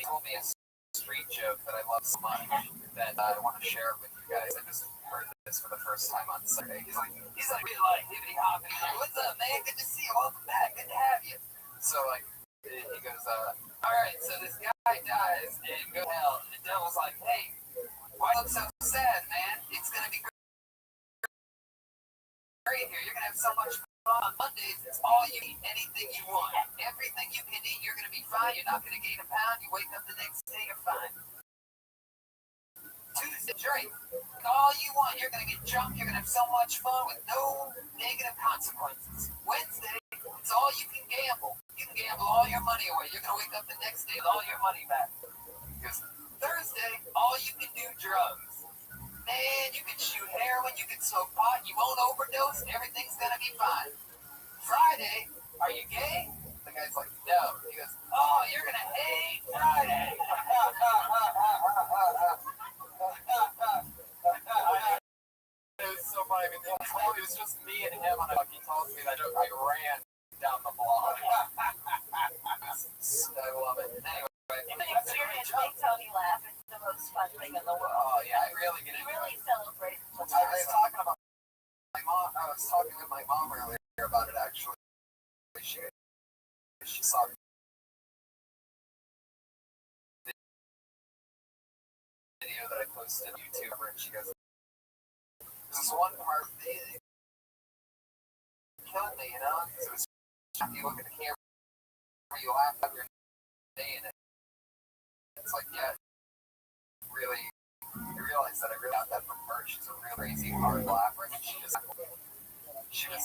told me a street joke that I love so much that I want to share it with you guys. I just heard this for the first time on Sunday. He's like, we like hippity hoppity. What's up, man? Good to see you. Welcome back. Good to have you. So like, he goes, all right. So this guy dies and go to hell. And the devil's like, hey, why look so sad, man? It's gonna be great here. You're gonna have so much fun on Mondays. It's all you eat, anything you want, everything you can eat. You're gonna be fine. You're not gonna gain a pound. You wake up the next day, you're fine. Tuesday, drink all you want. You're gonna get drunk. You're gonna have so much fun with no negative consequences. Wednesday, it's all you can gamble. You can gamble all your money away. You're gonna wake up the next day with all your money back. Because Thursday, all you can do drugs. Man, you can shoot heroin. You can smoke pot. You won't overdose. Everything's gonna be fine. Friday, are you gay? The guy's like, no. He goes, oh, you're gonna hate Friday. It was so funny. I mean, it was just me and him on a fucking tells me that I ran down the block. I love it. Anyway, The experience makes Tony laugh. It's the most fun thing in the world. Oh yeah, I really get He into really it. celebrates. I was talking about my mom. I was talking with my mom earlier about it actually. She saw the video that I posted on YouTube, and she goes, "This one part it killed me, you know, because it was you look at the camera, you laugh at your day, and it's like, yeah, really." I realized that I really got that from her. She's a real crazy hard laugher, and she was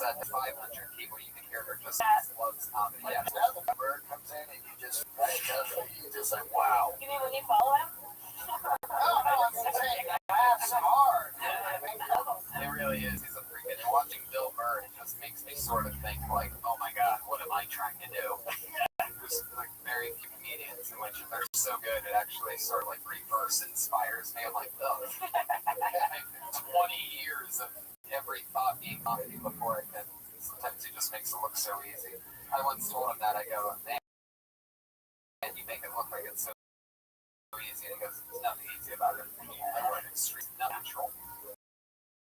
at 500 people. You can hear her just loves comedy. Yeah, the bird comes in and you just like, wow. You mean when you follow him? I'm saying laughs hard. It really is. He's a freaking. Watching Bill Burr, it just makes me sort of think like, oh my god, what am I trying to do? There's like very few comedians in which they're so good it actually sort of like reverse inspires me. I'm like, oh, 20 years of every thought being comedy before it, and sometimes he just makes it look so easy. I once told him that, I go, man, you make it look like it's so easy, and he goes, there's nothing easy about it. I went extreme natural.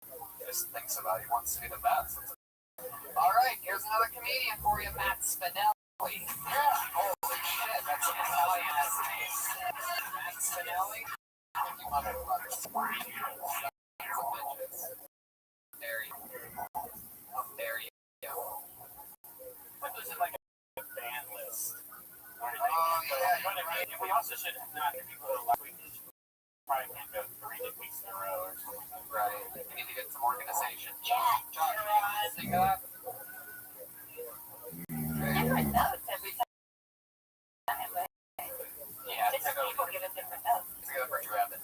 He just thinks about it, he wants to be the best. Alright, here's another comedian for you, Matt Spinelli. Yeah, holy shit, that's an Italian name. Matt Spinelli, if you want to there you go. Put this in like a ban list. Oh, yeah. We also should not have people that like we probably can't go 3 weeks in a row or something. Right. We need to get some organization. Yeah. Josh, think of that? Different notes every time. Yeah, Different people give it different notes. It's a good for Rabbit.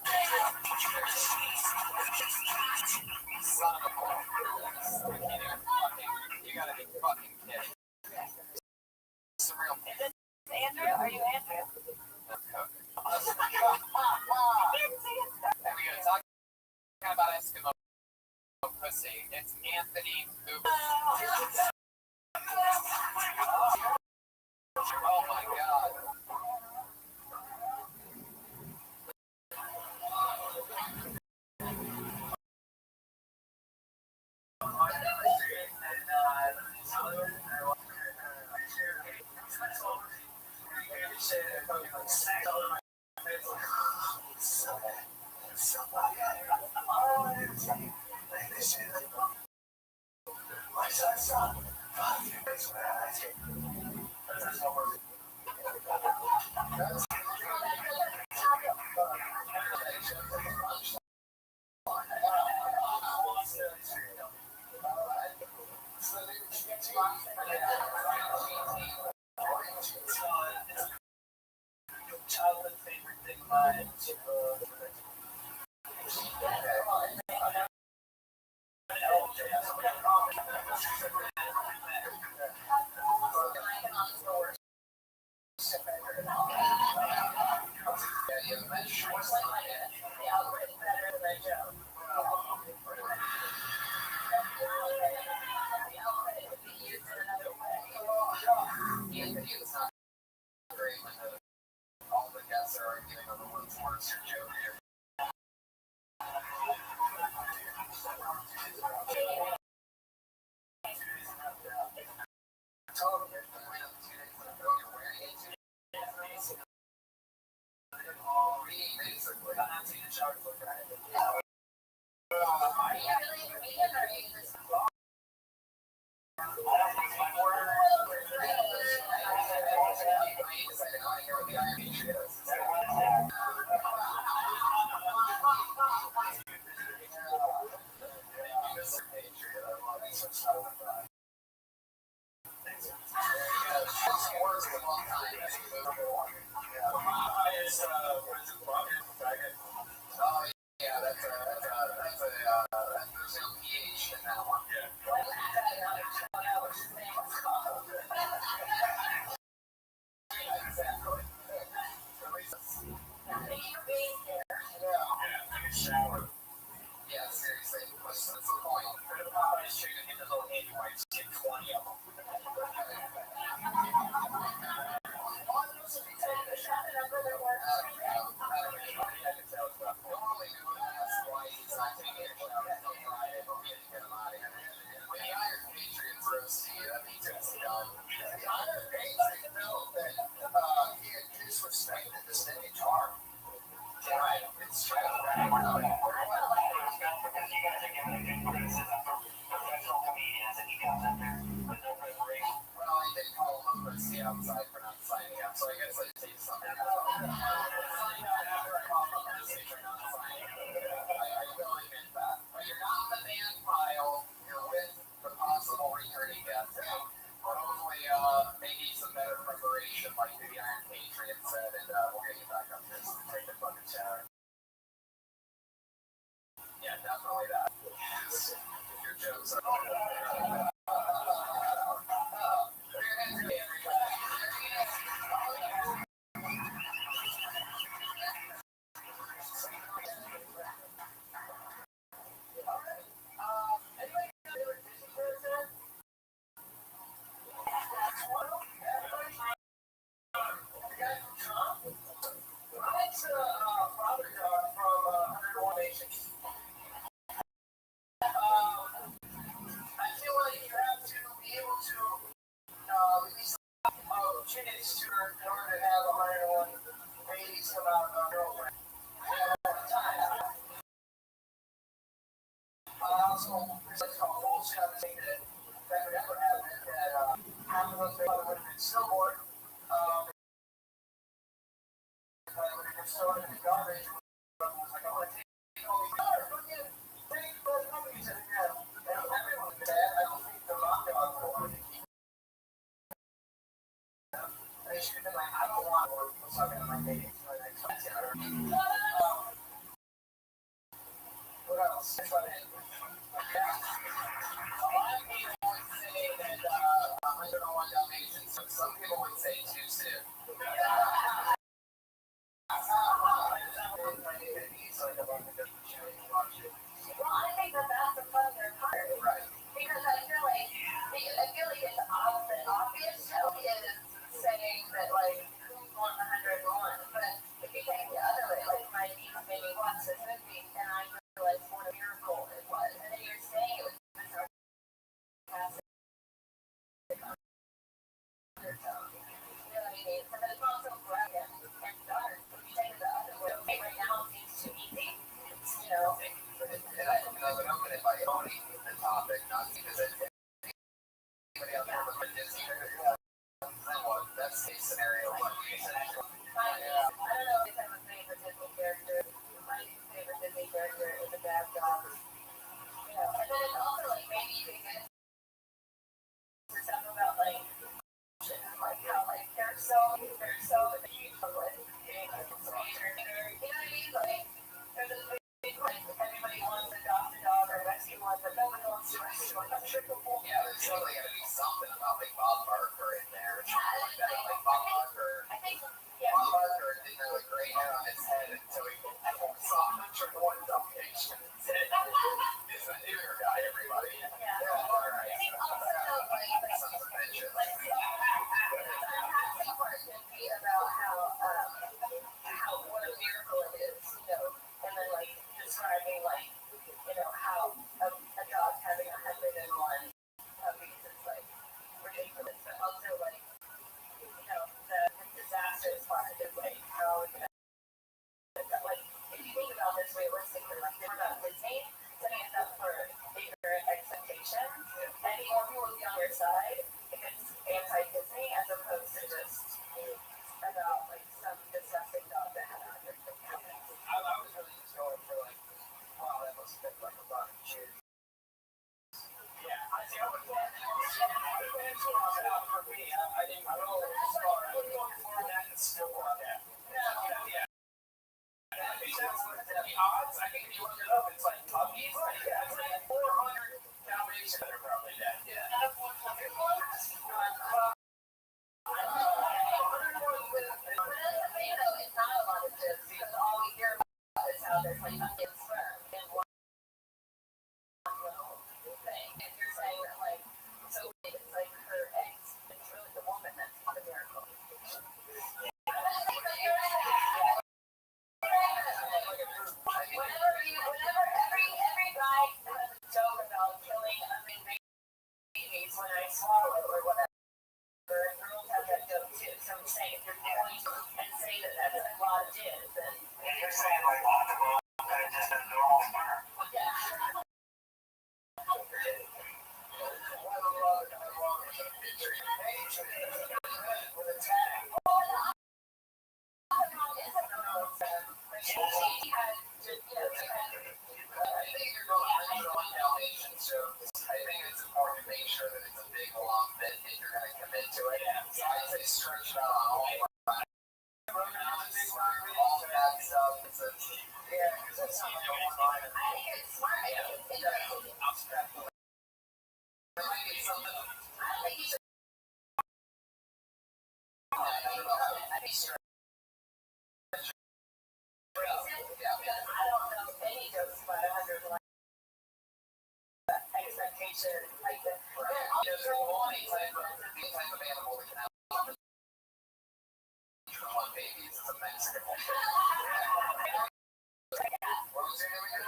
Son of a bitch. You gotta be fucking kidding. Some real Is it Andrew? Are you Andrew? And we gotta talk about Eskimo pussy. It's Anthony Hoover. Oh my god. Childhood favorite thing of mine. All the guests are arguing over what's Everybody wants to adopt a dog or rescue one, but no one wants to rescue a triple basically like we're not Disney, setting us up for bigger expectations. I think more people will be on your side if it's anti-Disney as opposed to just about like some disgusting dog that had 150 pounds. I was really just going for like, wow, that must have been like a rock cheer. Yeah, I see. I would want for me. I didn't. I don't know. I would go for that and still want that. Yeah. The odds, I think if you look it up, it's like puppies. It's like 400 Dalmatians that are probably dead. Yeah. It's not a lot of this because all we hear about is how there's like a sperm in one little thing. And you're saying that like, so it's like her eggs. It's really the woman that's the miracle. Whenever every guy has a joke about killing babies when I swallow or whatever, girls have that joke too. So I'm saying if you're going and say that that's a lot of jizz, then You're saying like octopus is just a normal sperm. yeah. I think it's important to make sure that it's a big long bit if you're going to commit to it. So I'd say stretch it out on all all that stuff. Yeah, because that's something you want on it. There might be something. I don't know any jokes about 100 expectation like that. There's only type of animal that can have one baby. It's a Mexican. What was your name again?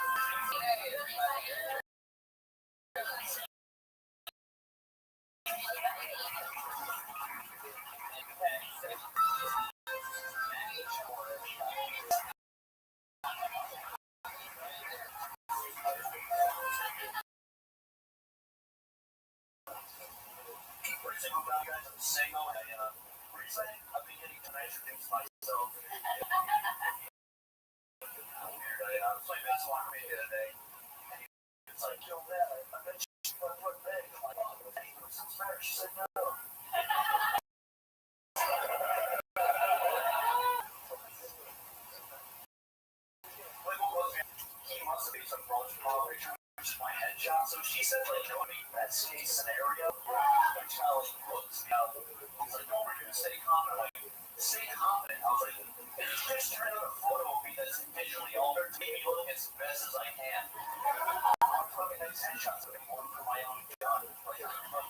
Single guy, guys, I'm single. What are you saying? I've been getting to introduce myself. Weird. I was playing basketball for me the other day. And it's like, yo, man, I bet you want to put big. I'm like, oh, hey, what's the matter? She said, no. He wants to be some Rothschild picture, which is my headshot. So she said, like, you know what I mean? Best case scenario. Which I was close. He's like, no, we're going to stay confident. Like, stay confident. I was like, it's just trying to a photo of me that's visually altered to make me look as best as I can. I'm putting nice headshots of one for my own gun. Like, anymore.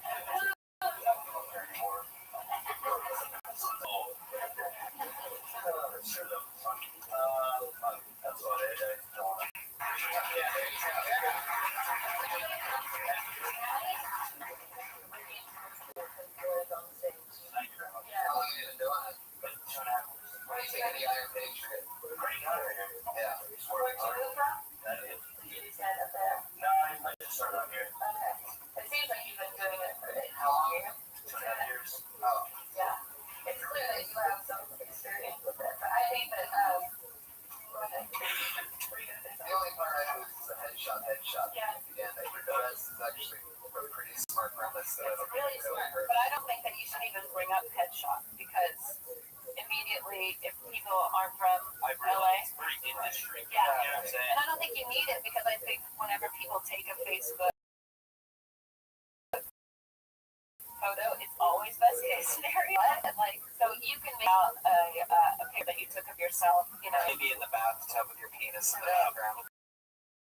Sure, though. That's about it. I don't want to. Yeah, thank you very much. How long have you been doing it? 2.5 years. What do you think of the Iron Patriot? Pretty good. Yeah. Where'd you move from? That is. You just stand up there. No, I just started out here. Okay. It seems like you've been doing it for how long are you? 2.5 years. Oh. Yeah. It's clear that you have some experience with it, but I think that go ahead. The only part I do is the headshot. Yeah. Yeah, the rest is actually a pretty smart premise that I It's don't really think really smart, hurt. but I don't think that you should even bring up headshot because immediately, if people aren't from I LA, realize it's very industry. Yeah. You know what I'm saying? and I don't think you need it because I think whenever people take a Facebook photo, it's always best case scenario. And like, so you can make out a picture that you took of yourself, you know, Maybe in the bathtub with your penis in the background.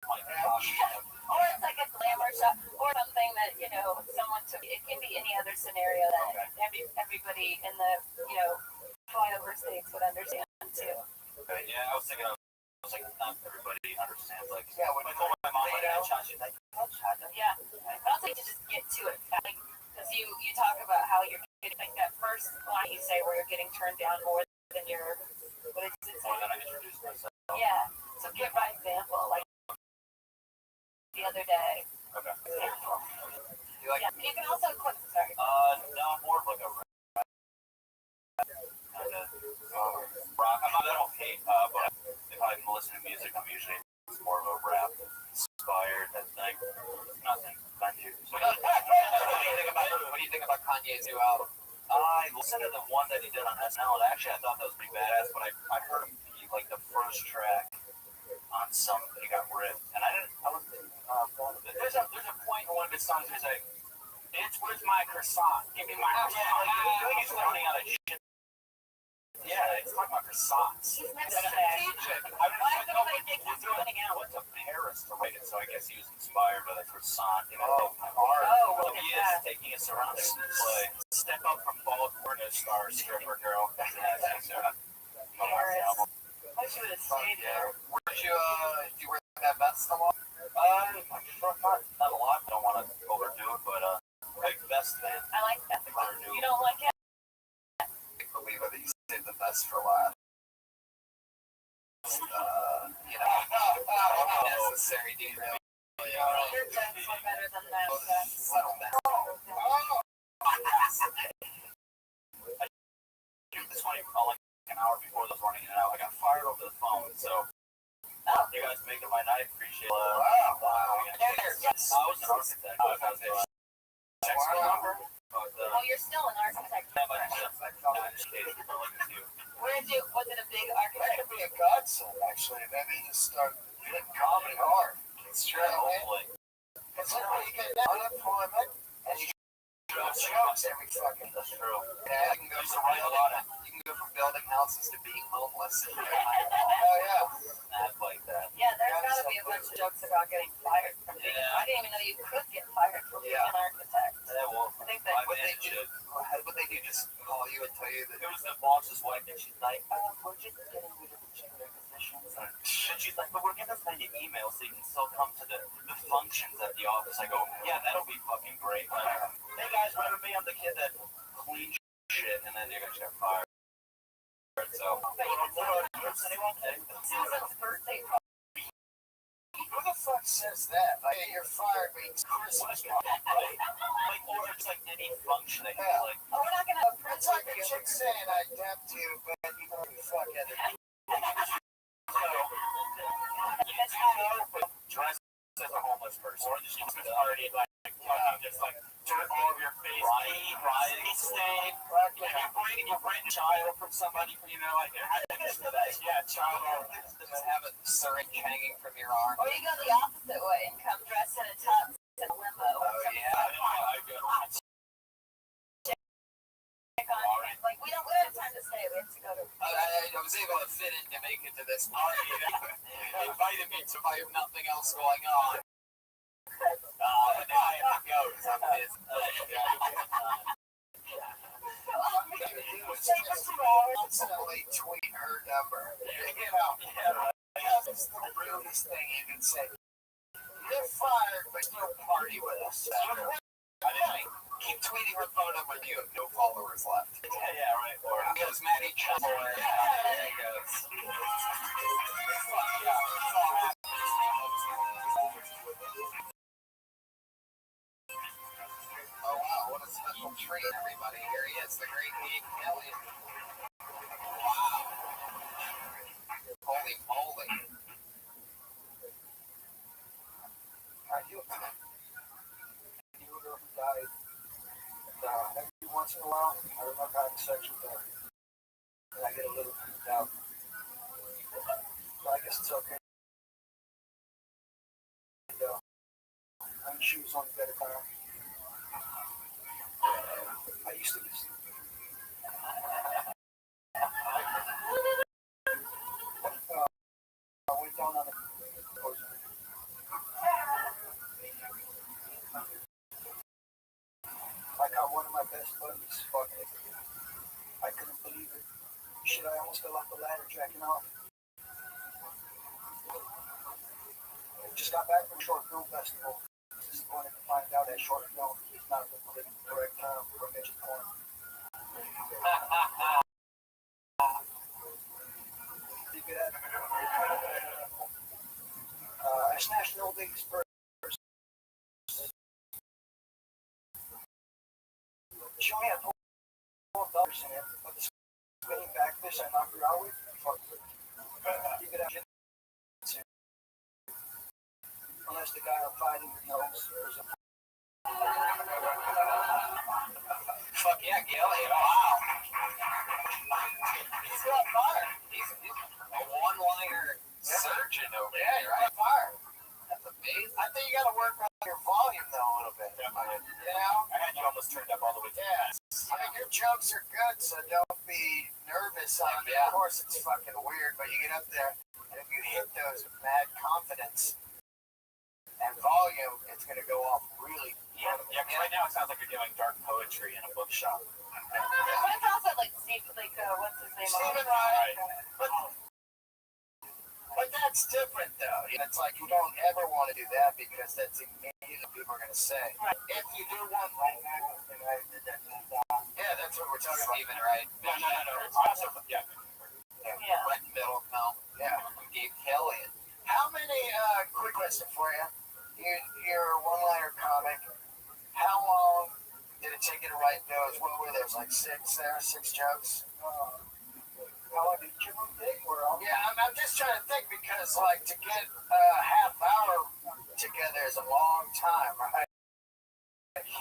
or it's like a glamour shot, or something that you know someone took. It can be any other scenario that everybody in the flyover states would understand too. Okay, yeah, I was thinking of, like, not everybody understands, like, Yeah, when I told my mom, like, headshot, she's like, headshot? Yeah, but I'll say to just get to it, because you talk about how you're getting, like that first line you say where you're getting turned down more than your, what did it say? More than I introduced myself. Yeah, so give by example, like No, actually, I thought that was pretty badass, but I heard like the first track on something that got ripped, and I wasn't proud of it. There's a point in one of his songs where he's like, "Bitch, where's my croissant? Give me my croissant." Yeah, like he's running out of shit. Yeah, it's talking about croissants. He's never Strategic. I went to Paris to write it, so I guess he was inspired by the croissant. You know, well, he is taking us around this play. Step up from ball corner star stripper girl. Paris. I should have stayed there. Did you wear that vest a lot? Not a lot. Don't want to overdo it, but big vest fan. I like that. You don't like it? I believe that you saved the best for last. Necessary, do you really? Your vests look better than that vest. This one, like an hour before those running in and out, I got fired over the phone. So, you guys making my night. Appreciate it. Wow. Yes. I was an architect. I was a textile number. Oh, you're still an architect. Was it a big That architect? could be a godsend, actually. And then they just start hitting comedy hard. It's true, man. Because you get unemployment and you do jokes every fucking. That's true. Yeah, you can go from building houses to being homeless. Oh, yeah. Not like that. Yeah, there's got to be a bunch of jokes about getting fired from being. Yeah. I didn't even know you could get fired from being an architect. Yeah, well, I think that What they do, just call you and tell you that it was the boss's wife, and she's like, we're just getting rid of the junior positions. And she's like, but we're going to send you emails so you can still come to the functions at the office. I go, yeah, that'll be fucking great. Like, hey guys, remember me? I'm the kid that cleans shit, and then they got fired. So, Susan's birthday Who the fuck says that? Like, you're fired means Christmas. like, or it's like any function that you're like, Oh, we're not going to have a It's prison like a review. chick saying I adapt to you, but you don't give a fuck other dress as a homeless person, or just already like just like dirt all over your face, rioting, stain. You bring a child from somebody, you know, like child. just have a syringe hanging from your arm. Or you go the opposite way and come dressed in a tux and a limo. Oh yeah. Like, we don't have time to stay. We have to go to. I was able to fit in to make it to this party. They invited me to I have nothing else going on. Now I have to go because I'm busy. constantly tweet her number. You know, that's the rudest thing you can say. You're fired, but still party with us. Keep tweeting her phone number. You have no followers left. Yeah, right. Or Goes Maddie Chumboy. There he goes. Oh wow, what a special treat, everybody. Here he is, the great Ian Kelly. Wow. Holy moly. You knew a girl who died. Every once in a while, I remember having sex with her. And I get a little freaked out. But I guess it's okay. And, I mean, she was on the better time. I used to just. I went down on the. I got one of my best buddies fucking. I couldn't believe it. Shit, I almost fell off the ladder jacking off. Just got back from Short Film Festival. Disappointed to find out that short film is not the correct term for midget porn. As National Days first. She only had $12 in it, but the spinning back fish I knocked her out with, fuck it. You could have shit. Unless the guy I'm fighting knows there's a. Fuck yeah, Gil. Wow. volume though a little bit. Definitely. You know? I had you almost turned up all the way to I mean, your jokes are good, so don't be nervous on it. Of course, it's fucking weird, but you get up there, and if you hit those with mad confidence and volume, it's going to go off really. Yeah, because right now it sounds like you're doing dark poetry in a bookshop. But it's also like Steve, what's his name? Stephen Wright. But that's different, though. It's like you don't ever want to do that because that's immediately what people are going to say. Right. If you do one like that, yeah, that's what we're talking about. Stephen Wright. No. Also, yeah. Yeah. Wet Middle Milk. Yeah. Gabe Kelly. How many, quick question for you. You're a one-liner comic. How long did it take you to write those? What were those, like 6 jokes? How long did you take? Yeah, I'm just trying to think because, like, to get a half hour together is a long time, right?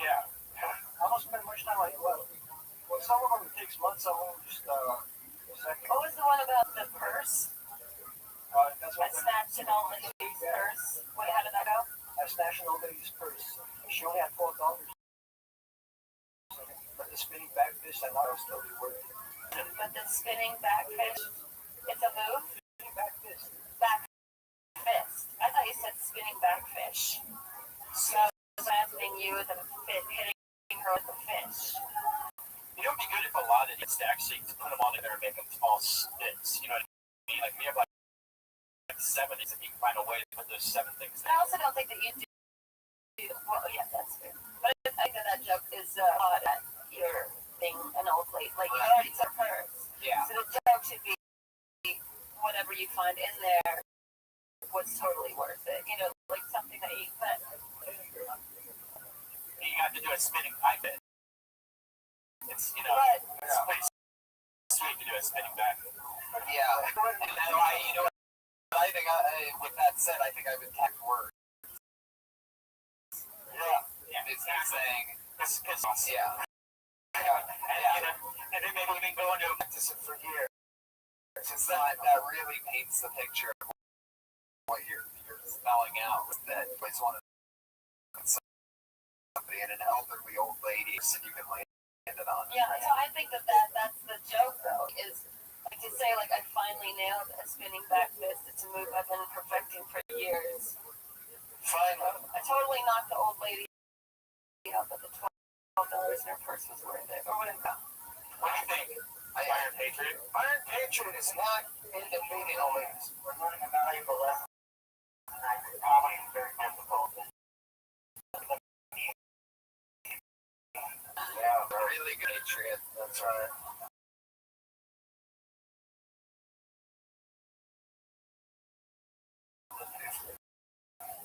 Yeah. I don't spend much time on it. Well, some of them takes months, some of them just a second. What was the one about the purse? That's I what snatched an old lady's purse. How did that go? I snatched an old lady's purse. She only had $12. But the spinning back fish, I thought it was totally worth it. But the spinning back fish, it's a move? Spinning back fist. Back fist. I thought you said spinning back fish. So I was imagining you with a hitting her with a fish. You know, it'd be good if a lot of these to actually put them all together and make them all spits. You know what I mean? Like, we have like 7 things, if you can find a way to put those 7 things I also don't think that you do. Well, yeah, that's fair. But I think that joke is odd at your thing, an old lady. Like, you already took hers. Yeah. So the joke should be whatever you find in there was totally worth it. You know, like something that you put. You have to do a spinning pipe it. It's, you know, But, it's pretty sweet to do a spinning back. Yeah. And then I think with that said, I think I would tack words. Yeah. It's saying, Yeah. And then maybe we can go into Practice it for years. because that really paints the picture of what you're spelling out. That it's one of somebody and an elderly old lady, so you can land it on. yeah, so I think that's the joke, though, is like to say, like, I finally nailed a spinning back fist. It's a move I've been perfecting for years. Finally. I totally knocked the old lady out, but the $12 in her purse was worth it. Or whatever. what do you think? Iron Patriot? Iron Patriot is not independent always. We're learning a valuable lesson. Comedy is very difficult. Yeah, Really good Patriot. that's right.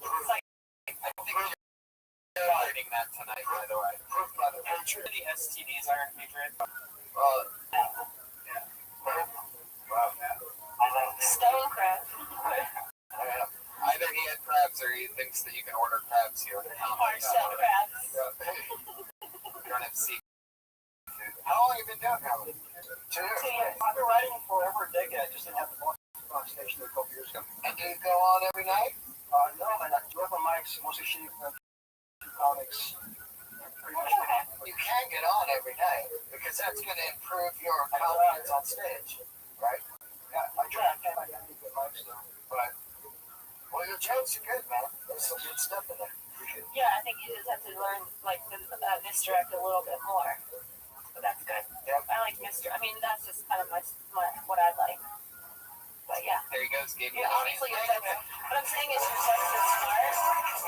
It's like, I think you're learning that tonight, by the way. Proof by the How Patriot. many STDs Iron Patriot? Wow, man. stone crab. Either he had crabs or he thinks that you can order crabs here. Hard shell crabs. You don't have seafood. How long have you been doing comedy? 2 years. 2 years. I've been writing for over a decade. I just didn't have the on station a couple years ago. And do you go on every night? No, man. I do have my mics, mostly shooting comics. Pretty much. You can get on every night because that's going to improve your confidence on stage, right? Yeah, I try. I can't get any good mics though. But well, your jokes are good, man. There's some good stuff in there. Yeah, I think you just have to learn, like, misdirect a little bit more. But that's good. Yep. I like misdirect. I mean, that's just kind of my what I like. But yeah. There he goes, Gabe. Yeah, obviously you're jokes. What I'm saying is your jokes are smart.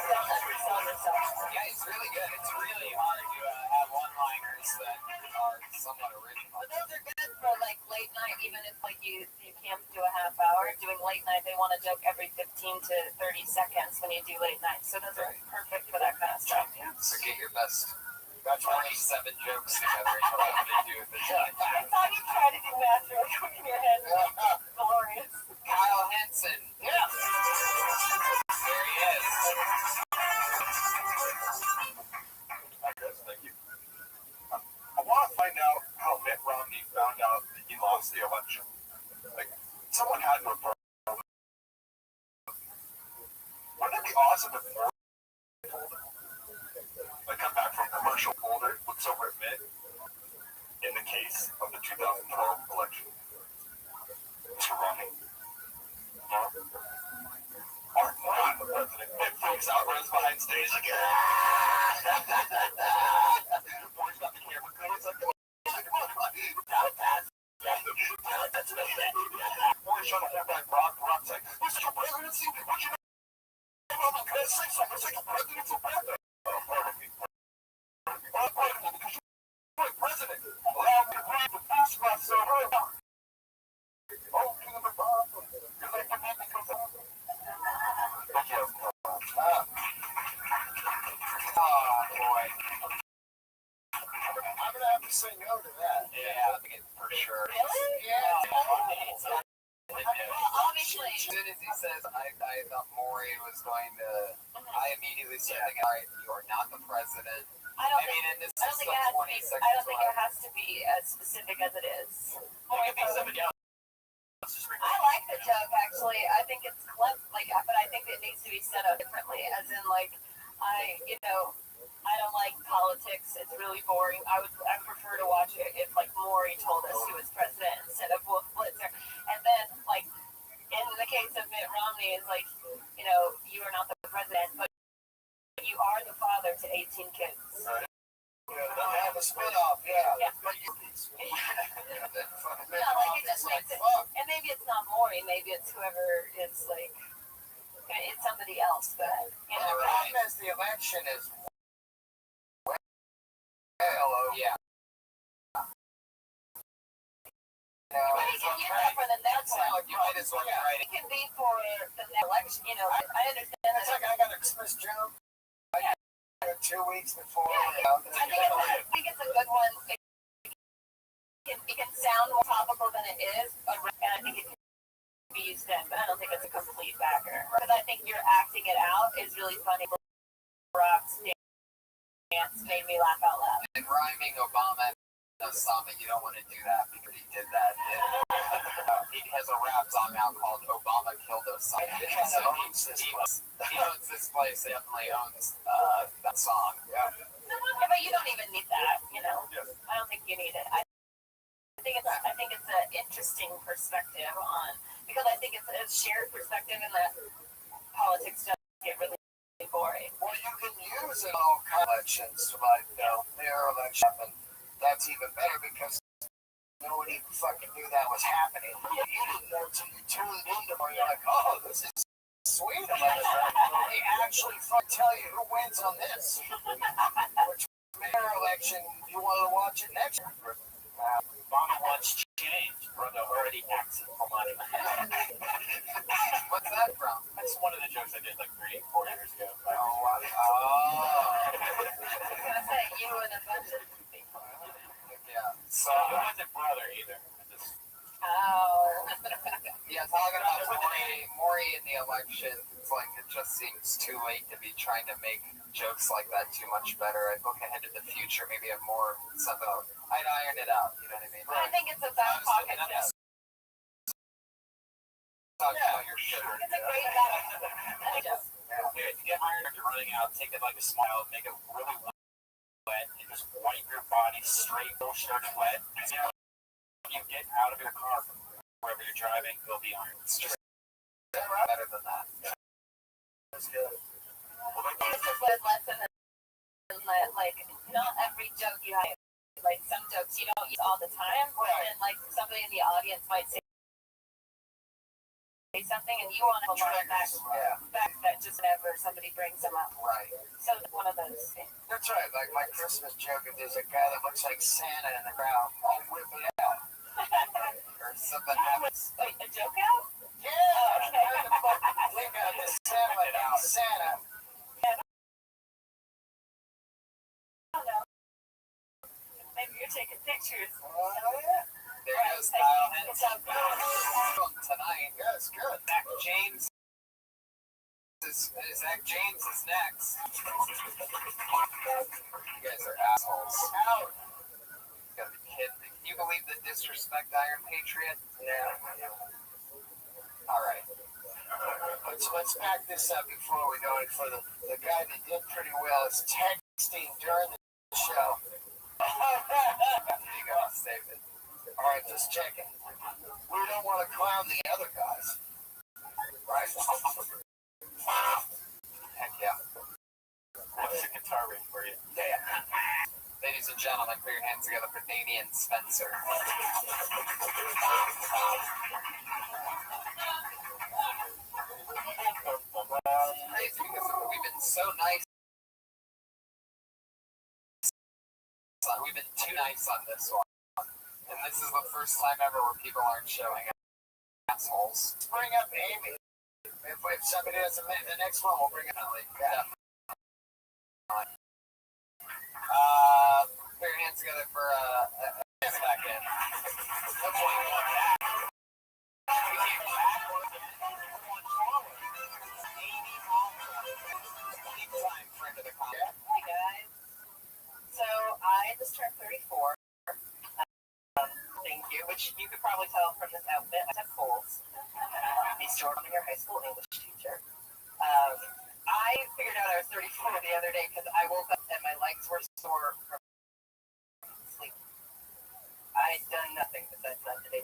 Don't undersell yourself. Yeah, it's really good. It's really hard to have one-liners that are somewhat original. But those are good for, like, late night, even if, like, you can't do a half hour. Doing late night, they want a joke every 15 to 30 seconds when you do late night. So those are perfect for that kind of stuff. So get your best 27 jokes together and what to do with the joke. I thought you tried to do math really quick in your head. Glorious. Kyle Henson. Yeah. There he is. Thank you. I want to find out how Mitt Romney found out that he lost the election. Like, someone had to report. Wouldn't it be awesome if more told him? So we're met in the case of the 2012 election. Mr. Romney, Martin Ryan, the president, and freaks out, runs behind stage like, Boy's got the camera good. It's like, come on, down fast. That's me. Boy's trying to hold back Rock's like, this is your presidency? What you know? Because say something, say your presidency bad. President, allow me to read the boost myself. Oh, King of the Bob. You're like, thank you. Boy. I'm gonna have to say no to that. Yeah, I think for sure. Really? Yeah. Obviously. As soon as he says, I thought Maury was going to, I immediately said, all right, you are not the president. I don't mean, and this think is it still has 20 to be. seconds I don't think left. it has to be as specific as it is. It could be somebody else. I like the joke actually. I think it's clever, but I think it needs to be set up differently. As in, I don't like politics. It's really boring. I prefer to watch it if Maury told us he was president instead of Wolf Blitzer. And then in the case of Mitt Romney, it's you are not the president, but you are the father to 18 kids. They'll have a spin-off, yeah. But you it just makes it. And maybe it's not Maury. Maybe it's whoever is it's somebody else. But the problem is the election is Yeah. we can use that for the next one. You might as well write It can be for the next election. I understand it's that. like I got a Christmas joke. 2 weeks before. I think it's a good one. It can sound more topical than it is, and I think it can be used then, but I don't think it's a complete backer. Because I think your acting it out is really funny. Rock's dance made me laugh out loud. And rhyming Obama and Osama, you don't want to do that because he did that. He has a rap song out called Obama Killed Osama. So he owns this place, definitely owns that song. Yeah, but you don't even need that, I don't think you need it. I think it's an interesting perspective because I think it's a shared perspective in that politics does get really boring. Well, you can use it all kind of elections, their election, and that's even better because no one even fucking knew that was happening. You didn't know until you tuned into it. You're like, oh, this is sweet. They actually tell you who wins on this. Which mayor election you want to watch it next year? Obama wants change, brother already acting for money. What's that from? That's one of the jokes I did 3-4 years ago. Oh, wow. I was gonna say you and a bunch of people. Yeah. So it wasn't brother either. Oh. Yeah, talking about Maury in the election, it's it just seems too late to be trying to make jokes like that too much better. I'd look ahead to the future, maybe have more something. I'd iron it out, you know what I mean? I think it's a back pocket joke. Talk about your shit. It's a great back joke. Yeah, if you get iron if you're running out, take it like a smile, make it really wet, and just wipe your body straight, full shirt and wet. When you get out of your car from wherever you're driving, it'll be iron. It's just better than that. That's good. It's a good lesson in that, not every joke you have, some jokes you don't use all the time, but then, somebody in the audience might say something and you want to line back that just whenever somebody brings them up. Right. So it's one of those things. That's right. Like my Christmas joke, if there's a guy that looks like Santa in the crowd, I'll whip it out. Or something happens. Wait, a joke out? Yeah. Think of this Santa. I don't know. Maybe you're taking pictures. There goes Kyle Henson. Tonight. Yeah, it's good. Zach James is next. You guys are assholes. Out. You gotta be kidding me. Can you believe the disrespect, Iron Patriot? Yeah. All right. Let's back this up before we go any further. The guy that did pretty well is texting during the show. There you go, save it. All right, just checking. We don't want to clown the other guys. Right? Heck yeah. What's the guitar riff for you? Yeah. Ladies and gentlemen, put your hands together for Damian Spencer. It's crazy because we've been so nice. We've been too nice on this one. And this is the first time ever where people aren't showing up. Assholes. Bring up Amy. If somebody doesn't make the next one, we'll bring it up. Yeah. Put your hands together for second. Hi guys. So I just turned 34. Thank you. Which you could probably tell from this outfit. I have holes. He's Jordan, your high school English teacher. I figured out I was 34 the other day because I woke up and my legs were sore from sleep. I'd done nothing besides that today.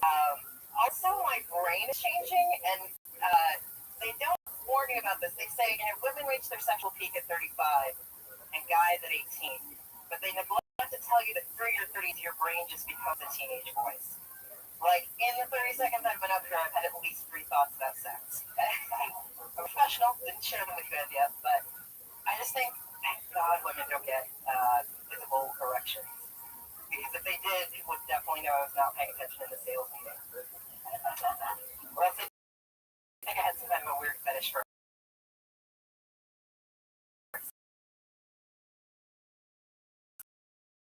Also, my brain is changing, and they don't warn you about this. They say women reach their sexual peak at 35 and guys at 18, but they neglect to tell you that through your 30s, your brain just becomes a teenage voice. Like, in the 30 seconds I've been up here, I've had at least 3 thoughts about sex. I'm a professional, didn't share them with you guys yet, but I just think, thank God women don't get visible erections. Because if they did, people would definitely know I was not paying attention in the sales meeting. Or else I think I had some kind of a weird fetish for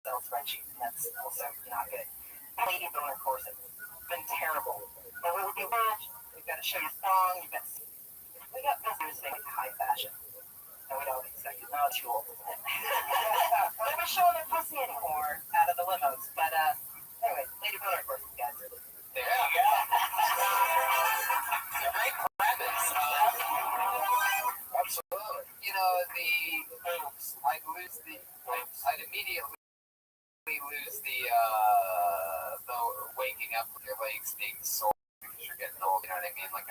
Excel spreadsheets, and that's also not good. Lady boner corsets. Been terrible. But we would do match, we've got to show your thong, we got visitors saying it's high fashion. And we don't expect it. No, it's too old, isn't it? They're not showing their pussy anymore out of the limos. But anyway, lady boner corsets, guys. There you go. Great premise. Absolutely. You know, I'd immediately lose the waking up with your legs being sore because you're getting old. You know what I mean? Like,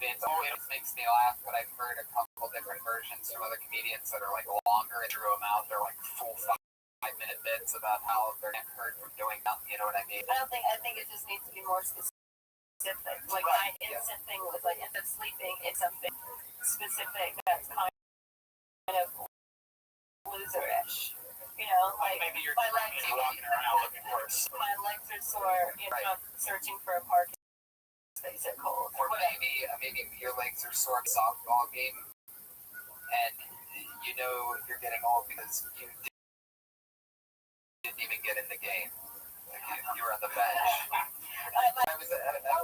it always makes me laugh, but I've heard a couple different versions from other comedians that are like longer and drew them out. They're like full 5-minute bits about how their neck hurt from doing nothing. You know what I mean? I think it just needs to be more specific. Like my instant thing was like instead of sleeping, it's something specific that's kind of loserish. You know, like maybe you're my legs, walking around looking worse. my legs are sore. You know, searching for a parking space at Kohl's. Or maybe your legs are sore at softball game, and you know you're getting old because you didn't even get in the game. You were on the bench.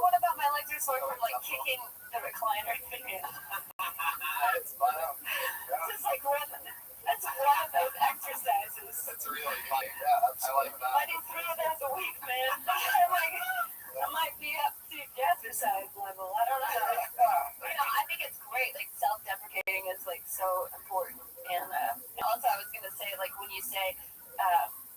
What about my legs are sore from like kicking the recliner thing in? It's fun. Just like that's one of those exercises. That's really fun. Yeah, I like that. I do 3 of those a week, man. I'm like, I might be up to exercise level. I don't know. You know, I think it's great. Like self-deprecating is like so important. And also, I was gonna say, like when you say,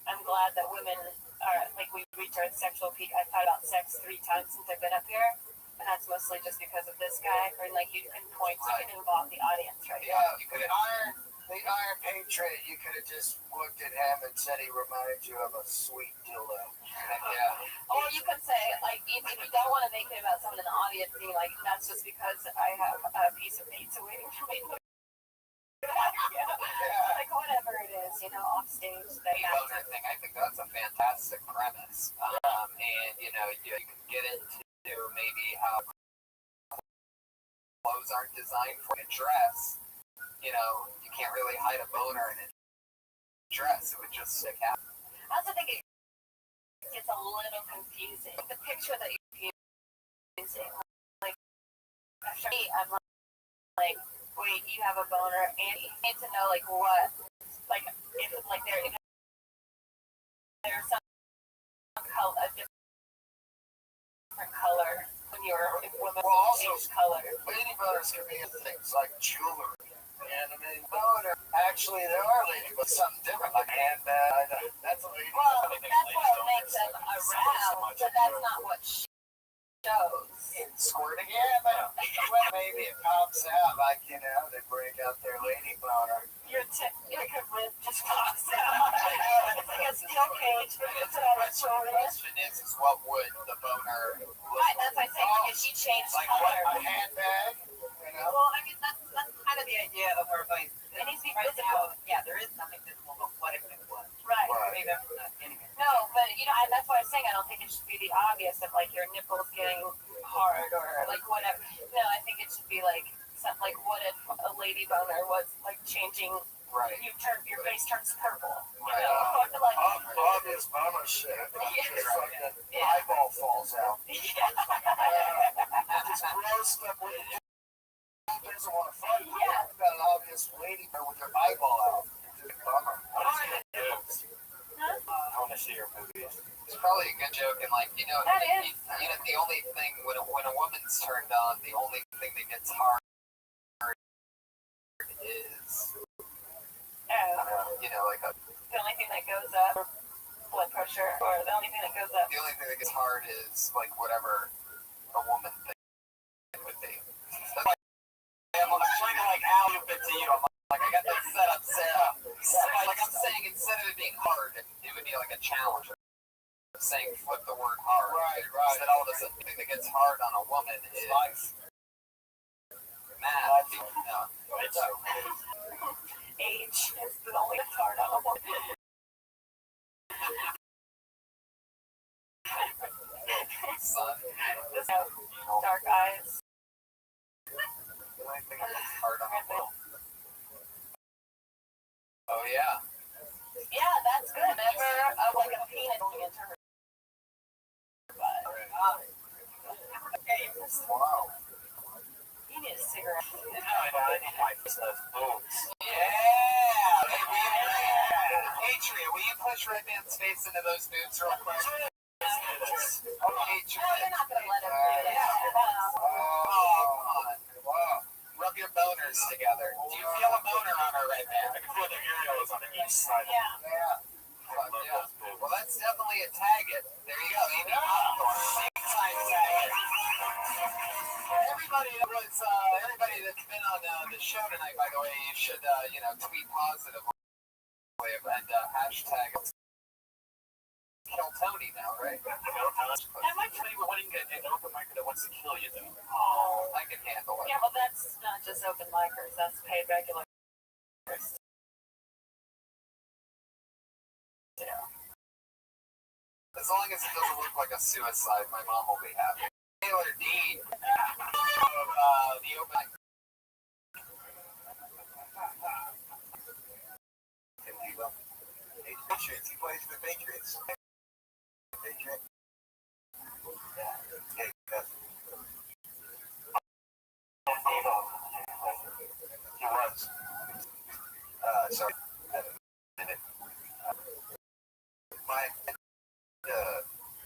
I'm glad that women are like we reach our sexual peak. I've thought about sex 3 times since I've been up here, and that's mostly just because of this guy. Or like you can involve the audience, right? Yeah, you could the Iron Patriot, you could have just looked at him and said he reminded you of a sweet dildo. Yeah. Or you could say, like, if you don't want to make it about someone in the audience, being like, that's just because I have a piece of pizza waiting for me. Like, whatever it is, you know, off stage. The boner thing, I think that's a fantastic premise. And, you know, you can get into maybe how clothes aren't designed for a dress. You know, you can't really hide a boner in a dress. It would just stick out. I also think it gets a little confusing. The picture that you're using, like, for me, I'm like, wait, you have a boner, and you need to know, like, what, like, if there's some color, a different color when you're, if women Well, also, change color. lady boners can be in things like jewelry. anime boner. Actually, there are ladies, but something different, like handbag. That's a lady. Well, that's what makes them aroused, but that's not what shows. Squirting, yeah, but well, maybe it pops out, like, they break out their lady boner. Your lip just pops out. It's like a steel cage, but it's on her shoulder. The question is what would the boner look Right, that's what I say, because she changed Like color. what, a handbag? Well, I mean, that's kind of the idea of her going. It needs to be visible. Yeah, there is nothing visible, but what if it was? Right. Maybe that's not anyway. No, but and that's why I'm saying I don't think it should be the obvious of like your nipples getting hard or like whatever. No, I think it should be like something like what if a lady boner was like changing. Right. Your face turns purple. Right. Like, Obvious boner shit. Yeah. Eyeball falls out. It's gross stuff when you doesn't want to fight. Yeah. You've got an obvious lady there with her eyeball out. It's a bummer. I want to see your movies. It's probably a good joke, and like That is. the only thing when a woman's turned on, the only thing that gets hard is like The only thing that goes up, blood pressure, or the only thing that goes up. the only thing that gets hard is like whatever a woman thing would be. That's why I'm trying to like alley-oop it to you. I'm like I got that set up, Sarah. Like I'm saying, instead of it being hard, it would be like a challenge. I'm saying flip the word hard. Right. Instead all of a sudden, the thing that gets hard on a woman is life. Math. Age is the only hard on a woman. Son. Dark eyes. The only thing that gets hard on a woman. Oh yeah. Yeah, that's good. Never like a penis going into her butt. Wow. You need a cigarette. I need my boobs. Yeah. Atria, will you push Redman's face into those boobs real quick? No, you're not gonna let him do that. Wow. Rub your boners together. Do you feel a boner on her right now? I can feel the areolas on the east side. Yeah. Yeah. Well, that's definitely a tag it. There you go, Amy. Big time tag it. Everybody that's been on the show tonight, by the way, you should tweet positively and hashtag Kill Tony now, right? I might tell you we're winning an open micer that wants to kill you, though. Oh, I can handle it. Yeah, well, that's not just open micers. That's paid regular. As long as it doesn't look like a suicide, my mom will be happy. Taylor Dean of the open mic. Patriots. He plays for the Patriots. Patriots. Yeah. He was. Sorry.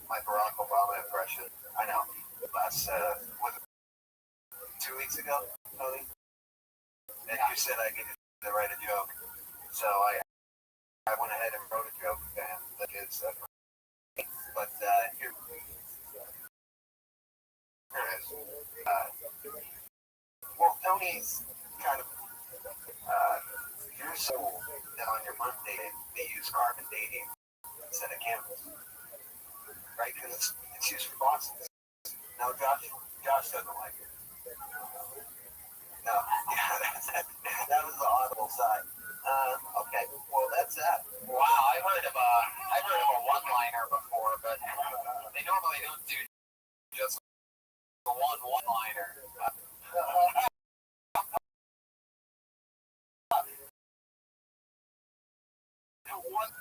My Barack Obama impression. I know. Last was it 2 weeks ago, Tony? And you said I needed to write a joke, so I went ahead and wrote a joke, and that is, but here it is. Well, Tony's kind of, you're so that on your Monday they use carbon dating instead of chemicals, right? Because it's used for bosses. No, Josh doesn't like it. No, yeah, that was the audible side. Okay, well that's that. Wow, I heard of a one-liner before, but they normally don't do just a one-liner.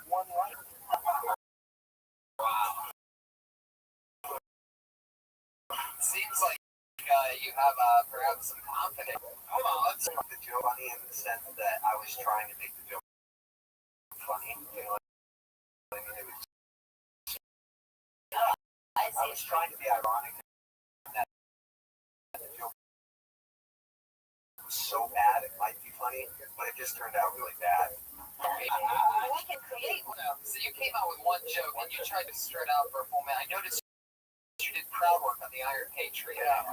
One liner. Wow. Seems like you have perhaps some confidence. Hold on, let's make the joke funny in the sense that I was trying to make the joke funny. I mean, it was. I was trying to be ironic. That the joke was so bad it might be funny, but it just turned out really bad. We can create one. So you came out with one joke and you tried to start out for a full minute. I noticed you did crowd work on the Iron Patriot. Yeah.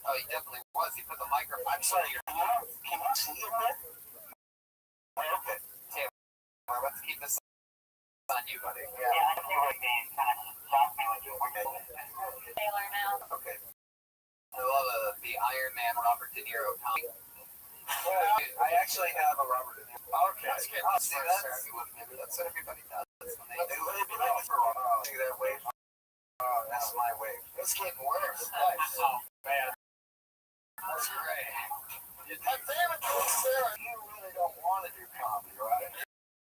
Oh, he definitely was. He put the microphone. I'm sorry, can you see it, man? Okay. Taylor, let's keep this on you, buddy. Yeah, I think it would be kind of shocked me when you were Taylor now. Okay. I love the Iron Man Robert De Niro comic. Well, I actually have a Robert De Niro. Okay. That's good. See, that's what everybody does when they do it. See that wave? Oh, that's my wave. It's getting worse. Nice. Oh, man. That's great. Damn it, Sarah, you really don't want to do comedy, right?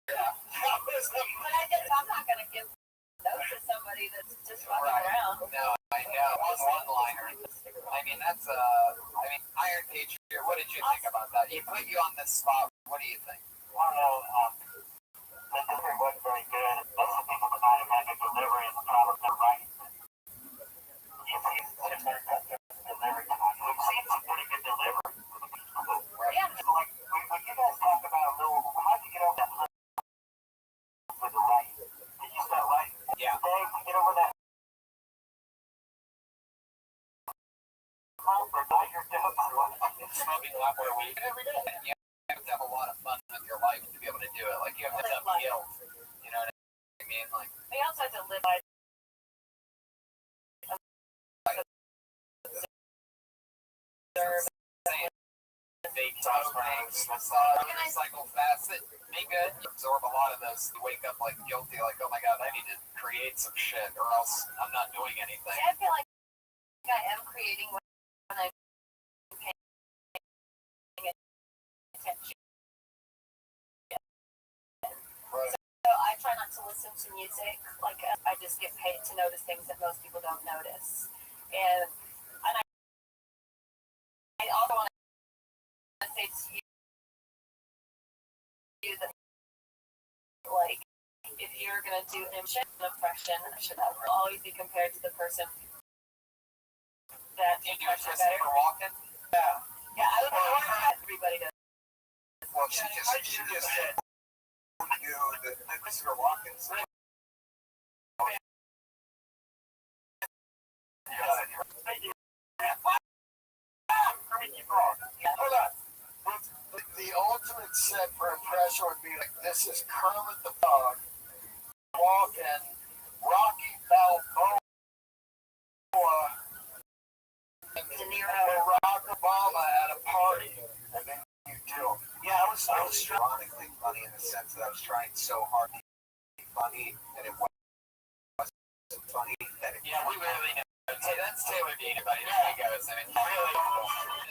Yeah. I'm not going to give those to somebody that's just walking around. No, I know. One-liner. I mean, that's Iron Patriot. What did you think about that? He put you on this spot. What do you think? Well, the delivery wasn't very good. Most of the people that might have had good delivery in the problem, they're right. You see, it's very good delivery. We've seen some pretty good delivery. Yeah. So, like, when you guys talk about how'd you get over that hump with the right? Did you start right? Yeah. Today, to get over that hump, or now you're doing Smoking a lot more weed every day. You have to have a lot of fun with your life to be able to do it. Like, you have to have guilt. You know what I mean? Like, We also have to live by fake springs, massage, cycle fast. Be good. You absorb a lot of those. You wake up like guilty, like, oh my god, I need to create some shit, or else I'm not doing anything. I feel like I am creating when I'm paying attention. Right. So I try not to listen to music. Like, I just get paid to notice things that most people don't notice. And I also want to say to you that, like, if you're going to do an impression, it should always be compared to the person that You do it impression just better. for walking? Yeah. Yeah, I would want everybody to. Well, she just said you the Christopher Watkins. Hold on. The ultimate set for impression would be like, this is Kermit the Frog walking Rocky Balboa and Barack Obama at a party, and then you do. Yeah, I was ironically funny in the sense that I was trying so hard to be funny, and it wasn't funny. Yeah, we really know. That's Taylor Dean, everybody. There he goes. I mean, really,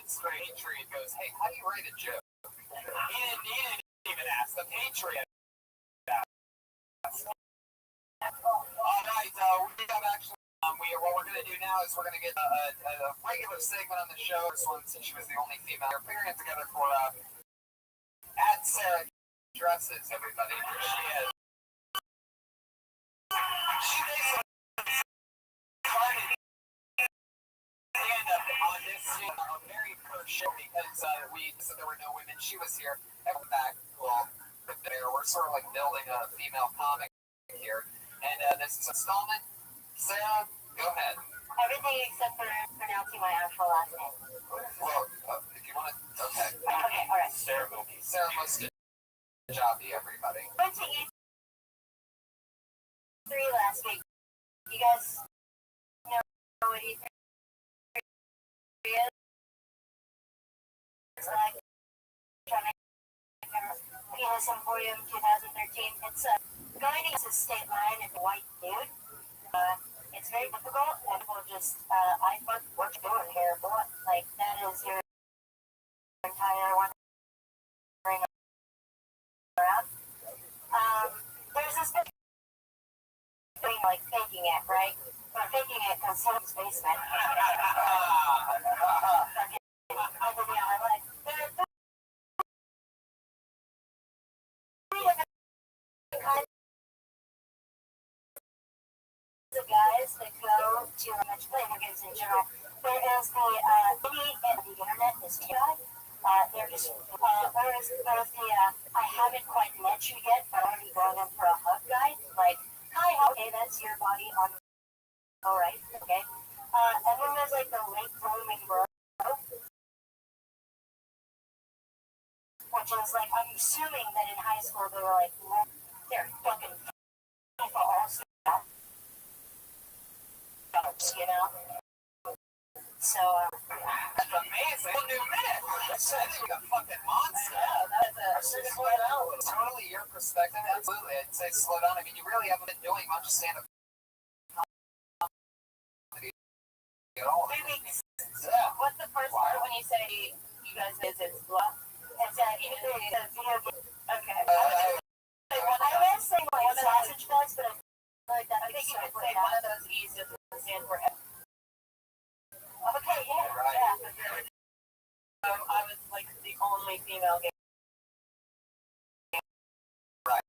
it's great. Patriot goes, hey, how do you write a joke? He didn't even ask the Patriot. All right, we have actually. What we're going to do now is we're going to get a regular segment on the show. This one, since she was the only female, we're putting it together for Add Sarah Dresses, everybody. She is. She basically started stand up on this very first show because so there were no women. She was here. And we're back. Well, we're sort of like building a female comic here. And this is installment. Sarah, go ahead. Everything except for pronouncing my actual last name. Well, if you want to, okay. Okay, all right. Sarah Mustin. Good job, everybody. I went to E3 last week. You guys know what E3 is? It's like Penis Emporium 2013. It's going to a state line and a white dude. It's very difficult, and people just, I fuck what you're doing here, but like, that is your entire one ring around. There's this big thing, like, faking it, right? But faking it because someone's basement. I did it on my life. There are three different kinds too much video games in general. There is the movie and the internet is too bad. They're just whereas the I haven't quite met you yet, but I'm already going in for a hug guy. Like, hi, okay, that's your body on. All right, okay. And then there's like the late blooming bro, which is like I'm assuming that in high school they were like they're fucking for all stuff, you know. So That's amazing. Whole new minute. That's like a fucking monster. yeah, that's a Slow down. Totally your perspective. Absolutely. I'd say slow down. I mean, you really haven't been doing much stand-up comedy at all. maybe. Yeah. What's the first part when you say you guys visit bluff? It's a video game. Okay. I was saying like sausage fest, but I feel like that. I think you could say one of those E's just stand for. Okay, yeah, Right. yeah. I was like the only female game. Right.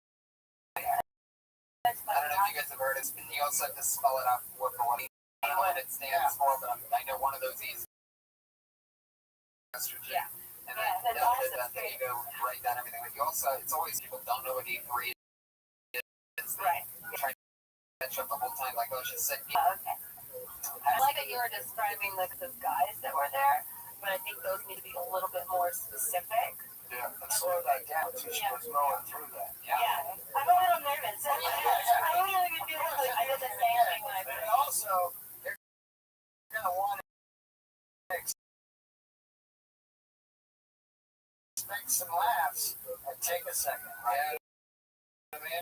I don't know if you guys have heard it. You also have to spell it out for what it stands for, but I know one of those E's. Estrogen. Yeah. And Yeah, then that's awesome. you go write down everything. But you also, it's always people don't know what E3 is. Right. They try to catch up the whole time, like, oh, she said E. Okay. I like that you were describing like the guys that were there, but I think those need to be a little bit more specific. Yeah, and slow that down. So she was going through that. Yeah. I'm a little nervous. I don't really feel like I did the same thing when I And also, they're gonna want to expect some laughs and take a second, right? I mean,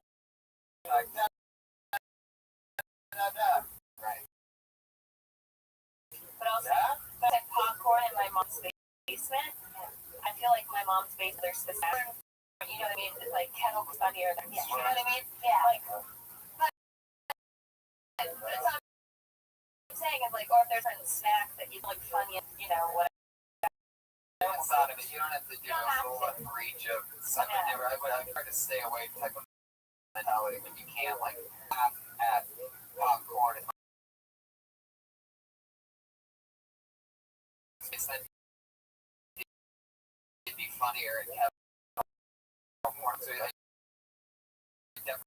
like that. Right. But also, I had popcorn in my mom's basement. I feel like my mom's basement, there's this, you know what I mean? It's like kettle funny or you know what I mean? Yeah. Like, but it's not, I'm saying is like, or if there's a snack that you like funny, you know, whatever. Outside of it, you don't have to do a full range of stuff. I would try to stay away type of mentality when you can't like laugh at popcorn. It'd be funnier and have popcorn. So I definitely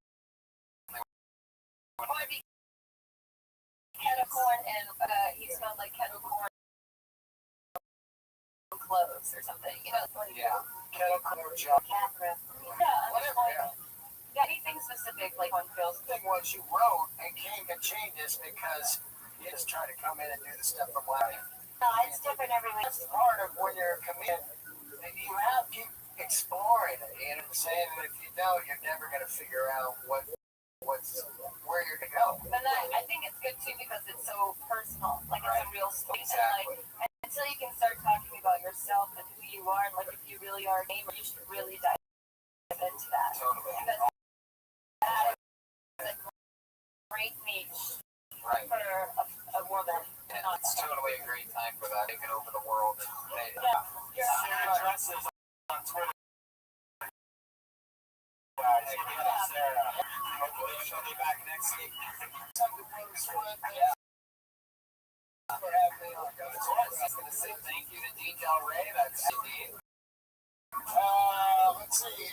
Or be kettle corn and he smelled like kettle corn clothes or something, you know? Like, yeah. Kettle corn chop. Catherine. Yeah, Whatever, yeah. Anything specific like one feels. The thing was you wrote and came and change this because you just try to come in and do the stuff from last. No, it's different every week. That's part of when you're a comedian. And you have to keep exploring it. You know what I'm saying? And if you don't, you're never going to figure out where you're going to go. And I think it's good too because it's so personal. Like it's a real story. Exactly. And like until you can start talking about yourself and who you are, and like if you really are a gamer, you should really dive into that. Totally. Because that is a great niche Right. for a woman. And it's totally a great time for that. Taking over the world. Sarah Dresses on Twitter. Guys, Sarah. Hopefully she'll be back next week. Yeah. For having me on. I was going to say thank you to D. Del Rey. That's indeed. Let's see,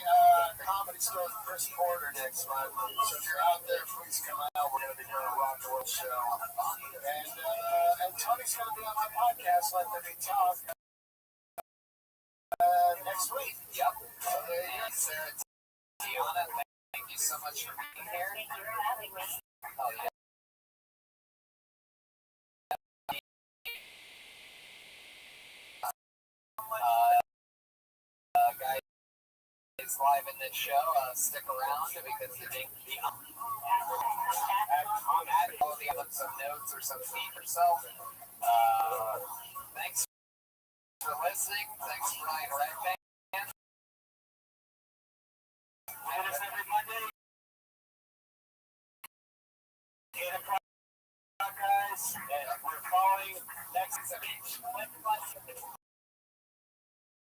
Comedy Store's first quarter next month. So if you're out there, please come out. We're going to be doing a rock and roll show. And Tony's going to be on my podcast, Let There Be Talk, next week. Yep. So there you go, Sarah. Tiana, thank you so much for being here. Thank you for having me. Oh, yeah. Guys, live in this show. Stick around because add all the other some notes or some feed yourself. Thanks for listening. Thanks for Ryan Redman. Join us every Monday. 8 o'clock, guys. And we're following next week.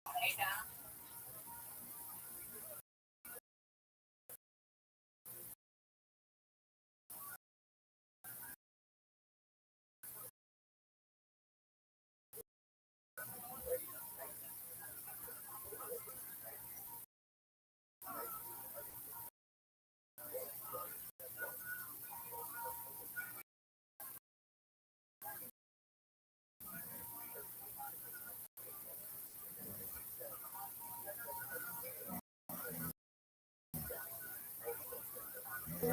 Hey, now. Here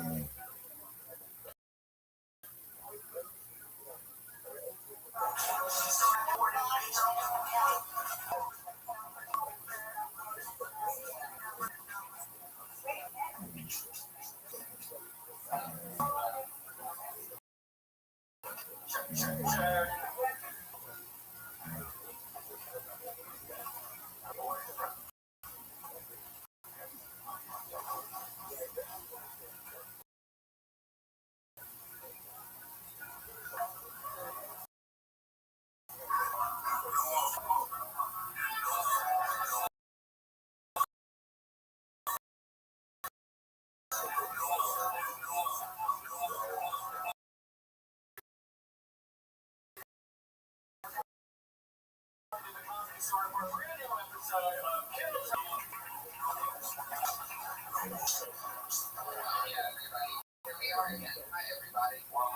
we are again. Hi, everybody. Some of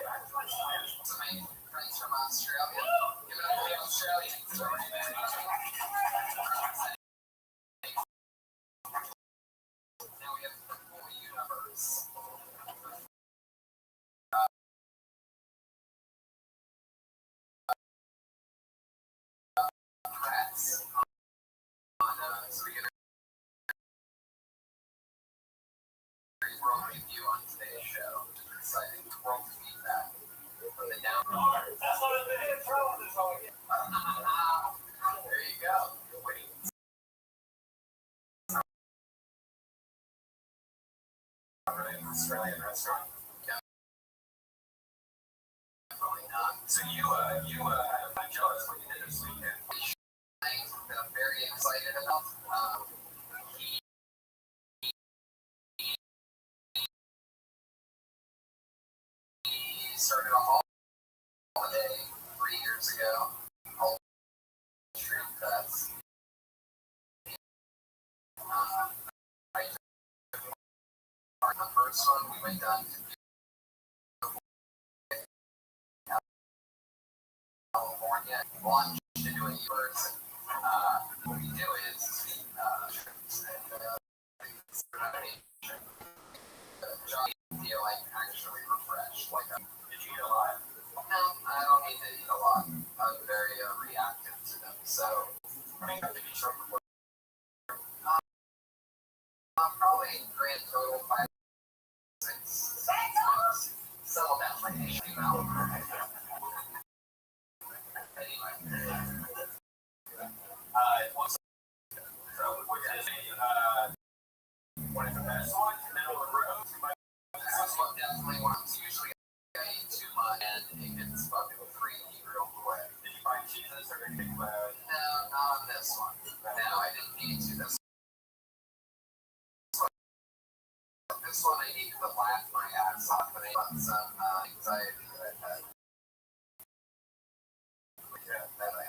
my friends from Australia. Give it up for the Australians. Now we have the whole universe. Press on so we get a world review on today's show. Exciting world feedback from the down. That's what I've been in trouble this whole year. There you go. Wait. Australian restaurant. Definitely not. So I'm jealous what you did this weekend. I'm very excited about. He started a holiday 3 years ago called Shrimp Fest. The first one we went down to California, launched into a universe. What we do is we feel like actually refreshed. Like Did you eat a lot? no, I don't need to eat a lot. I'm very reactive to them. So I mean, did you short before? probably grand total 5, 6 months. Settle down like a female. Anyway. It looks like, so which is one of the best ones, middle of the road. This one definitely ones. Usually I eat too much and it gets fucking freaky real quick. Did you find cheeses or anything? No, not on this one. No, I didn't need to. This one I needed to laugh my ass off when I got some anxiety that I had. That I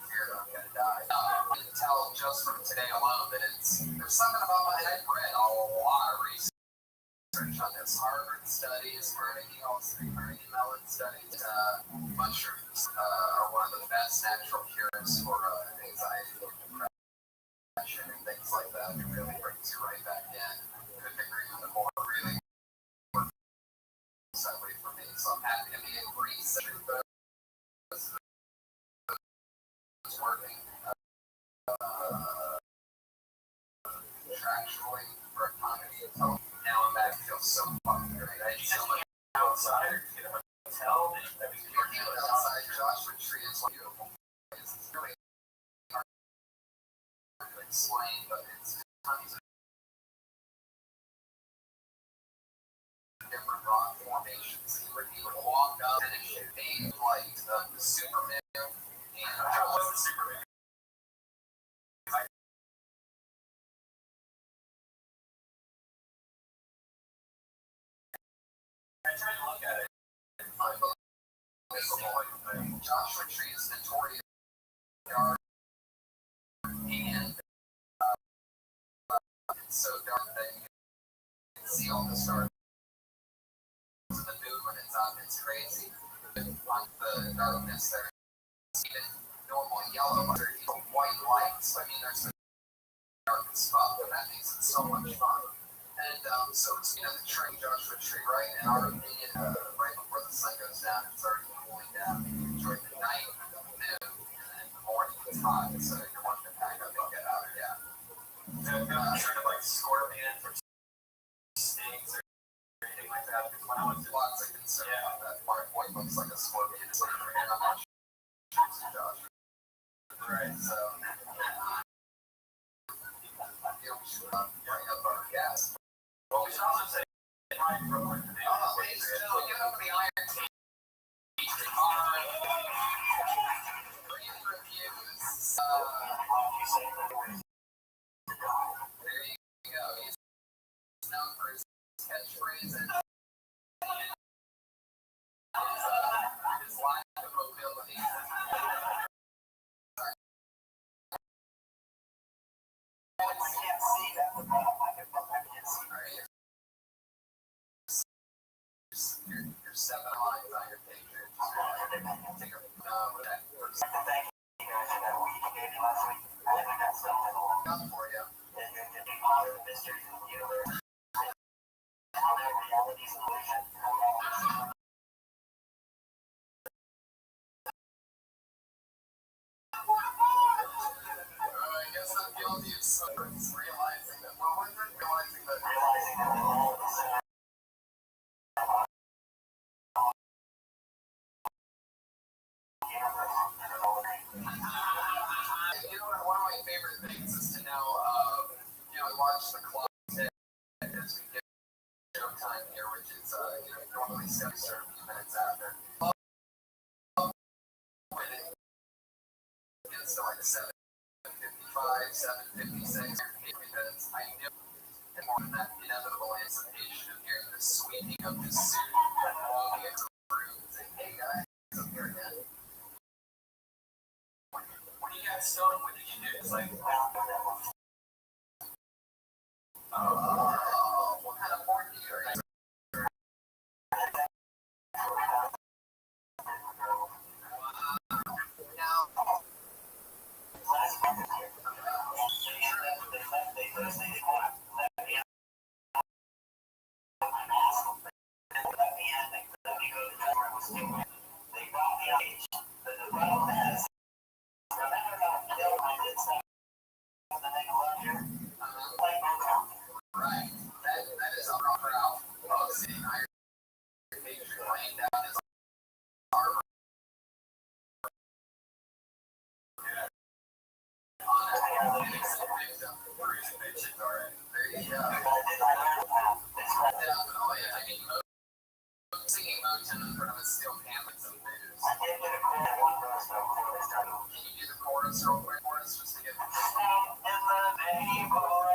feared I'm gonna die. I can tell just from today alone that there's something about my head. Read a lot of research on this. Harvard studies, Carnegie Mellon studies. Mushrooms are one of the best natural cures for anxiety and depression and things like that. It really brings you right back in. Couldn't agree with it more. Really works that way for me. So I'm happy to be in Greece. It's working. Contractually for economy. So now I'm back to feel so fucking great. I had so much Outside or get a hotel? You're outside Joshua Tree is beautiful. It's really hard to explain, but it's tons of different rock formations. You would be able to walk up and it should be like the Superman and How was the Superman? I tried to look at it. unbelievable. Joshua Tree is notorious dark and it's so dark that you can see all the stars. The moon when it's up, it's crazy. On the darkness there, it's even normal yellow, but there's white lights. I mean, there's a dark spot, but that makes it so much fun. And so it's, the tree, Joshua Tree, right? In our opinion, right before the sun goes down, it's already cooling down. During the night, noon, and then the morning, it's hot. So you're wanting to pack up and get out, yeah. Sort of like scorpions or snakes or anything like that. Because when I went to lots of concern about that, my boy looks like a scorpion. It's like, and I'm not sure it's Josh. Right, so we should bring up our guest. Well, we should also say, Mike, real quick, give up the Iron Team. Reviews. There you go. He's known for his catchphrase and his lack of mobility. I can't see that. I can't see. Your 7 lines on your page. Take a with that first. Thank you guys for that week you gave me last week. I think that's something Got for you. The mysteries of the universe. How their reality solution. I guess I'm guilty of realizing that. Well, when you're realizing that. One of my favorite things is to know, watch the clock tick as we get showtime here, which is, normally 7 or a few minutes after. When it gets to like 7:55, 7:56, because I knew and more than that inevitable anticipation of hearing the squeaking of the suit and walking into the room and saying, hey guys, I'm here again. When you got stoned, what did you do? It's like, what kind of porn do you hear? Right. That is a proper out of seeing Iron Major laying down his armor. On an innocent victim. Bruce bitches already. There you go. Definitely. I mean, singing Motown in front of a steel pan with some booze. Can you do the chorus real quick? Chorus just to get the in the name of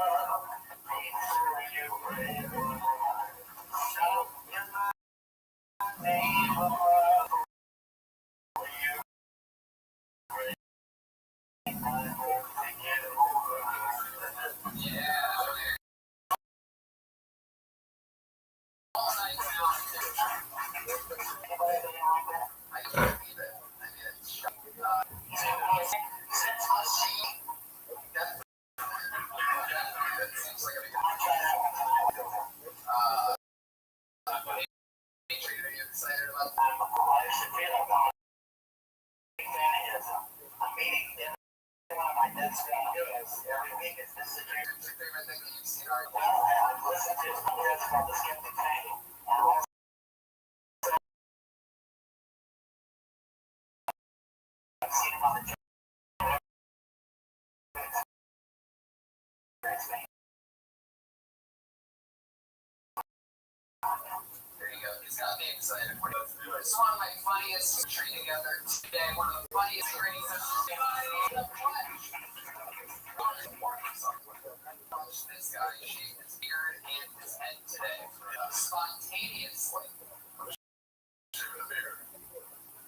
There you go. He's got me excited. It's one of my funniest tree together today. One of the funniest things watch this guy shave his beard and his head today. Spontaneously.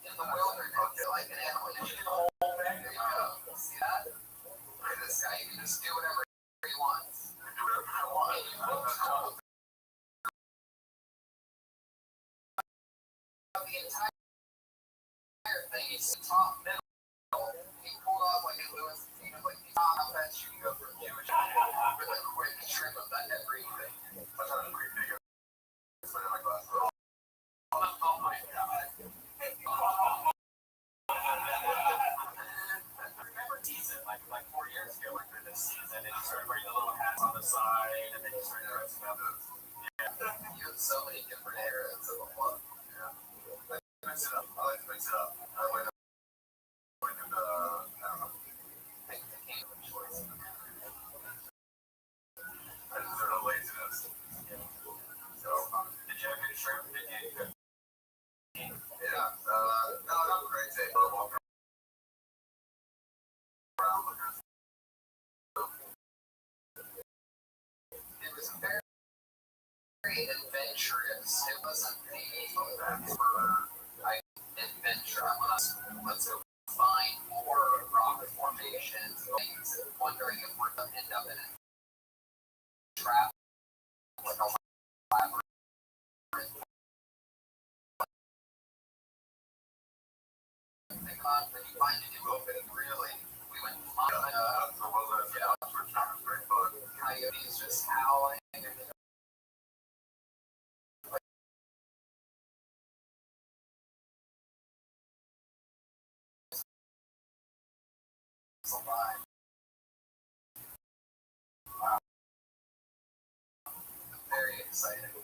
In the wilderness, like an animal. You should hold back. There you go. See that? Look at this guy. He can just do whatever he wants. Do whatever he wants. The entire thing is top middle. He pulled off like a Lewis, like he's on that you can go for Jewish with a quick trim of that everything. there's so many different areas of the look. Mix it up. I like to mix it up. I like to, I don't know. Make the game of choice. I just sort of laziness. So, did you have good shrimp? Did you? Yeah. No, not crazy. But walk around looking. It was very adventurous. It wasn't the adventure. Let's go find more rock formations, things, wondering if we're going to end up in a trap like a labyrinth. When you find a new opening, really, we went coyotes just howling. Alive. Wow. Very exciting.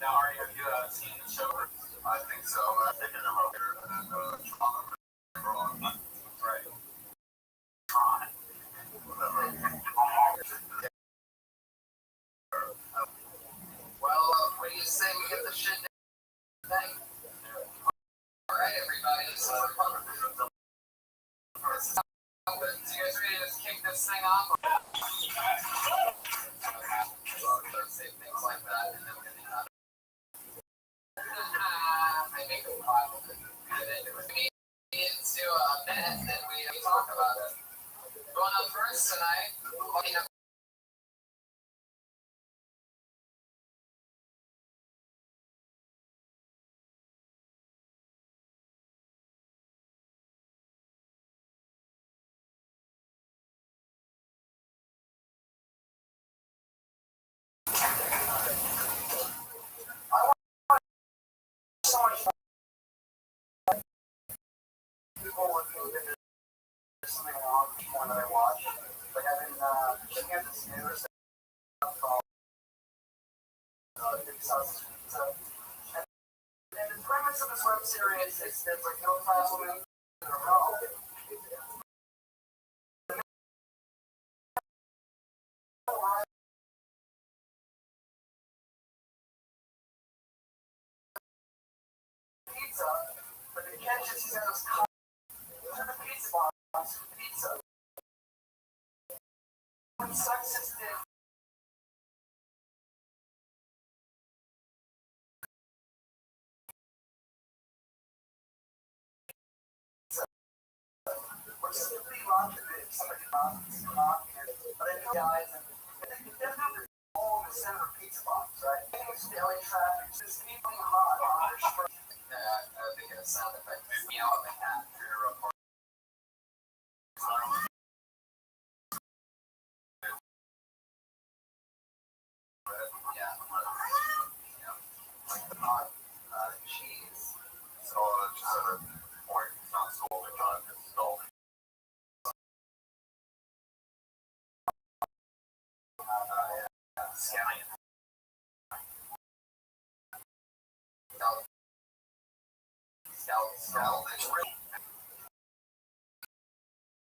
Now, Ari, have you seen the show? I think so. I think it's about here and then Tron. Right. Tron. Well, what do you say we get the shit today? Alright, everybody, so you guys ready to kick this thing off? Say things like that, and then we're going to I make a problem. We get into a minute, then we talk about it. Going on first tonight, People would move into something wrong with one that I watch. Like I've been checking out this new stuff called Big Sauce Pizza. And the premise of this web series is there's like no problem in the home. Pizza, but the catch is he has the pizza box pizza. When sucks is the or simply launch it, somebody launches it, but I know guys and they definitely all in the center of pizza box, right? It's daily traffic, just keeping hot on their spring. I think a sound effect is meow of the cat. Cheese. So it's just sort of, or it's not scalding hot, it's scalding. Scallion.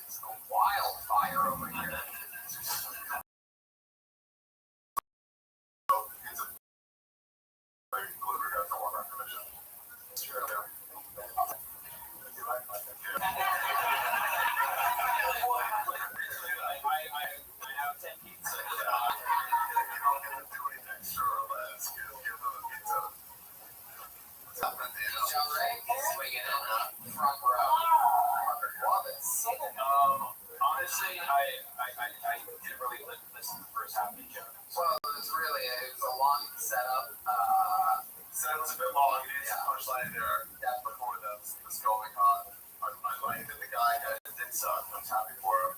It's a wildfire over here. Honestly, I didn't really listen to the first half of the show. Well, it was a long setup. So it was a bit long. It is punchline there. Before the scalding hot. I like that the guy did suck. I was happy for him.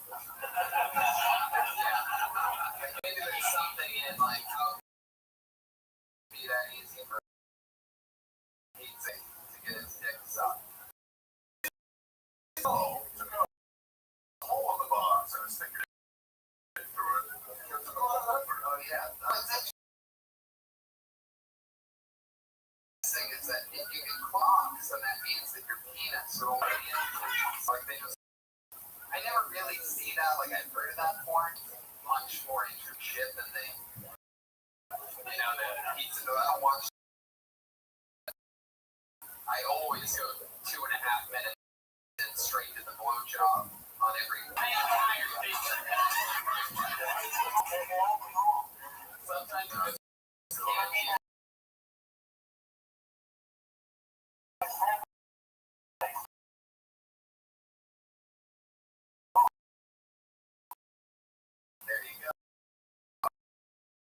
Maybe there's something in like how be that easy for pizza to get his dick sucked. Oh, took a hole in the box and was thinking through it. yeah. What's interesting is that if you get clocks, then that means that your penis are only in. Like they just. I never really see that. Like I've heard of that porn. Much more interesting shit than they. You know, the pizza. I don't watch. I always go 2.5 minutes and straight to the blowjob on every. Sometimes I just can't. There you go.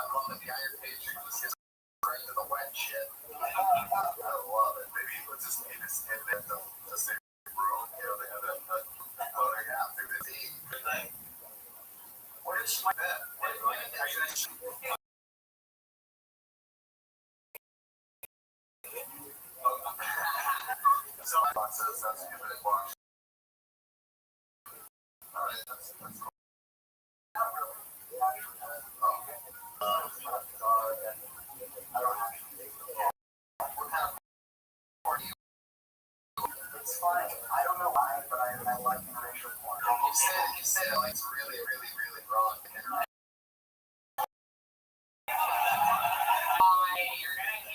On the iron page, you just get right to the wet shit. I love it. Maybe he puts his penis in there to save room. You know, they have that floating out through the sea. Good thing. Where did she like that? Are you going to so boxes, that's a good box. Alright, that's cool. I don't actually think what kind of porn do you? It's fine. I don't know why, but I like interracial porn. You said it like it's really, really, really wrong. You're gonna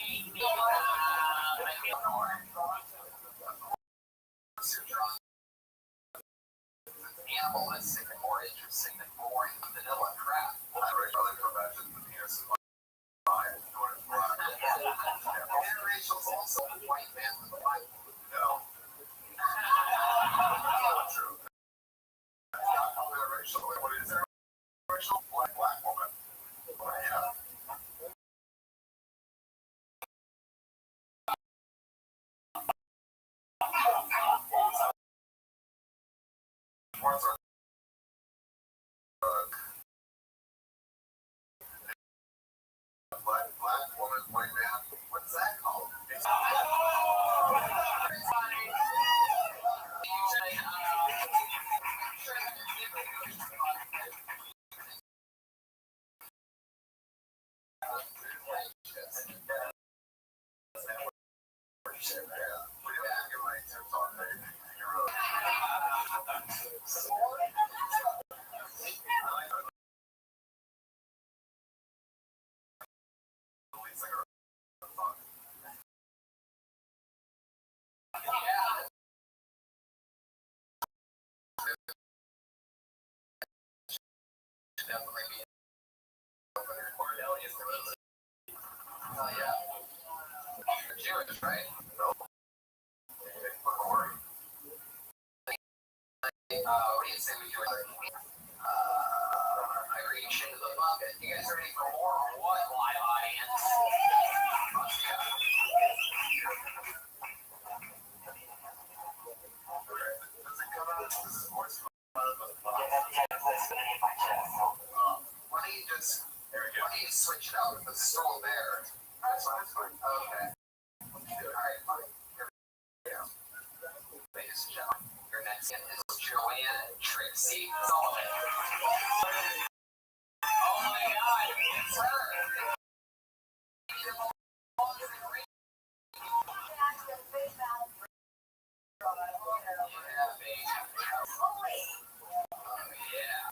hate me. Animalistic and more interesting than boring vanilla crap. I would rather go back to the penis and buy it. Interracial's also a white man with a white woman. No. True. Interracial. What is interracial? Black woman. Well, yeah. Porns are black woman, white man. What's that called? Definitely be oh yeah. Jewish, right? No. What do you say we do it? I reach into the bucket. You guys ready for more or what, live audience? Does it come out? This is voice. Why don't you just switch it out? If it's still there. That's fine. Okay. Alright, buddy. Here we go. Ladies and gentlemen, your next in is Joanne Trixie Sullivan. Oh my god, it's her! Yeah, baby. Oh yeah.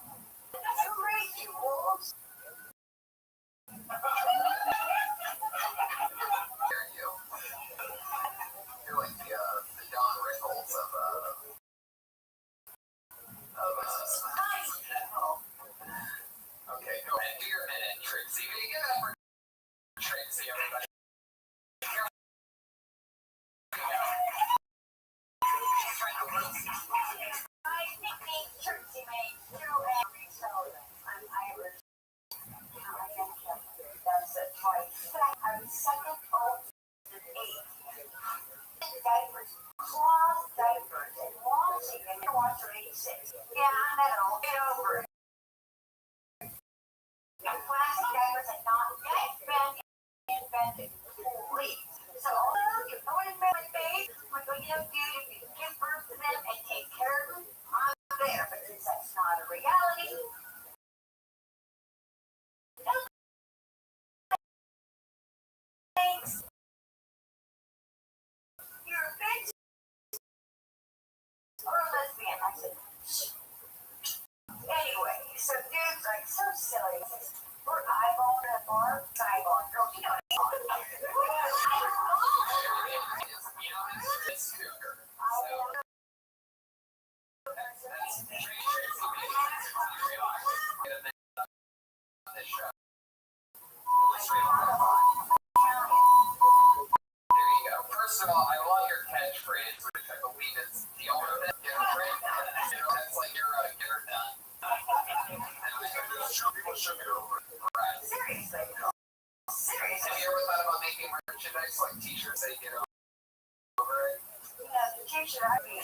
That's great, you wolves. There you go. You're like the Don Rickles of so silly. We're eyeballing at bar, eyeballing. Girl, you know what I mean. It's cougar. So this show. There you go. First of all, I love your catchphrase, which I believe is the ultimate get her done. That's like your get her done. People should get over it. Right. Seriously. Have you ever thought about making merchandise like t-shirts that you get over it? You know, the t-shirt I mean,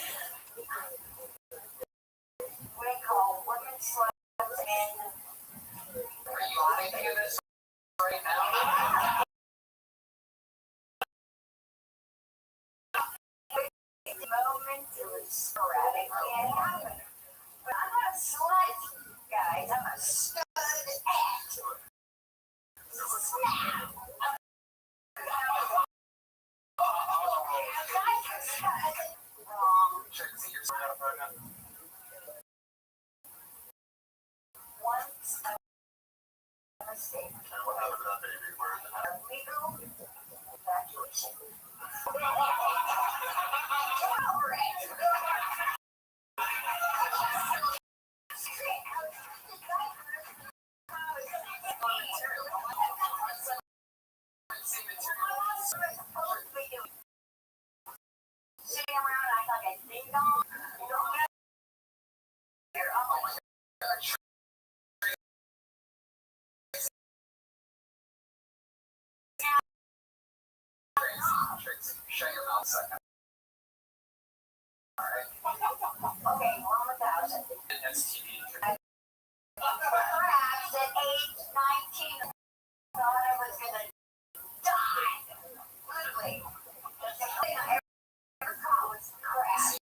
we call women sluts and Are you thinking of this right now? the moment it was sporadic and happened. But I'm not a slut, guys. I'm a stud act. Snap. Wrong. Once a mistake. Legal evacuation. Sitting around, I thought I ding dong. You don't get here. Oh my God. Shut your mouth a second. Alright. Okay, 1,000. Perhaps at age 19, I thought I was gonna die. Literally. Because the thing I ever caught was crap.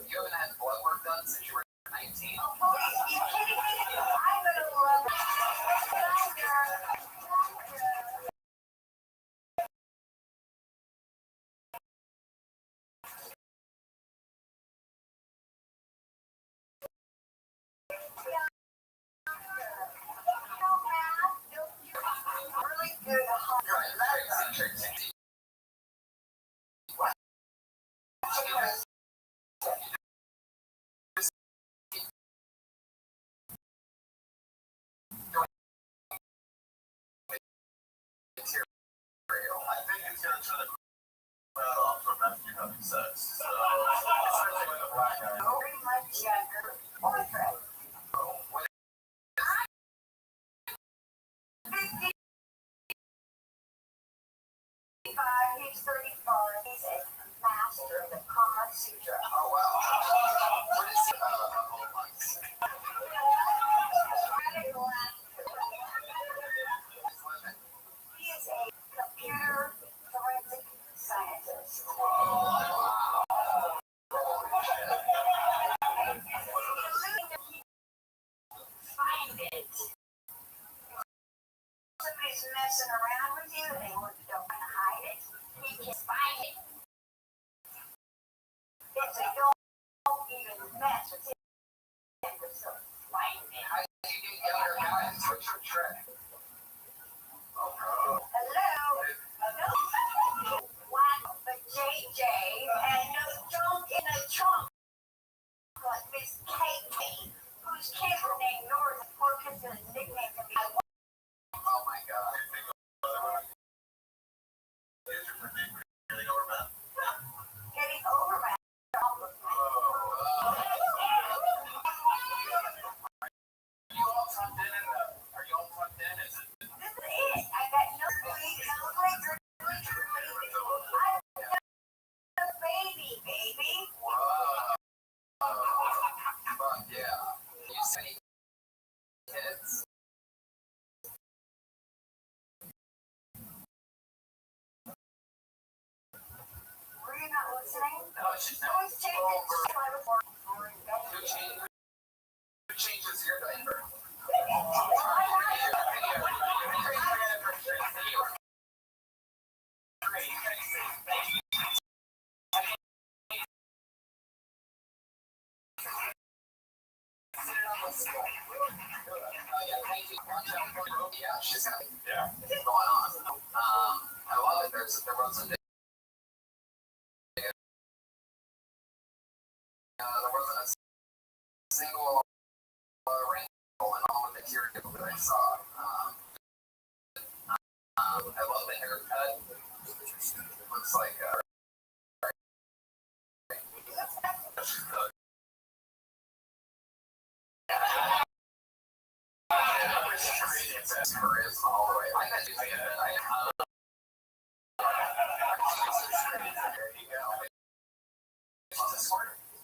You haven't had blood work done since you were 19. Oh, boy, are you kidding me? I'm gonna love it. Really good hunter. I think it's going to turn the crowd off from after having sex. So, especially with a black guy. Very much younger boyfriend. 55, he's 34, he's a master of the Kama Sutra. Oh, wow. What is he about? He is a computer forensic scientist. Find it. Somebody's messing around with you and they don't want to hide it. He can find it. If they don't even mess with him, so find it. How do you get younger guys? What's your trick? Hello? One for JJ and no junk in a trunk. Like Miss KK, whose kids were named North, poor kids with a nickname for me. Oh my God. Getting over my Are you all tucked in? Are you all tucked in? Is it? This is it. I got no sleep, no liquor, I'm a baby. Whoa. Fuck yeah. You see kids? Were you not listening? No, she's not. Always change it. Who changes your diaper? Yeah, she's got going on. I love it. There wasn't a single wrinkle in all the material that I saw. I love the haircut. Looks like charisma all the way. I bet you get it. There you go.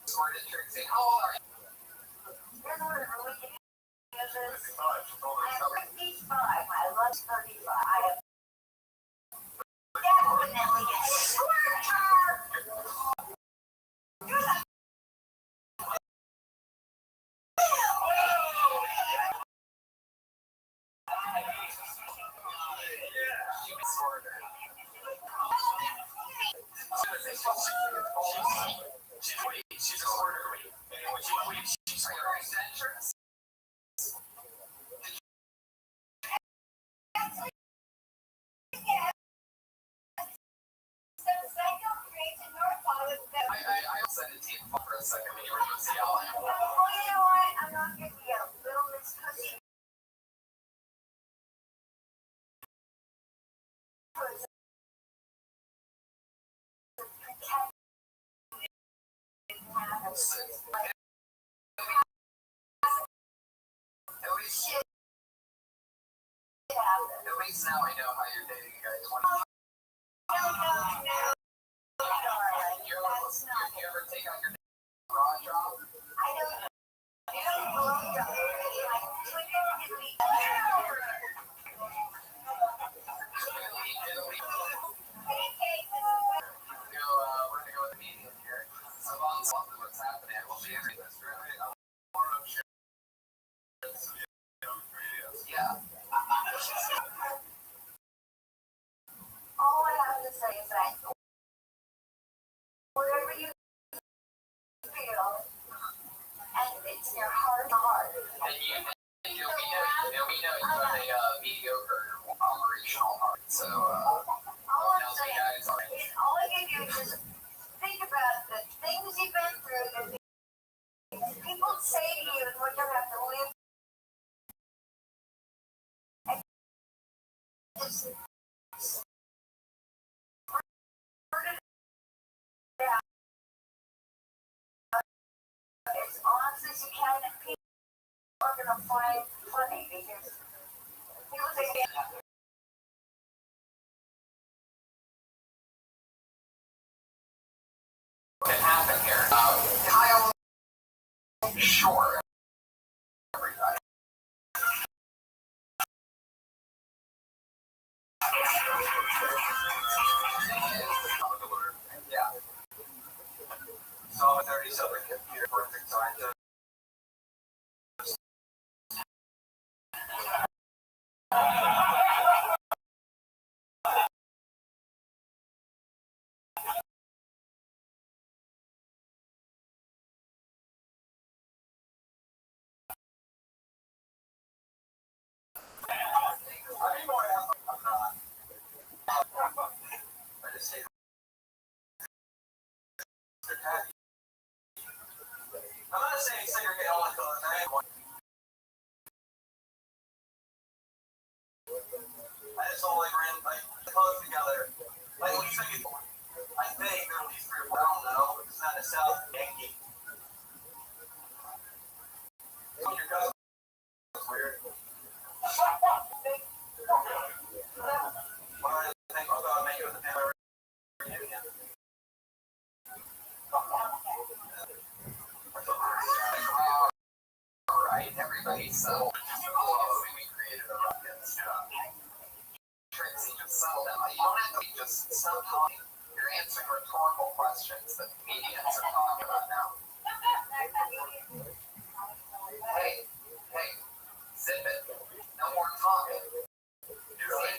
Sorted Trixie. How old are you? Here's what it really is. I'm 55. I love 35. I have definitely a squirter. She's a quarter. She's a extensions. I'll send it to you for a second when you were just yelling. Well, you know what? I'm not going to yell. Little Miss Cookie. At least now I know how you're dating a guy 20. You ever take out your bra job? I don't know. We're gonna go with the medium here. So on what's happening, we'll be answering this really. Yeah. All I have to say is that wherever you feel, and it's your heart to heart. And we know you have a mediocre operational heart. So All I'm saying is all I can do is just think about the things you've been through, the things people say to you, and what you have to live. Just as honest as you can, and people are going to find funny because people think what can happen here? Kyle, sure. Everybody. Yeah. So 37 computer perfect scientist. I'm not saying segregate all the colors. I just don't like random the colors together. Like at least I think there are at least 3 or 4. I don't know. It's not a South Yankee. So your cousin is weird. What do I think? I'll go and make it with the family reunion. Right, everybody. So we created a ruckus. Trixie, just settle down. You don't have to just stop talking. You're answering rhetorical questions that comedians are talking about now. Hey, zip it. No more talking. You really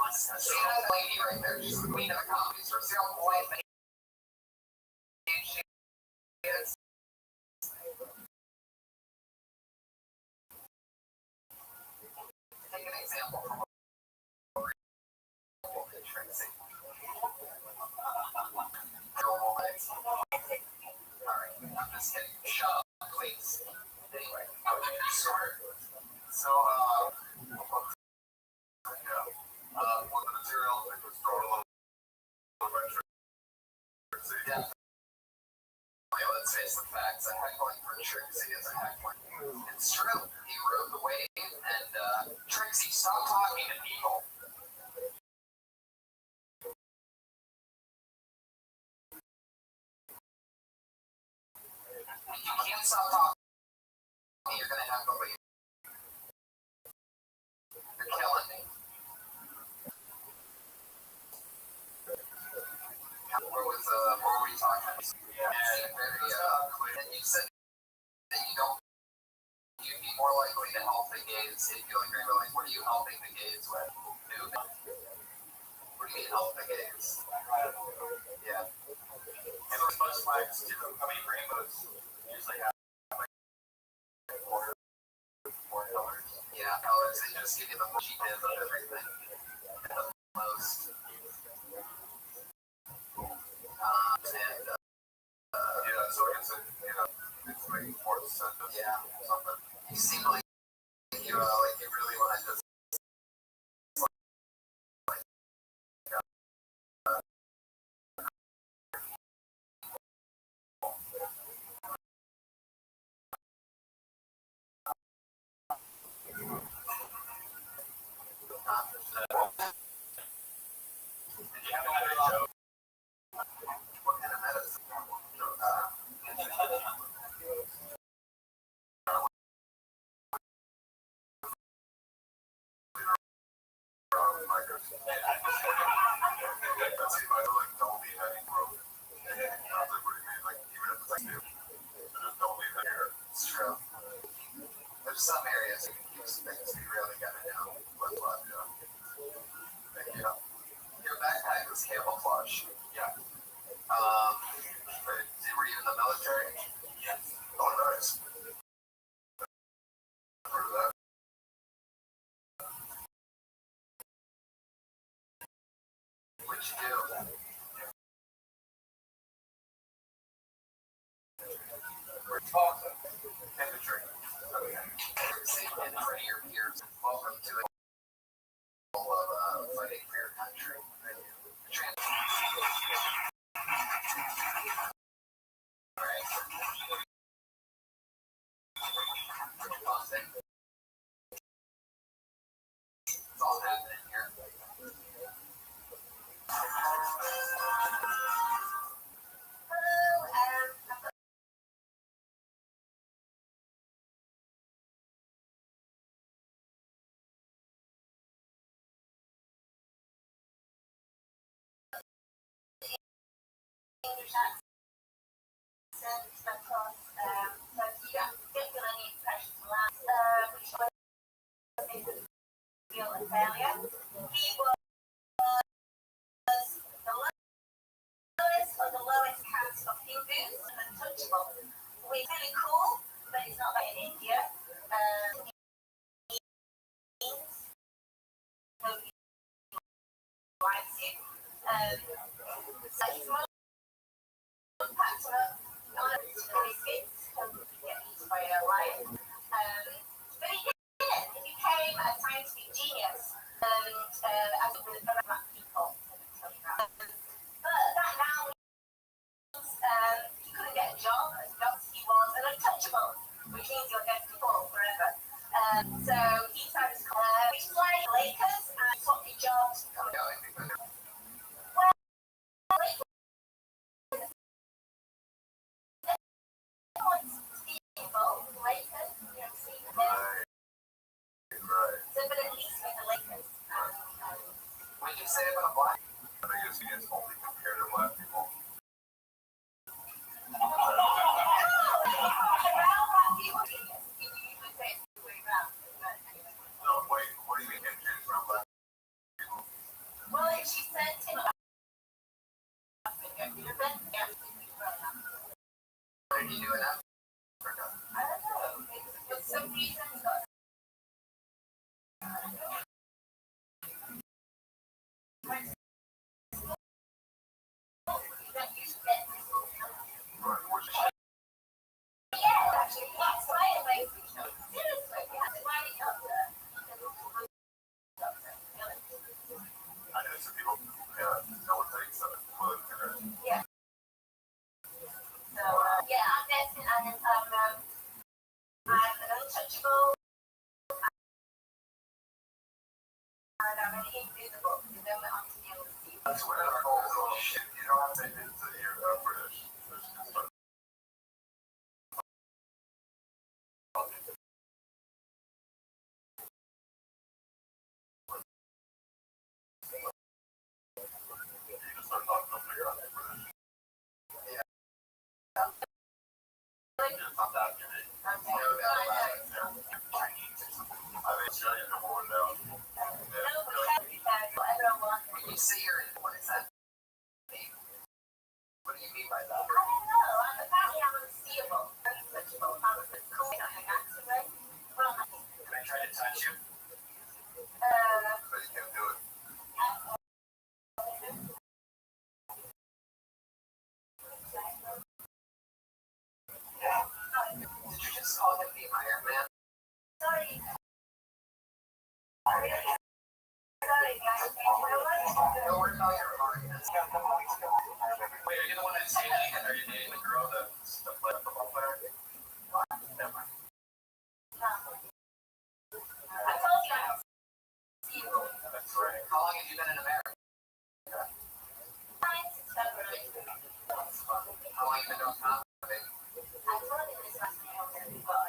like that? See that lady right there? She's the queen of the comedy store. See how polite she is? Just kidding. Shut up, please. Anyway, how would you start? So, when the material was thrown a little yeah. Let's face the facts. A heckling for Trixie is a heckling. It's true. He rode the wave, and Trixie, stop talking to people. If you can't stop talking, you're gonna have to leave. You're killing me. What were we talking about? And you said that you'd be more likely to help the gays if you agree with, like, what are you helping the gays with? What do you mean help the gays? Yeah. And those most flags do, rainbows usually have like four colors. Yeah, colors, they just give you the bushy bit of everything. And the most. So it's it's making more sense. Yeah. Something. You seem like you really want to just it's true. There's some areas you can use things you really gotta know what's left. Yeah. Your backpack was camouflage. Yeah. Were you in the military? Yes. Oh, nice. Heard of that. What'd you do? We're talking. Infantry. Okay. Same infantry your peers. Welcome to it. Of fighting for your country. Right. It's all happening here. Failure. He was the lowest of the lowest caste of Hindus and untouchable. Which is really cool, but it's not like in India. Nobody likes you. So he's more packed up, not his kids, get eaten by a lion. But he did. He became a scientific genius. As with other people. But that now means he couldn't get a job as a doctor. He was an untouchable, which means you're destined for forever. So he decided to call which is like Lakers and took the jobs. Well, Lakers. Lakers, you know, see them. So, but at least with the Lakers. What did you say about black? I guess he is only compared to black people. No, wait, what do you mean compared to black people? Well, she sent him a What did he do in Africa? I don't know. For some reason, When you say you're in, what does that mean? What do you mean by that? I don't know. I'm apparently I'm unseeable. Very switchable. I'm cool. I got to, right? Well, Can I try to touch you? but you can't do it. Did you just call him the Iron Man? sorry. Sorry, guys. No, we're not your Iron Man. Wait, are you the one that's dating? Are you dating the girl that's the football player? Never mind. I told you I'm unseeable. That's right. How long have you been in America? 9 to 7. How long have you been doing comedy? I told you this last night. I was going to be well.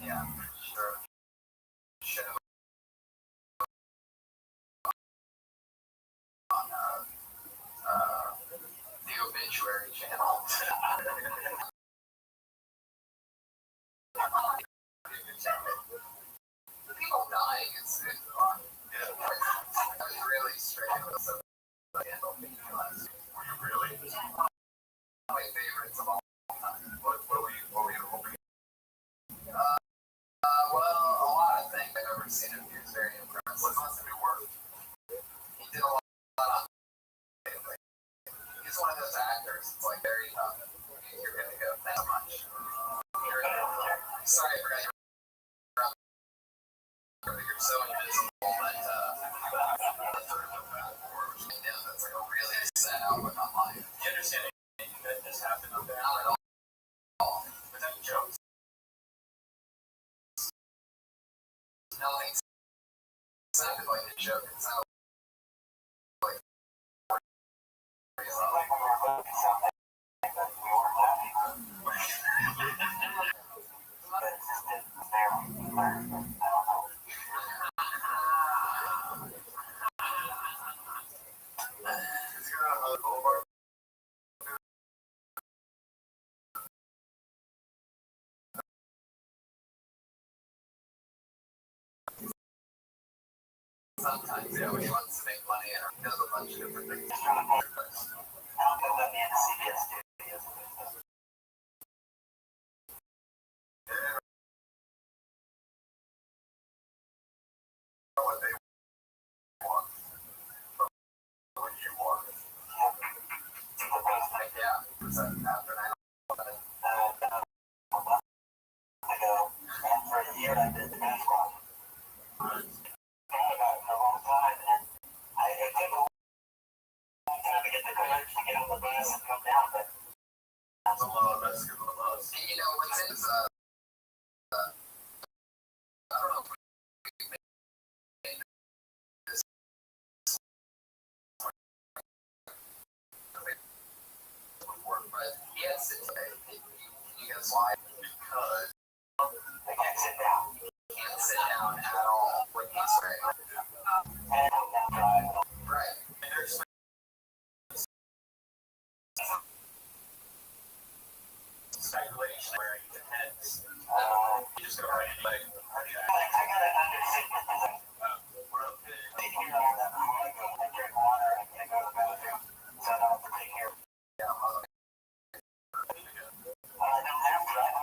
Yeah, sure. Should have on the obituary channel. The people dying is on. I was really straight with some ridiculous. Were you really? My favorites of all time. What were you hoping? Well, a lot of things I've ever seen him do is very impressive. What must have worked? He did a lot on. He's one of those actors. It's like very tough. You're gonna go. Thanks so much. Sorry, I forgot you're so invisible that that's like a really sad outlook on life. You understand that this happened up there? Not at all. But then jokes. No, it sounded like a joke. It sounded like sometimes, yeah, when he wants to make money and he does a bunch of different things. What they want, what you want. Like, yeah, after 9/11. For a year, I did the basketball. I took a long time to get the courage to get on the bus and come down, but That's a lot. That's good. And you know what's in I don't know if we made this work, but he has to today. You guys why? Because I can't sit down. he can't sit down at all when he's right. And I'm driving. Right. And there's speculation where he depends. You just go right in like, I got it under sickness. They hear all that. I go and drink water and I go to the bathroom. So I don't have to take care of it. I don't have to.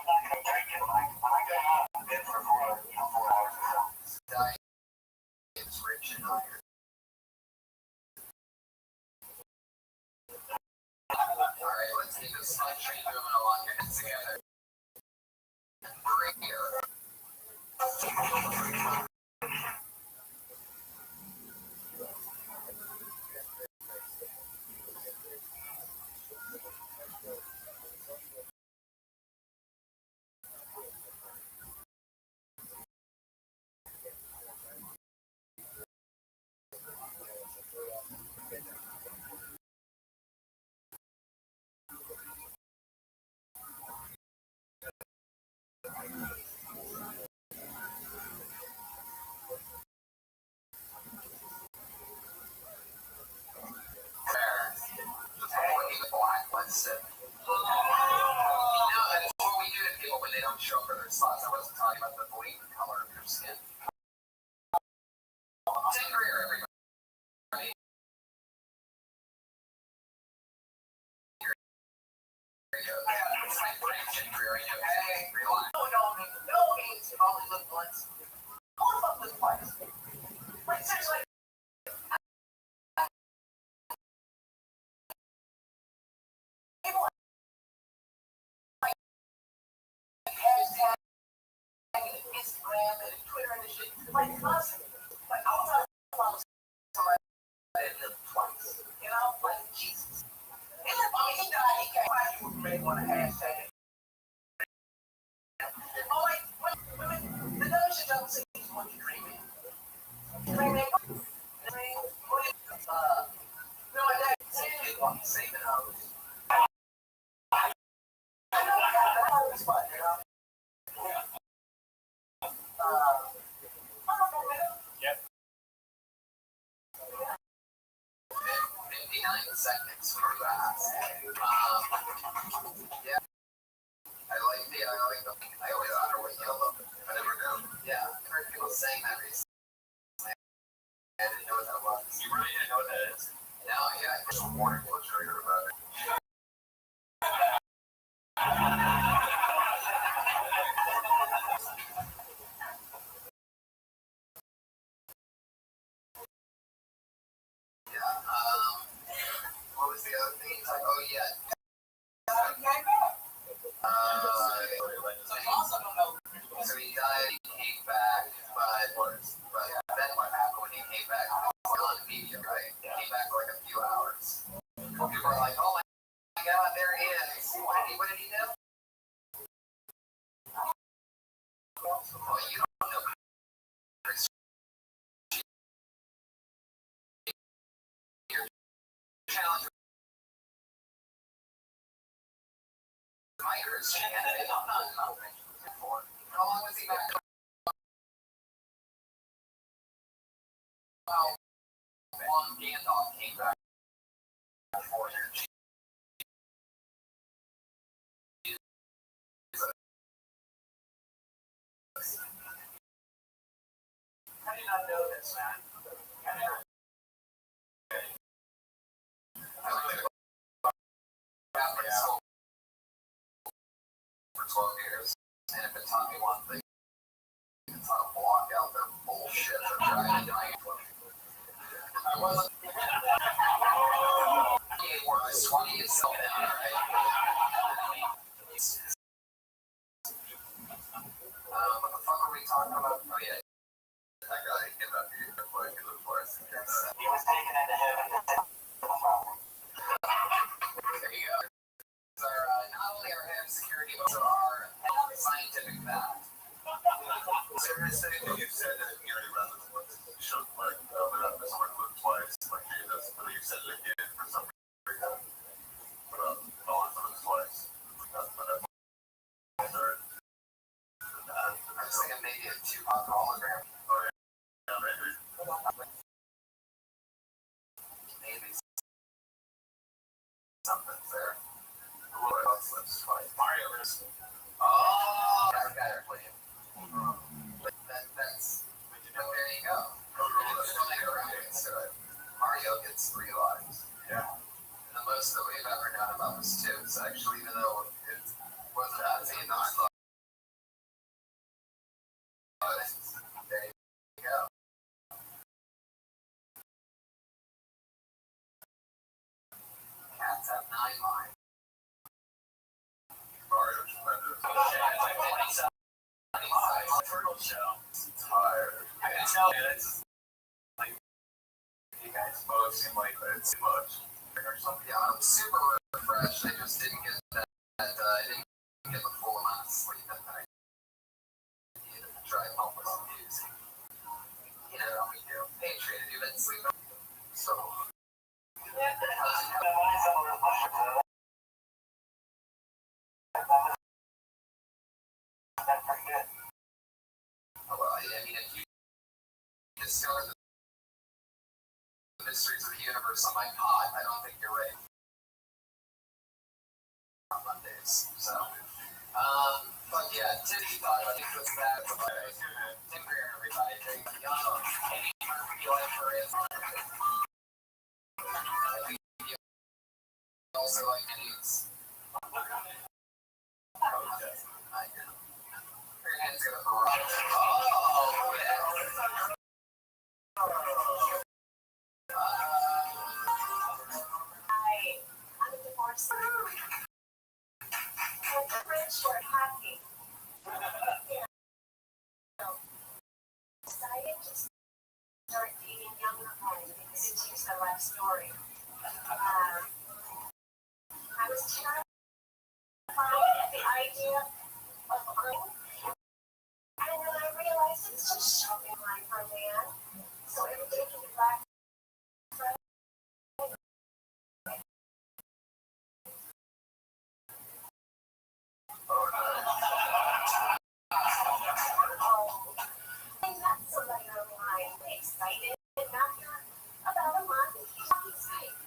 Instagram and Twitter and shit. Like constantly. Like I was on somebody that lived twice. You know? Like Jesus. He died, he came out, you may want to hashtag it. Oh wait, the notion don't seem to want you dreaming. Dreaming. No, my dad said he didn't want me saving hoes. I know I got that home spot, you know? Yep. 59 seconds for that. Yeah. I always honor what yellow. I never know. Yeah, I've heard people saying that recently. I didn't know what that was. You really didn't know what that is? No, yeah, I just warning what you heard about it. What was the other thing? Like, oh yeah. So he died, he came back, but then what happened when he came back? Still on media, right? He came back for like a few hours. People were like, oh my god, there he is. What did he do? Well, you don't know. Challenge Myers. How long was he back? Well, one Gandalf came back for years. How did I know this, man? I went to Catholic school for 12 years, and if it taught me one thing, it's how to block out their bullshit they're trying to do. I wasn't. Where I swung yourself in, right? What the fuck are we talking about? Oh yeah, that guy came up here before he looked for us. He was taken into heaven. There you go. Not only our head of security, but also our scientific fact. So you're saying that you said that you already read this book, shook like this word twice, like Jesus, but you said it again for some reason. But calling for this twice. I was thinking maybe a Tupac hologram. Oh yeah, maybe. Maybe something's there. What else? Let's try Mario is. Oh, that guy are playing. That's. There you go. Mario gets 3 lives. Yeah. And the most that we've ever done about this too is actually, even though it wasn't as in our life. There you go. Cats have 9 lives. Mario's tremendous. Turtle shell. Tired. I can tell it's like you guys both seem like it's too much. or something. Yeah, I'm super refreshed. I just didn't get that. I didn't get the full amount of sleep that I needed to try and help with some music. You know how we do. Patriot, have you been sleeping? So. Well, I mean, if you discover the mysteries of the universe on my pod, I don't think you're ready. On Mondays, so. But yeah, Timmy thought I think was that. Tim Greer, everybody. Young, Kenny, Murphy, is. I think you also like Kenny's. I'm a divorcee. My friends were happy. Decided to start dating younger boys because it teaches their life story. I was terrified at the idea of earning. And then I realized it's just shopping line for a man. So every day he could laugh. I met somebody online, excited, and after about a month, he's like,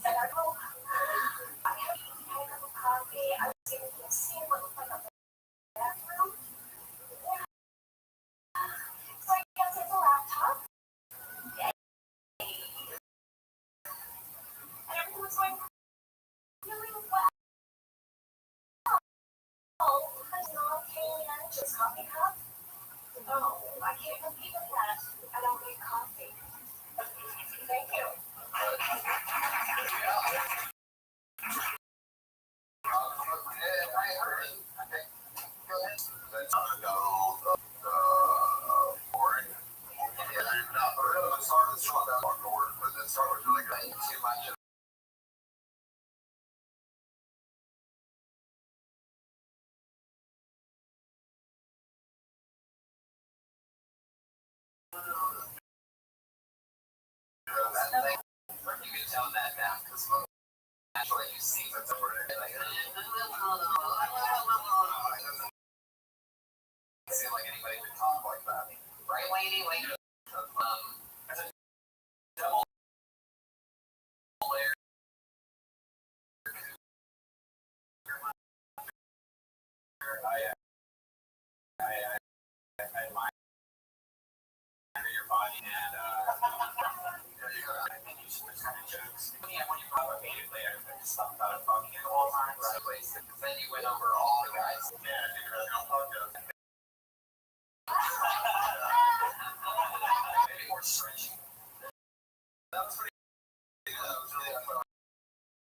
said, I go, I had a cup of coffee, I was able to see what looked like a bathroom. So I got to the laptop. And everything was going really well. Oh, I was not paying just coffee cup. Oh, I can't compete with that. I don't need coffee. Thank you. You can tone that down because naturally you see what's over there. Like, it doesn't seem like anybody would talk like that. Right, lady? Like, there's a double layer. I admire your body and you should just kind of jokes. Yeah, when you probably immediately I just thought about it talking in all times. Then you went over all the guys. Yeah, I think really don't talk to them. Maybe more stretching. That was pretty good. That was really fun.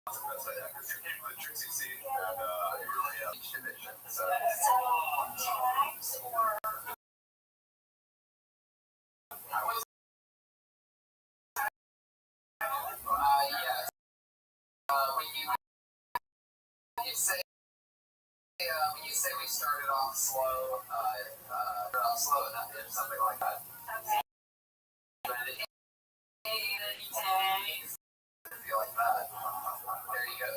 Because you came with Trixie C and you really each division. So I was yes. When you say we started off slow, enough or something like that. Okay. But it feel like that. There you go.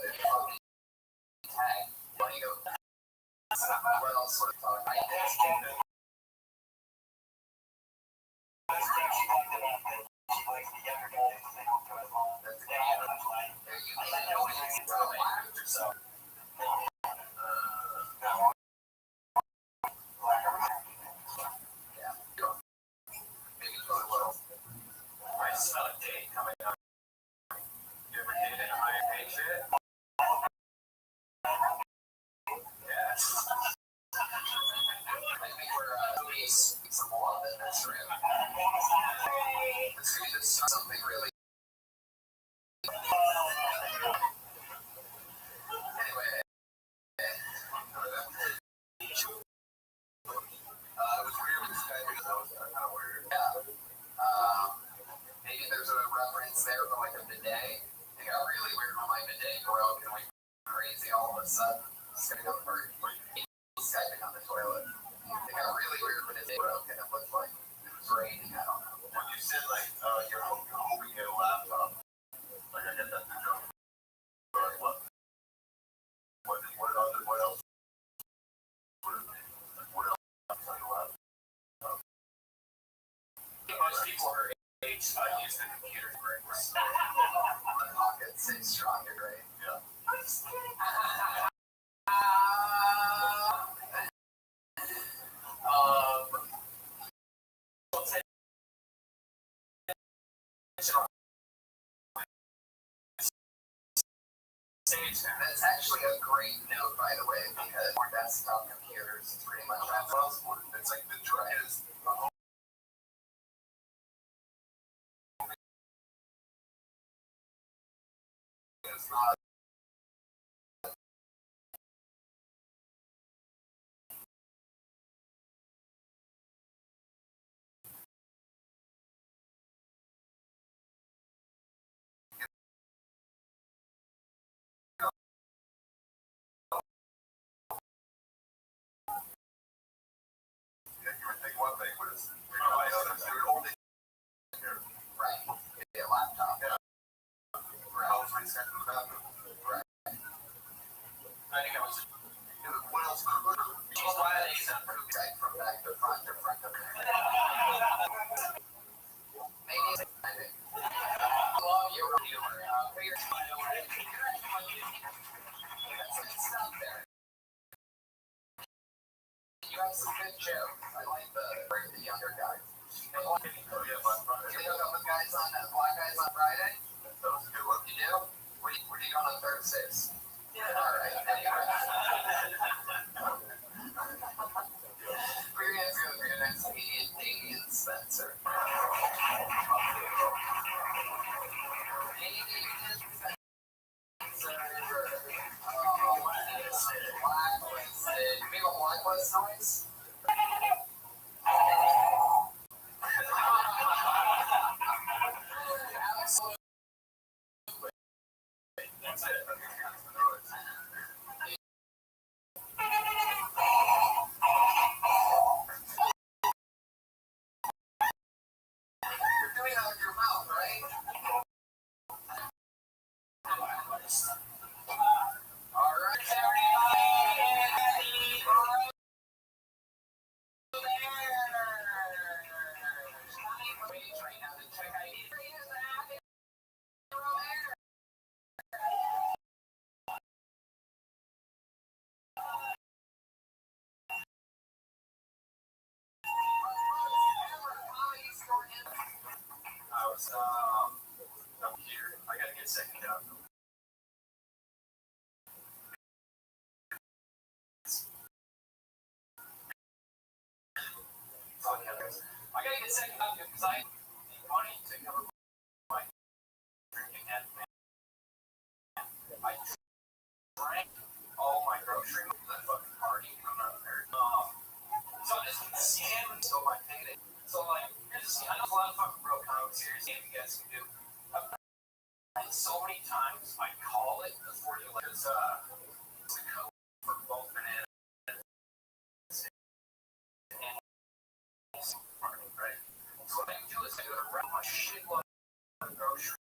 Tag. When you go, what else would talk? I guess. I smell a date coming up. You ever dated a higher pay shit? Yes. I think we're some love in this room. Let's do something really. Anyway. It was weird with Skype because that was kind of weird. Yeah. Maybe there's a reference there for like a bidet. It got really weird when my bidet broke and went crazy all of a sudden. It's gonna go for Skyping on the toilet. It got really weird when it broke and it looked like it was raining. I don't know. When you said like you're hoping you get a laptop, like I get that joke. What else? What else outside the laptop? Most people are use the computer bricks. The pocket stays strong and great. Yeah. I'm just kidding. That's actually a great note, by the way, because our desktop computers pretty much have those. It's like the drive is not. one thing was my other holding Right. Maybe a laptop. I was resetting the bathroom. Right. I think I was. What else could Right from back to front to front to back. Maybe it's exciting. Love your humor. Figure stop there. You have some good jokes. I like the younger guys. You hook up with guys on black guys on Friday? That was a good one. You do? Where do you go on Thursdays? Yeah. All right. Anyway. We're going to go for your next comedian, Damien Spencer. Blacklist noise? Absolutely. That's it. You're doing it out of your mouth, right? All right, everybody. I was up here. I gotta get second up. I gotta get second up because I need money to cover my drinking at I drank all my groceries at that fucking party. I'm not there. So I just scam until my payday. So like, here's the scam. I know a lot of fucking broke comics here. See if you guys can do. And so many times I call it before you let it's a code for both bananas and right? So what I do is I go to rent my shitload of groceries.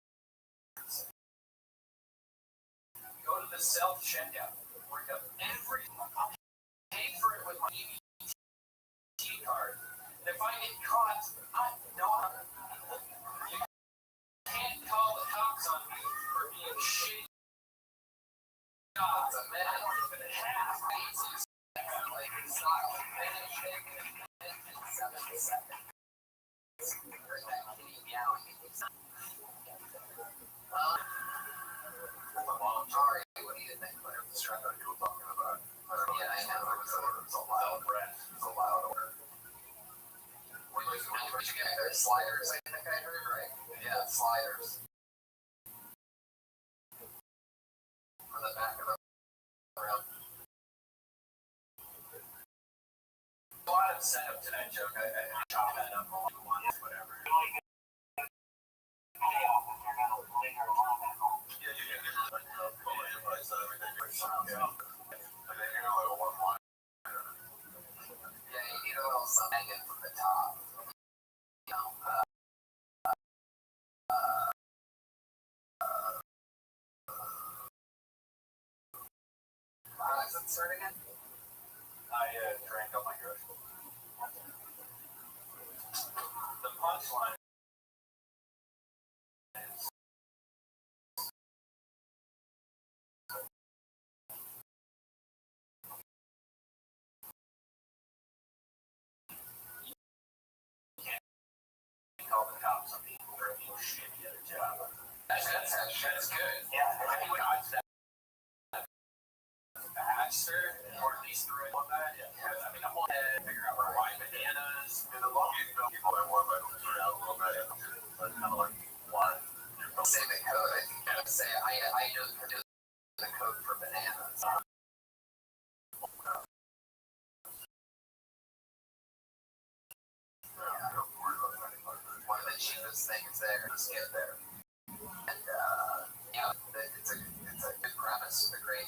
Go to the self checkout, work up every pay for it with my EBT card. And if I get caught, I know you can't call the cops on me for being shitty. Jobs, man, I don't even have easy like style. Finish it in 7 seconds. Sorry, what do you think? I was trying to do talking about. Yeah, I know it was a loud breath. It was a loud order. Where'd you get there? Sliders, I think I heard, right? Yeah, sliders. On the back of the room. A lot of setup to that joke. I chop that up all at once, whatever. Yeah, you need a little something in from the top. You know, is it starting again? I drank all my groceries. The punchline is call the cops on people for being shitty at a job. That's good. Yeah, I mean, say the code. I can kind of say I know the code for bananas. One of the cheapest things there. Just get there. And it's a good premise, a great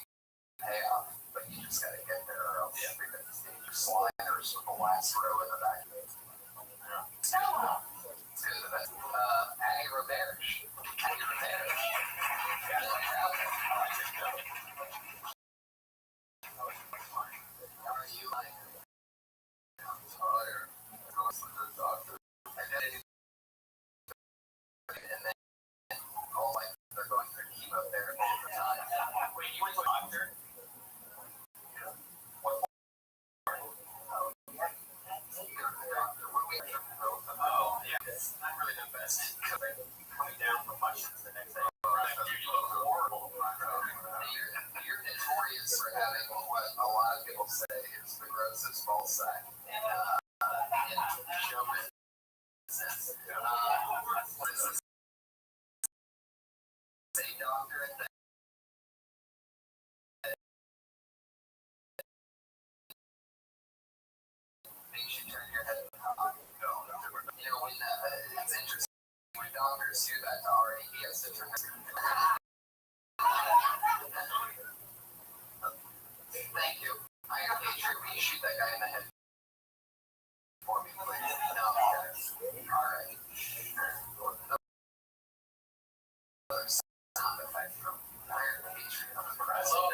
payoff, but you just gotta get there or else you're gonna just sliders with the last row in the back. It's good. Aggie Roberge. Aggie Roberge. How are you? I'm tired. I'm going to the doctor. And then all like they're going through chemotherapy at the time. Wait, you went to a doctor? What? Oh, yeah, it's not really the best. Coming down from mushrooms the next day. You look horrible. You're notorious for having what a lot of people say is the grossest ball sack in show business. What is this? Say doctorate that makes you turn your head. When it's interesting when doctors do that to Ari, he has to turn his Thank you. I appreciate will you shoot that guy in the head for me, please? No, alright. Another sound effect from Iron Patriot. I'm impressed. Yeah,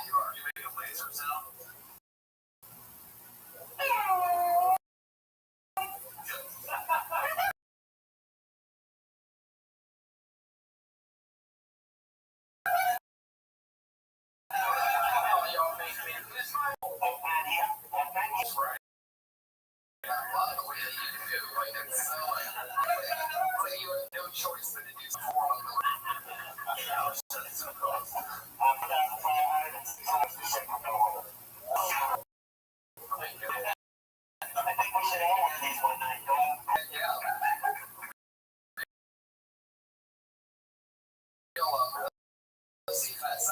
you are. You make a laser sound? Choice than to do some form of I think we should have these one night. Yeah. See if that's